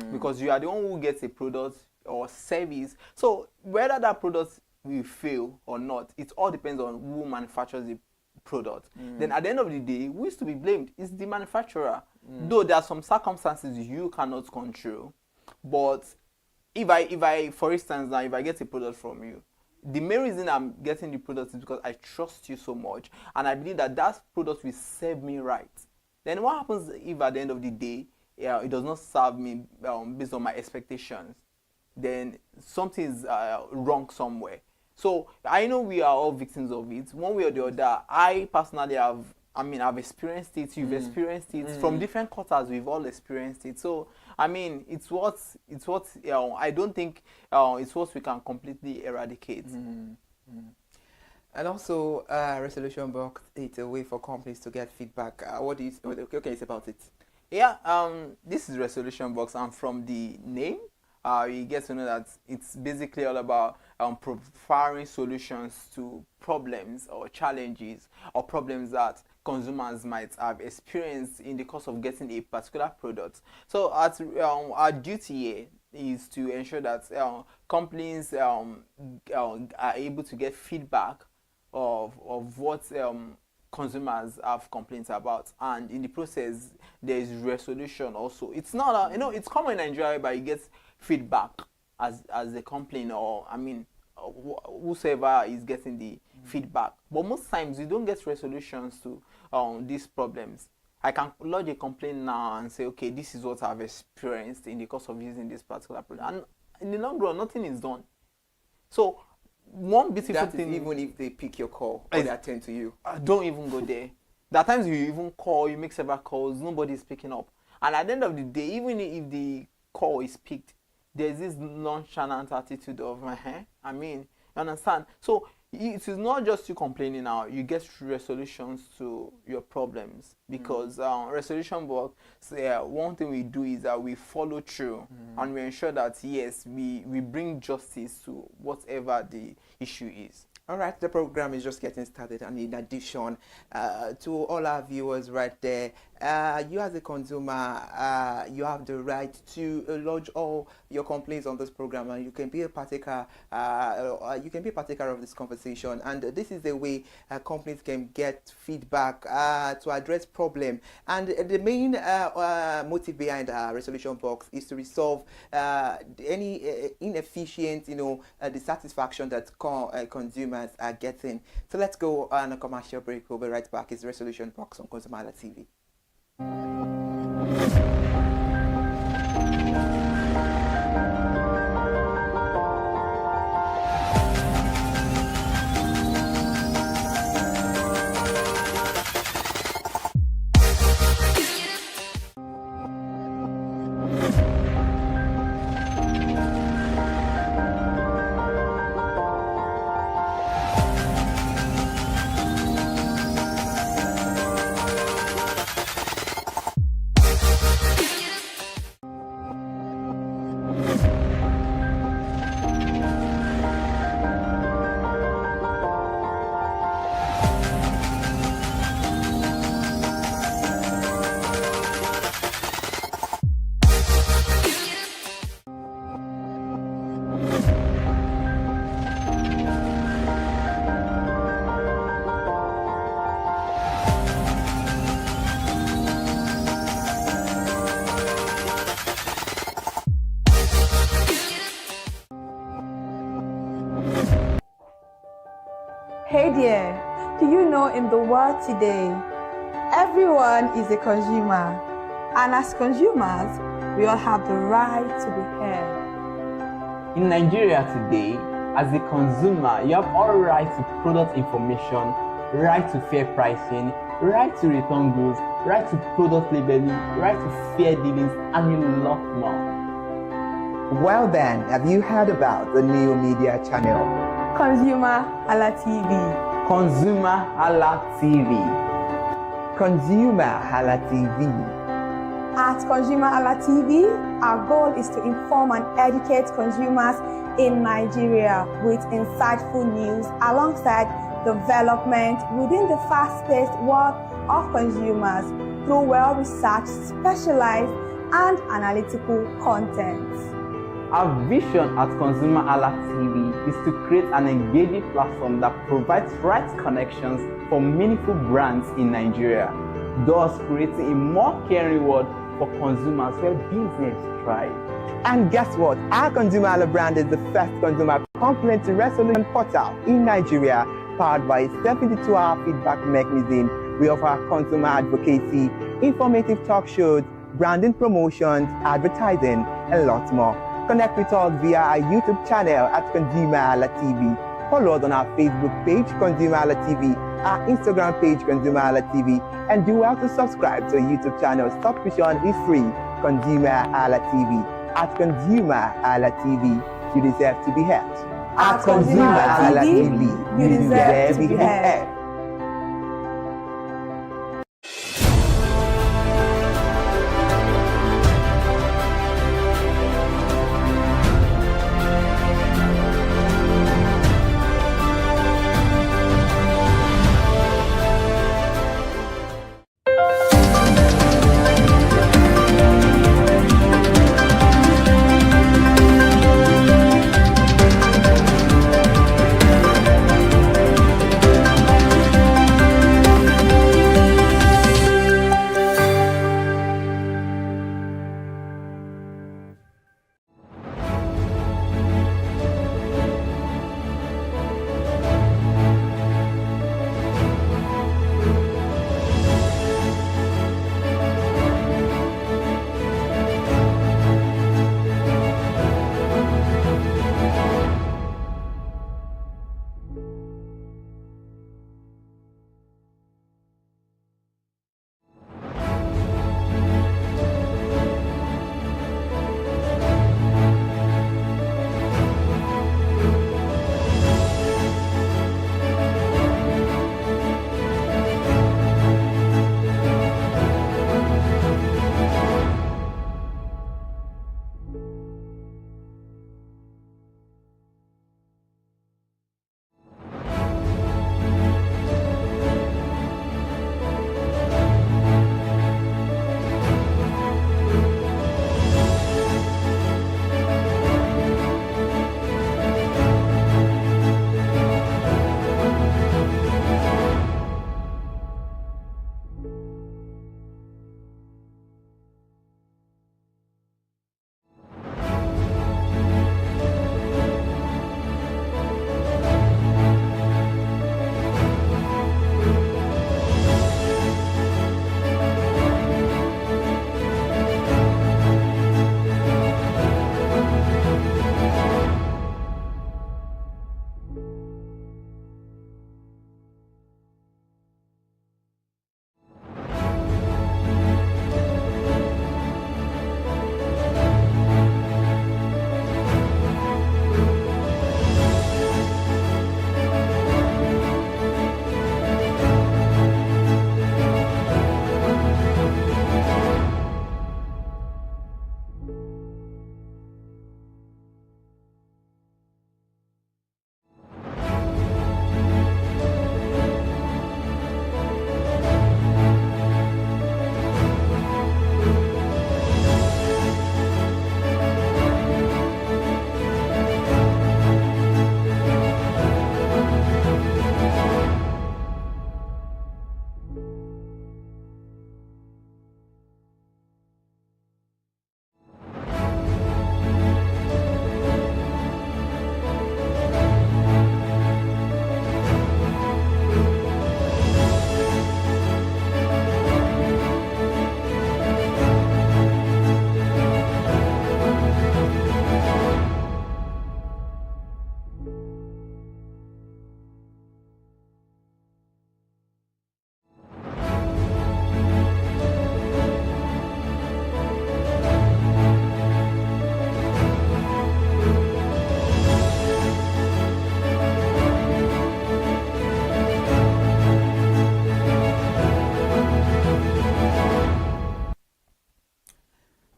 because you are the one who gets a product or service. So whether that product will fail or not, it all depends on who manufactures the product. Then at the end of the day, who is to be blamed? It's the manufacturer. Though there are some circumstances you cannot control, but if I for instance now, if I get a product from you, the main reason I'm getting the product is because I trust you so much, and I believe that that product will serve me right. Then what happens if at the end of the day, it does not serve me based on my expectations? Then something is wrong somewhere. So I know we are all victims of it, one way or the other. I personally I've experienced it. You've experienced it from different quarters. We've all experienced it. So I mean, it's what I don't think it's what we can completely eradicate. And also, Resolution Box, it's a way for companies to get feedback. What can you say about it? Yeah, this is Resolution Box, and from the name, you get to know that it's basically all about providing solutions to problems or challenges or problems that consumers might have experienced in the course of getting a particular product. So our duty here is to ensure that companies are able to get feedback of what consumers have complaints about, and in the process there is resolution also. It's not it's common in Nigeria, but you get feedback as a complaint, or whosoever is getting the feedback, but most times you don't get resolutions to these problems. I can lodge a complaint now and say, okay, this is what I've experienced in the course of using this particular product, and in the long run nothing is done. So one beautiful thing, even if they pick your call or they attend to you, don't even go there. There are times you even call, you make several calls, nobody is picking up, and at the end of the day, even if the call is picked, there's this nonchalant attitude of you understand. So it is not just you complaining now, you get resolutions to your problems, because Resolution Box, one thing we do is that we follow through and we ensure that yes, we bring justice to whatever the issue is. All right, the program is just getting started, and in addition to all our viewers right there, you as a consumer, you have the right to lodge all your complaints on this program, and you can be a partaker. You can be a partaker of this conversation, and this is the way companies can get feedback to address problem. And the main motive behind Resolution Box is to resolve any inefficient, dissatisfaction that consumers are getting. So let's go on a commercial break. We'll be right back. It's Resolution Box on ConsumerHallaTV. Hey there, do you know in the world today, everyone is a consumer, and as consumers, we all have the right to be heard. In Nigeria today, as a consumer, you have all right to product information, right to fair pricing, right to return goods, right to product labeling, right to fair dealings, and a lot more. Well then, have you heard about the new media channel? ConsumerHallaTV. ConsumerHallaTV. ConsumerHallaTV. At ConsumerHallaTV, our goal is to inform and educate consumers in Nigeria with insightful news alongside development within the fast-paced world of consumers through well-researched, specialized, and analytical content. Our vision at ConsumerHallaTV is to create an engaging platform that provides right connections for meaningful brands in Nigeria, thus creating a more caring world for consumers where business thrive. And guess what? Our Consumer Hala brand is the first consumer complaint resolution portal in Nigeria, powered by a 72-hour feedback mechanism. We offer consumer advocacy, informative talk shows, branding promotions, advertising, and lots more. Connect with us via our YouTube channel at ConsumerHallaTV. Follow us on our Facebook page, ConsumerHallaTV, our Instagram page, ConsumerHallaTV, and do well to subscribe to our YouTube channel. Subscription is free. ConsumerHallaTV. At ConsumerHallaTV, you deserve to be heard. At ConsumerHallaTV, you deserve to be heard.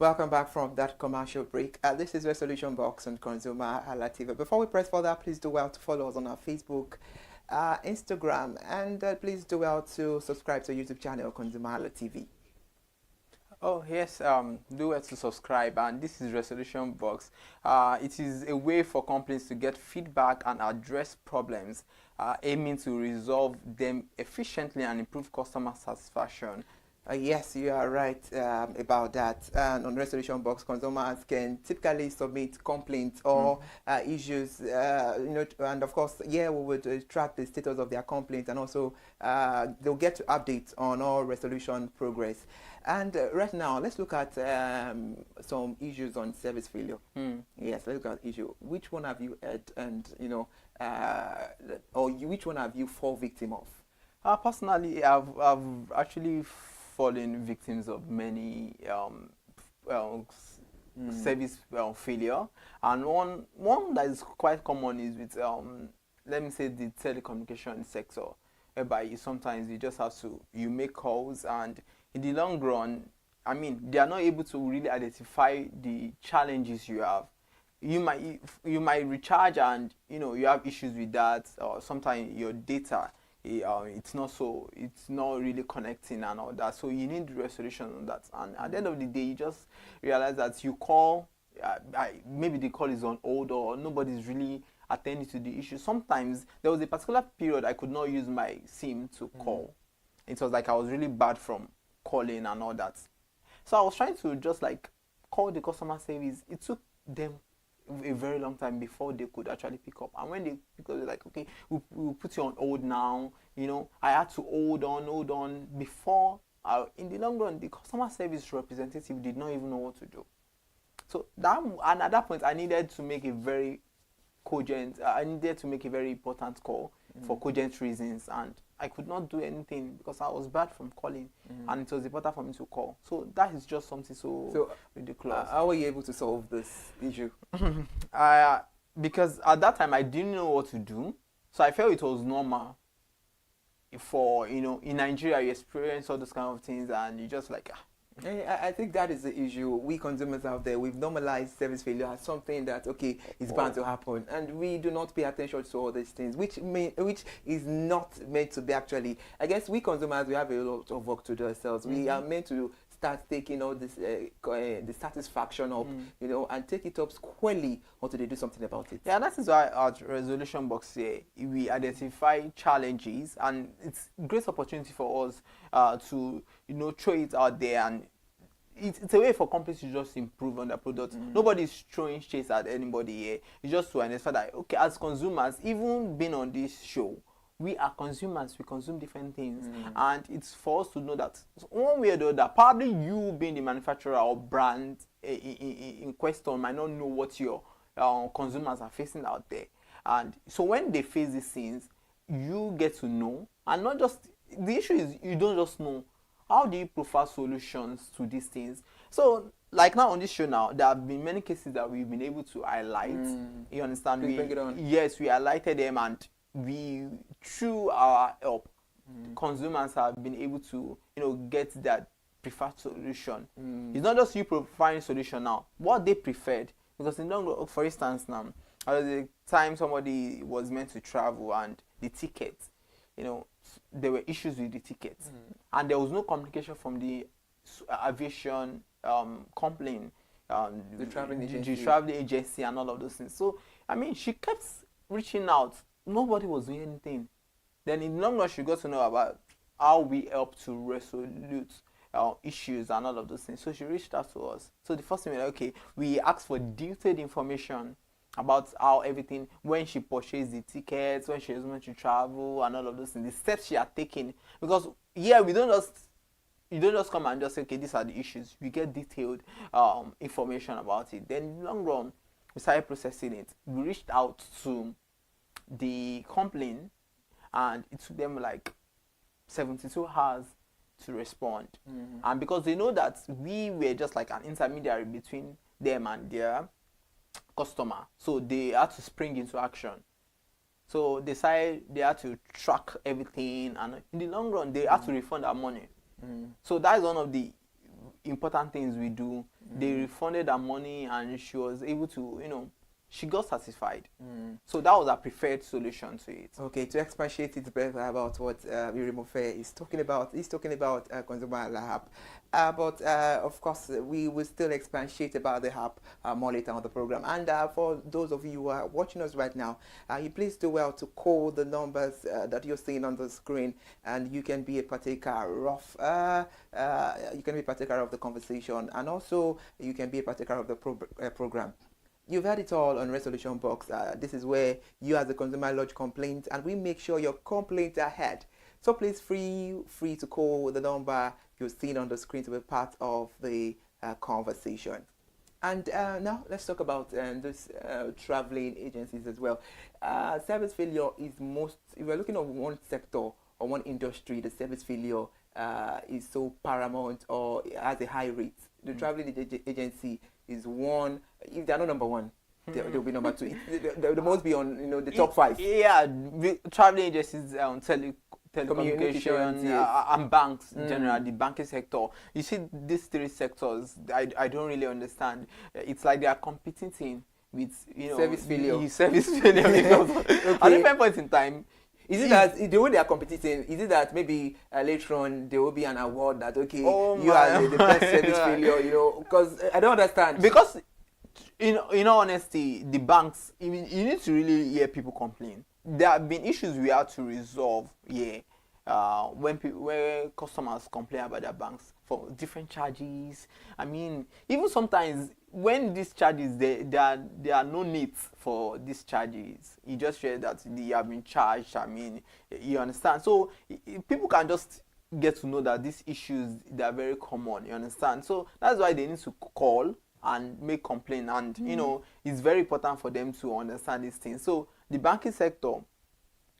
welcome back from that commercial break. This is Resolution Box on ConsumerHallaTV. Before we press further, please do well to follow us on our Facebook, Instagram, and please do well to subscribe to our YouTube channel, ConsumerHallaTV. Oh yes, do well to subscribe, and this is Resolution Box. It is a way for companies to get feedback and address problems, aiming to resolve them efficiently and improve customer satisfaction. Yes, you are right about that. And on Resolution Box, consumers can typically submit complaints or issues, and of course, we would track the status of their complaints, and also they'll get updates on all resolution progress. And right now, let's look at some issues on service failure. Yes, let's look at issue. Which one have you had, and which one have you fall victim of? Personally, I've actually fallen victims of many service failure, and one that is quite common is with let me say the telecommunication sector, whereby sometimes you just have to make calls, and in the long run, I mean, they are not able to really identify the challenges you have. You might recharge, and you have issues with that, or sometimes your data, it's not really connecting and all that. So you need resolution on that. And at the end of the day, you just realize that you call, maybe the call is on hold, or nobody's really attending to the issue. Sometimes there was a particular period I could not use my SIM to call. It was like I was really bad from calling and all that. So I was trying to just like call the customer service. It took them a very long time before they could actually pick up. And when they pick up, they're like, okay, we'll put you on hold now. I had to hold on before. In the long run, the customer service representative did not even know what to do. So and at that point, I needed to make a very important call for cogent reasons, and I could not do anything because I was bad from calling, and it was important for me to call. So that is just something so ridiculous. How were you able to solve this issue? Because at that time I didn't know what to do, so I felt it was normal. For in Nigeria, you experience all those kind of things, and you just like. I think that is the issue. We consumers out there, we've normalized service failure as something that is bound to happen, and we do not pay attention to all these things, which is not meant to be actually. I guess we consumers, we have a lot of work to do ourselves. We are meant to start taking all this the satisfaction up, and take it up squarely until they do something about it. Yeah, that is why our resolution box here, we identify challenges, and it's a great opportunity for us to throw it out there, and it's a way for companies to just improve on their product. Nobody's throwing shades at anybody here. It's just to understand that, okay, as consumers, even being on this show, we are consumers. We consume different things, and it's for us to know that one way or the other, probably you being the manufacturer or brand in question might not know what your consumers are facing out there. And so when they face these things, you get to know, and not just the issue is you don't just know. How do you prefer solutions to these things? So, like now on this show now, there have been many cases that we've been able to highlight. You understand? Please bring it on. Yes, we highlighted them, and we, through our help, consumers have been able to, get that preferred solution. It's not just you preferring solution now. What they preferred, because in long run, for instance, now, at the time somebody was meant to travel, and the ticket, there were issues with the tickets, and there was no communication from the aviation company, the traveling agency, and all of those things. So, I mean, she kept reaching out. Nobody was doing anything. Then in the long run, she got to know about how we help to resolute issues and all of those things. So she reached out to us. So the first thing we asked for detailed information about how everything, when she purchased the tickets, when she was meant to travel, and all of those things, the steps she had taken. Because you don't just come and just say, okay, these are the issues. We get detailed information about it. Then in the long run, we started processing it. We reached out to the complaint, and it took them like 72 hours to respond. And because they know that we were just like an intermediary between them and their customer, so they had to spring into action. So they decided they had to track everything, and in the long run they had to refund our money. So that is one of the important things we do. They refunded her money, and she was able to, she got satisfied. So that was a preferred solution to it. Okay, to expatiate it better about what Irimofe is talking about, he's talking about Consumer Lab. But of course, we will still expatiate about the app more later on the program. And for those of you who are watching us right now, you please do well to call the numbers that you're seeing on the screen, and you can be a partaker of the conversation, and also you can be a partaker of the program. You've heard it all on Resolution Box. This is where you as a consumer lodge complaints, and we make sure your complaints are heard. So please free to call the number you're seeing on the screen to be part of the conversation. And now let's talk about those traveling agencies as well. Service failure is if we're looking at one sector or one industry, the service failure is so paramount or has a high rate. The traveling agency is one. If they're not number one, they'll be number two. They must be on the top five. Yeah, traveling agencies, telecommunication, and banks in general, the banking sector. You see, these three sectors, I don't really understand. It's like they are competing with service failure. Service failure because at different points in time. Is it that the way they are competing, is it that maybe later on there will be an award that, okay, you are the best service failure, because I don't understand. Because, in all honesty, the banks, you need to really hear people complain. There have been issues we had to resolve, where customers complain about their banks for different charges. I mean, even sometimes when these charges, there are no needs for these charges. You just share that you have been charged. I mean, you understand. So people can just get to know that these issues, they are very common. You understand. So that's why they need to call and make complaint. And it's very important for them to understand these things. So the banking sector,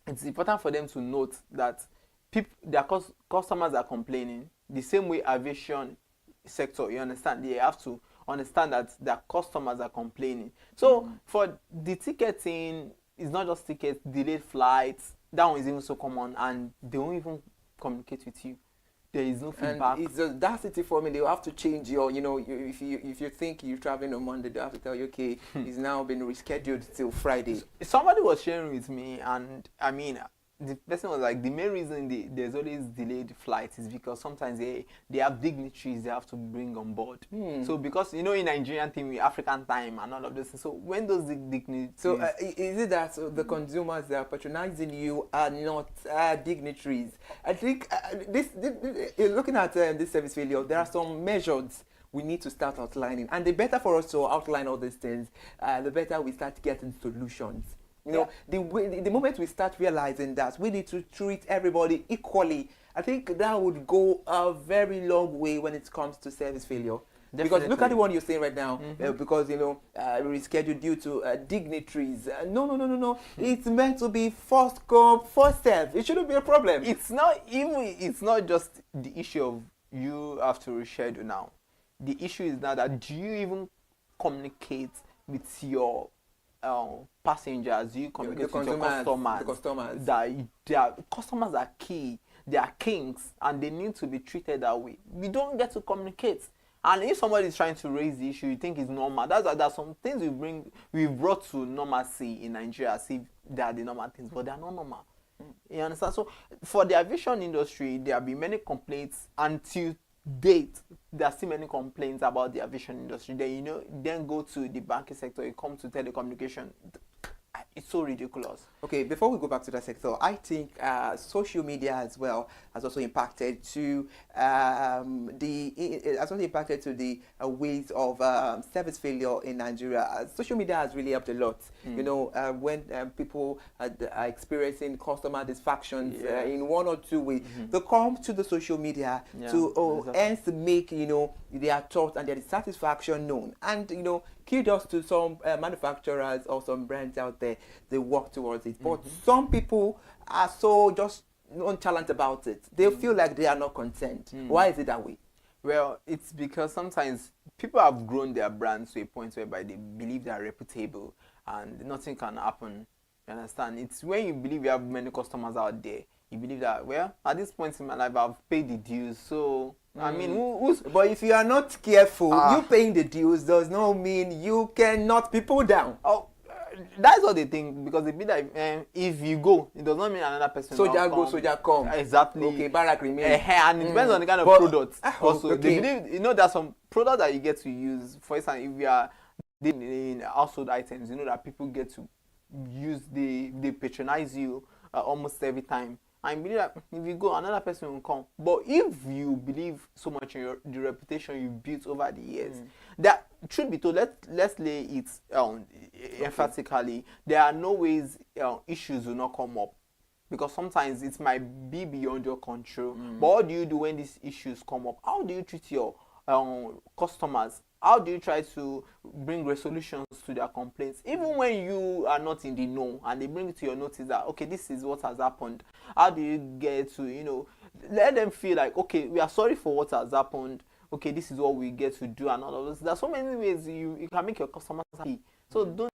it's important for them to note that their customers are complaining the same way aviation sector. You understand. They have to understand that their customers are complaining. So for the ticketing, it's not just tickets, delayed flights. That one is even so common, and they won't even communicate with you. There is no feedback. And it's audacity for me. They will have to change your, if you think you're traveling on Monday, they have to tell you, okay, it's now been rescheduled till Friday. Somebody was sharing with me, and I mean, the person was like, the main reason there's always delayed flights is because sometimes they have dignitaries they have to bring on board. So because in Nigerian team, African time and all of this, so when those dignitaries, so is it that the consumers that are patronizing you are not dignitaries? I think looking at this service failure, there are some measures we need to start outlining, and the better for us to outline all these things, the better we start getting solutions. The moment we start realizing that we need to treat everybody equally, I think that would go a very long way when it comes to service failure. Definitely. Because look at the one you're saying right now, because rescheduled due to dignitaries. No. It's meant to be first come, first serve. It shouldn't be a problem. It's not just the issue of you have to reschedule now. The issue is now that do you even communicate with your passengers? Do you communicate with your customers? The customers. Their customers are key. They are kings, and they need to be treated that way. We don't get to communicate. And if somebody is trying to raise the issue, you think it's normal. That's why there's some things we brought to normalcy in Nigeria as if they are the normal things, but they are not normal. You understand? So for the aviation industry, there have been many complaints until date. There are still many complaints about the aviation industry. Then go to the banking sector, you come to telecommunication. It's so ridiculous. Okay, before we go back to that sector, I think social media as well has also impacted to the ways of service failure in Nigeria. Social media has really helped a lot. When people are experiencing customer dissatisfactions in one or two ways, they come to the social media to hence make their thoughts and their dissatisfaction known. And kudos to some manufacturers or some brands out there, they work towards it. But some people are so just nonchalant about it. They feel like they are not content. Why is it that way? Well, it's because sometimes people have grown their brands to a point whereby they believe they are reputable and nothing can happen. You understand? It's when you believe you have many customers out there, you believe that, well, at this point in my life, I've paid the dues, so I mean, who's... But if you are not careful, you paying the dues does not mean you cannot people down. Oh, that's what they think, because they be like, if you go, it does not mean another person soldier go, soldier come. Exactly. Okay, barrack remain. And it depends on the kind of products. Also, they believe, there's some products that you get to use. For instance, if you are in household items, that people get to use, they patronize you almost every time. I believe that if you go, another person will come. But if you believe so much in the reputation you built over the years, that should be told. Let's lay it emphatically. There are no ways issues will not come up, because sometimes it might be beyond your control. But what do you do when these issues come up? How do you treat your customers? How do you try to bring resolutions to their complaints, even when you are not in the know and they bring it to your notice that, okay, this is what has happened? How do you get to, let them feel like, okay, we are sorry for what has happened. Okay, this is what we get to do and all of this. There's so many ways you can make your customers happy. So don't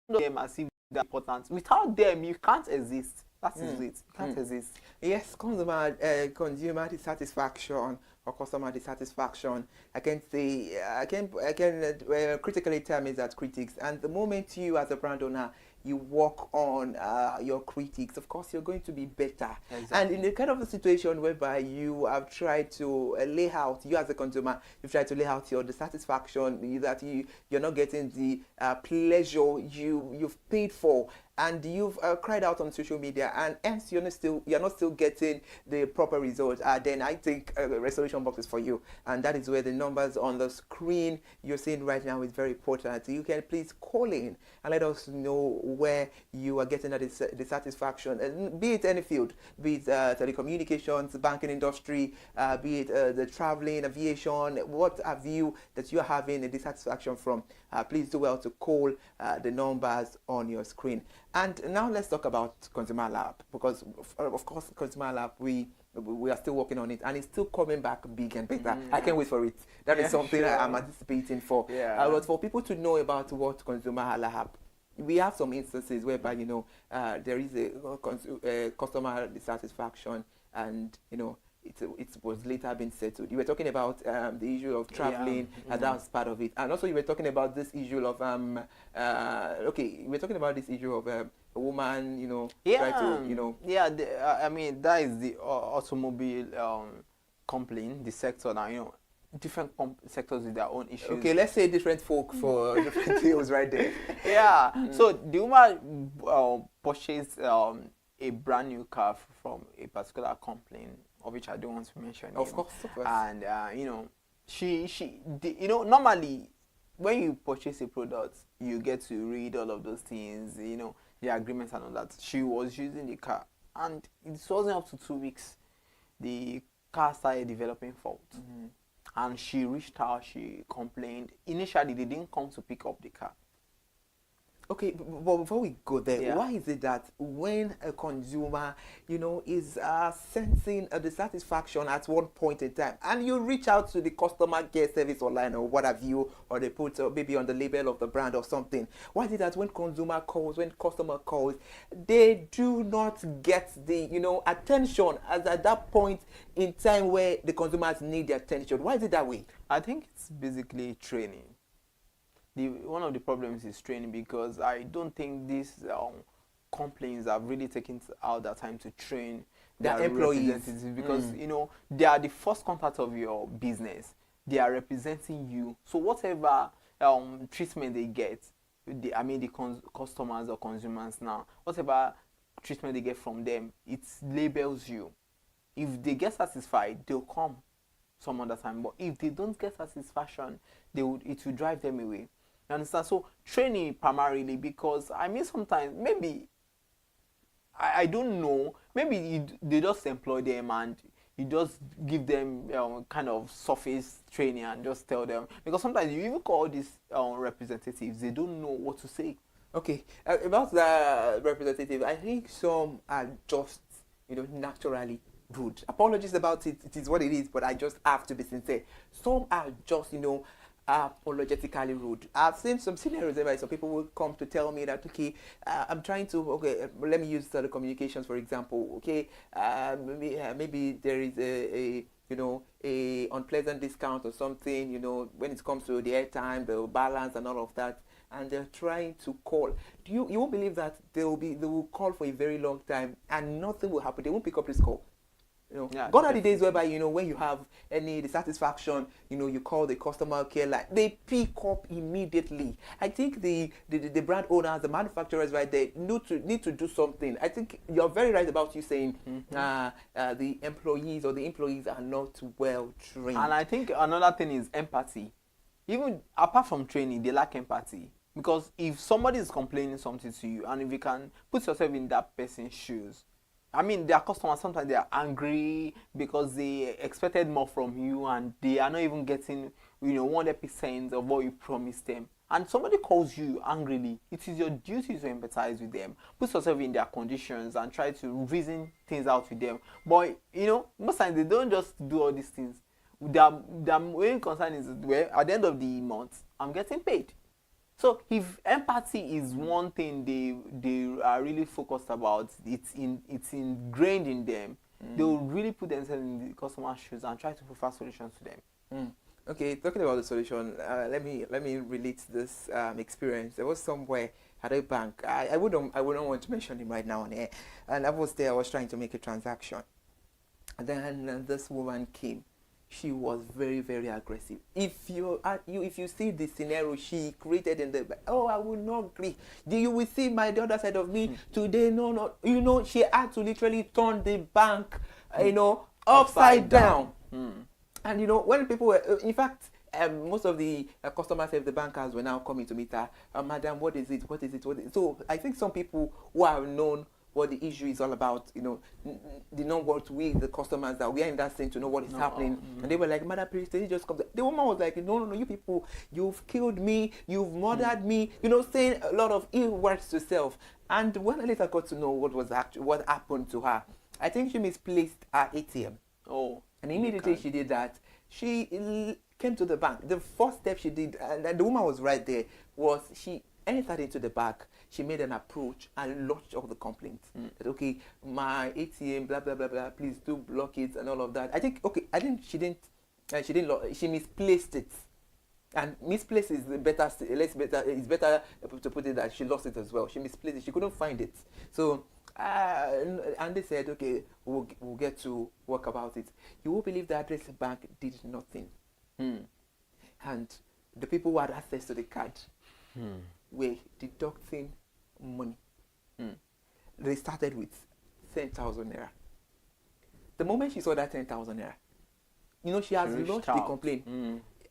look at them as if they're important. Without them, you can't exist. That is it. You can't exist. Yes, consumer dissatisfaction or customer dissatisfaction. I can critically term it as critics. And the moment you, as a brand owner, you work on your critics, of course, you're going to be better. Exactly. And in the kind of a situation whereby you have tried to lay out, you as a consumer, you've tried to lay out your dissatisfaction, that you're not getting the pleasure you've paid for, and you've cried out on social media, and hence you're not still getting the proper result, then I think a resolution box is for you. And that is where the numbers on the screen you're seeing right now is very important. You can please call in and let us know where you are getting that dissatisfaction, be it any field, be it telecommunications, banking industry, be it the traveling, aviation, what have you that you are having a dissatisfaction from. Please do well to call the numbers on your screen. And now let's talk about Consumer Lab, because of course Consumer Lab, we are still working on it, and it's still coming back big and better. I can't wait for it. That is something I'm anticipating for. But for people to know about what Consumer Halla, we have some instances whereby there is a customer dissatisfaction, and it was later been settled. You were talking about the issue of traveling, and that was part of it. And also you were talking about this issue of you were talking about this issue of a woman, try to, I mean, that is the automobile complaint, the sector now, different sectors with their own issues. Okay, let's say different folk for different deals right there. So the woman purchased a brand new car from a particular company, of which I don't want to mention. Of course. And she normally when you purchase a product, you get to read all of those things, the agreements and all that. She was using the car, and it wasn't up to 2 weeks, the car started developing faults. And she reached out, she complained. Initially, they didn't come to pick up the car. Okay, but before we go there, why is it that when a consumer, is sensing a dissatisfaction at one point in time, and you reach out to the customer care service online or what have you, or they put maybe on the label of the brand or something, why is it that when customer calls, they do not get the, attention as at that point in time where the consumers need the attention? Why is it that way? I think it's basically training. One of the problems is training, because I don't think these companies have really taken out their time to train their employees, because they are the first contact of your business. They are representing you, so whatever treatment they get, the customers or consumers now, whatever treatment they get from them, it labels you. If they get satisfied, they'll come some other time, but if they don't get satisfaction, it will drive them away. You understand? So training primarily, because sometimes maybe I don't know, maybe they just employ them and you just give them kind of surface training and just tell them, because sometimes you even call these representatives, they don't know what to say. Okay, about the representative, I think some are just naturally rude. Apologies about it, it is what it is, but I just have to be sincere. Some are just apologetically rude. I've seen some scenarios where some people will come to tell me that, okay, I'm trying to, okay, let me use telecommunications for example. Okay, maybe there is a you know, a unpleasant discount or something, you know, when it comes to the airtime, the balance and all of that, and they're trying to call. You won't believe that they will call for a very long time and nothing will happen. They won't pick up this call. You know, Yeah, gone are the days whereby, you know, when you have any dissatisfaction, you know, you call the customer care line, they pick up immediately. I think the brand owners, the manufacturers, right, they need to do something. I think you're very right about you saying the employees are not well trained. And I think another thing is empathy. Even apart from training, they lack empathy. Because if somebody is complaining something to you, and if you can put yourself in that person's shoes, I mean, their customers, sometimes they are angry because they expected more from you and they are not even getting, you know, 100% of what you promised them. And somebody calls you angrily, it is your duty to empathize with them. Put yourself in their conditions and try to reason things out with them. But, you know, most times they don't just do all these things. Their main concern is, well, at the end of the month, I'm getting paid. So if empathy is one thing they are really focused about, it's ingrained in them. They will really put themselves in the customer's shoes and try to provide solutions to them. Okay, talking about the solution, let me relate this experience. There was somewhere at a bank. I wouldn't want to mention him right now on air. And I was there. I was trying to make a transaction, and then this woman came. She was very, very aggressive. If you see the scenario she created in the, oh, I will not agree. You will see my the other side of me today. No, you know, she had to literally turn the bank, you know, upside down. And you know, when people were, in fact, most of the customers of the bankers were now coming to meet her. Madam, what is it? What is it? So I think some people who have known what the issue is all about, you know, they know what the customers, that we are in that scene to know what is happening. And they were like, Madam, please, just come. The woman was like, no, you people, you've killed me, you've murdered me, you know, saying a lot of ill words to self. And when I later got to know what happened to her, I think she misplaced her ATM. Oh. And immediately she did that, she came to the bank. The first step she did, and the woman was right there, was she entered into the bank. She made an approach and lodged all the complaints. That, okay, my ATM, blah blah blah blah, please do block it and all of that. I think she misplaced it, and misplaced is better. It's better to put it that she lost it as well. She misplaced it. She couldn't find it. So and they said, okay, we'll get to work about it. You will believe that this bank did nothing, and the people who had access to the card were deducting money. They started with 10,000 naira. The moment she saw that 10,000 naira, you know, she has lodged the complaint.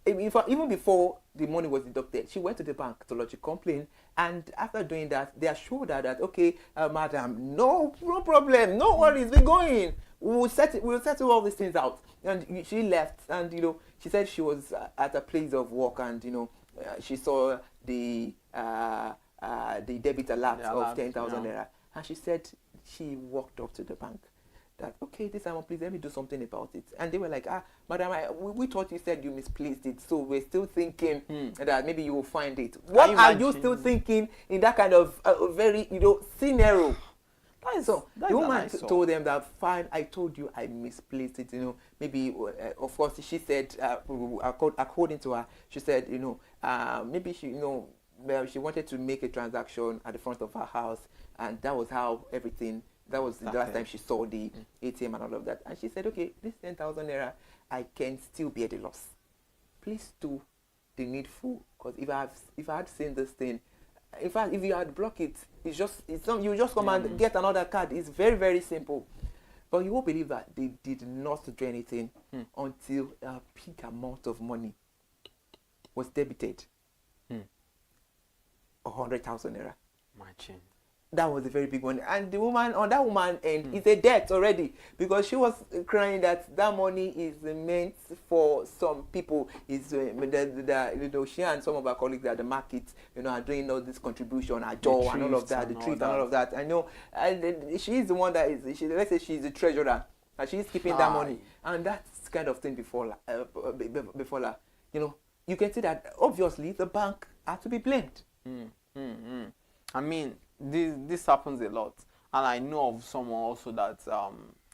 Even before the money was deducted, she went to the bank to lodge a complaint, and after doing that, they assured her that, okay, madam, no problem, no worries, we're going. We'll settle all these things out. And she left, and you know, she said she was at a place of work, and you know, she saw the debit alert of 10,000 naira, and she said she walked up to the bank. That, okay, this time, please let me do something about it. And they were like, madam, we thought you said you misplaced it, so we're still thinking that maybe you will find it. What are you still thinking in that kind of very, you know, scenario? So the woman told them that, fine, I told you I misplaced it, you know, maybe, of course, she said, according to her, she said, you know, maybe she, you know, well, she wanted to make a transaction at the front of her house, and that was how everything, that was the last time she saw the ATM and all of that. And she said, okay, this 10,000 naira, I can still bear the loss. Please do the needful, because if I had seen this thing, in fact, if you had blocked it, you just come and get another card. It's very, very simple. But you won't believe that they did not do anything until a big amount of money was debited. 100,000 naira. Imagine. That was a very big one. And the woman, on that woman end, is a debt already, because she was crying that money is meant for some people. Is you know, she and some of her colleagues at the market, you know, are doing all this contribution, her jaw and all of that, the treat and all of that. I know, and she's the one that is. Let's say she's the treasurer, and she's keeping that money, and that's kind of thing before her. You know, you can see that obviously the bank had to be blamed. I mean, this happens a lot, and I know of someone also that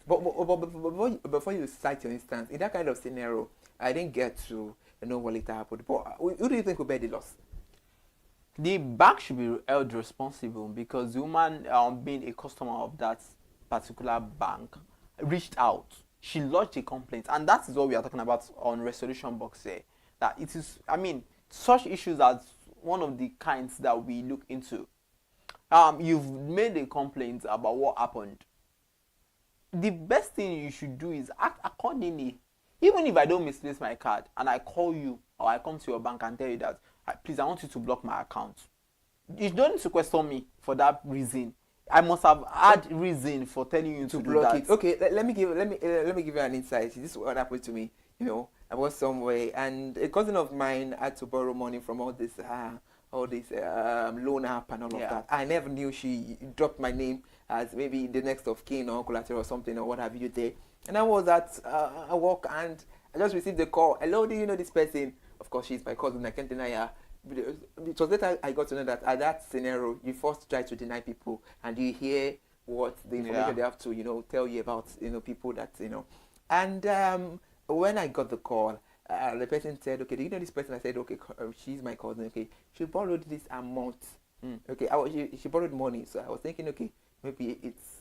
But before you cite your instance, in that kind of scenario, I didn't get to know what later happened. But who do you think will bear the loss? the bank should be held responsible because the woman, being a customer of that particular bank, reached out. She lodged a complaint, and that is what we are talking about on resolution box here. That it is, I mean, such issues are one of the kinds that we look into. You've made a complaint about what happened. The best thing you should do is act accordingly. Even if I don't misplace my card and I call you or I come to your bank and tell you that, please, I want you to block my account. You don't need to question me for that reason. I must have had reason for telling you to block it. Okay, let me give you an insight. This is what happened to me. You know, I was somewhere and a cousin of mine had to borrow money from all this loan app and all of that. I never knew she dropped my name as maybe the next of kin or collateral or something or what have you there. And I was at a work and I just received the call. Hello, do you know this person? Of course, she's my cousin. I can't deny her. It was later I got to know that at that scenario, you first try to deny people and you hear what the information they have to, tell you about, people that, And when I got the call, the person said, okay, do you know this person? I said, okay, she's my cousin. Okay, she borrowed this amount. Okay, she borrowed money. So I was thinking, okay, maybe it's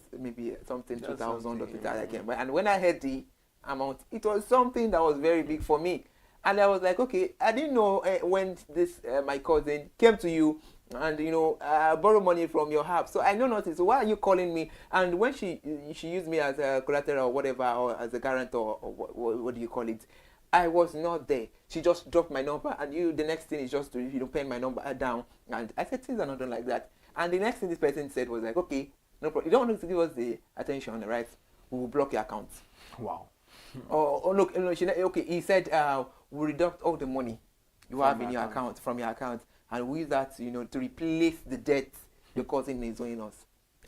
something 2,000 or 3,000 again. And when I heard the amount, it was something that was very big for me. And I was like, okay, I didn't know when this my cousin came to you and borrow money from your app. So I know nothing. So why are you calling me? And when she used me as a collateral or whatever, or as a guarantor, or what do you call it? I was not there. She just dropped my number, and the next thing is just to pen my number down. And I said things are not done like that. And the next thing this person said was like, okay, no problem. You don't want to give us the attention, right? We will block your account. Wow. Oh look, okay. He said we'll deduct all the money you have in your account from your account, and we use that to replace the debt your cousin is owing us.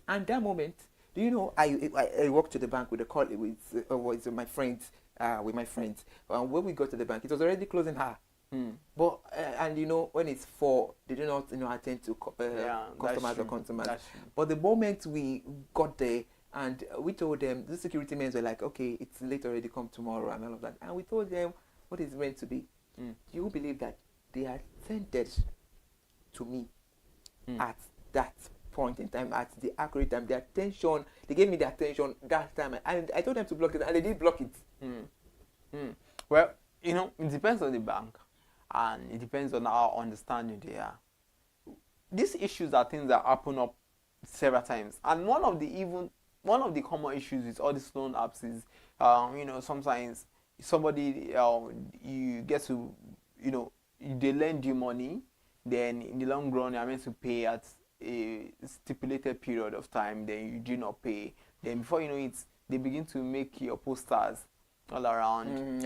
And that moment, do you know, I walked to the bank with a call with my friends. When we got to the bank, it was already closing her. But and when it's 4, they do not attend to customers or consumers. But the moment we got there and we told them, the security men were like, okay, it's late already, come tomorrow and all of that. And we told them what is meant to be. You believe that they had sent it to me at that point in time, at the accurate time, the attention, they gave me the attention that time, and I told them to block it, and they did block it. Well, it depends on the bank, and it depends on how understanding they are. These issues are things that happen up several times, and one of the common issues with all these loan apps is, sometimes somebody, you get to, they lend you money, then in the long run, you're meant to pay at a stipulated period of time, then you do not pay. Then before you know it, they begin to make your posters all around,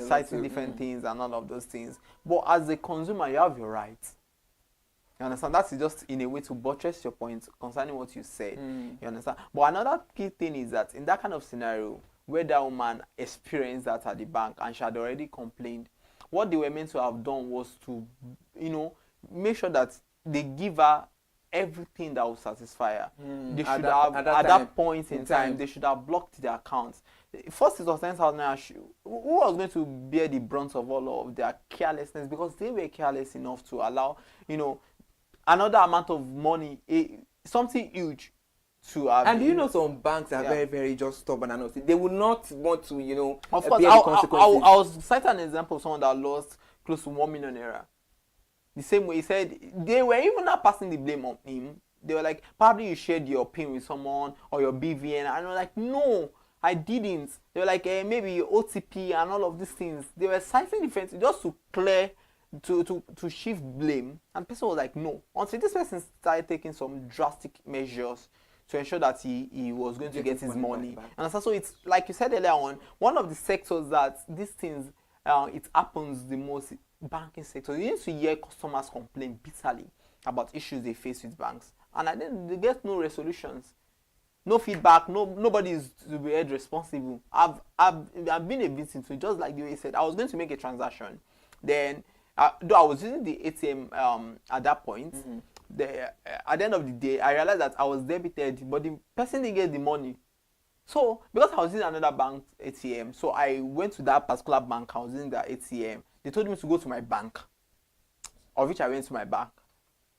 citing different things and all of those things. But as a consumer, you have your rights. You understand? That's just in a way to buttress your point concerning what you said. You understand? But another key thing is that in that kind of scenario, where that woman experienced that at the bank and she had already complained, what they were meant to have done was to, make sure that they give her everything that will satisfy her. They should have, at that point in time, they should have blocked their accounts. First, it was 10,000 naira. Who was going to bear the brunt of all of their carelessness? Because they were careless enough to allow, another amount of money, something huge, to have. And some banks are very, very just stubborn and honest. They would not want to, of course, bear the consequences. I was citing an example of someone that lost close to 1 million naira. The same way he said, they were even not passing the blame on him. They were like, probably you shared your PIN with someone or your BVN. And I was like, no, I didn't. They were like, maybe OTP and all of these things. They were citing different just to clear, to shift blame. And the person was like, no. Until this person started taking some drastic measures to ensure that he was going to get his money. And so it's like you said earlier on, one of the sectors that these things, it happens the most, banking sector. You need to hear customers complain bitterly about issues they face with banks, and then they get no resolutions, no feedback, nobody is to be held responsible. I've been a victim to, just like the way you said, I was going to make a transaction, then Though I was using the ATM at that point, at the end of the day, I realized that I was debited, but the person didn't get the money. So, because I was using another bank ATM, so I went to that particular bank, I was using that ATM. They told me to go to my bank, of which I went to my bank.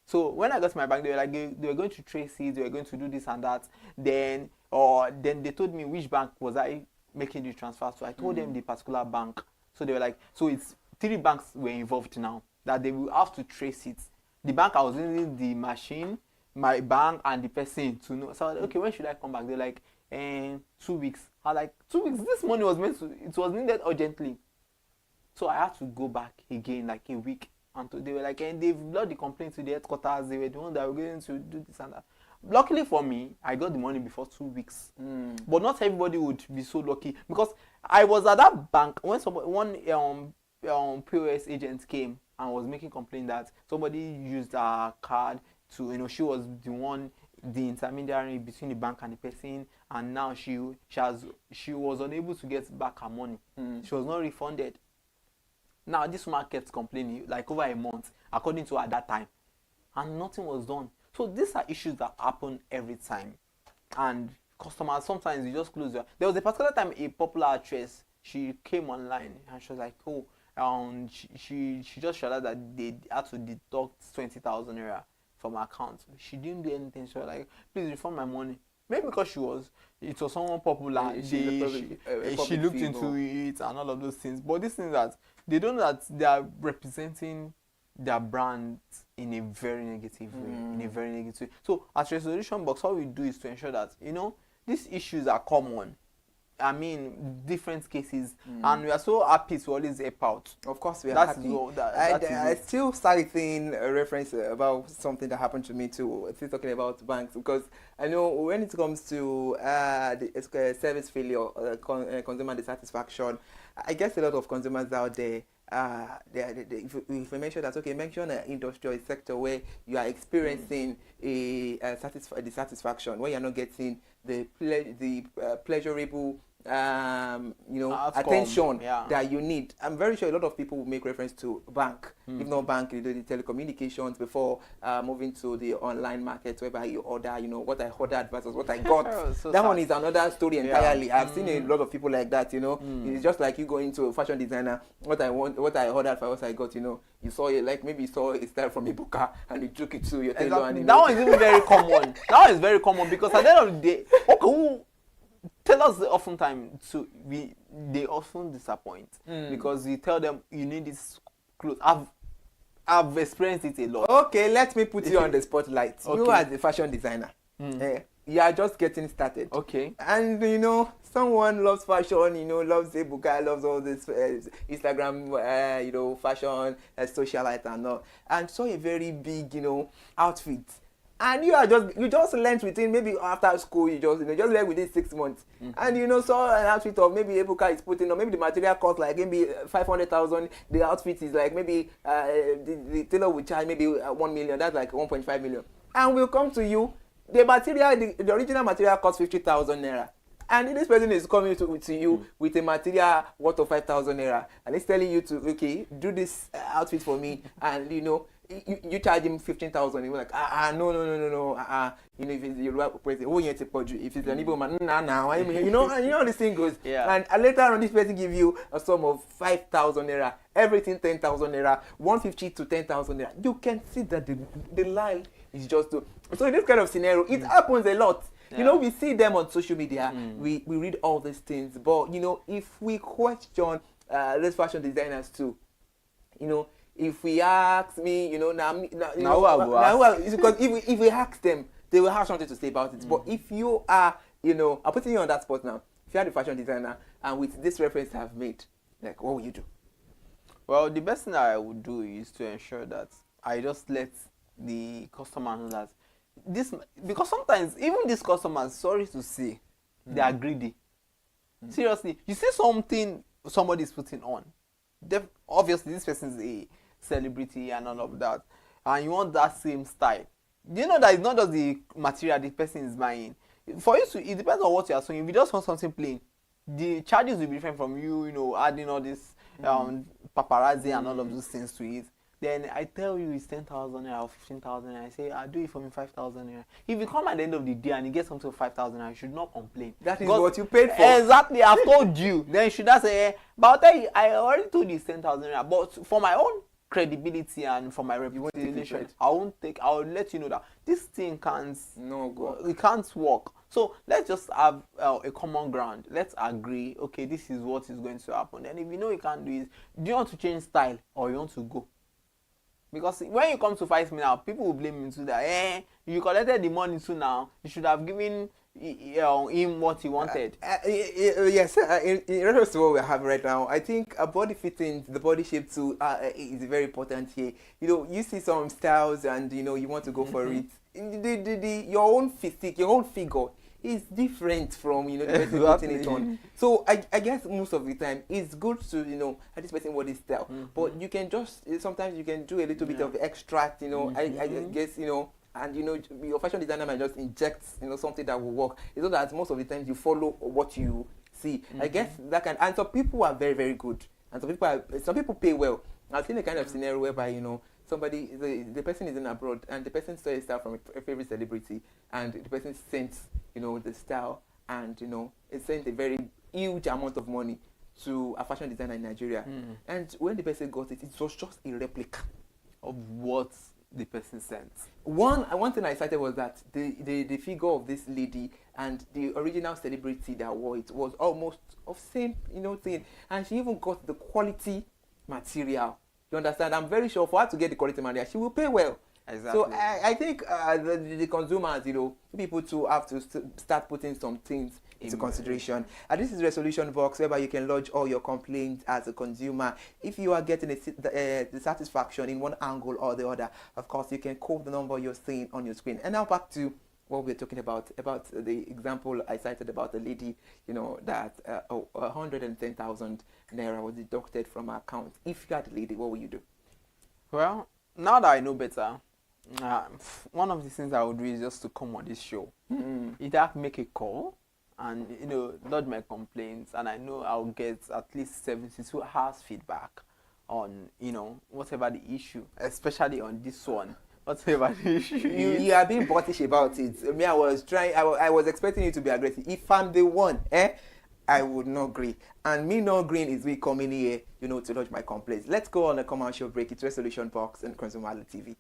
So, when I got to my bank, they were like, they were going to trace it, they were going to do this and that. Then they told me which bank was I making the transfer. So, I told them the particular bank. So, they were like, so it's 3 banks were involved now, that they will have to trace it. The bank I was using, the machine, my bank, and the person to know. So, I was like, okay, when should I come back? They're like, 2 weeks. I was like, 2 weeks? This money was it was needed urgently. So I had to go back again, like a week. And they were like, and they've lodged the complaint to the headquarters. They were the ones that were going to do this and that. Luckily for me, I got the money before 2 weeks. But not everybody would be so lucky, because I was at that bank when one POS agent came and was making complaint that somebody used her card to, she was the one, the intermediary between the bank and the person, and now she was unable to get back her money. She was not refunded. Now this woman kept complaining like over a month, according to her at that time, and nothing was done. So these are issues that happen every time, and customers sometimes you just close your. There was a particular time a popular actress, she came online and she was like, she just showed that they had to deduct 20,000 naira from her account. She didn't do anything. She was like, please refund my money. Maybe because it was someone popular. She looked into it and all of those things. But this thing that they don't know that they are representing their brand in a very negative way. So as resolution box, all we do is to ensure that these issues are common. I mean, different cases, and we are so happy to always help out. Of course, we are happy. I still started seeing a reference about something that happened to me too. Still talking about banks, because I know when it comes to the service failure, consumer dissatisfaction, I guess a lot of consumers out there. If we mention that, okay, mention an industrial sector where you are experiencing dissatisfaction, where you're not getting the pleasurable attention that you need. I'm very sure a lot of people will make reference to bank, if not bank, the telecommunications before moving to the online market, whereby you order, what I ordered versus what I got. That one is another story entirely. I've seen a lot of people like that. It's just like you going to a fashion designer, what I ordered for what I got. You saw it, like maybe you saw a style from Ibuka and you took it to your tailor. And that one is even very common. That one is very common, because at the end of the day, okay, tell us oftentimes they often disappoint, because you tell them you need this clothes. I've experienced it a lot. Okay, let me put you on the spotlight. Okay. You as a fashion designer, you are just getting started. Okay. And someone loves fashion, loves Ebuka, loves all this Instagram, fashion, socialite and all, and saw a very big, outfit. And you just learned within, maybe after school, you just learned within 6 months. And saw an outfit of maybe Ebuka is putting, or maybe the material cost like maybe 500,000. The outfit is like maybe the tailor will charge maybe 1 million. That's like 1.5 million. And we'll come to you. The original material costs 50,000 naira. And this person is coming to you with a material worth of 5,000 naira, and he's telling you to, okay, do this outfit for me, and you charge him 15,000. You're like, no. If it's your person, if it's an Igbo man, I mean, you know this thing goes. Yeah. And later on, this person give you a sum of 5,000 naira, everything 10,000 naira, 150 to 10,000 naira. You can see that the lie is just so in this kind of scenario, it happens a lot. Yeah. We see them on social media. We read all these things, but if we question these fashion designers too, if we ask me, because if we ask them, they will have something to say about it. But if you are, I'm putting you on that spot now. If you are the fashion designer and with this reference I've made, like, what will you do? Well, the best thing I would do is to ensure that I just let the customer know that because sometimes even these customers, sorry to say, they are greedy. Seriously, you see something somebody is putting on, obviously this person is a celebrity and all of that, and you want that same style. You know that it's not just the material the person is buying. For you to, it depends on what you are sewing. If you just want something plain, the charges will be different from you, adding all this paparazzi and all of those things to it, then I tell you it's 10,000 naira or 15,000 naira. I say I'll do it for me 5,000 naira. If you come at the end of the day and you get something for 5,000 naira, you should not complain. That is what you paid for. Exactly, I've told you. Then you should not say, but I'll tell you, I already told you it's 10,000 naira. But for my own credibility and for my reputation, I'll let you know that this thing can't it can't work. So let's just have a common ground. Let's agree, okay, this is what is going to happen. And if you know you can't do it, do you want to change style or you want to go? Because when you come to fight me now, people will blame me too that, you collected the money too now, you should have given him what he wanted. Yes, in reference to what we have right now, I think a body fitting, the body shape too, is very important here. You know, you see some styles and, you know, you want to go for it. Your own physique, your own figure is different from, you know, the person putting it on. So I guess most of the time it's good to, you know, at this person what is style. But you can just, sometimes you can do a little bit of extract, you know, I guess, you know, and you know, your fashion designer might just inject, you know, something that will work. It's not that most of the times you follow what you see. I guess that can, and some people are very, very good. And some people pay well. I've seen a kind of scenario whereby, you know, somebody, the person is in abroad and the person saw a style from a favorite celebrity and the person sent, you know, the style and, you know, it sent a very huge amount of money to a fashion designer in Nigeria. And when the person got it, it was just a replica of what the person sent. One thing I cited was that the figure of this lady and the original celebrity that wore it was almost of same, you know, thing. And she even got the quality material. You understand? I'm very sure for her to get the quality material, she will pay well. Exactly. So I think the consumers, you know, people to have to start putting some things into consideration. And this is resolution box whereby you can lodge all your complaints as a consumer. If you are getting the satisfaction in one angle or the other, of course, you can call the number you're seeing on your screen. And now back to what we're talking about the example I cited about the lady, you know, that 110,000 naira was deducted from her account. If you had the lady, what would you do? Well, now that I know better, one of the things I would do is just to come on this show. Either make a call and, you know, lodge my complaints, and I know I'll get at least 72 hours feedback on, you know, whatever the issue, especially on this one. Whatever the issue you are being bottish about it. Me, I was expecting you to be aggressive. If I'm the one, I would not agree. And me not agreeing is me coming here, you know, to lodge my complaints. Let's go on a commercial break. It's Resolution Box and ConsumerHallaTV.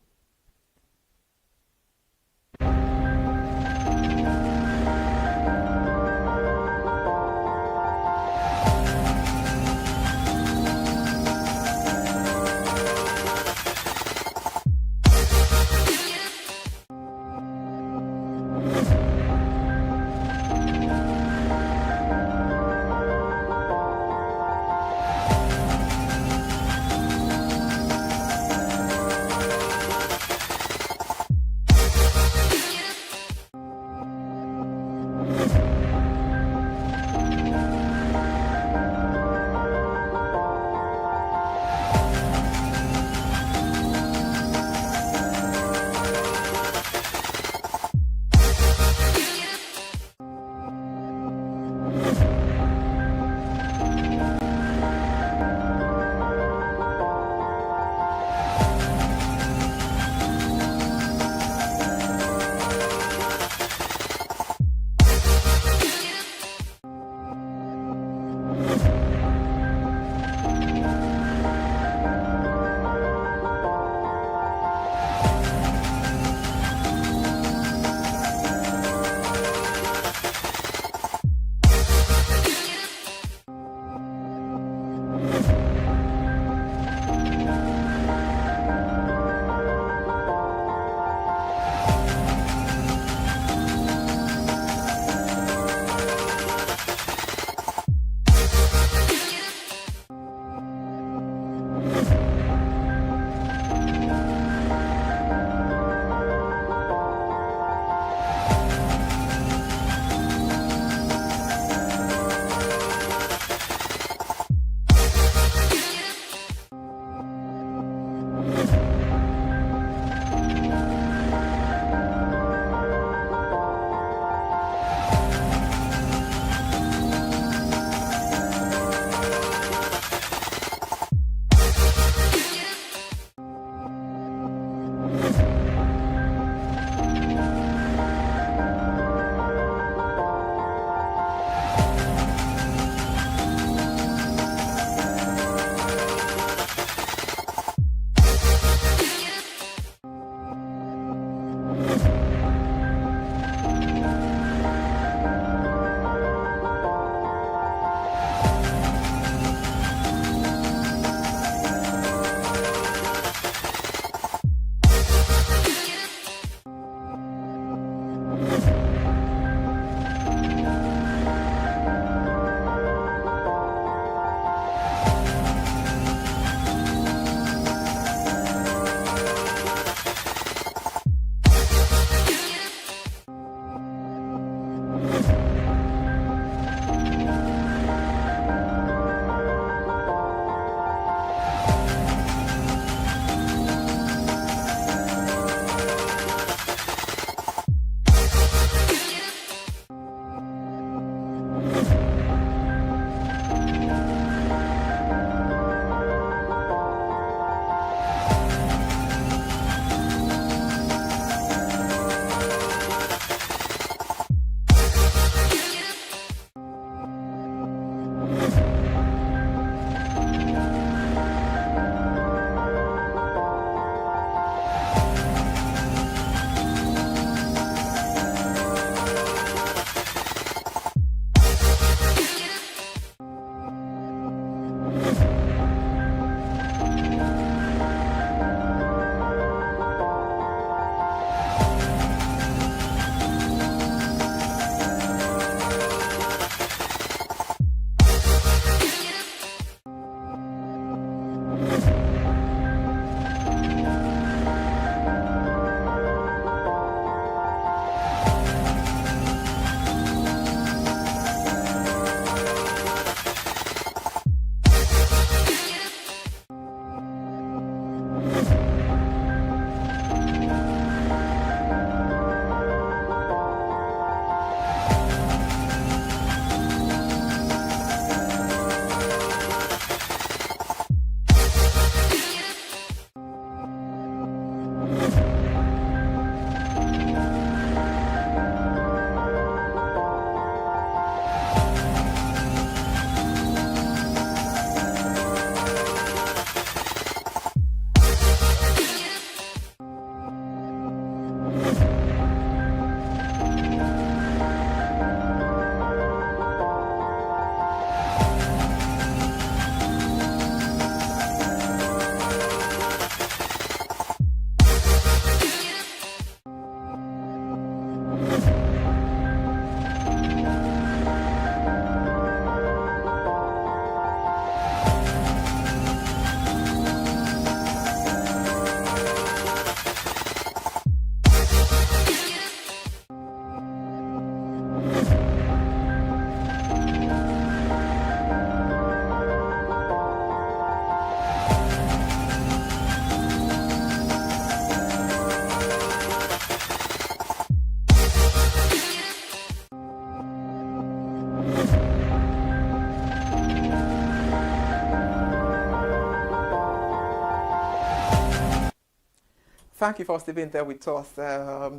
Thank you for staying there with us.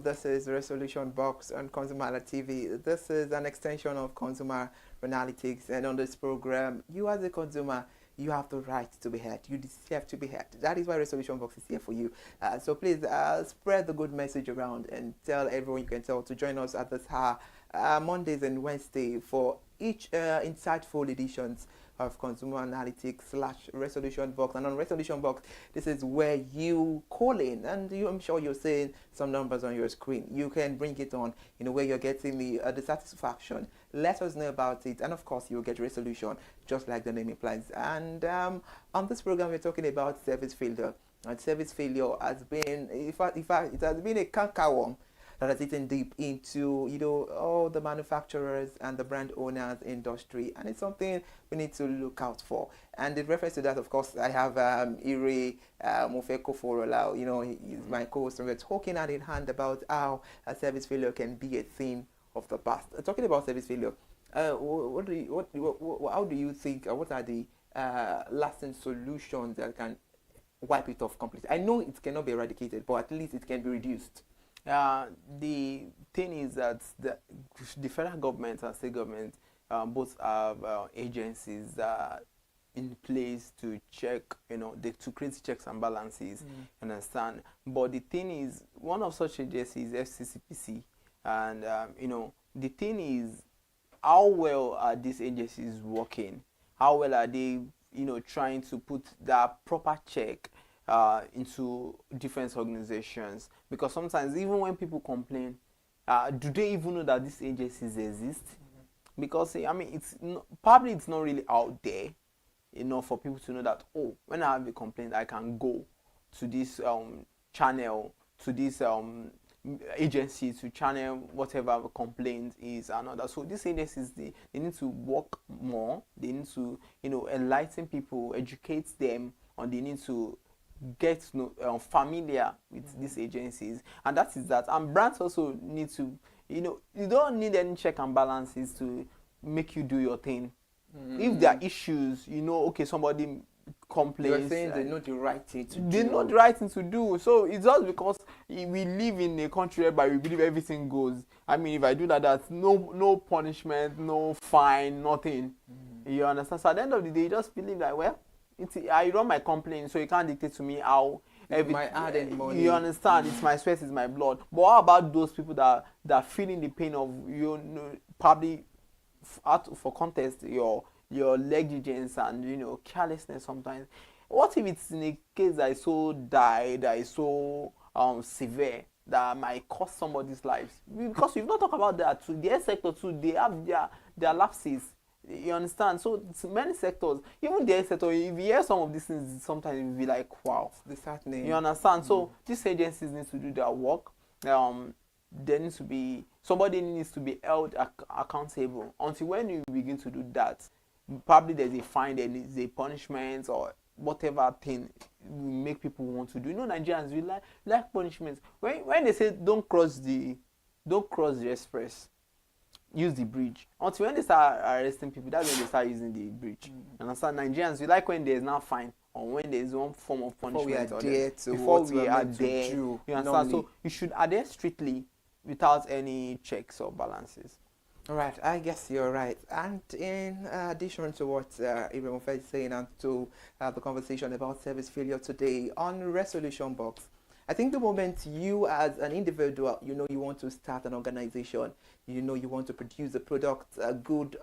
This is Resolution Box on ConsumerHallaTV. This is an extension of Consumer Analytics, and on this program, you as a consumer, you have the right to be heard. You deserve to be heard. That is why Resolution Box is here for you. So please spread the good message around and tell everyone you can tell to join us at this hour, Mondays and Wednesday, for each insightful editions of Consumer Analytics / Resolution Box. And on Resolution Box, this is where you call in, and I'm sure you're seeing some numbers on your screen. You can bring it on in a way you're getting the satisfaction. Let us know about it, and of course you'll get resolution, just like the name implies. And on this program, we're talking about service failure. And service failure has been, in fact, it has been a cankerworm that has eaten deep into, all the manufacturers and the brand owners industry, and it's something we need to look out for. And in reference to that, of course, I have Ire Mofeko Forola, he's my co-host, and we're talking hand in hand about how a service failure can be a thing of the past. Talking about service failure, how do you think, what are the lasting solutions that can wipe it off completely? I know it cannot be eradicated, but at least it can be reduced. The thing is that the federal government and state government both have agencies in place to check, to create checks and balances, understand. But the thing is, one of such agencies is FCCPC, and the thing is, how well are these agencies working? How well are they, trying to put that proper check into different organizations? Because sometimes even when people complain, do they even know that these agencies exist? Because probably it's not really out there enough for people to know that, oh, when I have a complaint, I can go to this channel, to this agency to channel whatever complaint is another. So these agencies, they need to work more. They need to enlighten people, educate them, and they need to get familiar with these agencies, and that is that. And brands also need to, you don't need any check and balances to make you do your thing. If there are issues, okay, somebody complains, you're saying they know the right thing to do. They know the right thing to do. So it's just because we live in a country whereby we believe everything goes. If I do that, that's no punishment, no fine, nothing. You understand? So at the end of the day, you just believe that, well, I run my complaint, so you can't dictate to me how my added money. You understand? It's my sweat, it's my blood. But how about those people that are feeling the pain of probably for contest your negligence and carelessness sometimes? What if it's in a case that is so dire, that is so severe, that might cost somebody's lives? Because we've not talked about that too. The health sector too, they have their lapses. You understand? So it's many sectors, even the health sector, if you hear some of these things, sometimes you'll be like, wow, this happening. You understand? So these agencies need to do their work. There needs to be, somebody needs to be held accountable. Until when you begin to do that, probably there's a fine, there is a punishment, or whatever thing will make people want to do. Nigerians, we like punishments. When they say don't cross the express, use the bridge. Until when they start arresting people, that's when they start using the bridge. Understand? Nigerians, we like when there's now fine, or when there's one form of punishment. Before we are there. You understand? So you should adhere strictly without any checks or balances. All right, I guess you're right. And in addition to what Ibrahim is saying, and to have the conversation about service failure today on Resolution Box, I think the moment you as an individual, you want to start an organization, you want to produce a product, a good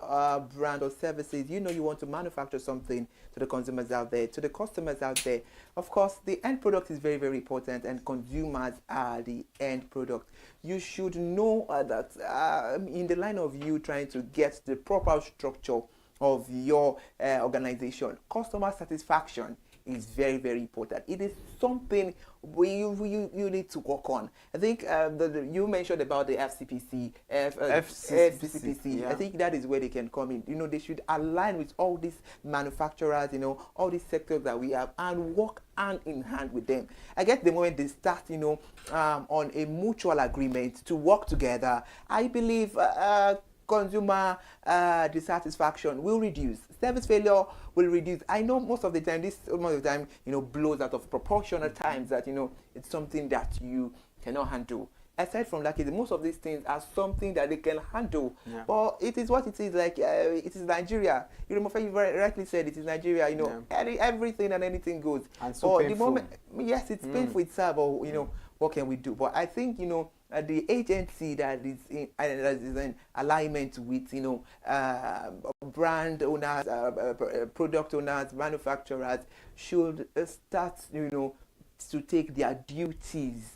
brand or services, you want to manufacture something to the consumers out there, to the customers out there. Of course, the end product is very, very important, and consumers are the end product. You should know that in the line of you trying to get the proper structure of your organization, customer satisfaction is very, very important. It is something you need to work on. I think you mentioned about the FCPC. FCPC. I think that is where they can come in. They should align with all these manufacturers, all these sectors that we have, and work hand in hand with them. I guess the moment they start, on a mutual agreement to work together, I believe consumer dissatisfaction will reduce. Service failure will reduce. I know most of the time, blows out of proportion at times that, it's something that you cannot handle. Aside from that, most of these things are something that they can handle. Yeah. But it is what it is. Like it is Nigeria. You very rightly said it is Nigeria. Everything and anything goes. And so painful. The moment, yes, it's painful itself. But what can we do? But I think the agency that is in alignment with brand owners, product owners, manufacturers should start to take their duties.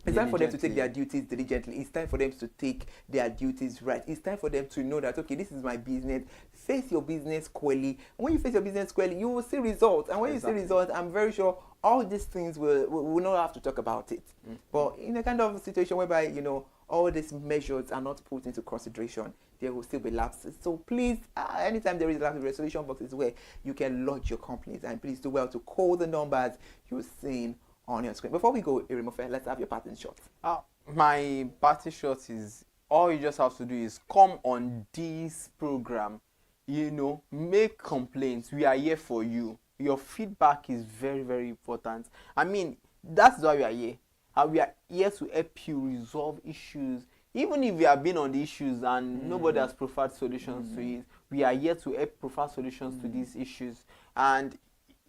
It's time for them to take their duties diligently. It's time for them to take their duties right. It's time for them to know that, okay, this is my business. Face your business squarely. And when you face your business squarely, you will see results. And when you see results, I'm very sure all these things will not have to talk about it. But in a kind of situation whereby, all these measures are not put into consideration, there will still be lapses. So please, anytime there is a lapse, the resolution box is where you can lodge your complaints. And please do well to call the numbers you're seeing on your screen. Before we go, Irimofe, let's have your parting shot. My parting shot is, all you just have to do is come on this program, make complaints. We are here for you. Your feedback is very, very important. I mean, that's why we are here. We are here to help you resolve issues. Even if we have been on the issues and nobody has preferred solutions to it, we are here to help prefer solutions to these issues. And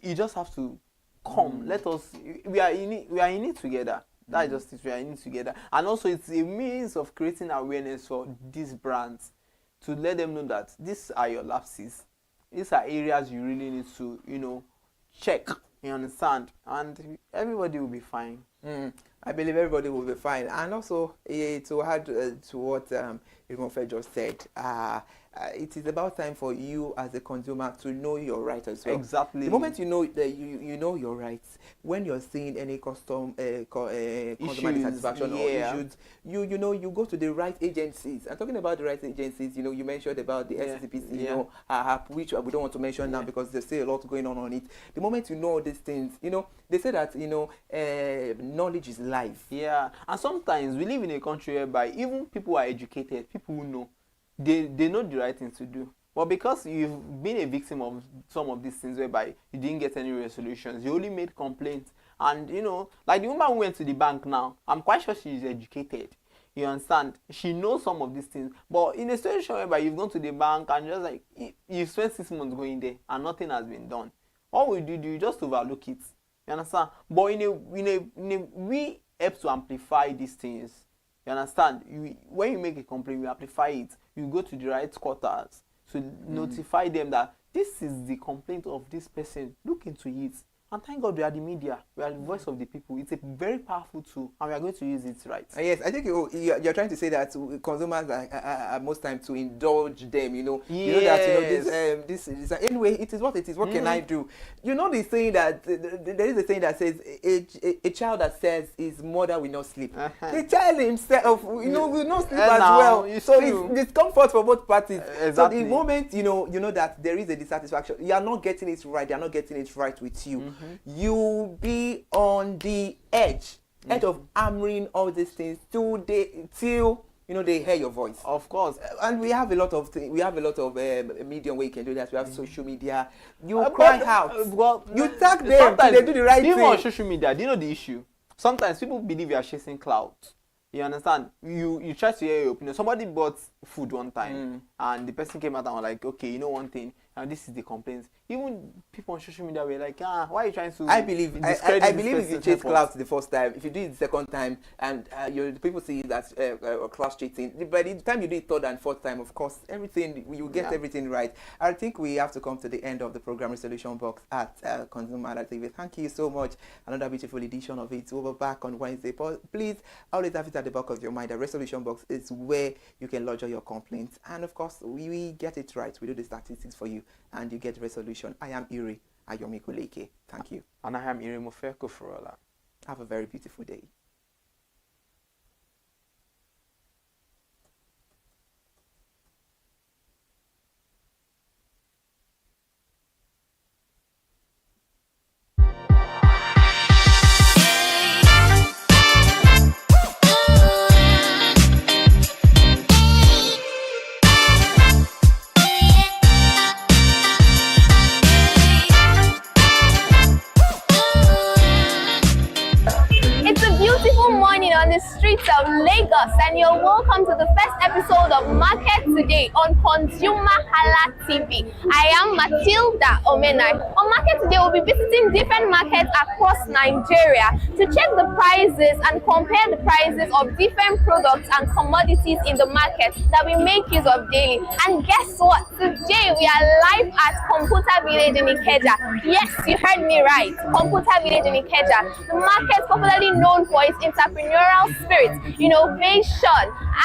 you just have to come. Let us. We are in it together. That's just it. We are in it together. And also, it's a means of creating awareness for these brands to let them know that these are your lapses. These are areas you really need to, check. You understand? And everybody will be fine. I believe everybody will be fine. And also, to add to what Irimofe just said, it is about time for you as a consumer to know your rights as well. Exactly. The moment you know that you know your rights, when you're seeing any consumer dissatisfaction or issues, you go to the right agencies. I'm talking about the right agencies. You mentioned about the SCPC, which we don't want to mention now because there's still a lot going on it. The moment you know these things, they say that knowledge is life. Yeah, and sometimes we live in a country whereby even people who are educated, people who know, they know the right thing to do. But because you've been a victim of some of these things whereby you didn't get any resolutions, you only made complaints. And, like the woman who went to the bank now, I'm quite sure she is educated. You understand? She knows some of these things. But in a situation whereby you've gone to the bank and just like, you've spent 6 months going there and nothing has been done, what will you do? You just overlook it. You understand? But we help to amplify these things. You understand? When you make a complaint, you amplify it. You go to the right quarters to notify them that this is the complaint of this person. Look into it. And thank God we are the media. We are the voice of the people. It's a very powerful tool, and we are going to use it right. Yes, I think you're trying to say that consumers are most times to indulge them. Yes. This anyway. It is what it is. What can I do? The saying that there is a saying that says a child that says his mother will not sleep. The child himself, will not sleep as well. So it's discomfort for both parties. Exactly. So the moment you know that there is a dissatisfaction, you are not getting it right. They are not getting it right with you. You'll be on the edge of hammering all these things till they hear your voice. Of course. And we have a lot of things. We have a lot of medium where you can do that. We have social media. You cry out. You tag them. They do the right thing. Even on social media, do you know the issue? Sometimes people believe you are chasing clout. You understand? You try to hear your opinion. Somebody bought food one time, and the person came out and was like, okay, one thing, and this is the complaints. Even people on social media were like, why are you trying to? I believe if you chase clout the first time, if you do it the second time, and people see that class cheating, by the time you do it third and fourth time, of course, everything you get everything right. I think we have to come to the end of the program resolution box at ConsumerHallaTV. Thank you so much. Another beautiful edition of it. We'll be back on Wednesday. But please always have it at the back of your mind. The resolution box is where you can lodge all your complaints, and of course, we get it right. We do the statistics for you, and you get resolution. I am Iri Ayomikuleke. Thank you. And I am Irimofe Koforola. Have a very beautiful day. Senyo. Welcome to the first episode of Market Today on ConsumerHallaTV. I am Matilda Omenai. On Market Today, we'll be visiting different markets across Nigeria to check the prices and compare the prices of different products and commodities in the market that we make use of daily. And guess what? Today we are live at Computer Village in Ikeja. Yes, you heard me right. Computer Village in Ikeja. The market popularly known for its entrepreneurial spirit, innovation,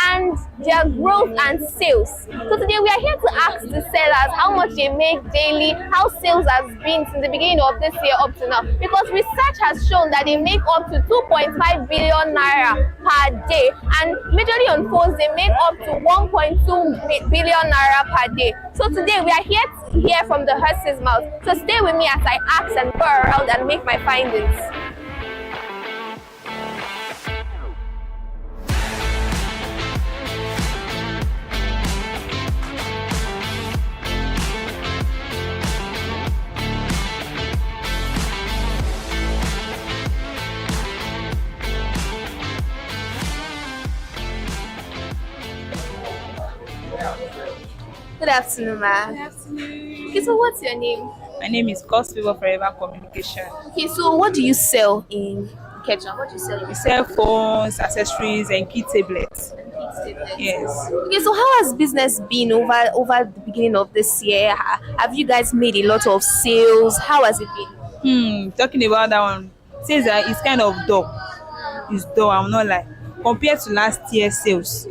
and their growth and sales. So today we are here to ask the sellers how much they make daily, how sales has been since the beginning of this year up to now. Because research has shown that they make up to 2.5 billion naira per day, and majorly on phones they make up to 1.2 billion naira per day. So today we are here to hear from the horse's mouth. So stay with me as I ask and go around and make my findings. Good afternoon, ma'am. Good afternoon. Okay, so what's your name? My name is Cosplay Forever Communication. Okay, so what do you sell in Ikeja? What do you sell? We sell phones, accessories, and key tablets. Yes. Okay, so how has business been over the beginning of this year? Have you guys made a lot of sales? How has it been? Talking about that one, says that it's kind of dull. It's dull, I'm not like. Compared to last year's sales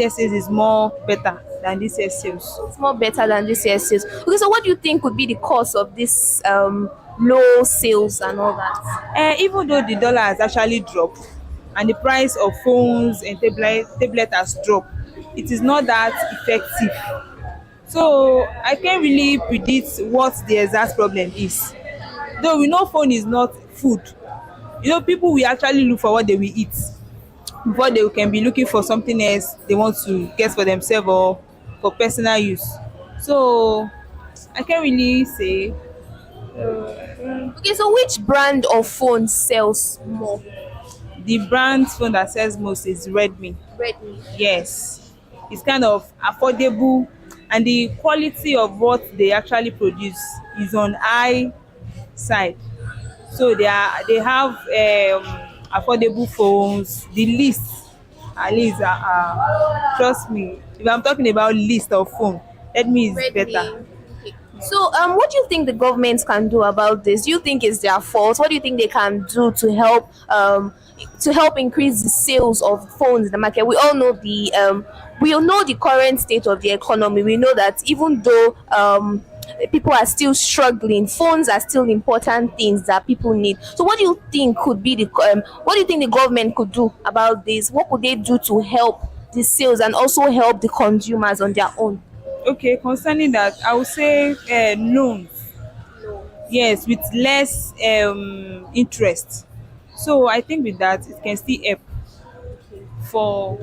is more better than this year's sales. It's more better than this year's sales. Okay, so what do you think could be the cause of this low sales and all that? Even though the dollar has actually dropped and the price of phones and tablet has dropped, it is not that effective. So I can't really predict what the exact problem is. Though we know phone is not food. People will actually look for what they will eat before they can be looking for something else they want to get for themselves or for personal use. So I can't really say. Okay, so which brand of phone sells more? The brand phone that sells most is Redmi. Redmi. Yes. It's kind of affordable, and the quality of what they actually produce is on high side. So they have affordable phones. The list, at least, trust me, if I'm talking about list of phone, Redmi is Redmi. better. Okay. So what do you think the government can do about this? Do you think it's their fault? What do you think they can do to help increase the sales of phones in the market? We all know the current state of the economy. We know that even though people are still struggling, phones are still important things that people need. So what do you think could be what do you think the government could do about this? What could they do to help the sales and also help the consumers on their own? Okay, concerning that, I would say loans. Yes, with less interest. So I think with that it can still help for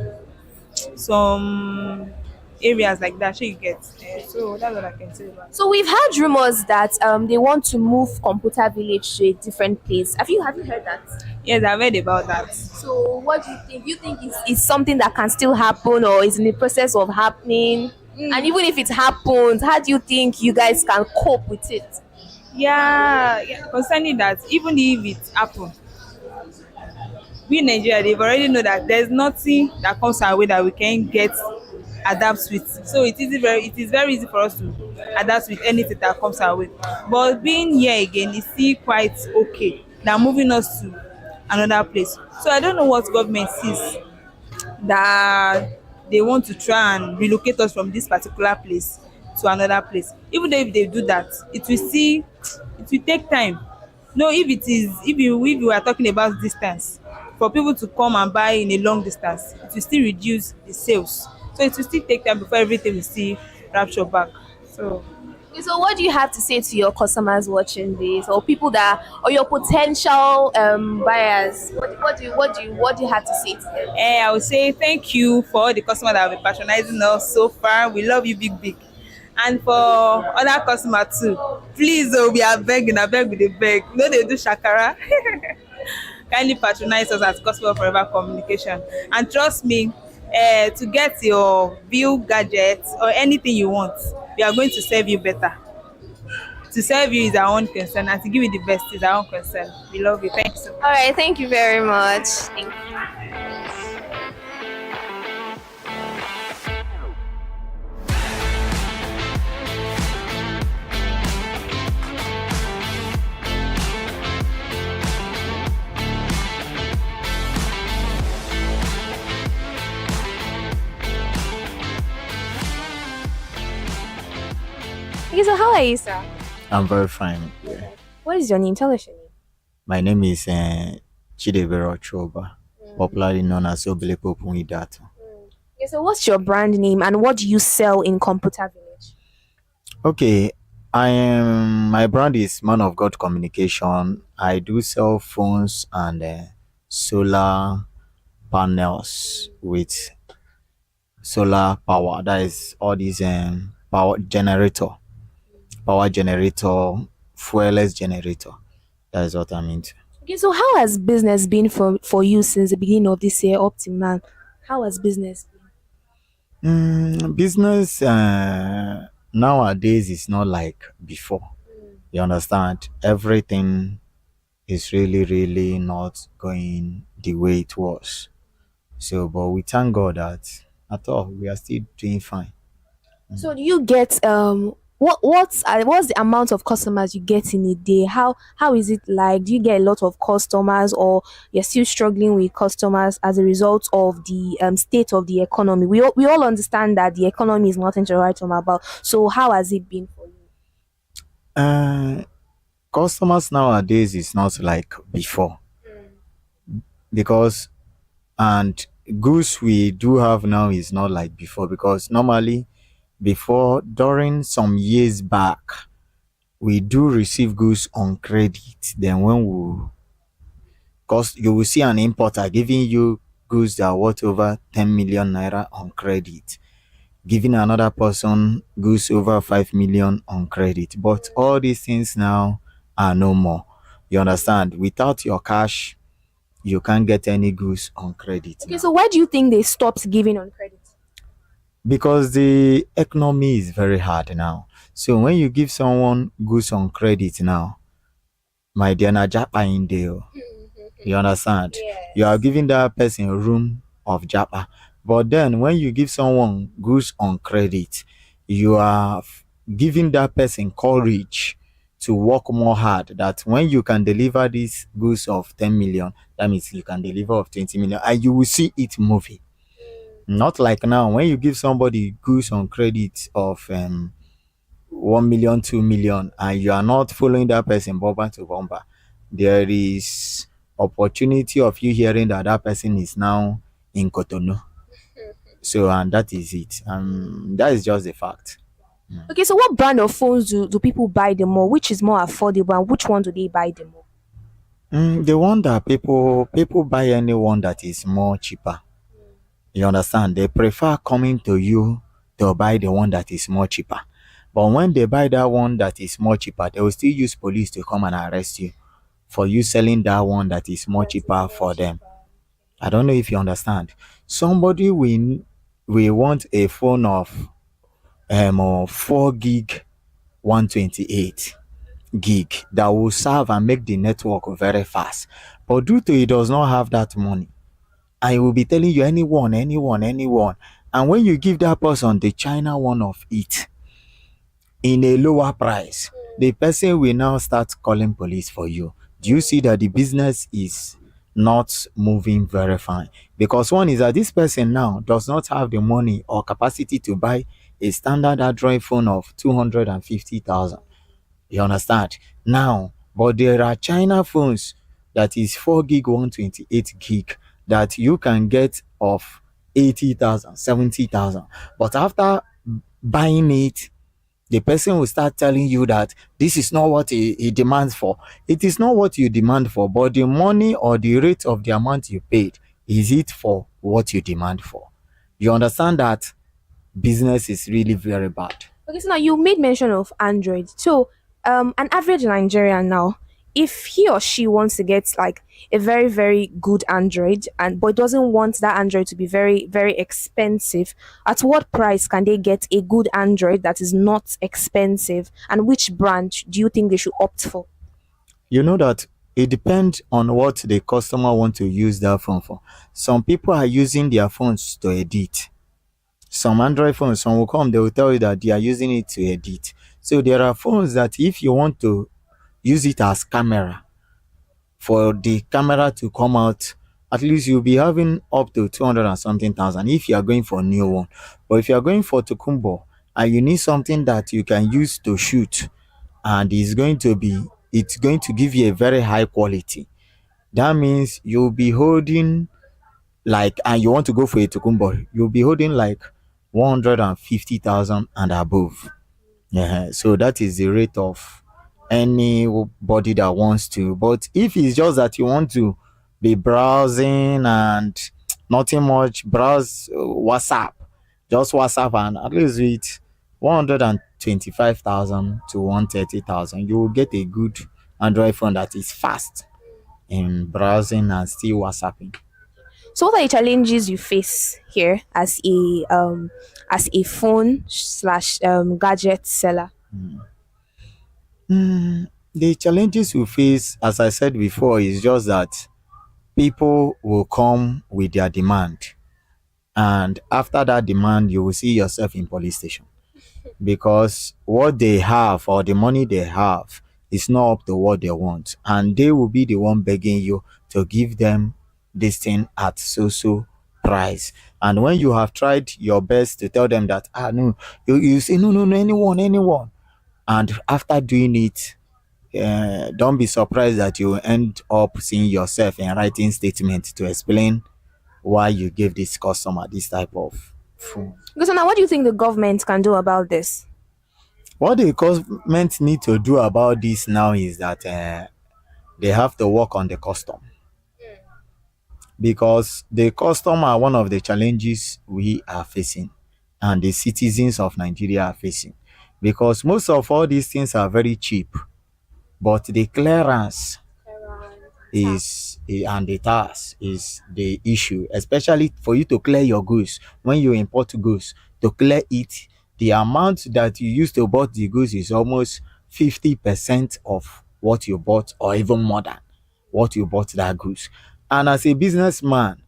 some areas like that. So you get. So that's what I can say about it. So we've heard rumors that they want to move Computer Village to a different place. Have you heard that? Yes, I read about that. So what do you think? Do you think it's something that can still happen or is in the process of happening? And even if it happens, how do you think you guys can cope with it? Yeah. Concerning that, even if it happens, we in Nigeria, they've already know that there's nothing that comes our way that we can get adapt with. So it is very easy for us to adapt with anything that comes our way. But being here again is still quite okay than moving us to another place. So I don't know what government sees that they want to try and relocate us from this particular place to another place. Even though if they do that, it will take time. No, if you are talking about distance, for people to come and buy in a long distance, it will still reduce the sales. So it will still take time before everything will still rapture back. So Okay, so what do you have to say to your customers watching this, or people or your potential buyers? What do you have to say to them? I would say thank you for all the customers that have been patronizing us so far. We love you big. And for other customers too, please, we are begging, I beg with the beg. No, they do shakara. Kindly patronize us at Customer Forever Communication. And trust me, to get your view gadgets or anything you want, we are going to serve you better. To serve you is our own concern, and to give you the best is our own concern. We love you. Thank you so much. All right, thank you very much. Thank you. Okay, so how are you, sir? I'm very fine. Yeah. What is your name? Tell us your name. My name is Chidebere Ochoba, popularly known as Obelepo Pungidato. Okay, so what's your brand name and what do you sell in Computer Village? Okay, my brand is Man of God Communication. I do sell phones and solar panels with solar power. That is all these power generator, fuelless generator. That is what I'm into. Okay, so how has business been for you since the beginning of this year up to now? How has business been? Business nowadays is not like before. You understand? Everything is really, really not going the way it was. So, but we thank God that at all we are still doing fine. So do you get what's the amount of customers you get in a day? How is it like? Do you get a lot of customers or you're still struggling with customers as a result of the state of the economy? We all understand that the economy is nothing to write home about. So how has it been for you? Customers nowadays is not like before because and goods we do have now is not like before because normally before during some years back we do receive goods on credit. Then when we because you will see an importer giving you goods that are worth over 10 million naira on credit, giving another person goods over 5 million on credit. But all these things now are no more. You understand? Without your cash, you can't get any goods on credit. Okay, so why do you think they stopped giving on credit? Because the economy is very hard now. So when you give someone goods on credit now, my dear, na japa in there. You understand? Yes. You are giving that person room of japa. But then when you give someone goods on credit, you are giving that person courage to work more hard. That when you can deliver these goods of 10 million, that means you can deliver of 20 million and you will see it moving. Not like now, when you give somebody goods on credit of 1 million, 2 million, and you are not following that person bumper to bumper, there is opportunity of you hearing that that person is now in Cotonou. So, and that is it. That is just the fact. Okay, so what brand of phones do people buy the more? Which is more affordable and which one do they buy the more? The one that people buy any one that is more cheaper. You understand? They prefer coming to you to buy the one that is more cheaper. But when they buy that one that is more cheaper, they will still use police to come and arrest you for you selling that one that is more cheaper for them. I don't know if you understand. Somebody we want a phone of 4 gig 128 gig that will serve and make the network very fast. But due to he does not have that money, I will be telling you anyone. And when you give that person the China one of it in a lower price, the person will now start calling police for you. Do you see that the business is not moving very fine? Because one is that this person now does not have the money or capacity to buy a standard Android phone of 250,000. You understand? Now, but there are China phones that is 4 gig 128 gig that you can get of 80,000, 70,000. But after buying it, the person will start telling you that this is not what he demands for. It is not what you demand for, but the money or the rate of the amount you paid, is it for what you demand for? You understand that business is really very bad. Okay, so now you made mention of Android. So an average Nigerian now, if he or she wants to get like a very very good Android and but doesn't want that Android to be very very expensive, at what price can they get a good Android that is not expensive, and which brand do you think they should opt for? You know that it depends on what the customer want to use that phone for. Some people are using their phones to edit. Some Android phones, some will come, they will tell you that they are using it to edit. So there are phones that if you want to use it as camera, for the camera to come out, at least you'll be having up to 200 and something thousand if you are going for a new one. But if you are going for Tokumbo and you need something that you can use to shoot, and it's going to give you a very high quality, that means you'll be holding like, and you want to go for a Tokumbo, you'll be holding like 150,000 and above. Yeah, so that is the rate of anybody that wants to. But if it's just that you want to be browsing and nothing much, browse WhatsApp, just WhatsApp, and at least with 125,000 to 130,000, you will get a good Android phone that is fast in browsing and still WhatsApping. So what are the challenges you face here as a phone slash gadget seller? The challenges we face, as I said before, is just that people will come with their demand, and after that demand you will see yourself in police station, because what they have or the money they have is not up to what they want, and they will be the one begging you to give them this thing at so price. And when you have tried your best to tell them that no, you say no, anyone, and after doing it, don't be surprised that you end up seeing yourself in writing statement to explain why you gave this customer this type of phone. So now what do you think the government can do about this? What the government need to do about this now is that they have to work on the custom, because the custom are one of the challenges we are facing and the citizens of Nigeria are facing, because most of all these things are very cheap, but the clearance and the tax is the issue, especially for you to clear your goods. When you import goods, to clear it, the amount that you used to bought the goods is almost 50% of what you bought, or even more than what you bought that goods. And as a businessman,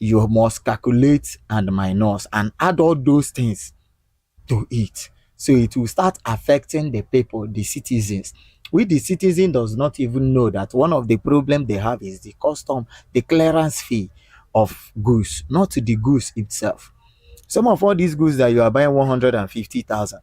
you must calculate and minus and add all those things to it. So it will start affecting the people, the citizens. The citizen does not even know that one of the problem they have is the custom, the clearance fee of goods, not the goods itself. Some of all these goods that you are buying 150,000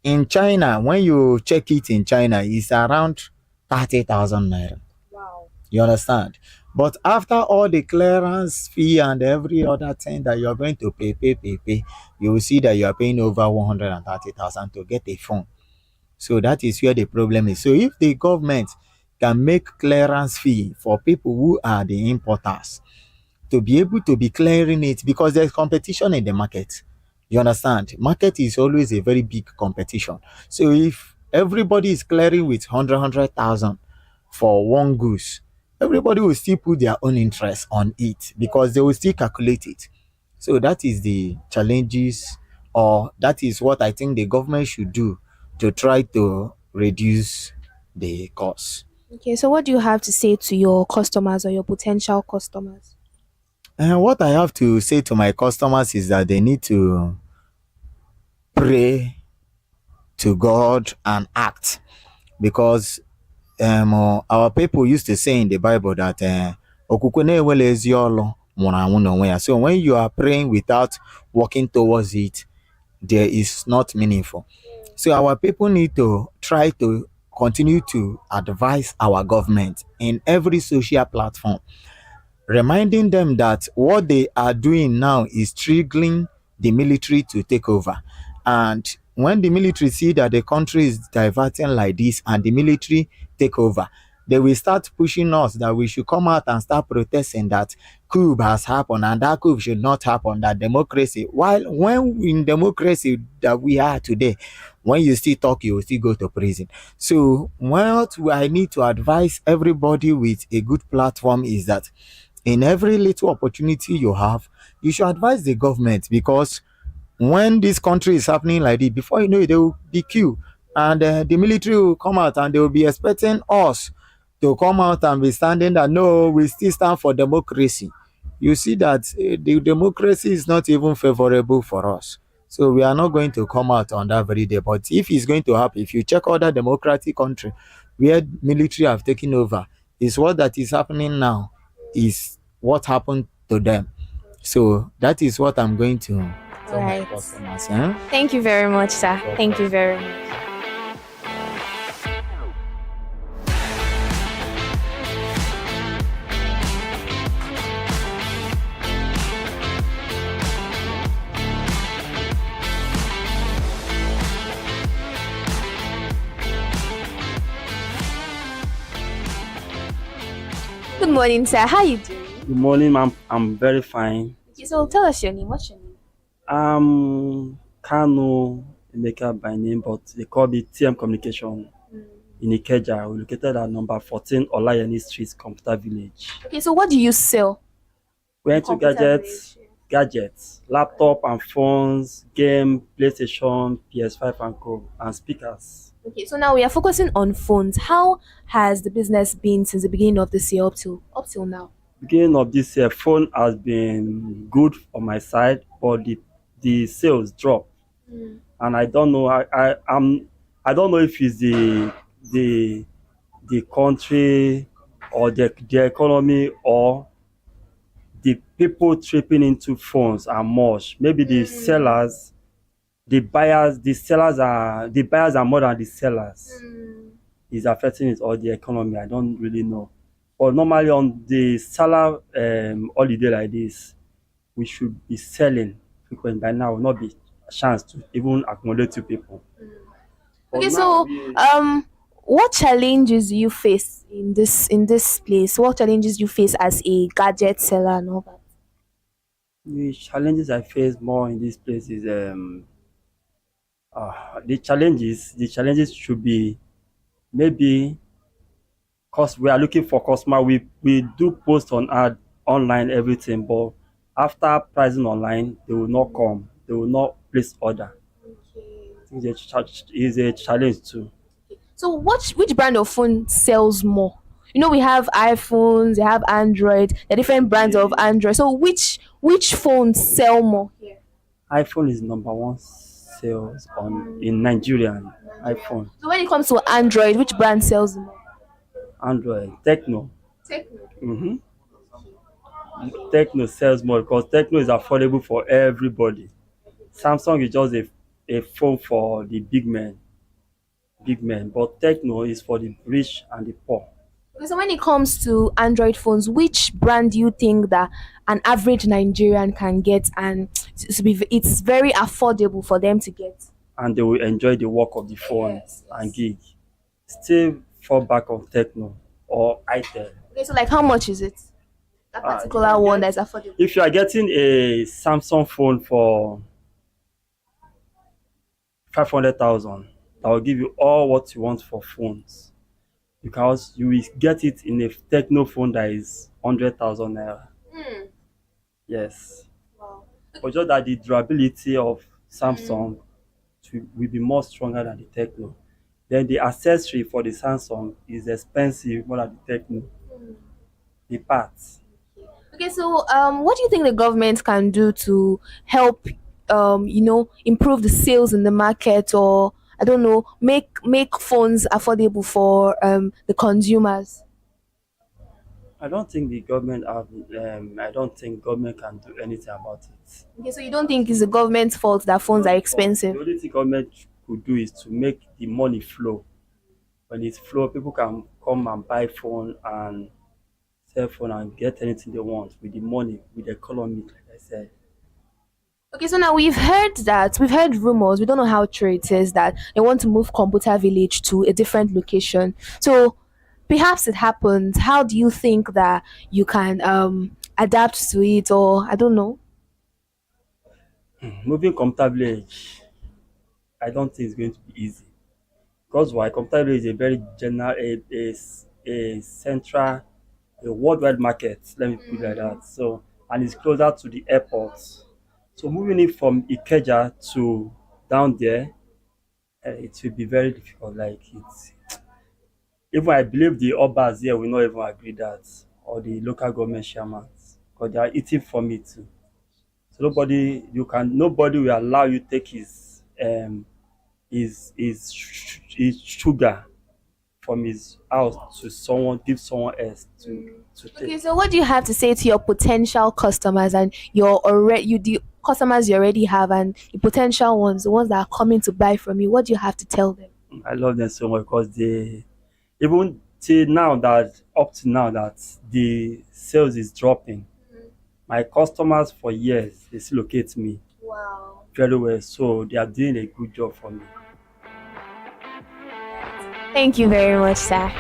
in China, when you check it in China, it's around 30,000 naira. Wow. You understand? But after all the clearance fee and every other thing that you are going to pay, you will see that you are paying over 130,000 to get a phone. So that is where the problem is. So if the government can make clearance fee for people who are the importers, to be able to be clearing it, because there's competition in the market. You understand? Market is always a very big competition. So if everybody is clearing with 100,000 for one goose, everybody will still put their own interest on it, because they will still calculate it. So that is the challenges, or that is what I think the government should do to try to reduce the cost. Okay, so what do you have to say to your customers or your potential customers? And what I have to say to my customers is that they need to pray to God and act, because our people used to say in the Bible that so when you are praying without working towards it, there is not meaningful. So our people need to try to continue to advise our government in every social platform, reminding them that what they are doing now is triggering the military to take over. And when the military see that the country is diverting like this and the military take over, they will start pushing us that we should come out and start protesting that coup has happened and that coup should not happen, that democracy. While when in democracy that we are today, when you still talk, you will still go to prison. So what I need to advise everybody with a good platform is that in every little opportunity you have, you should advise the government, because when this country is happening like this, before you know it, they will be queue, and the military will come out and they will be expecting us to come out and be standing that no, we still stand for democracy. You see that the democracy is not even favorable for us. So we are not going to come out on that very day. But if it's going to happen, if you check other democratic country where military have taken over, is what that is happening now is what happened to them. So that is what I'm going to tell my Right. customers. Eh? Thank you very much, sir. Thank you very much. Good morning, sir. How you doing? Good morning, ma'am. I'm very fine. Okay, so tell us your name. What's your name? I'm Kano Emeka by name, but they call me TM Communication in Ikeja. We're located at number 14 Olayeni Street, Computer Village. Okay, so what do you sell? We're into Computer gadgets, laptop and phones, game, PlayStation, PS5 and co, and speakers. Okay, so now we are focusing on phones. How has the business been since the beginning of this year up till now? Beginning of this year, phone has been good on my side, but the sales drop, and I don't know. I don't know if it's the country or the economy or the people tripping into phones are much. Maybe the sellers, the buyers are more than the sellers. Is affecting it or the economy. I don't really know. But normally on the Salah holiday like this, we should be selling frequent. By now will not be a chance to even accommodate two people. Okay, so what challenges do you face in this place? What challenges do you face as a gadget seller and all that? The challenges I face more in this place is the challenges should be maybe because we are looking for customer. We do post on ad online everything, but after pricing online, they will not come. They will not place order. It's a challenge too. So which brand of phone sells more? You know, we have iPhones, we have Android, there are different brands of Android. So which phones sell more here? iPhone is number one sales in Nigeria. iPhone. So when it comes to Android, which brand sells more? Android, Techno. Techno. Techno sells more because Techno is affordable for everybody. Samsung is just a phone for the big men, but Techno is for the rich and the poor. Okay, so when it comes to Android phones, which brand do you think that an average Nigerian can get and it's very affordable for them to get? And they will enjoy the work of the phone and gig. Still fall back on Techno or Itel. Okay, so like how much is it? That particular one that's affordable. If you are getting a Samsung phone for 500,000, that will give you all what you want for phones. Because you will get it in a Techno phone that is 100,000 naira. Yes. Wow. But just that the durability of Samsung will be more stronger than the Techno. Then the accessory for the Samsung is expensive more than the Techno. The parts. Okay, so what do you think the government can do to help, improve the sales in the market, or I don't know, make phones affordable for the consumers? I don't think the government I don't think government can do anything about it. Okay, so you don't think it's the government's fault that phones are expensive? The only thing government could do is to make the money flow. When it flow, people can come and buy phone and cell phone and get anything they want with the money, with the economy, like I said. Okay, so now we've heard rumors, we don't know how true it is, that they want to move Computer Village to a different location. So perhaps it happens, how do you think that you can adapt to it, or I don't know? Moving comfortably, I don't think it's going to be easy. Because why? Comfortably is a very general, a central, a worldwide market. Let me put it like that. So, and it's closer to the airport. So moving it from Ikeja to down there, it will be very difficult. Like it's even I believe the Obas here will not even agree that, or the local government chairman, because they are eating from it too. So nobody will allow you take his sugar from his house to give someone else to Okay, take. so what do you have to say to your potential customers and the customers you already have and the potential ones, the ones that are coming to buy from you? What do you have to tell them? I love them so much because they even till now that up to now that the sales is dropping. My customers for years they still locate me. Wow. Very well, so they are doing a good job for me. Thank you very much, sir.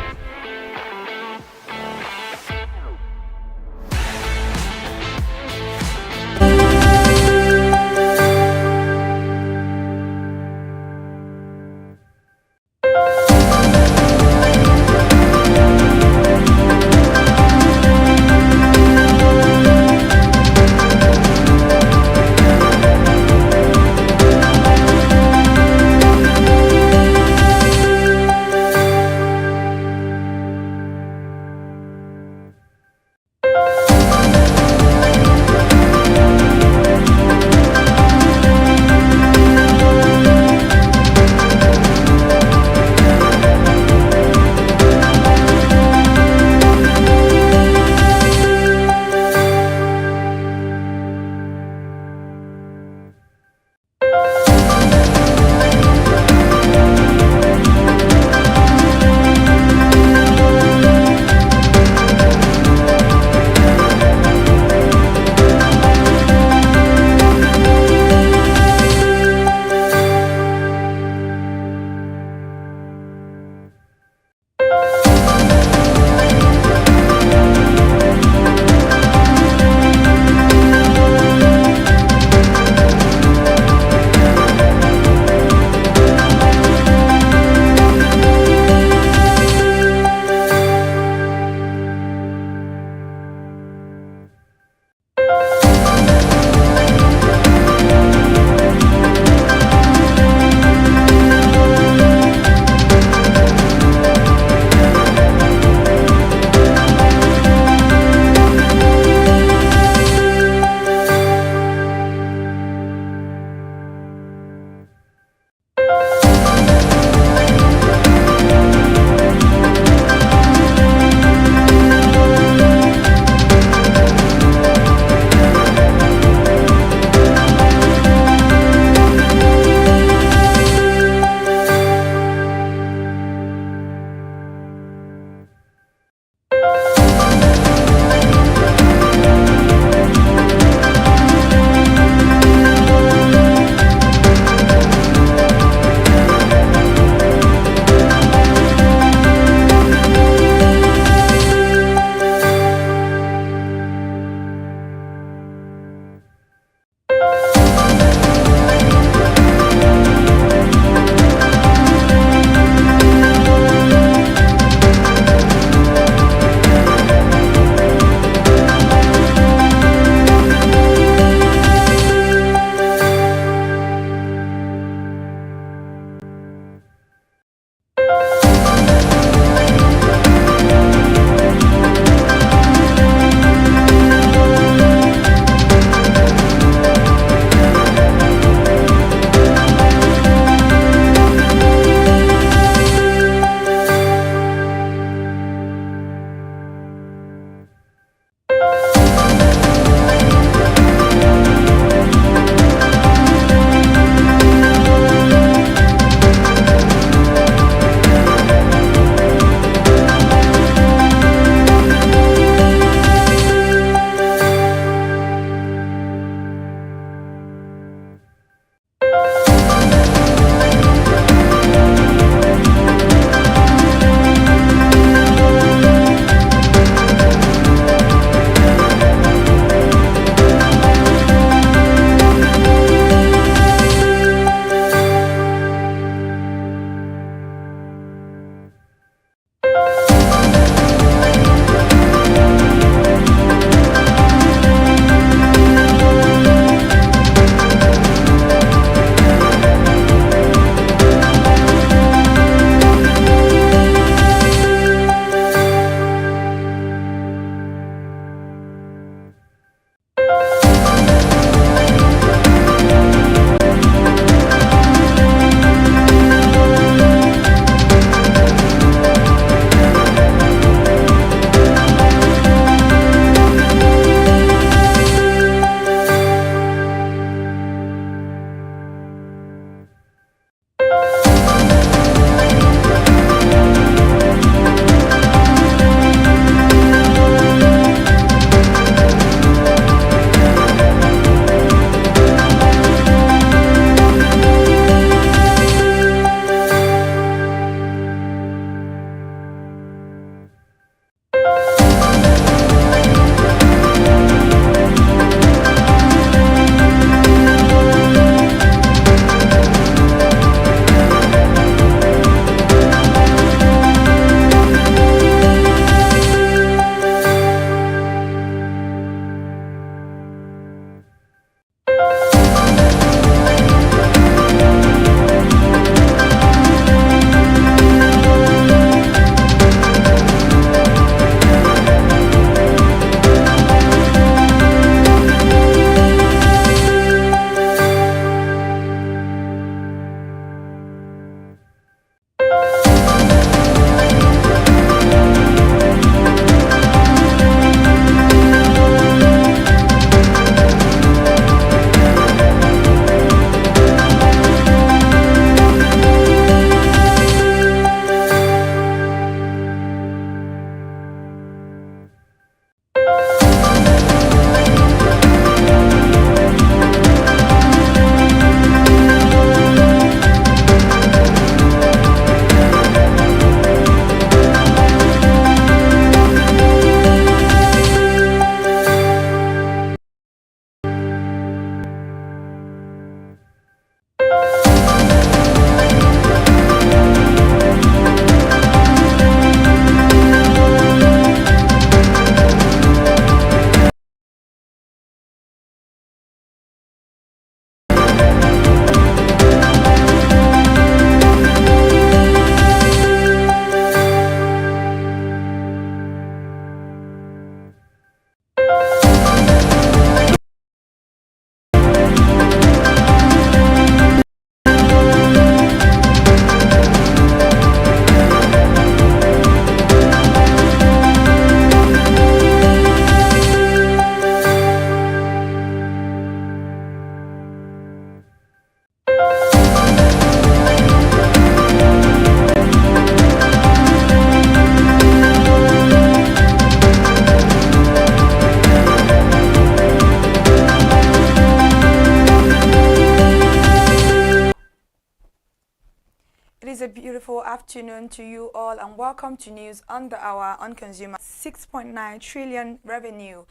is a beautiful afternoon to you all, and welcome to news on the hour on Consumer. 6.9 trillion revenue,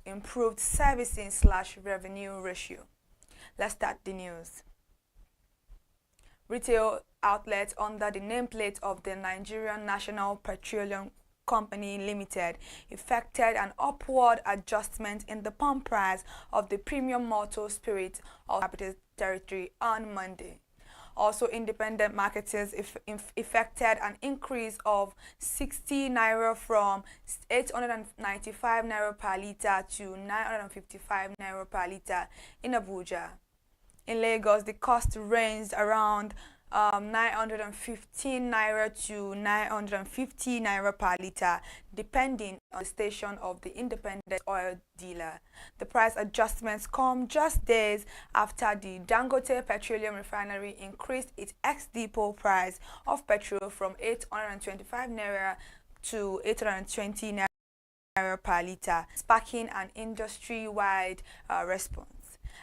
improved servicing/revenue ratio. Let's start the news. Retail outlets under the nameplate of the Nigerian National Petroleum Company Limited effected an upward adjustment in the pump price of the premium malted spirit of Capital Territory on Monday. Also, independent marketers effected an increase of 60 naira from 895 naira per litre to 955 naira per litre in Abuja. In Lagos, the cost ranged around 915 naira to 950 naira per litre, depending on the station of the independent oil dealer. The price adjustments come just days after the Dangote Petroleum Refinery increased its ex-depot price of petrol from 825 naira to 820 naira per litre, sparking an industry-wide response.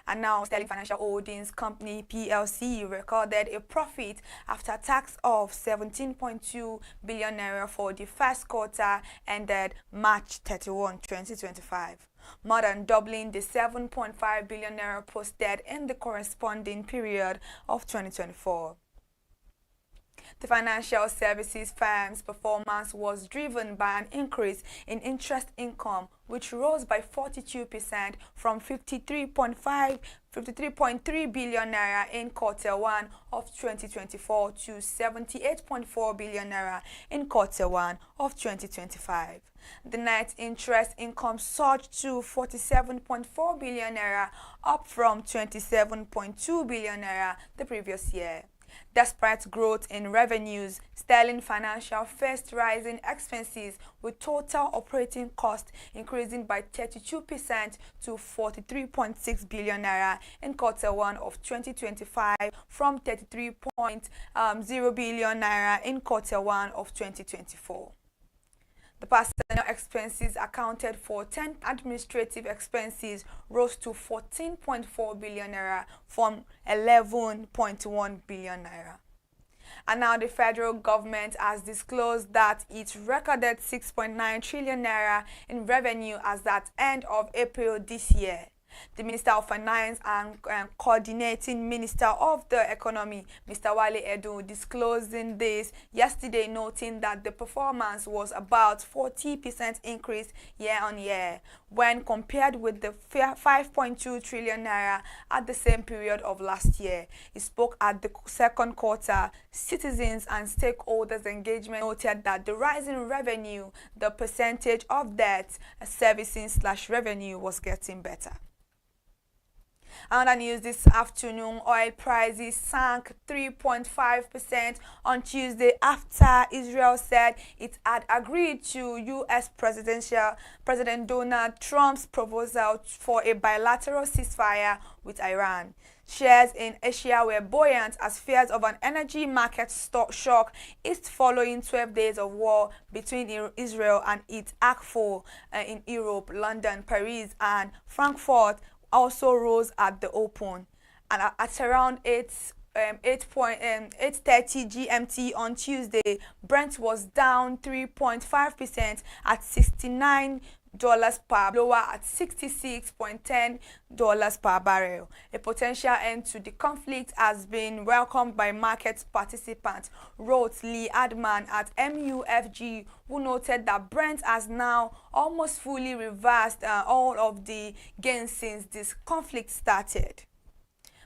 And now, Sterling Financial Holdings Company PLC recorded a profit after tax of 17.2 billion naira for the first quarter ended March 31, 2025, more than doubling the 7.5 billion naira posted in the corresponding period of 2024. The financial services firm's performance was driven by an increase in interest income, which rose by 42% from 53.3 billion naira in quarter 1 of 2024 to 78.4 billion naira in quarter 1 of 2025. The net interest income surged to 47.4 billion naira, up from 27.2 billion naira the previous year. Despite growth in revenues, Sterling Financial faced rising expenses, with total operating costs increasing by 32% to 43.6 billion naira in quarter 1 of 2025 from 33.0 billion naira in quarter 1 of 2024. The personnel expenses accounted for 10 administrative expenses rose to 14.4 billion naira from 11.1 billion naira. And now the federal government has disclosed that it recorded 6.9 trillion naira in revenue as at end of April this year. The Minister of Finance and Coordinating Minister of the Economy, Mr. Wale Edu, disclosing this yesterday, noting that the performance was about 40% increase year-on-year when compared with the 5.2 trillion naira at the same period of last year. He spoke at the second quarter citizens and stakeholders engagement, noted that the rise in revenue, the percentage of debt servicing/revenue was getting better. Another news this afternoon, oil prices sank 3.5% on Tuesday after Israel said it had agreed to U.S. President Donald Trump's proposal for a bilateral ceasefire with Iran. Shares in Asia were buoyant as fears of an energy market shock eased following 12 days of war between Israel and its arch foe in Europe. London, Paris, and Frankfurt also rose at the open, and at around 8:30 GMT on Tuesday, Brent was down 3.5% at $69 per lower at $66.10 per barrel. A potential end to the conflict has been welcomed by market participants, wrote Lee Adman at MUFG, who noted that Brent has now almost fully reversed all of the gains since this conflict started.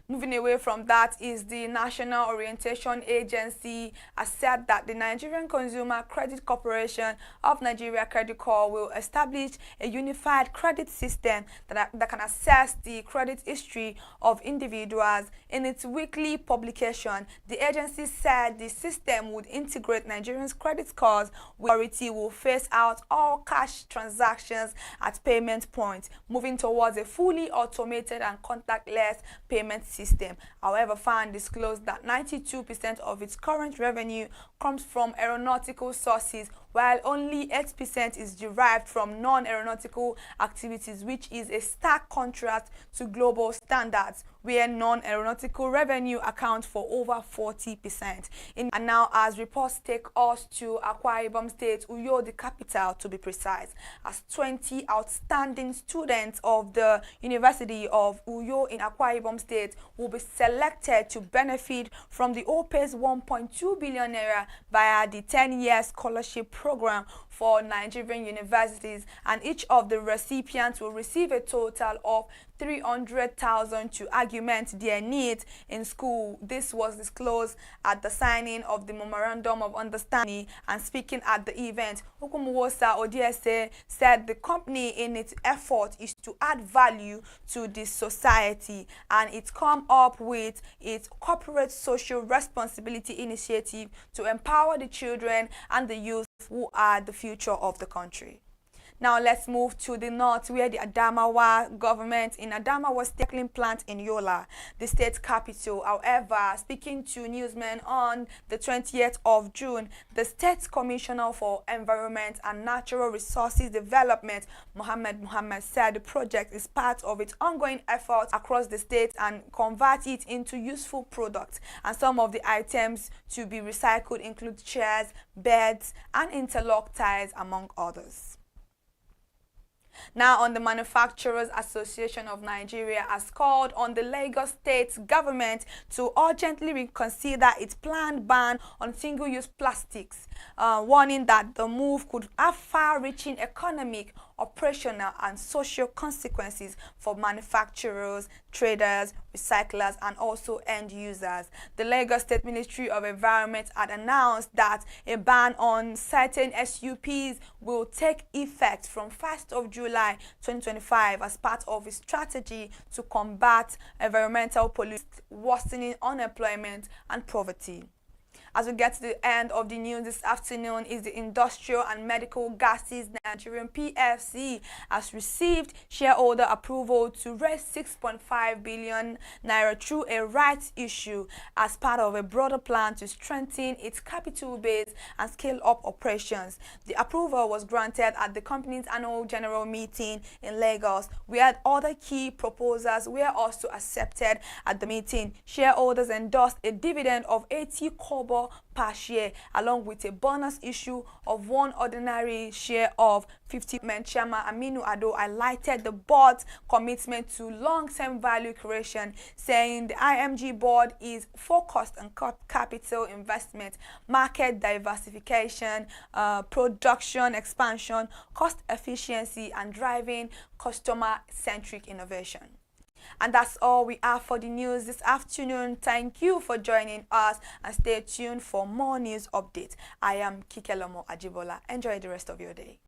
Moving away from that is the National Orientation Agency has said that the Nigerian Consumer Credit Corporation of Nigeria Credit Corp will establish a unified credit system that can assess the credit history of individuals. In its weekly publication, the agency said the system would integrate Nigerians' credit scores, with authority will phase out all cash transactions at payment points, moving towards a fully automated and contactless payment system. However, FAN disclosed that 92% of its current revenue comes from aeronautical sources, while only 8% is derived from non-aeronautical activities, which is a stark contrast to global standards, where non-aeronautical revenue accounts for over 40%. And now, as reports take us to Akwa Ibom State, Uyo, the capital to be precise, as 20 outstanding students of the University of Uyo in Akwa Ibom State will be selected to benefit from the OPE's 1.2 billion naira via the 10-year scholarship program for Nigerian universities, and each of the recipients will receive a total of 300,000 to augment their needs in school. This was disclosed at the signing of the Memorandum of Understanding, and speaking at the event, Okumuwosa Odiese said the company in its effort is to add value to the society, and it's come up with its corporate social responsibility initiative to empower the children and the youth who are the future of the country. Now let's move to the north, where the Adamawa government in Adamawa Stapling plant in Yola, the state capital. However, speaking to newsmen on the 20th of June, the State Commissioner for Environment and Natural Resources Development, Mohammed, said the project is part of its ongoing efforts across the state and convert it into useful products. And some of the items to be recycled include chairs, beds, and interlock ties, among others. Now, on the Manufacturers Association of Nigeria has called on the Lagos State government to urgently reconsider its planned ban on single-use plastics, warning that the move could have far-reaching economic, operational, and social consequences for manufacturers, traders, recyclers, and also end users. The Lagos State Ministry of Environment had announced that a ban on certain SUPs will take effect from 1st of July 2025 as part of its strategy to combat environmental pollution, worsening unemployment and poverty. As we get to the end of the news this afternoon, is the Industrial and Medical Gases Nigerian PFC has received shareholder approval to raise 6.5 billion naira through a rights issue as part of a broader plan to strengthen its capital base and scale up operations. The approval was granted at the company's annual general meeting in Lagos, where other key proposals were also accepted at the meeting. Shareholders endorsed a dividend of 80 kobo per share, along with a bonus issue of one ordinary share of 50. Chairman Aminu Ado highlighted the board's commitment to long-term value creation, saying the IMG board is focused on capital investment, market diversification, production expansion, cost efficiency, and driving customer-centric innovation. And that's all we have for the news this afternoon. Thank you for joining us, and stay tuned for more news updates. I am Kikelomo Ajibola. Enjoy the rest of your day.